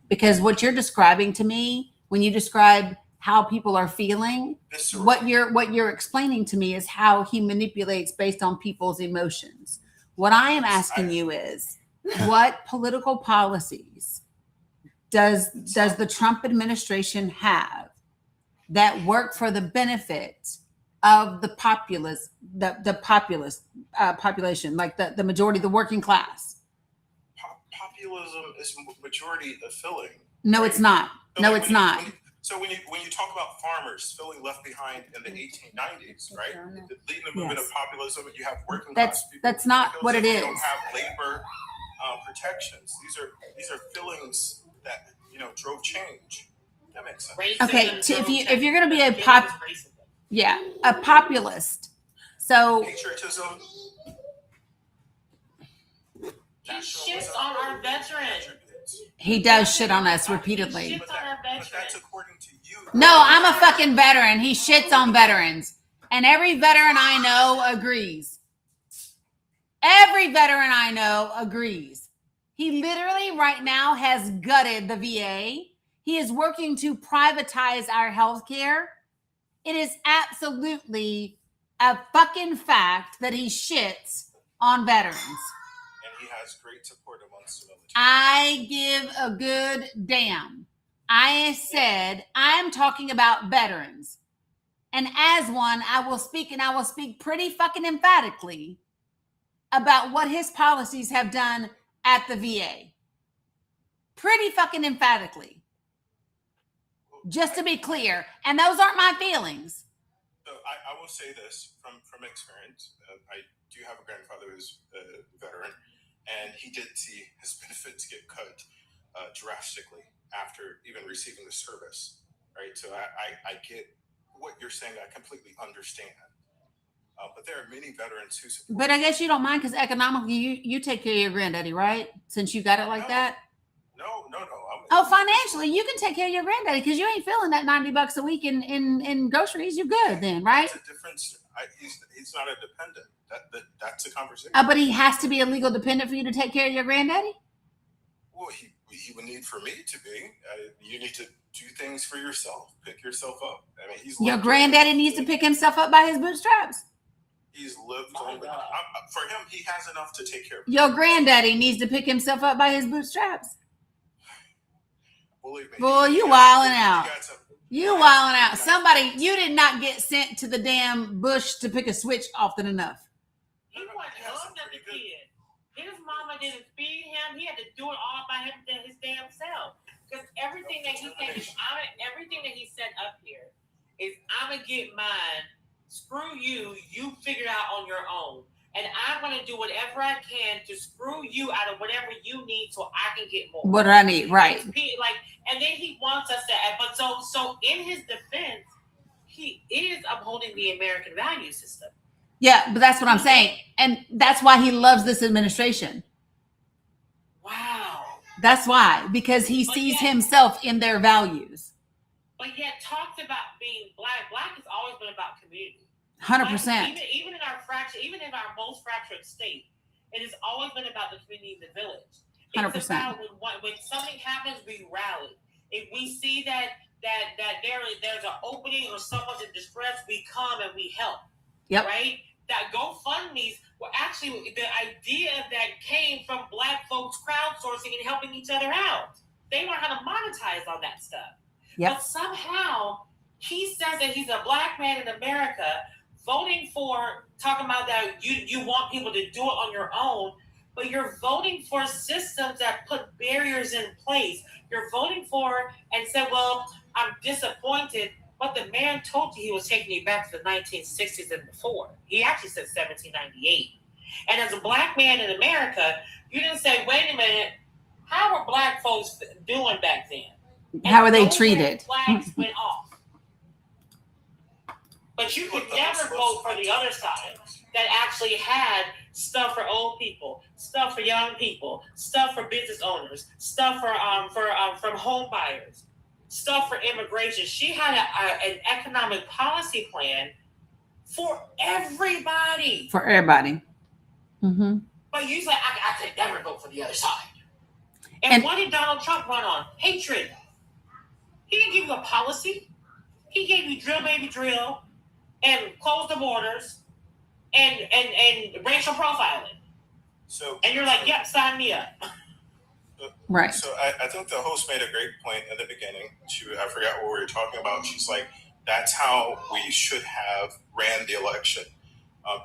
because what you're describing to me, when you describe how people are feeling, what you're explaining to me is how he manipulates based on people's emotions. What I am asking you is, what political policies does the Trump administration have that work for the benefit of the population, like the majority, the working class? Populism is majority fulfilling. No, it's not. No, it's not. So when you talk about farmers feeling left behind in the 1890s, right? Leading the movement of populism, you have working class people. That's not what it they is. don't have labor protections. These are feelings that drove change. That makes sense. Okay, if you're going to be a populist, so patriotism. He shits on our veterans. He does shit on us repeatedly. He shits on our veterans. But that's according to you. No, I'm a fucking veteran. He shits on veterans. And every veteran I know agrees. Every veteran I know agrees. He literally right now has gutted the VA. He is working to privatize our health care. It is absolutely a fucking fact that he shits on veterans. And he has great support amongst the military. I give a good damn. I said I'm talking about veterans. And as one, I will speak pretty fucking emphatically about what his policies have done at the VA. Pretty fucking emphatically. Just to be clear. And those aren't my feelings. So I will say this from experience. I do have a grandfather who's a veteran, and he did see his benefits get cut drastically after even receiving the service, right? So I get what you're saying. I completely understand. But there are many veterans who support. But I guess you don't mind because economically you take care of your granddaddy, right? Since you got it like that? No. Financially, you can take care of your granddaddy because you ain't feeling that $90 a week in groceries. You're good then, right? It's a difference. He's not a dependent. That's a conversation. But he has to be a legal dependent for you to take care of your granddaddy? Well, he would need for me to be. You need to do things for yourself. Pick yourself up. I mean, your granddaddy needs to pick himself up by his bootstraps. He's lived on. For him, he has enough to take care of. Your granddaddy needs to pick himself up by his bootstraps. Believe me. Boy, you wilding out. You wilding out. Somebody, you did not get sent to the damn bush to pick a switch often enough. He wasn't young as a kid. His mama didn't feed him. He had to do it all by his damn self. Because everything that he said up here is, I'm gonna get mine. Screw you. You figure it out on your own. And I'm going to do whatever I can to screw you out of whatever you need so I can get more. What I need, right. And then he wants us to, but so in his defense, he is upholding the American value system. Yeah, but that's what I'm saying. And that's why he loves this administration. Wow. That's why, because he sees himself in their values. But yet talks about being black. Black has always been about community. 100%. Even in our most fractured state, it has always been about the community and the village. 100%. It's about when something happens, we rally. If we see that there's an opening or someone's in distress, we come and we help. Yep. Right? That GoFundMe's were actually the idea of that came from Black folks crowdsourcing and helping each other out. They learned how to monetize on that stuff. Yep. But somehow he says that he's a black man in America. Voting for, talking about that you want people to do it on your own, but you're voting for systems that put barriers in place. You're voting for and said, well, I'm disappointed, but the man told you he was taking you back to the 1960s and before. He actually said 1798. And as a black man in America, you didn't say, wait a minute, how were black folks doing back then? How were they treated? Flags went off. But you could never vote for the other side that actually had stuff for old people, stuff for young people, stuff for business owners, stuff from home buyers, stuff for immigration. She had an economic policy plan for everybody. For everybody. Mm-hmm. But usually I could never vote for the other side. And what did Donald Trump run on? Hatred. He didn't give you a policy. He gave you drill, baby, drill. And close the borders, and racial profiling. And you're like, yep, sign me up. Right. So I think the host made a great point in the beginning. I forgot what we were talking about. She's like, that's how we should have ran the election.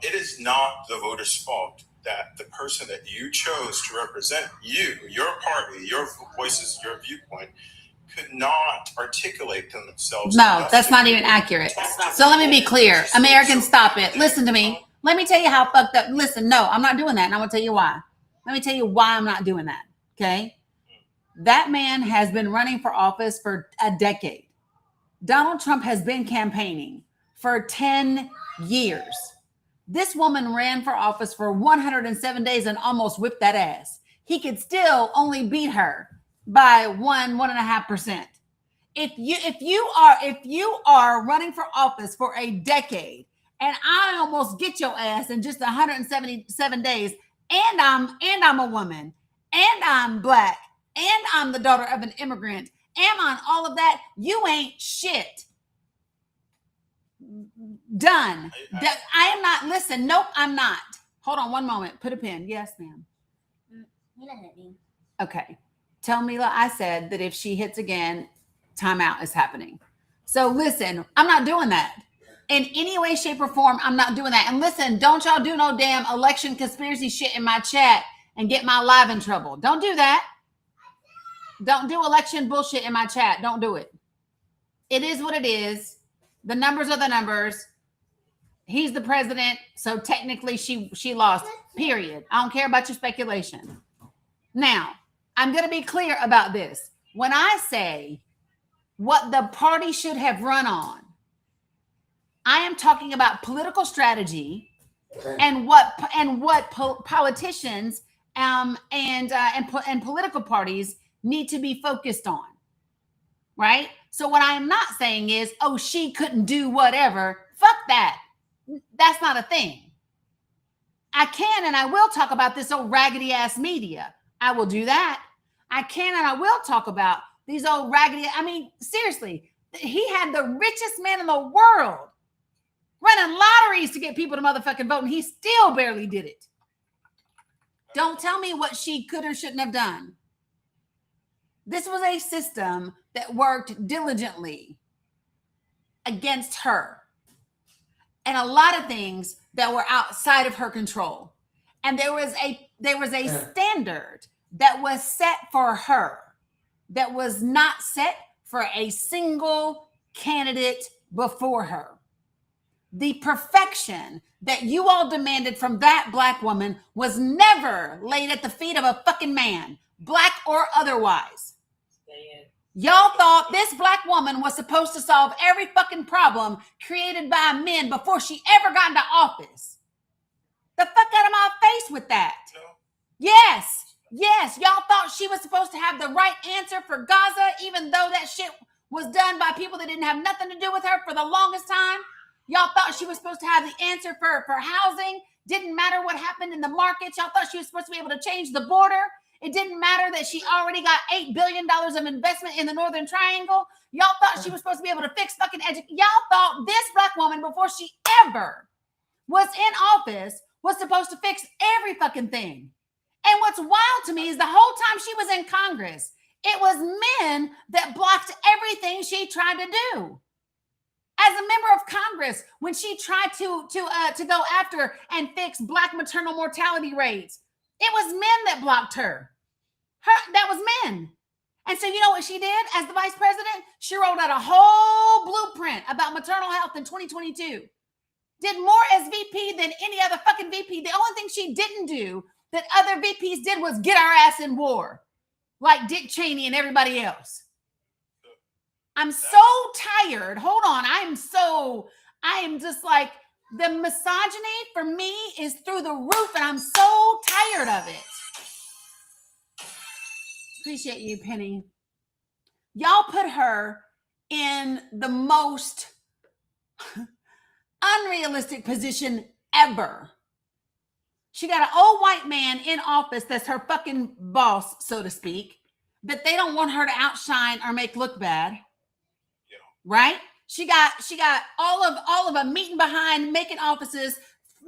It is not the voters' fault that the person that you chose to represent you, your party, your voices, your viewpoint, could not articulate themselves. No, enough that's to not be even able to accurate. talk. So let me be clear. Americans, stop it. Listen to me. Let me tell you how fucked up. Listen, no, I'm not doing that. And I'm going to tell you why. Let me tell you why I'm not doing that. Okay. That man has been running for office for a decade. Donald Trump has been campaigning for 10 years. This woman ran for office for 107 days and almost whipped that ass. He could still only beat her by 1.5%. If you are running for office for a decade and I almost get your ass in just 177 days, and I'm a woman, and I'm black, and I'm the daughter of an immigrant, and on all of that, you ain't shit. Done. I am not. Listen, nope, I'm not. Hold on one moment. Put a pin. Yes, ma'am. Okay. Tell Mila I said that if she hits again, timeout is happening. So listen, I'm not doing that. In any way, shape, or form, I'm not doing that. And listen, don't y'all do no damn election conspiracy shit in my chat and get my live in trouble. Don't do that. Don't do election bullshit in my chat. Don't do it. It is what it is. The numbers are the numbers. He's the president, so technically she lost, period. I don't care about your speculation. Now, I'm going to be clear about this. When I say what the party should have run on, I am talking about political strategy and what politicians and political parties need to be focused on, right? So what I am not saying is, oh, she couldn't do whatever. Fuck that. That's not a thing. I can and I will talk about this old raggedy ass media. I will do that. I can and I will talk about these old raggedy. I mean, seriously, he had the richest man in the world running lotteries to get people to motherfucking vote, and he still barely did it. Don't tell me what she could or shouldn't have done. This was a system that worked diligently against her, and a lot of things that were outside of her control. And there was a standard that was set for her that was not set for a single candidate before her. The perfection that you all demanded from that black woman was never laid at the feet of a fucking man, black or otherwise. Y'all thought this black woman was supposed to solve every fucking problem created by men before she ever got into office. The fuck out of my face with that. No. Yes. Y'all thought she was supposed to have the right answer for Gaza, even though that shit was done by people that didn't have nothing to do with her for the longest time. Y'all thought she was supposed to have the answer for housing. Didn't matter what happened in the markets. Y'all thought she was supposed to be able to change the border. It didn't matter that she already got $8 billion of investment in the Northern Triangle. Y'all thought she was supposed to be able to fix fucking education. Y'all thought this black woman, before she ever was in office, was supposed to fix every fucking thing. And what's wild to me is the whole time she was in Congress, it was men that blocked everything she tried to do. As a member of Congress, when she tried to go after and fix black maternal mortality rates, it was men that blocked her. That was men. And so you know what she did as the vice president? She rolled out a whole blueprint about maternal health in 2022. Did more as VP than any other fucking VP. The only thing she didn't do that other VPs did was get our ass in war, like Dick Cheney and everybody else. I'm so tired. Hold on. I am just like, the misogyny for me is through the roof, and I'm so tired of it. Appreciate you, Penny. Y'all put her in the most unrealistic position ever. She got an old white man in office that's her fucking boss, so to speak, that they don't want her to outshine or make look bad. Yeah. Right? She got all of them meeting behind, making offices.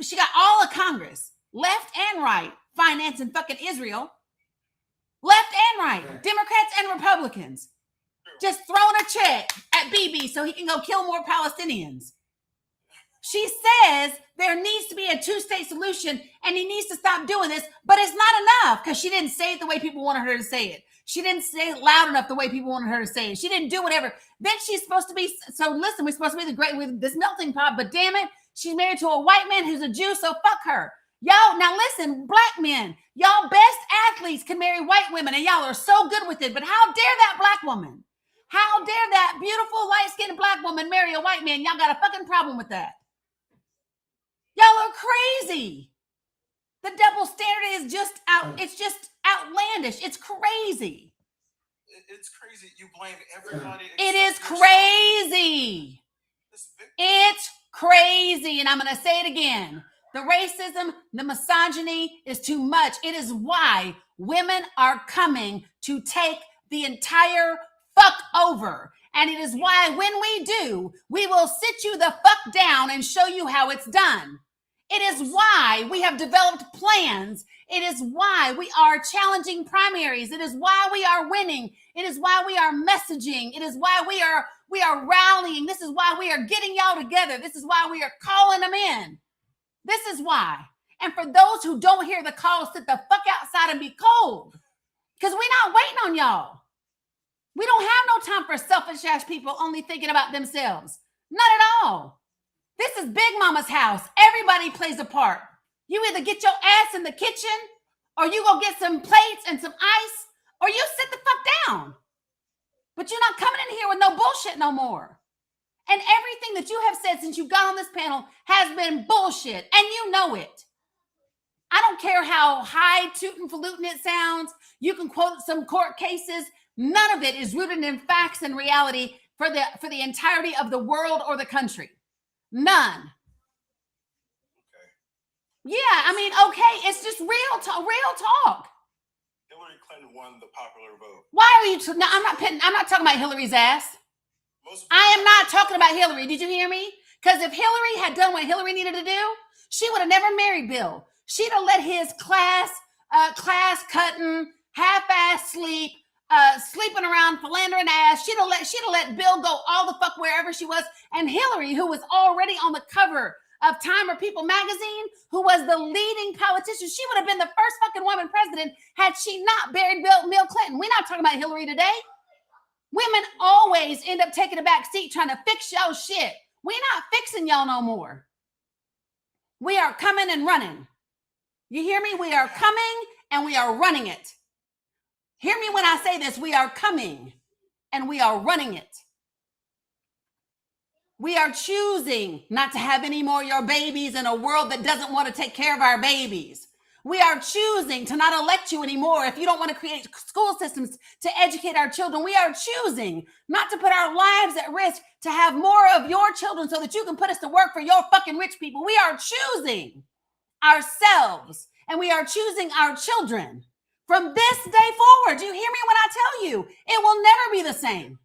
She got all of Congress, left and right, financing fucking Israel. Left and right, Democrats and Republicans, just throwing a check at Bibi so he can go kill more Palestinians. She says there needs to be a two-state solution, and he needs to stop doing this, but it's not enough because she didn't say it the way people wanted her to say it. She didn't say it loud enough the way people wanted her to say it. She didn't do whatever. Then she's supposed to be, so listen, we're supposed to be the great with this melting pot, but damn it, she's married to a white man who's a Jew, so fuck her. Y'all, now listen, black men, y'all best athletes can marry white women, and y'all are so good with it, but how dare that black woman? How dare that beautiful, light-skinned black woman marry a white man? Y'all got a fucking problem with that. Y'all are crazy. The double standard is just it's just outlandish. It's crazy. It's crazy. You blame everybody. It is crazy. It's crazy. And I'm going to say it again. The racism, the misogyny is too much. It is why women are coming to take the entire fuck over. And it is why when we do, we will sit you the fuck down and show you how it's done. It is why we have developed plans. It is why we are challenging primaries. It is why we are winning. It is why we are messaging. It is why we are rallying. This is why we are getting y'all together. This is why we are calling them in. This is why. And for those who don't hear the call, sit the fuck outside and be cold. Because we're not waiting on y'all. We don't have no time for selfish ass people only thinking about themselves. Not at all. This is Big Mama's house. Everybody plays a part. You either get your ass in the kitchen, or you go get some plates and some ice, or you sit the fuck down. But you're not coming in here with no bullshit no more. And everything that you have said since you got on this panel has been bullshit, and you know it. I don't care how high tootin' falutin' it sounds. You can quote some court cases. None of it is rooted in facts and reality for the entirety of the world or the country. None. Okay. Yeah, I mean, okay, it's just real talk. Hillary Clinton won the popular vote. Why are you? No, I'm not talking about Hillary's ass. I am not talking about Hillary. Did you hear me? Because if Hillary had done what Hillary needed to do, she would have never married Bill. She'd have let his class cutting, half-ass sleep, sleeping around, philandering ass. She'd have let Bill go all the fuck wherever she was. And Hillary, who was already on the cover of Time or People magazine, who was the leading politician, she would have been the first fucking woman president had she not buried Bill Clinton. We're not talking about Hillary today. Women always end up taking a back seat trying to fix y'all shit. We're not fixing y'all no more. We are coming and running. You hear me? We are coming and we are running it. Hear me when I say this. We are coming and we are running it. We are choosing not to have any more of your babies in a world that doesn't want to take care of our babies. We are choosing to not elect you anymore if you don't want to create school systems to educate our children. We are choosing not to put our lives at risk to have more of your children so that you can put us to work for your fucking rich people. We are choosing ourselves and we are choosing our children. From this day forward, you hear me when I tell you, it will never be the same.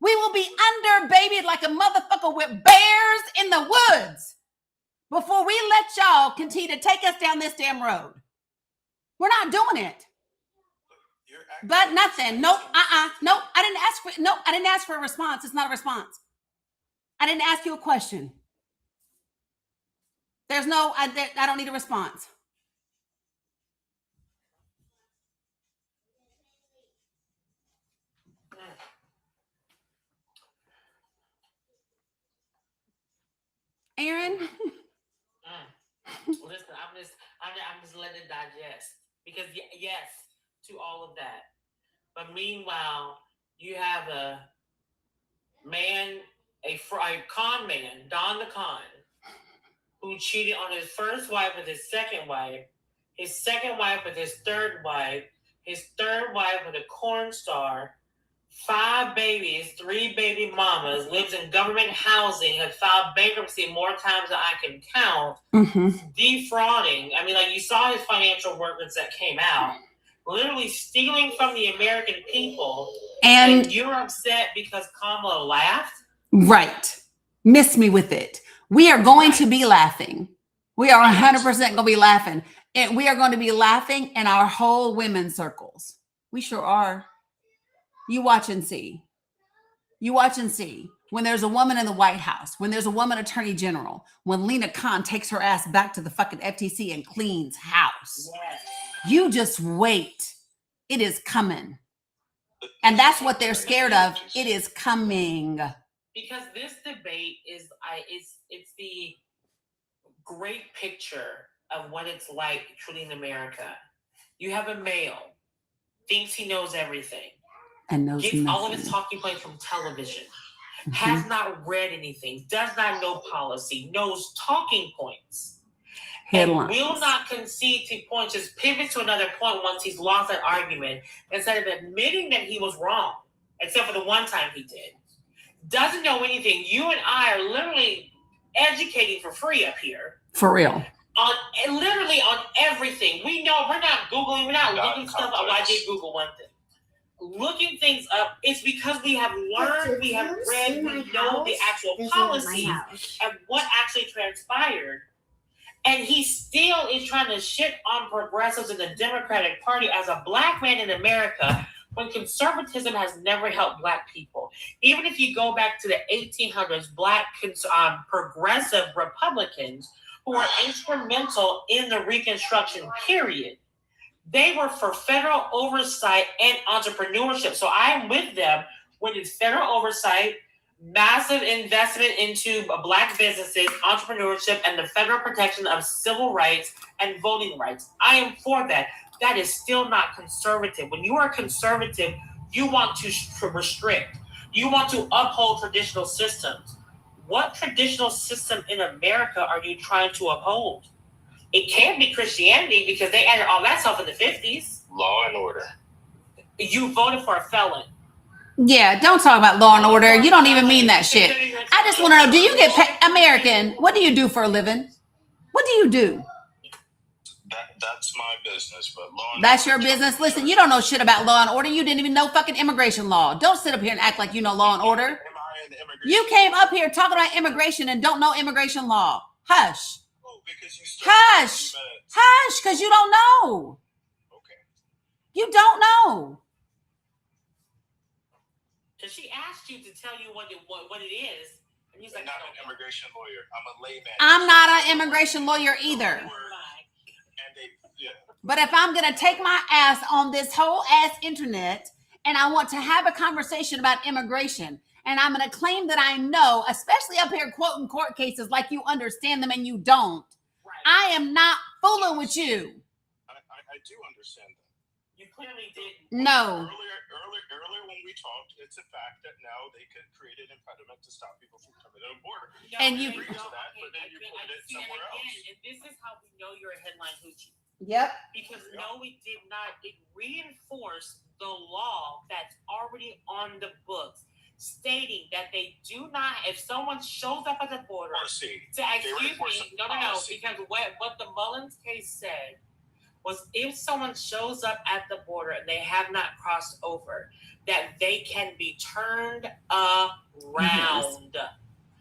We will be under babied like a motherfucker with bears in the woods before we let y'all continue to take us down this damn road. We're not doing it. But nothing. Nope. Nope. I didn't ask for a response. It's not a response. I didn't ask you a question. There's no, I don't need a response. Aaron? Listen, I'm just letting it digest. Because yes, to all of that. But meanwhile, you have a man, a con man, Don the Con, who cheated on his first wife with his second wife with his third wife with a corn star, 5 babies, 3 baby mamas, lives in government housing, has filed bankruptcy more times than I can count, defrauding. I mean, like, you saw his financial records that came out, literally stealing from the American people, and you're upset because Kamala laughed? Right. Miss me with it. We are going to be laughing. We are 100% going to be laughing. And we are going to be laughing in our whole women's circles. We sure are. You watch and see. You watch and see. when there's a woman in the White House, when there's a woman attorney general, when Lena Khan takes her ass back to the fucking FTC and cleans house. Yes. You just wait. It is coming. And that's what they're scared of. It is coming. Because this debate is it's the great picture of what it's like truly in America. You have a male, thinks he knows everything, and knows gets nothing. all of his talking points from television, has not read anything, does not know policy, knows talking points, Headlines. and will not concede to points, just pivots to another point once he's lost that argument, instead of admitting that he was wrong, except for the one time he did. Doesn't know anything. You and I are literally educating for free up here. For real. Literally on everything. We know we're not Googling, we're not looking stuff up. I did Google one thing. Looking things up, it's because we have learned, we have read, we know the actual policies and what actually transpired. And he still is trying to shit on progressives in the Democratic Party as a black man in America, when conservatism has never helped black people. Even if you go back to the 1800s, black progressive Republicans who were instrumental in the Reconstruction period, they were for federal oversight and entrepreneurship. So I'm with them when it's federal oversight, massive investment into black businesses, entrepreneurship, and the federal protection of civil rights and voting rights. I am for that. That is still not conservative. When you are conservative, you want to restrict. You want to uphold traditional systems. What traditional system in America are you trying to uphold? It can't be Christianity because they added all that stuff in the 50s. Law and order. You voted for a felon. Yeah, don't talk about law and order. You don't even mean that shit. I just want to know, do you get paid? American, what do you do for a living? What do you do? That's my business, but law and That's order. your business. Listen, you don't know shit about law and order. You didn't even know fucking immigration law. Don't sit up here and act like you know law and order. Am I in the immigration? You came up here talking about immigration and don't know immigration law. Hush. Oh, because you Hush. Hush, because you don't know. Okay. You don't know. Because she asked you to tell you what it is. And he's like, I'm not an immigration lawyer. I'm a layman. I'm not an immigration lawyer either. And yeah. But if I'm going to take my ass on this whole ass internet and I want to have a conversation about immigration and I'm going to claim that I know, especially up here quoting court cases like you understand them and you don't, Right. I am not fooling with you. I do understand that. You clearly didn't. No. Earlier when we talked, it's a fact that now they could create an impediment to stop people from coming to the border. No, And you- agree to that, but then you put it somewhere else. And this is how we know you're a headline hoochie. Yep. Because no, we did not. It reinforced the law that's already on the books, stating that they do not, if someone shows up at the border, Policy. excuse me, no, because what the Mullins case said was if someone shows up at the border and they have not crossed over, that they can be turned around.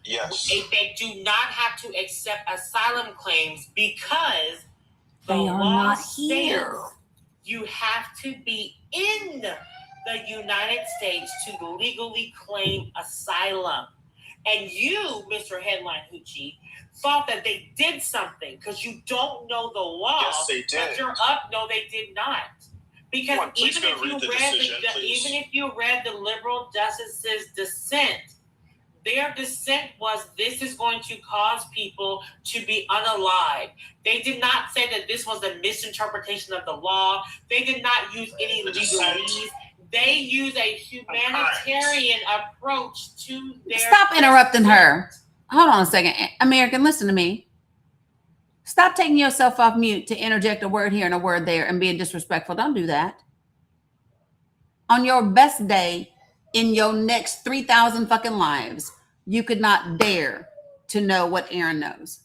Yes. If they do not have to accept asylum claims because the They are law not states here. you have to be in the United States to legally claim asylum. And you, Mr. Headline Hoochie, thought that they did something because you don't know the law. Yes, they did. But you're up. No, they did not. Because Come on, please even go if read you the read decision, please. even if you read the liberal justice's dissent, their dissent was this is going to cause people to be unalived. They did not say that this was a misinterpretation of the law. They did not use any legalese. They use a humanitarian approach to their. Stop interrupting her. Hold on a second. American, listen to me. Stop taking yourself off mute to interject a word here and a word there and being disrespectful. Don't do that. On your best day in your next 3,000 fucking lives, you could not dare to know what Aaron knows.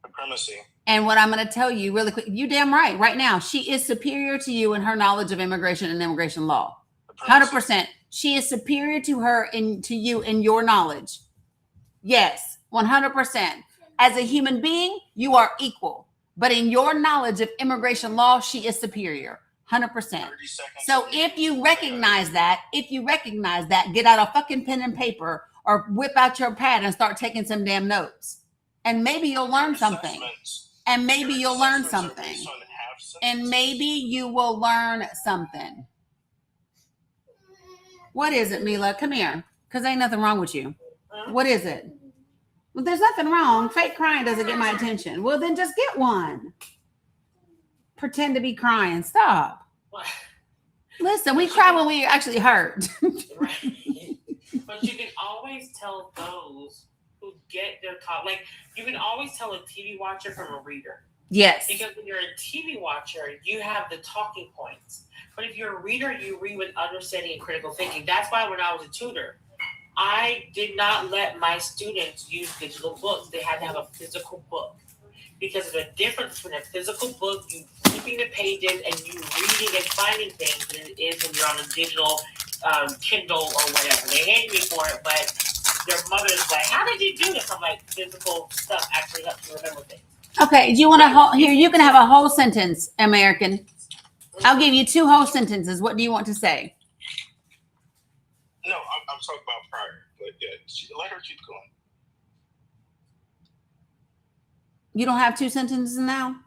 Supremacy. And what I'm going to tell you really quick, you damn right now, she is superior to you in her knowledge of immigration and immigration law. 100%. She is superior to you in your knowledge. Yes, 100%. As a human being, you are equal. But in your knowledge of immigration law, she is superior. 100%. So if you recognize that, get out a fucking pen and paper or whip out your pad and start taking some damn notes. And maybe you'll learn something. And maybe you'll learn something. And maybe you will learn something. What is it, Mila? Come here. Because ain't nothing wrong with you. What is it? Well, there's nothing wrong. Fake crying doesn't get my attention. Well, then just get one. Pretend to be crying. Stop. Listen, we cry when we actually hurt. Right. But you can always tell those who get their talk. Like, you can always tell a TV watcher from a reader. Yes. Because when you're a TV watcher, you have the talking points. But if you're a reader, you read with understanding and critical thinking. That's why when I was a tutor, I did not let my students use digital books. They had to have a physical book. Because there's a difference between a physical book, you flipping the pages and you reading and finding things, than it is when you're on a digital Kindle or whatever. They hate me for it, but their mother's like, how did you do this? I'm like, physical stuff actually helps you remember things. Okay, do you want to here? You can have a whole sentence, American. I'll give you 2 whole sentences. What do you want to say? No, I'm talking about prior, but yeah, let her keep going. You don't have 2 sentences now?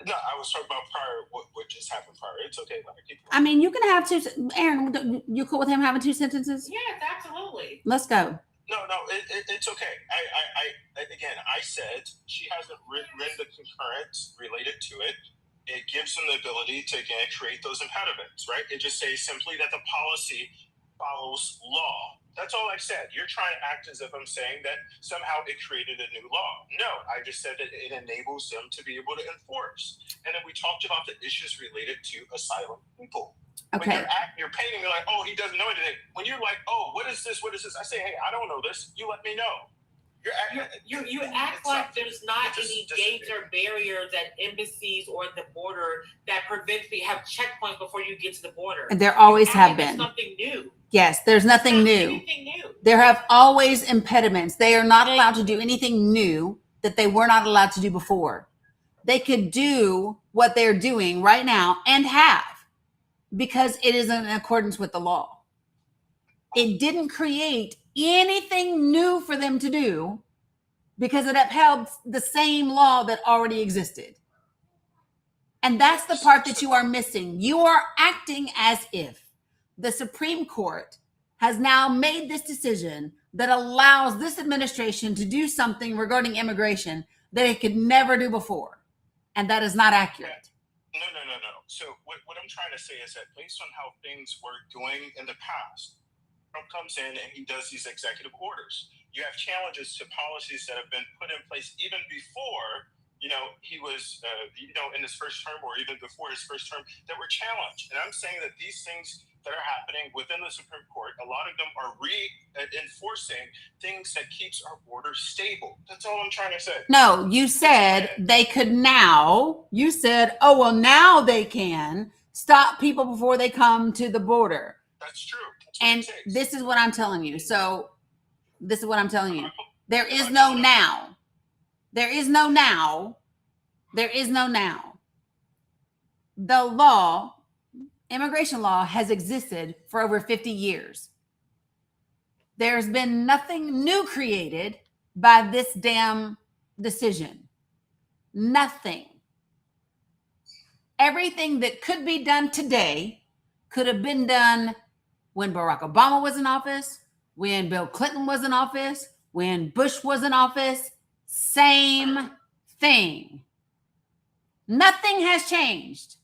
No, I was talking about prior, what just happened prior. It's okay, let her keep going. I mean, you can have 2. Aaron, you cool with him having 2 sentences? Yes, absolutely. Let's go. No, it's okay. I said she hasn't written the concurrence related to it. It gives them the ability to, again, create those impediments, right? It just says simply that the policy follows law. That's all I said. You're trying to act as if I'm saying that somehow it created a new law. No, I just said that it enables them to be able to enforce. And then we talked about the issues related to asylum people. Okay. When you're painting me like, oh, he doesn't know anything. When you're like, oh, what is this? What is this? I say, hey, I don't know this. You let me know. You act like there's not any gates or barriers at embassies or at the border that prevents me have checkpoints before you get to the border. And there always have been. Something new. Yes, there's nothing new. Anything new. There have always impediments. They are not allowed to do anything new that they were not allowed to do before. They could do what they're doing right now and have, because it is in accordance with the law. It didn't create anything new for them to do because it upheld the same law that already existed. And that's the part that you are missing. You are acting as if the Supreme Court has now made this decision that allows this administration to do something regarding immigration that it could never do before. And that is not accurate. No. So what I'm trying to say is that based on how things were doing in the past, Trump comes in and he does these executive orders. You have challenges to policies that have been put in place even before, he was, in his first term or even before his first term that were challenged. And I'm saying that these things that are happening within the Supreme Court, a lot of them are reinforcing things that keeps our border stable. That's all I'm trying to say. No, you said they could now. You said, oh, well, now they can stop people before they come to the border. That's true. And this is what I'm telling you. So this is what I'm telling you. There is no now. There is no now. There is no now. The law, immigration law, has existed for over 50 years. There's been nothing new created by this damn decision. Nothing. Everything that could be done today could have been done when Barack Obama was in office, when Bill Clinton was in office, when Bush was in office. Same thing. Nothing has changed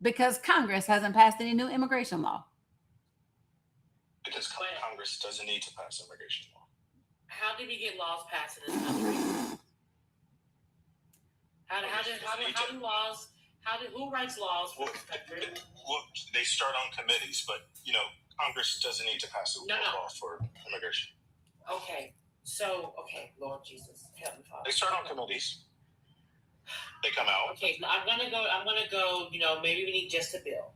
because Congress hasn't passed any new immigration law. Because Congress doesn't need to pass immigration law. How did we get laws passed in this country? Who writes laws for this country? Well, they start on committees, but Congress doesn't need to pass a law for immigration. Okay, Lord Jesus, help me, Father. They start on committees. They come out. Okay, I'm gonna go. Maybe we need just a bill.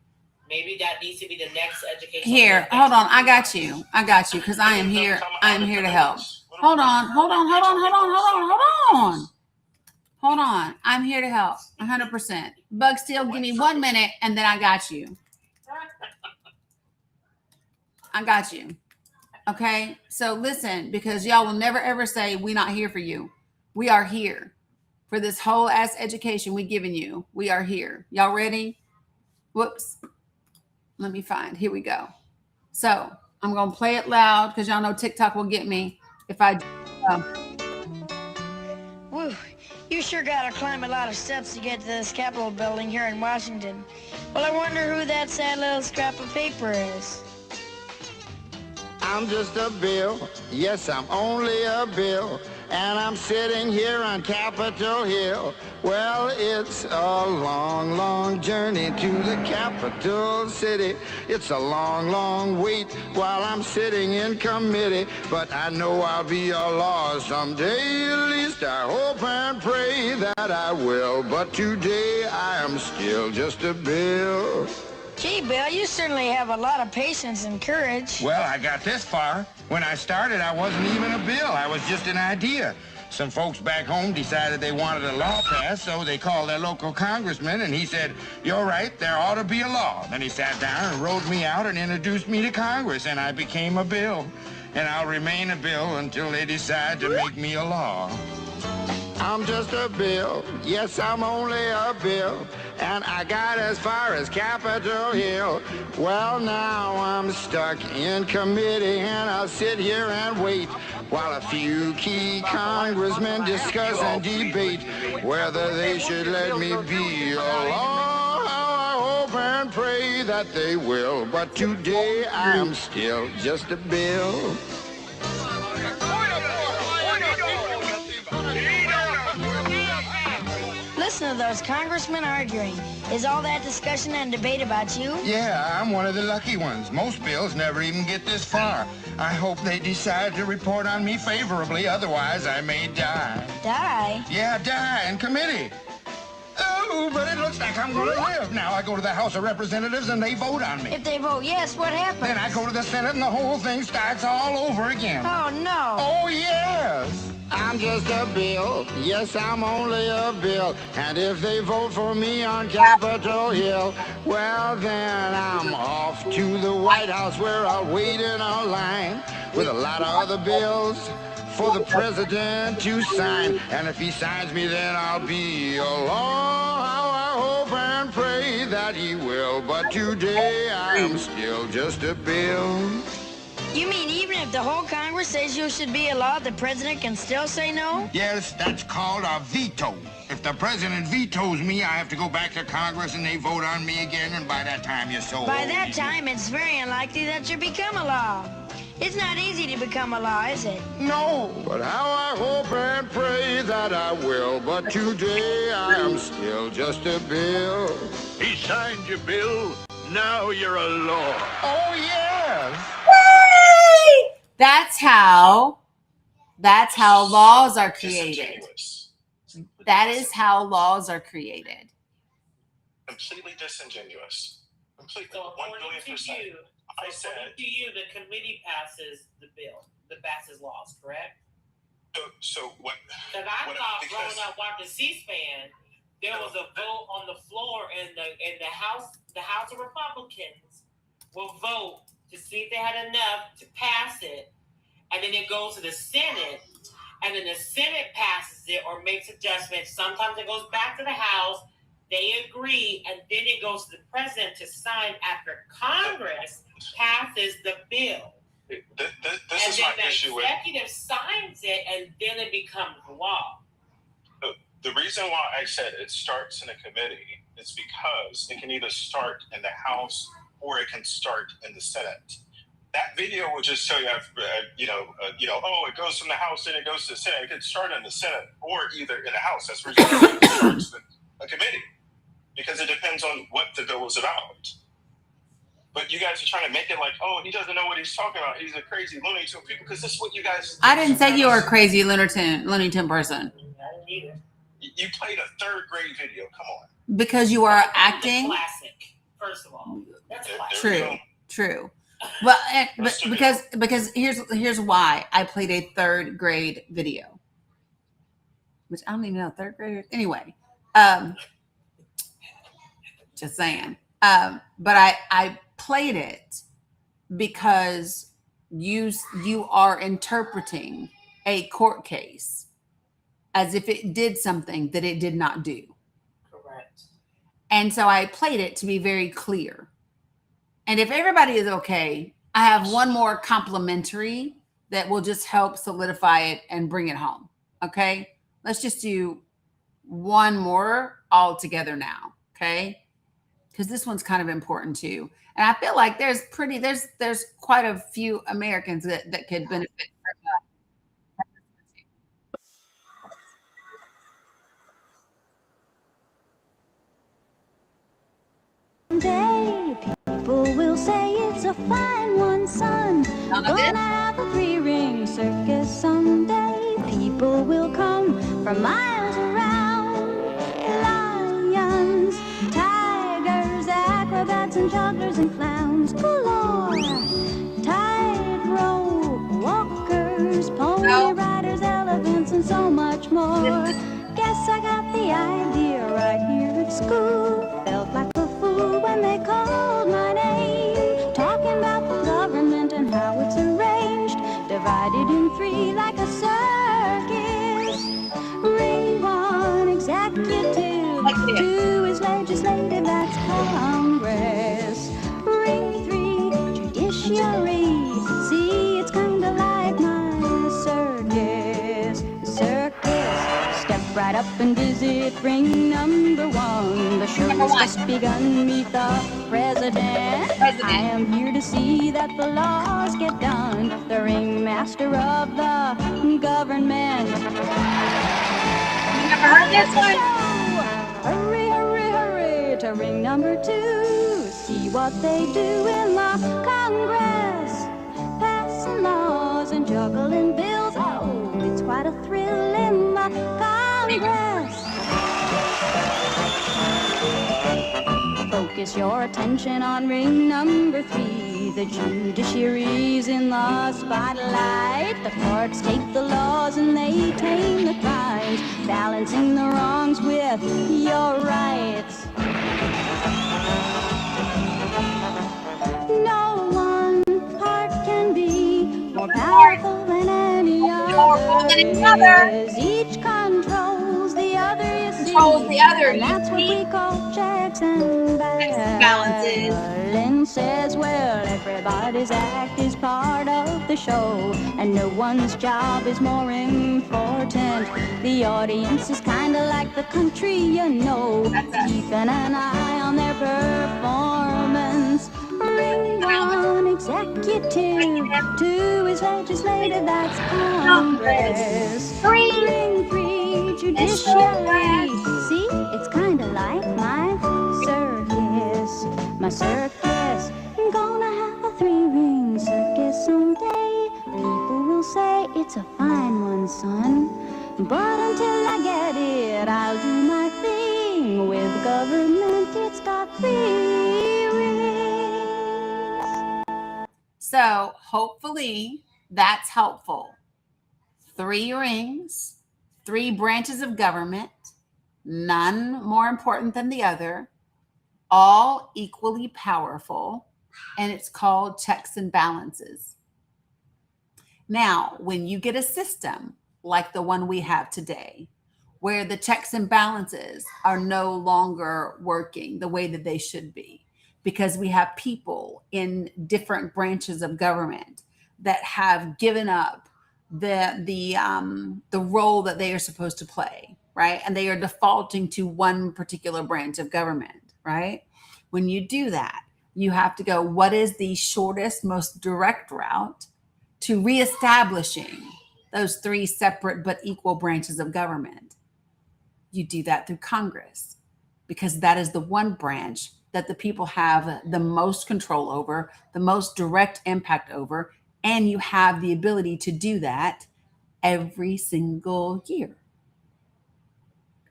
Maybe that needs to be the next education. Here, hold on. I got you, because I am here. I am here to help. Hold on. I'm here to help 100%. Bugsteel, give me 1 minute and then I got you. I got you. Okay. So listen, because y'all will never ever say we not here for you. We are here for this whole ass education we giving you. We are here. Y'all ready? Whoops. Let me find. Here we go. So I'm gonna play it loud because y'all know TikTok will get me if I. Woo, you sure gotta climb a lot of steps to get to this Capitol building here in Washington. Well, I wonder who that sad little scrap of paper is. I'm just a bill. Yes, I'm only a bill. And I'm sitting here on Capitol Hill. Well, it's a long, long journey to the capital city. It's a long, long wait while I'm sitting in committee. But I know I'll be a law someday. At least I hope and pray that I will. But today I am still just a bill. Gee, Bill, you certainly have a lot of patience and courage. Well, I got this far. When I started, I wasn't even a bill. I was just an idea. Some folks back home decided they wanted a law passed, so they called their local congressman, and he said, "You're right, there ought to be a law." Then he sat down and wrote me out and introduced me to Congress, and I became a bill. And I'll remain a bill until they decide to make me a law. I'm just a bill. Yes, I'm only a bill. And I got as far as Capitol Hill. Well, now I'm stuck in committee, and I'll sit here and wait while a few key congressmen discuss and debate whether they should let me be a law. I hope and pray that they will. But today I am still just a bill. Listen to those congressmen arguing. Is all that discussion and debate about you? Yeah, I'm one of the lucky ones. Most bills never even get this far. I hope they decide to report on me favorably, otherwise I may die. Die? Yeah, die in committee. Oh, but it looks like I'm going to live. Now I go to the House of Representatives and they vote on me. If they vote yes, what happens? Then I go to the Senate and the whole thing starts all over again. Oh, no. Oh, yes. I'm just a bill. Yes, I'm only a bill. And if they vote for me on Capitol Hill, well, then I'm off to the White House where I'll wait in a line with a lot of other bills for the president to sign. And if he signs me, then I'll be a law. How I hope and pray that he will. But today I am still just a bill. You mean even if the whole Congress says you should be a law, the president can still say no? Yes, that's called a veto. If the president vetoes me, I have to go back to Congress and they vote on me again, and by that time you're so By old. that time, it's very unlikely that you become a law. It's not easy to become a law, is it? No, but how I hope and pray that I will. But today I am still just a bill. He signed your bill. Now you're a law. Oh, yes. That's how laws are created. Disingenuous. That is how laws are created. Completely disingenuous. Completely. So 1,000,000,000%. I said. According to you, the committee passes the bill, the passes laws, correct? So what? Because I thought growing up watching C-SPAN, there was a vote on the floor in the House. The House of Republicans will vote to see if they had enough to pass it, and then it goes to the Senate, and then the Senate passes it or makes adjustments. Sometimes it goes back to the House. They agree, and then it goes to the president to sign after Congress passes the bill. This is my issue with. And then the executive signs it, and then it becomes law. The reason why I said it starts in a committee is because it can either start in the House or it can start in the Senate. That video will just show you, oh, it goes from the House and it goes to the Senate. It could start in the Senate or either in the House. That's the reason why it starts in a committee, because it depends on what the bill is about. But you guys are trying to make it like, oh, he doesn't know what he's talking about. He's a crazy Looney Tune people, because this is what you guys. I didn't say you were a crazy Looney Tune person. You played a third grade video. Come on. Because you are acting. Classic, first of all. That's classic. True. Well, but because here's why I played a third grade video, which I don't even know third grade. Anyway, just saying. But I played it because you are interpreting a court case as if it did something that it did not do. Correct. And so I played it to be very clear. And if everybody is okay, I have one more complimentary that will just help solidify it and bring it home. Okay? Let's just do one more all together now. Okay? Because this one's kind of important too. And I feel like there's quite a few Americans that could benefit from that. Someday, people will say it's a fine one, son. Gonna have a 3-ring circus someday. People will come from miles around. Lions, tigers, acrobats, and jugglers and clowns galore. Tightrope walkers, pony riders, elephants, and so much more. Guess I got the idea right here at school. Felt like a fool when they called my name, talking about the government and how it's arranged, divided in 3 like a circus. Ring 1, executive. 2 is legislative, that's Congress. Ring 3, judiciary. See, it's kinda like my circus. Step right up and visit ring number 1. The show has just begun. Meet the president. I am here to see that the laws get done. The ringmaster of the government. You never heard this one? Hurry, hurry, hurry to ring number 2. See what they do in the Congress. Passing laws and juggling bills. Oh, it's quite a thrill in the Congress. Focus your attention on ring number 3. The judiciary's in the spotlight. The courts take the laws and they tame the crimes, balancing the wrongs with your rights. No one part can be more powerful than any other. Each controls the other, you see. And that's what we call checks and balances. Lynn says, well, everybody's act is part of the show, and no one's job is more important. The audience is kinda like the country, you know, keeping an eye on their performance. Ring 1, executive. 2 is legislative, that's Congress. Ring 3, judiciary. See, it's kinda like my circus. My circus. Gonna have a 3-ring circus someday. People will say it's a fine one, son. But until I get it, I'll do my thing. With government, it's got 3 rings. So hopefully that's helpful. 3 rings, 3 branches of government, none more important than the other, all equally powerful, and it's called checks and balances. Now, when you get a system like the one we have today, where the checks and balances are no longer working the way that they should be, because we have people in different branches of government that have given up the role that they are supposed to play, right? And they are defaulting to one particular branch of government, right? When you do that, you have to go, what is the shortest, most direct route to reestablishing those 3 separate but equal branches of government? You do that through Congress, because that is the one branch that the people have the most control over, the most direct impact over, and you have the ability to do that every single year.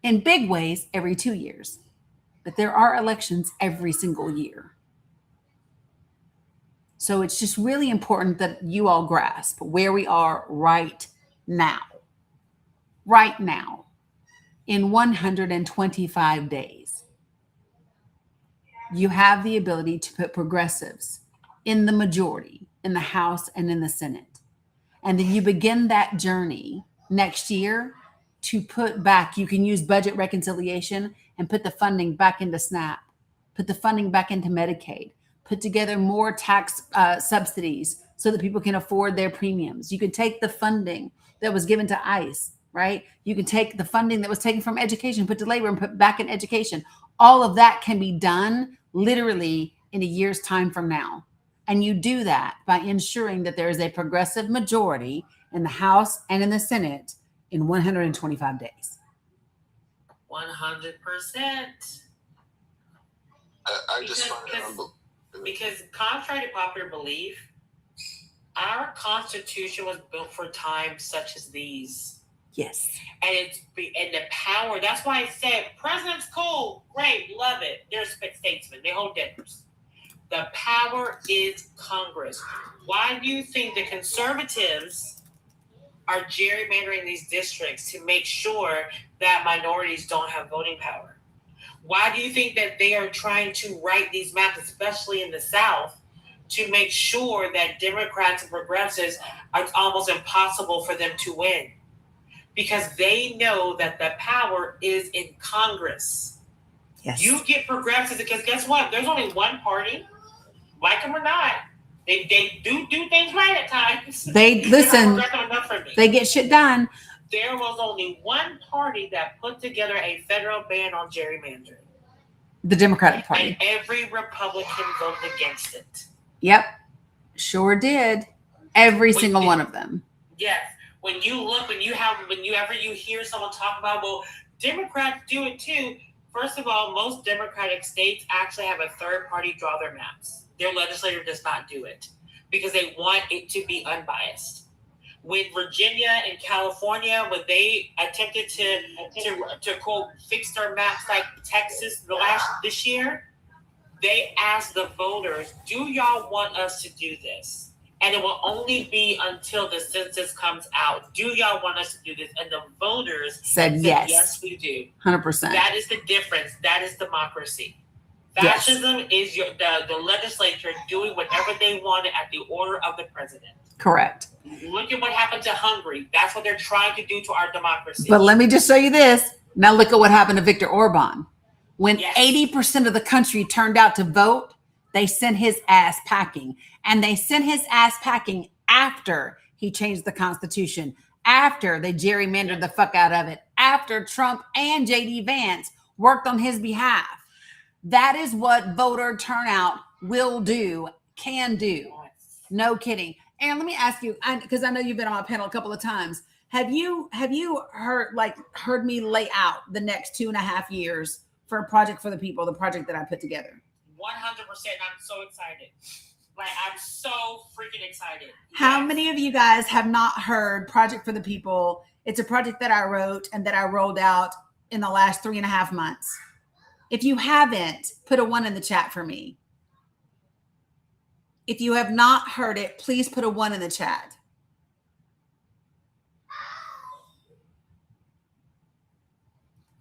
In big ways, every 2 years. But there are elections every single year. So it's just really important that you all grasp where we are right now. Right now, in 125 days, you have the ability to put progressives in the majority in the House and in the Senate. And then you begin that journey next year to put back, you can use budget reconciliation and put the funding back into SNAP, put the funding back into Medicaid, put together more tax subsidies so that people can afford their premiums. You can take the funding that was given to ICE, right? You can take the funding that was taken from education, put to labor and put back in education. All of that can be done literally in a year's time from now. And you do that by ensuring that there is a progressive majority in the House and in the Senate in 125 days. 100%. I just find it because contrary to popular belief, our Constitution was built for times such as these. Yes. And the power. That's why I said president's cool, great, love it. They're statesmen. They hold dinners. The power is Congress. Why do you think the conservatives are gerrymandering these districts to make sure that minorities don't have voting power? Why do you think that they are trying to write these maps, especially in the South, to make sure that Democrats and progressives are almost impossible for them to win? Because they know that the power is in Congress. Yes. You get progressives because guess what? There's only one party, like them or not. They do things right at times. They listen. They get shit done. There was only one party that put together a federal ban on gerrymandering. The Democratic Party. And every Republican voted against it. Yep. Sure did. Every single one of them. Yes. When you look, whenever you hear someone talk about, well, Democrats do it too. First of all, most Democratic states actually have a third party draw their maps. Their legislature does not do it because they want it to be unbiased. With Virginia and California, when they attempted to quote fix their maps like Texas this year, they asked the voters, "Do y'all want us to do this?" And it will only be until the census comes out. Do y'all want us to do this? And the voters said yes. Yes, we do. 100%. That is the difference. That is democracy. Fascism is the legislature doing whatever they wanted at the order of the president. Correct. Look at what happened to Hungary. That's what they're trying to do to our democracy. But let me just show you this. Now look at what happened to Viktor Orban. When 80% of the country turned out to vote, they sent his ass packing. And they sent his ass packing after he changed the Constitution, after they gerrymandered the fuck out of it, after Trump and J.D. Vance worked on his behalf. That is what voter turnout will do, can do. No kidding. And let me ask you, because I know you've been on my panel a couple of times. Have you heard me lay out the next 2.5 years for a project for the people, the project that I put together? 100%. I'm so excited. Like, I'm so freaking excited. How many of you guys have not heard Project for the People? It's a project that I wrote and that I rolled out in the last 3.5 months. If you haven't, put a 1 in the chat for me. If you have not heard it, please put a 1 in the chat.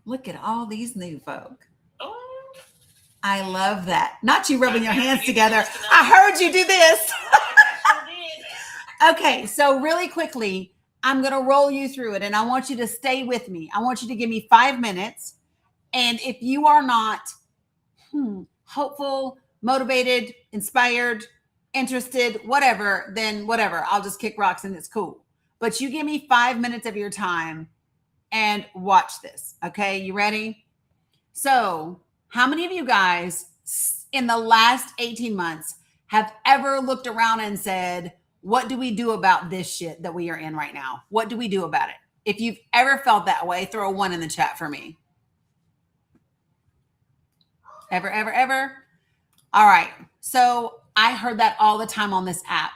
Look at all these new folk. I love that. Not you rubbing your hands together. I heard you do this. Okay, so really quickly, I'm going to roll you through it, and I want you to stay with me. I want you to give me 5 minutes. And if you are not hopeful, motivated, inspired, interested, whatever, then whatever. I'll just kick rocks and it's cool. But you give me 5 minutes of your time and watch this. Okay, you ready? So how many of you guys in the last 18 months have ever looked around and said, what do we do about this shit that we are in right now? What do we do about it? If you've ever felt that way, throw a 1 in the chat for me. Ever, ever, ever? All right. So I heard that all the time on this app.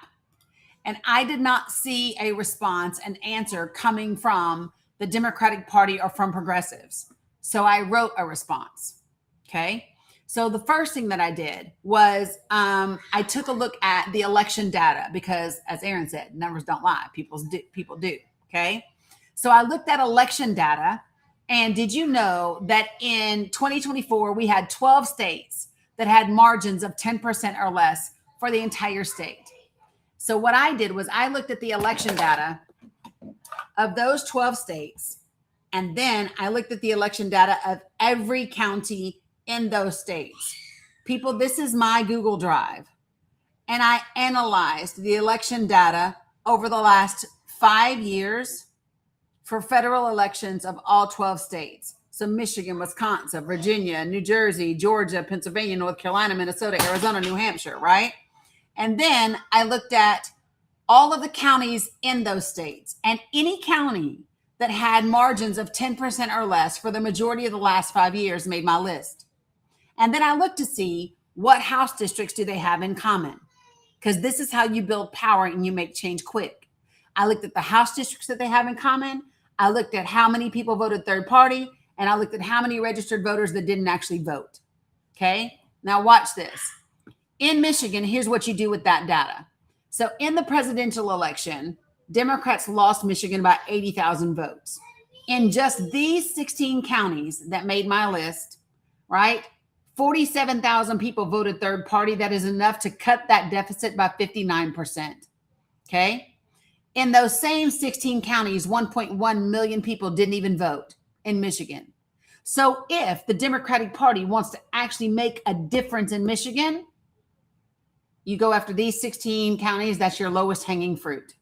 And I did not see a response, an answer coming from the Democratic Party or from progressives. So I wrote a response. Okay. So the first thing that I did was I took a look at the election data because, as Aaron said, numbers don't lie. People do. Okay. So I looked at election data. And did you know that in 2024, we had 12 states that had margins of 10% or less for the entire state. So what I did was I looked at the election data of those 12 states, and then I looked at the election data of every county in those states. People, this is my Google Drive. And I analyzed the election data over the last 5 years for federal elections of all 12 states. So Michigan, Wisconsin, Virginia, New Jersey, Georgia, Pennsylvania, North Carolina, Minnesota, Arizona, New Hampshire, right? And then I looked at all of the counties in those states, and any county that had margins of 10% or less for the majority of the last 5 years made my list. And then I looked to see what House districts do they have in common, because this is how you build power and you make change quick. I looked at the House districts that they have in common. I looked at how many people voted third party, and I looked at how many registered voters that didn't actually vote. Okay, now watch this. In Michigan, here's what you do with that data. So in the presidential election, Democrats lost Michigan by 80,000 votes. In just these 16 counties that made my list, right, 47,000 people voted third party. That is enough to cut that deficit by 59%. Okay. In those same 16 counties, 1.1 million people didn't even vote in Michigan. So if the Democratic Party wants to actually make a difference in Michigan, you go after these 16 counties. That's your lowest hanging fruit.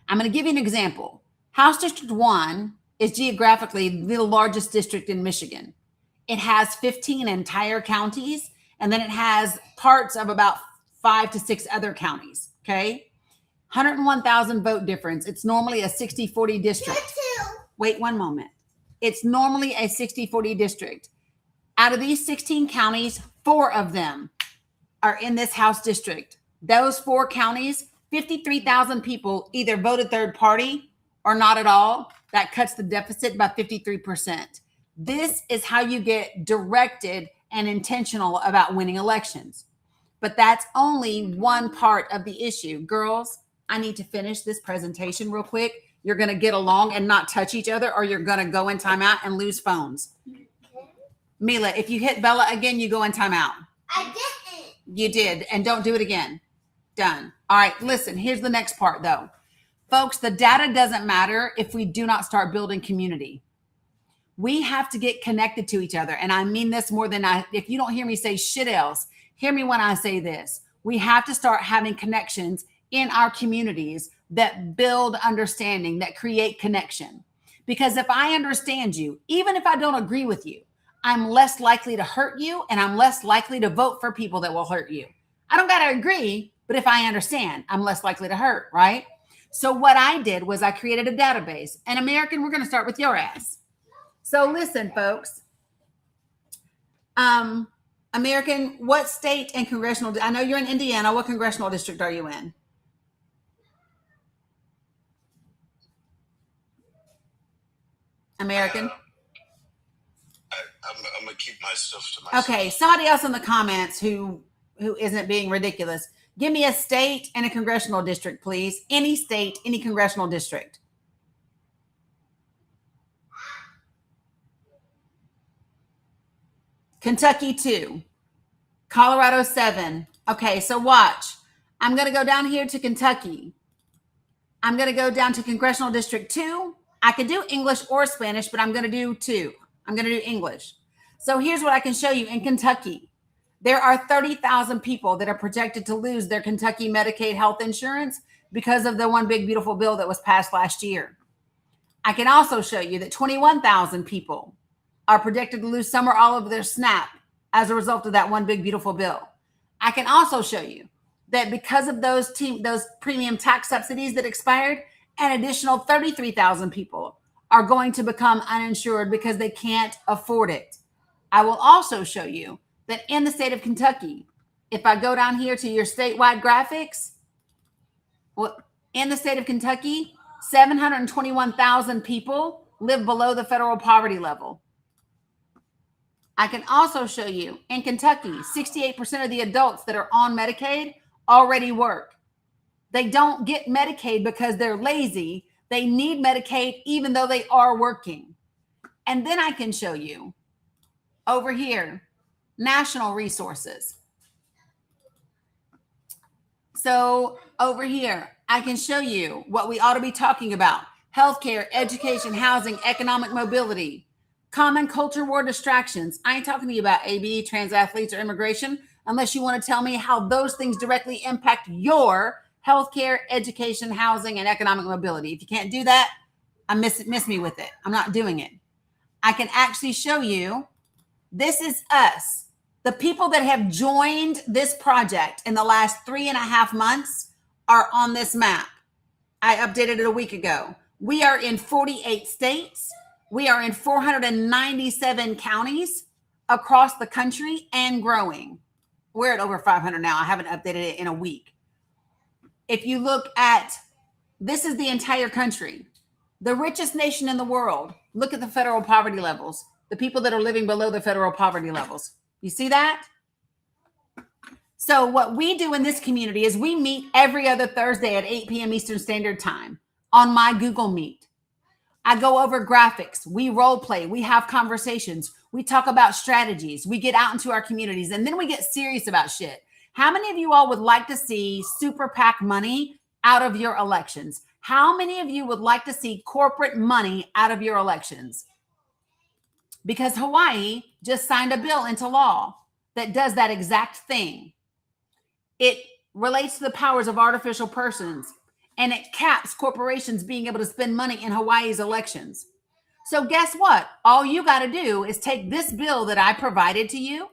I'm going to give you an example. House District 1 is geographically the largest district in Michigan. It has 15 entire counties, and then it has parts of about 5 to 6 other counties, okay? 101,000 vote difference. It's normally a 60-40 district. Wait one moment. It's normally a 60-40 district. Out of these 16 counties, 4 of them are in this House district. Those 4 counties, 53,000 people either voted third party or not at all. That cuts the deficit by 53%. This is how you get directed and intentional about winning elections. But that's only one part of the issue. Girls, I need to finish this presentation real quick. You're going to get along and not touch each other, or you're going to go in timeout and lose phones. Mila, if you hit Bella again, you go in timeout. I didn't. You did, and don't do it again. Done. All right, listen, here's the next part, though. Folks, the data doesn't matter if we do not start building community. We have to get connected to each other, and I mean this more than if you don't hear me say shit else, hear me when I say this. We have to start having connections in our communities that build understanding, that create connection. Because if I understand you, even if I don't agree with you, I'm less likely to hurt you, and I'm less likely to vote for people that will hurt you. I don't got to agree, but if I understand, I'm less likely to hurt, right? So what I did was I created a database. And American, we're going to start with your ass. So listen, folks. American, what state and congressional, I know you're in Indiana. What congressional district are you in? American? I'm going to keep my stuff to myself. Okay, somebody else in the comments who isn't being ridiculous. Give me a state and a congressional district, please. Any state, any congressional district. Kentucky 2. Colorado 7. Okay, so watch. I'm going to go down here to Kentucky. I'm going to go down to Congressional District 2. I could do English or Spanish, but I'm going to do 2. I'm going to do English. So here's what I can show you in Kentucky. There are 30,000 people that are projected to lose their Kentucky Medicaid health insurance because of the one big beautiful bill that was passed last year. I can also show you that 21,000 people are projected to lose some or all of their SNAP as a result of that one big beautiful bill. I can also show you that because of those premium tax subsidies that expired, an additional 33,000 people are going to become uninsured because they can't afford it. I will also show you that in the state of Kentucky, if I go down here to your statewide graphics, well, in the state of Kentucky, 721,000 people live below the federal poverty level. I can also show you in Kentucky, 68% of the adults that are on Medicaid already work. They don't get Medicaid because they're lazy. They need Medicaid even though they are working. And then I can show you over here, national resources. So over here, I can show you what we ought to be talking about: healthcare, education, housing, economic mobility, common culture war distractions. I ain't talking to you about AB, trans athletes, or immigration, unless you want to tell me how those things directly impact your healthcare, education, housing, and economic mobility. If you can't do that, miss me with it. I'm not doing it. I can actually show you, this is us. The people that have joined this project in the last 3.5 months are on this map. I updated it a week ago. We are in 48 states. We are in 497 counties across the country and growing. We're at over 500 now. I haven't updated it in a week. If you look at, this is the entire country, the richest nation in the world. Look at the federal poverty levels, the people that are living below the federal poverty levels. You see that? So what we do in this community is we meet every other Thursday at 8 p.m. Eastern Standard Time on my Google Meet. I go over graphics. We role play. We have conversations. We talk about strategies. We get out into our communities, and then we get serious about shit. How many of you all would like to see super PAC money out of your elections? How many of you would like to see corporate money out of your elections? Because Hawaii just signed a bill into law that does that exact thing. It relates to the powers of artificial persons, and it caps corporations being able to spend money in Hawaii's elections. So guess what? All you got to do is take this bill that I provided to you,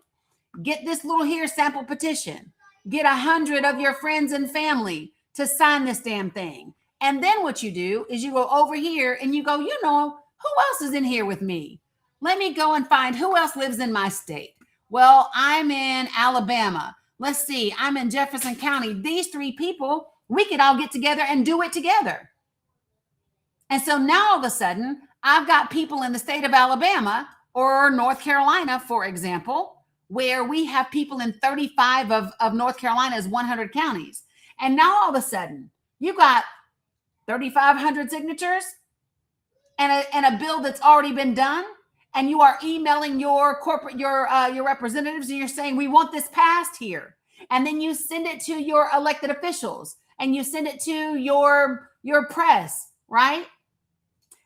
get this little here sample petition, get 100 of your friends and family to sign this damn thing. And then what you do is you go over here and you go, you know, who else is in here with me? Let me go and find who else lives in my state. Well, I'm in Alabama. Let's see, I'm in Jefferson County. These 3 people, we could all get together and do it together. And so now all of a sudden, I've got people in the state of Alabama or North Carolina, for example, where we have people in 35 of North Carolina's 100 counties. And now all of a sudden, you got 3,500 signatures and a bill that's already been done. And you are emailing your corporate, your representatives, and you're saying, we want this passed here. And then you send it to your elected officials, and you send it to your press, right?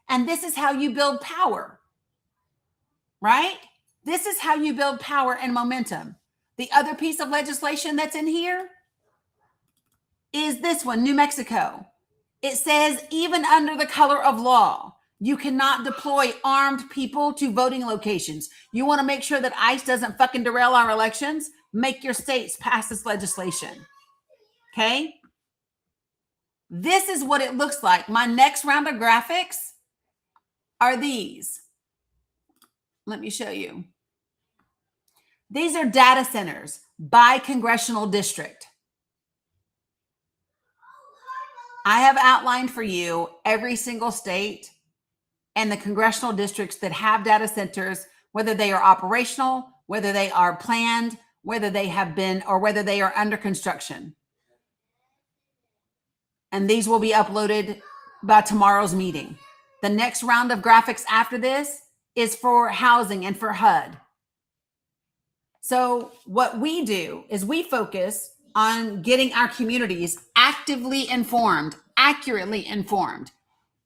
And this is how you build power, right? This is how you build power and momentum. The other piece of legislation that's in here is this one, New Mexico. It says, even under the color of law, you cannot deploy armed people to voting locations. You want to make sure that ICE doesn't fucking derail our elections? Make your states pass this legislation. Okay? This is what it looks like. My next round of graphics are these. Let me show you. These are data centers by congressional district. I have outlined for you every single state and the congressional districts that have data centers, whether they are operational, whether they are planned, whether they have been, or whether they are under construction. And these will be uploaded by tomorrow's meeting. The next round of graphics after this is for housing and for HUD. So what we do is we focus on getting our communities actively informed, accurately informed,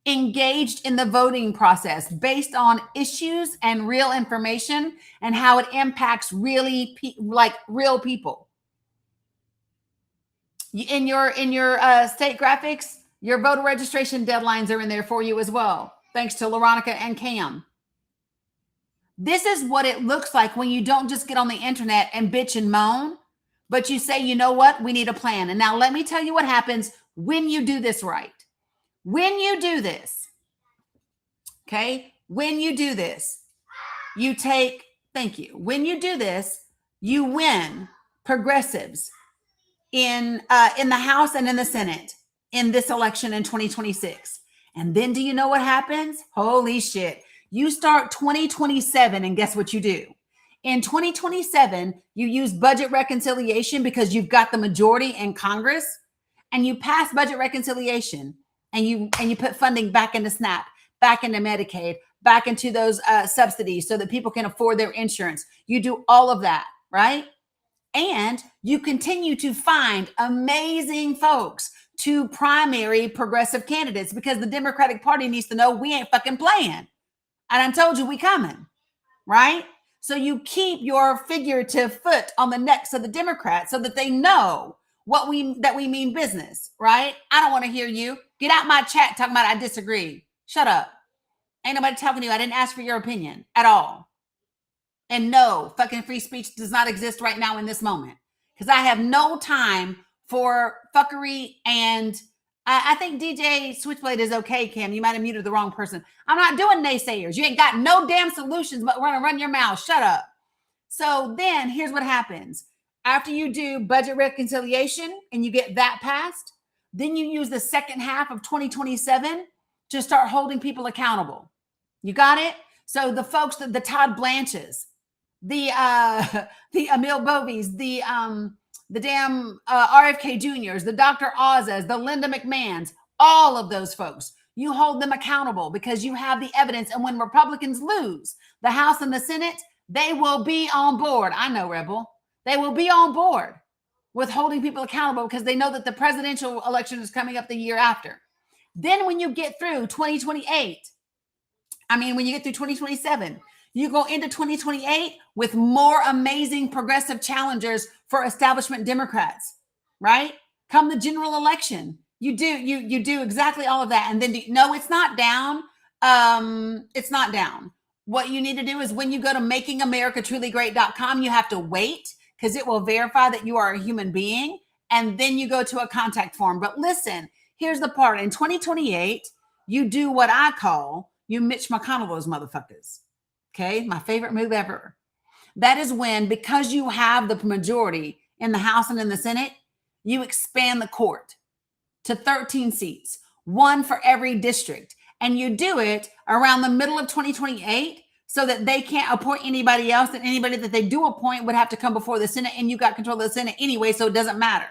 engaged in the voting process based on issues and real information and how it impacts really real people. In your state graphics, your voter registration deadlines are in there for you as well, thanks to Laronica and Cam. This is what it looks like when you don't just get on the internet and bitch and moan, but you say, you know what, we need a plan. And now let me tell you what happens when you do this right. When you do this, okay, when you do this, you take, thank you. When you do this, you win progressives in the House and in the Senate in this election in 2026. And then do you know what happens? Holy shit. You start 2027 and guess what you do? In 2027, you use budget reconciliation because you've got the majority in Congress, and you pass budget reconciliation and you put funding back into SNAP, back into Medicaid, back into those subsidies so that people can afford their insurance. You do all of that, right? And you continue to find amazing folks to primary progressive candidates because the Democratic Party needs to know we ain't fucking playing. And I told you we coming, right? So you keep your figurative foot on the necks of the Democrats so that they know that we mean business, right? I don't want to hear you. Get out my chat talking about I disagree. Shut up. Ain't nobody talking to you. I didn't ask for your opinion at all. And no, fucking free speech does not exist right now in this moment because I have no time for fuckery. And I think DJ Switchblade is okay, Cam. You might have muted the wrong person. I'm not doing naysayers. You ain't got no damn solutions, but we're going to run your mouth. Shut up. So then here's what happens. After you do budget reconciliation and you get that passed, then you use the second half of 2027 to start holding people accountable. You got it? So the folks, the Todd Blanches, the Emil Bovies, the damn RFK Juniors, the Dr. Oz's, the Linda McMahons, all of those folks, you hold them accountable because you have the evidence. And when Republicans lose the House and the Senate, they will be on board. I know, Rebel. They will be on board with holding people accountable because they know that the presidential election is coming up the year after. Then when you get through 2028, when you get through 2027, you go into 2028 with more amazing progressive challengers for establishment Democrats, right? Come the general election, you do exactly all of that. And then no, it's not down. It's not down. What you need to do is when you go to makingamericatruly.great.com, you have to wait because it will verify that you are a human being. And then you go to a contact form. But listen, here's the part. In 2028, you do what I call, you Mitch McConnell those motherfuckers. Okay, my favorite move ever. That is when, because you have the majority in the House and in the Senate, you expand the court to 13 seats, one for every district. And you do it around the middle of 2028 so that they can't appoint anybody else, and anybody that they do appoint would have to come before the Senate, and you got control of the Senate anyway, so it doesn't matter.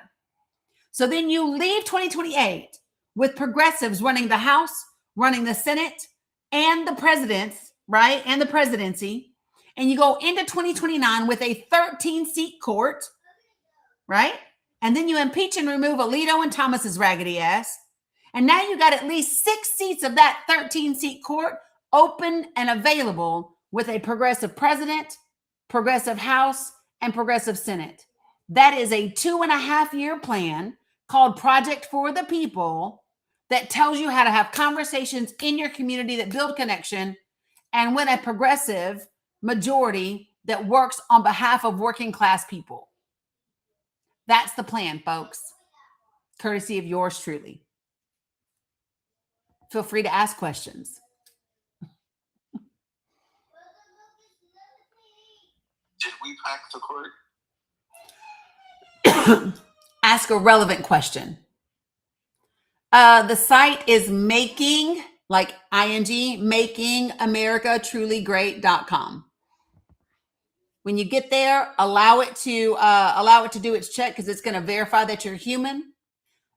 So then you leave 2028 with progressives running the House, running the Senate, and the presidents, right? And the presidency. And you go into 2029 with a 13-seat court, right? And then you impeach and remove Alito and Thomas's raggedy ass. And now you got at least 6 seats of that 13-seat court open and available with a progressive president, progressive House, and progressive Senate. That is a 2.5-year plan called Project for the People that tells you how to have conversations in your community that build connection and win a progressive majority that works on behalf of working class people. That's the plan, folks. Courtesy of yours truly. Feel free to ask questions. Did we pack the court? Ask a relevant question. The site is making, like ing, makingamericatruly.great.com. When you get there, allow it to do its check because it's going to verify that you're human.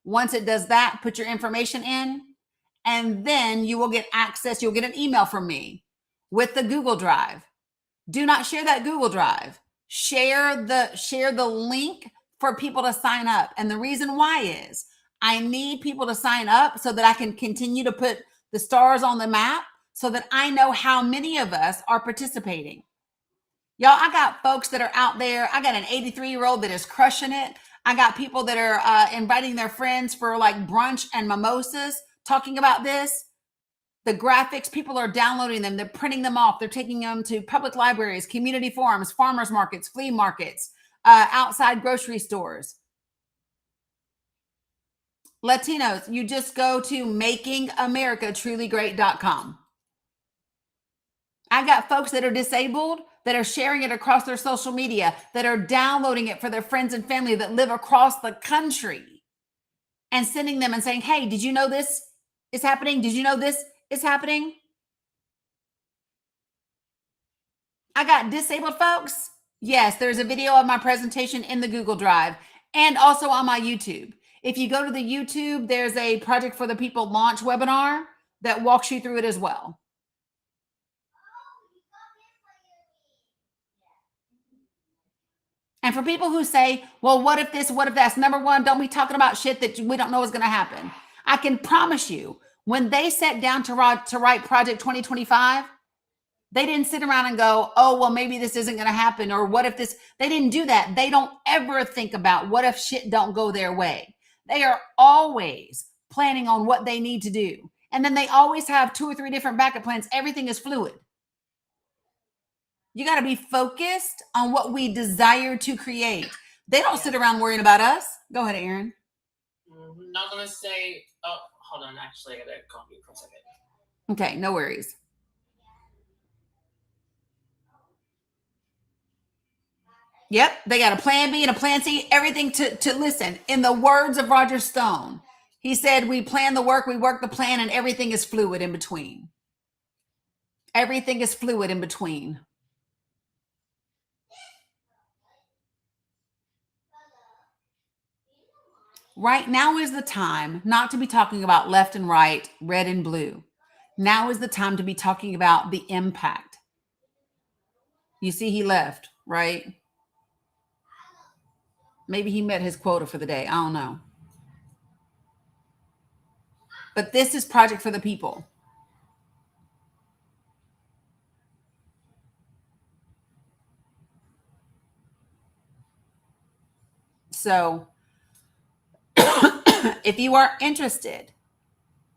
Once it does that, put your information in, and then you will get access. You'll get an email from me with the Google Drive. Do not share that Google Drive. Share the link for people to sign up. And the reason why is I need people to sign up so that I can continue to put the stars on the map so that I know how many of us are participating. Y'all, I got folks that are out there. I got an 83-year-old that is crushing it. I got people that are inviting their friends for like brunch and mimosas talking about this. The graphics, people are downloading them. They're printing them off. They're taking them to public libraries, community forums, farmers markets, flea markets, outside grocery stores. Latinos, you just go to makingamericatruly.great.com. I got folks that are disabled that are sharing it across their social media, that are downloading it for their friends and family that live across the country and sending them and saying, hey, did you know this is happening? Did you know this is happening? I got disabled folks. Yes, there's a video of my presentation in the Google Drive and also on my YouTube. If you go to the YouTube, there's a Project for the People launch webinar that walks you through it as well. And for people who say, well, what if this, what if that's, number one, don't be talking about shit that we don't know is going to happen. I can promise you, when they sat down to write Project 2025, they didn't sit around and go, oh, well, maybe this isn't going to happen. Or what if this, they didn't do that. They don't ever think about what if shit don't go their way. They are always planning on what they need to do. And then they always have 2 or 3 different backup plans. Everything is fluid. You got to be focused on what we desire to create. They don't sit around worrying about us. Go ahead, Aaron. I'm not going to say, oh, hold on. Actually, I got to call you for a second. Okay, no worries. Yep, they got a plan B and a plan C, everything to listen. In the words of Roger Stone, he said, we plan the work, we work the plan, and everything is fluid in between. Everything is fluid in between. Right now is the time not to be talking about left and right, red and blue. Now is the time to be talking about the impact. You see, he left, right? Maybe he met his quota for the day. I don't know. But this is Project for the People. So if you are interested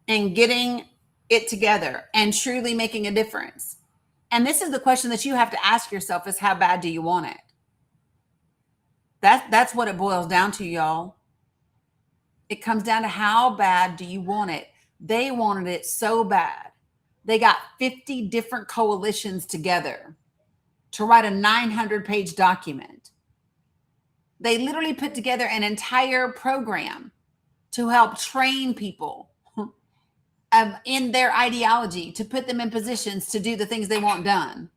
in getting it together and truly making a difference, and this is the question that you have to ask yourself, is how bad do you want it? That's what it boils down to, y'all. It comes down to how bad do you want it? They wanted it so bad. They got 50 different coalitions together to write a 900-page document. They literally put together an entire program to help train people in their ideology, to put them in positions to do the things they want done.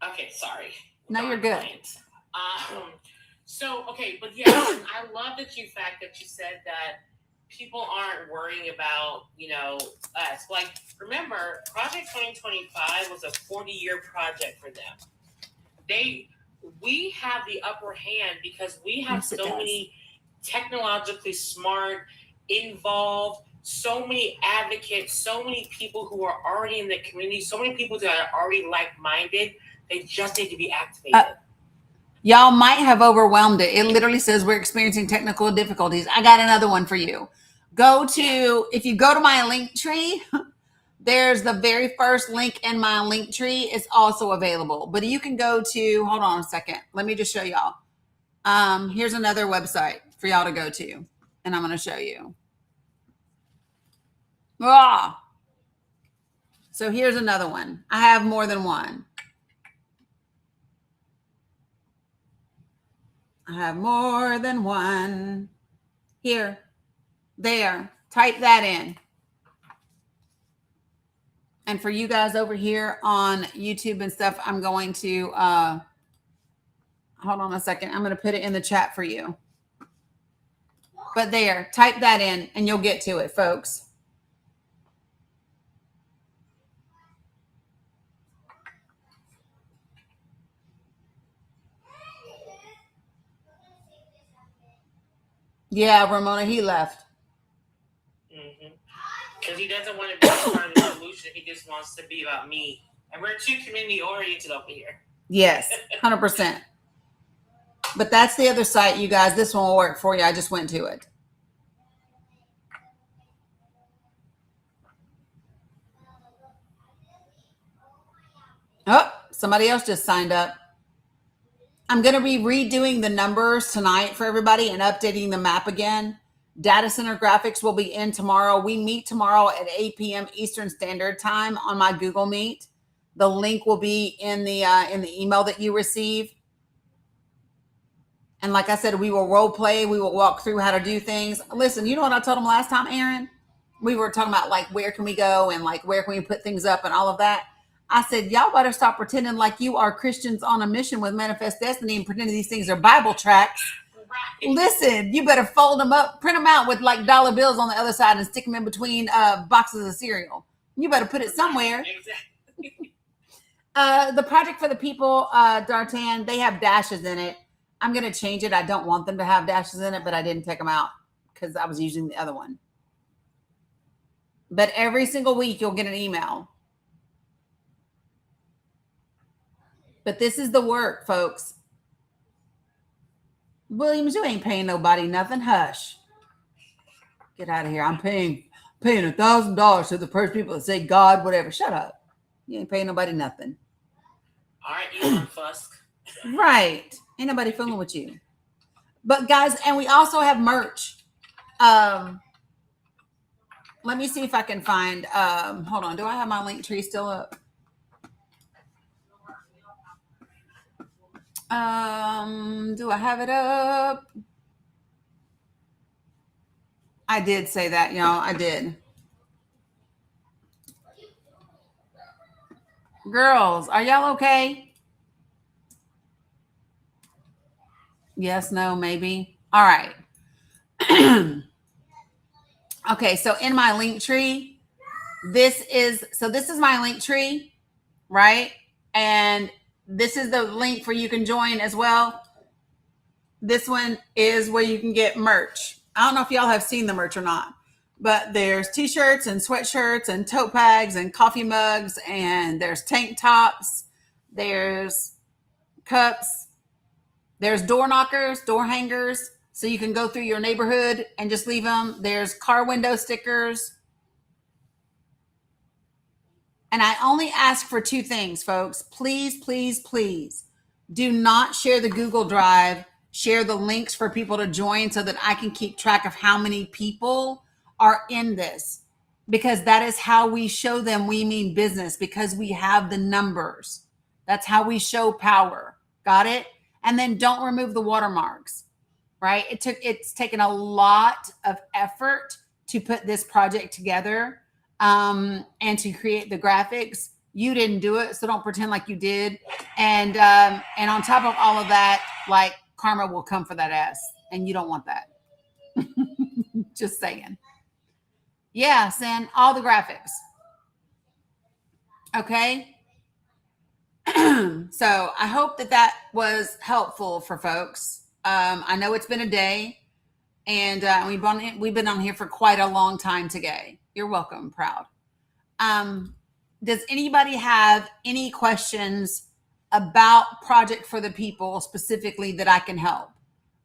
Okay, sorry. No, you're good. But yeah, I love that you said that people aren't worrying about, us. Like, remember, Project 2025 was a 40-year project for them. We have the upper hand because we have so many technologically smart, involved, so many advocates, so many people who are already in the community, so many people that are already like-minded. They just need to be activated. Y'all might have overwhelmed it. It literally says we're experiencing technical difficulties. I got another one for you. If you go to my link tree, there's the very first link in my link tree is also available. But you can go to, hold on a second. Let me just show y'all. Here's another website for y'all to go to. And I'm going to show you. So here's another one. I have more than one. I have more than one. Here, there, type that in. And for you guys over here on YouTube and stuff, I'm going to, hold on a second. I'm going to put it in the chat for you. But there, type that in and you'll get to it, folks. Yeah, Ramona, he left. Because he doesn't want to be part of the solution. He just wants to be about me. And we're too community oriented over here. Yes, 100%. But that's the other site, you guys. This one will work for you. I just went to it. Oh, somebody else just signed up. I'm going to be redoing the numbers tonight for everybody and updating the map again. Data center graphics will be in tomorrow. We meet tomorrow at 8 p.m. Eastern Standard Time on my Google Meet. The link will be in the email that you receive. And like I said, we will role play. We will walk through how to do things. Listen, you know what I told them last time, Aaron? We were talking about like where can we go and like where can we put things up and all of that. I said, y'all better stop pretending like you are Christians on a mission with Manifest Destiny and pretending these things are Bible tracts. Right. Listen, you better fold them up, print them out with like dollar bills on the other side and stick them in between boxes of cereal. You better put it somewhere. Exactly. The Project for the People, D'Artan, they have dashes in it. I'm going to change it. I don't want them to have dashes in it, but I didn't take them out because I was using the other one. But every single week you'll get an email. But this is the work, folks. Williams, you ain't paying nobody nothing. Hush. Get out of here. I'm paying $1,000 to the first people that say God, whatever. Shut up. You ain't paying nobody nothing. All right, Elon Musk. Right. Ain't nobody fooling with you. But guys, and we also have merch. Let me see if I can find, hold on. Do I have my link tree still up? Do I have it up? I did say that, y'all. I did. Girls, are y'all okay? Yes, no, maybe. All right. Okay, so in my link tree, this is my link tree, right? And this is the link for you can join as well. This one is where you can get merch. I don't know if y'all have seen the merch or not, but there's t-shirts and sweatshirts and tote bags and coffee mugs, and there's tank tops, there's cups, there's door knockers, door hangers, so you can go through your neighborhood and just leave them. There's car window stickers. And I only ask for two things, folks. Please, please, please do not share the Google Drive. Share the links for people to join so that I can keep track of how many people are in this, because that is how we show them we mean business, because we have the numbers. That's how we show power. Got it? And then don't remove the watermarks, right? It's taken a lot of effort to put this project together and to create the graphics. You didn't do it, so don't pretend like you did. And on top of all of that, like, karma will come for that ass, and you don't want that. Just saying. Yeah, send all the graphics. Okay. So I hope that was helpful for folks. I know it's been a day, and we've been on here for quite a long time today. You're welcome, proud. Does anybody have any questions about Project for the People specifically that I can help,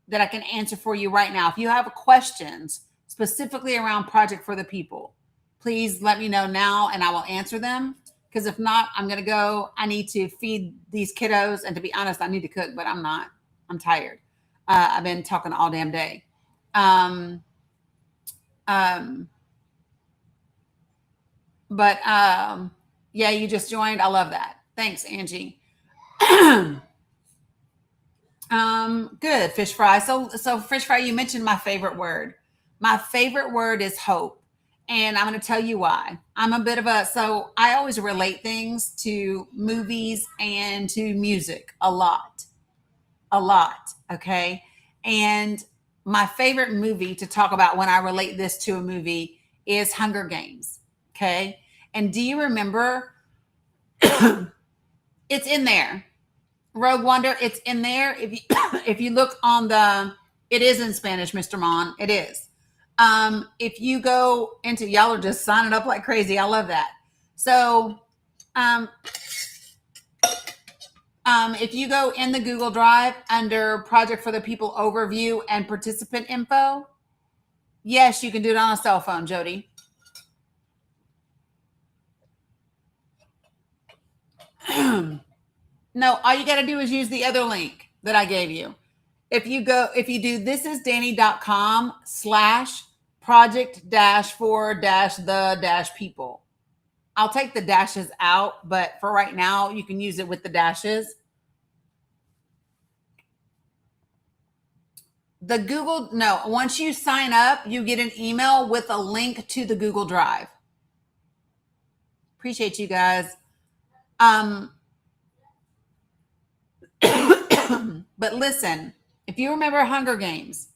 that I can answer for you right now? If you have questions specifically around Project for the People, please let me know now and I will answer them. Because if not, I'm going to go. I need to feed these kiddos. And to be honest, I need to cook, but I'm not. I'm tired. I've been talking all damn day. Yeah, you just joined. I love that. Thanks, Angie. Good, fish fry. So fish fry, you mentioned my favorite word. My favorite word is hope. And I'm going to tell you why. So I always relate things to movies and to music a lot. Okay. And my favorite movie to talk about when I relate this to a movie is Hunger Games. Okay. And do you remember? It's in there. Rogue Wonder, it's in there. If you look on it is in Spanish, Mr. Mon. It is. If you go into, y'all are just signing up like crazy. I love that. So, if you go in the Google Drive under Project for the People overview and participant info, yes, you can do it on a cell phone, Jody. No, all you got to do is use the other link that I gave you. If you do thisisdani.com/project-for-the-people. I'll take the dashes out, but for right now, you can use it with the dashes. Once you sign up, you get an email with a link to the Google Drive. Appreciate you guys. But listen, if you remember Hunger Games,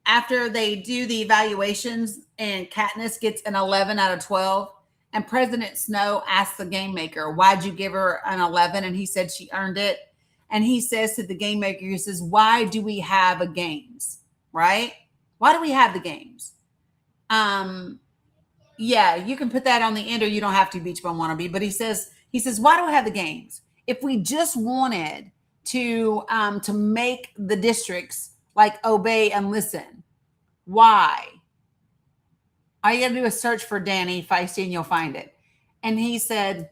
after they do the evaluations and Katniss gets an 11 out of 12, and President Snow asks the game maker, why'd you give her an 11? And he said she earned it. And he says to the game maker, he says, why do we have a games? Right? Why do we have the games? Yeah, you can put that on the end, or you don't have to, Beach Bum Wannabe. But he says, why do I have the games? If we just wanted to make the districts like obey and listen, why? All you got to do is search for Dani Feisty and you'll find it. And he said,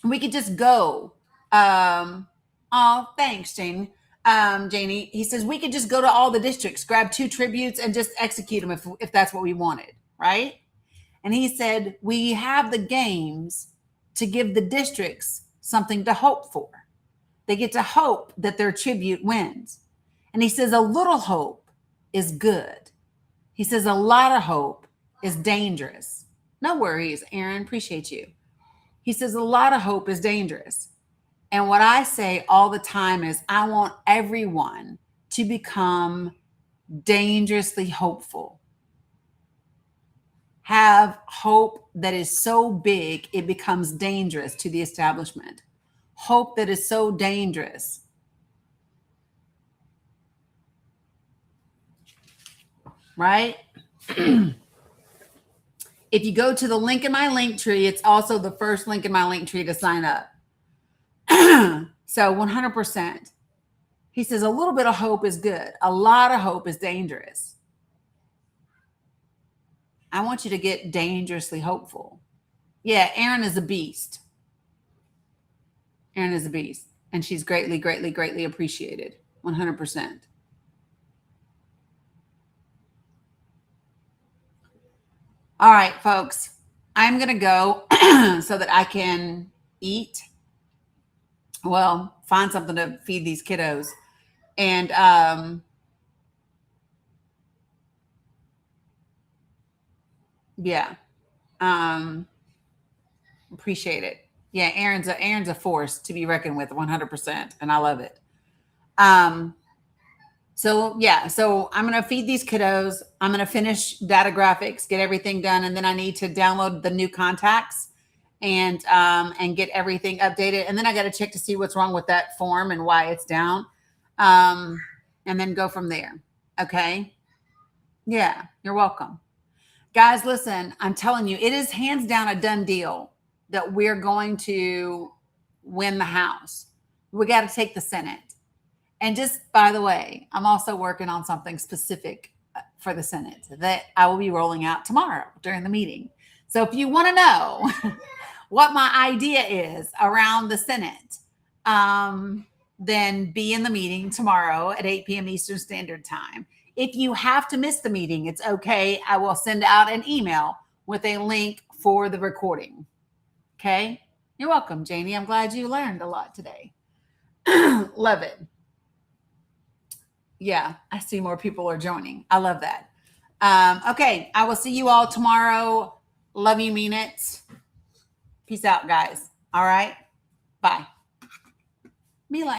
we could just go. Oh, thanks, Janie. Janie, he says, we could just go to all the districts, grab 2 tributes and just execute them if that's what we wanted, right? And he said, we have the games to give the districts something to hope for. They get to hope that their tribute wins. And he says, a little hope is good. He says, a lot of hope is dangerous. No worries, Aaron, appreciate you. He says, a lot of hope is dangerous. And what I say all the time is, I want everyone to become dangerously hopeful. Have hope that is so big it becomes dangerous to the establishment. Hope that is so dangerous. Right? If you go to the link in my link tree, it's also the first link in my link tree to sign up. So 100%. He says a little bit of hope is good. A lot of hope is dangerous. I want you to get dangerously hopeful. Yeah, Erin is a beast. Erin is a beast. And she's greatly, greatly, greatly appreciated. 100%. All right, folks. I'm going to go so that I can eat. Well, find something to feed these kiddos. And yeah. Appreciate it. Yeah, Aaron's a force to be reckoned with, 100%, and I love it. So yeah, so I'm gonna feed these kiddos. I'm gonna finish data graphics, get everything done, and then I need to download the new contacts and get everything updated. And then I got to check to see what's wrong with that form and why it's down, and then go from there. Okay. Yeah, you're welcome. Guys, listen, I'm telling you, it is hands down a done deal that we're going to win the House. We got to take the Senate. And just by the way, I'm also working on something specific for the Senate that I will be rolling out tomorrow during the meeting. So if you want to know what my idea is around the Senate, then be in the meeting tomorrow at 8 p.m. Eastern Standard Time. If you have to miss the meeting, it's okay. I will send out an email with a link for the recording. Okay? You're welcome, Janie. I'm glad you learned a lot today. Love it. Yeah, I see more people are joining. I love that. Okay, I will see you all tomorrow. Love you, mean it. Peace out, guys. All right? Bye. Mila.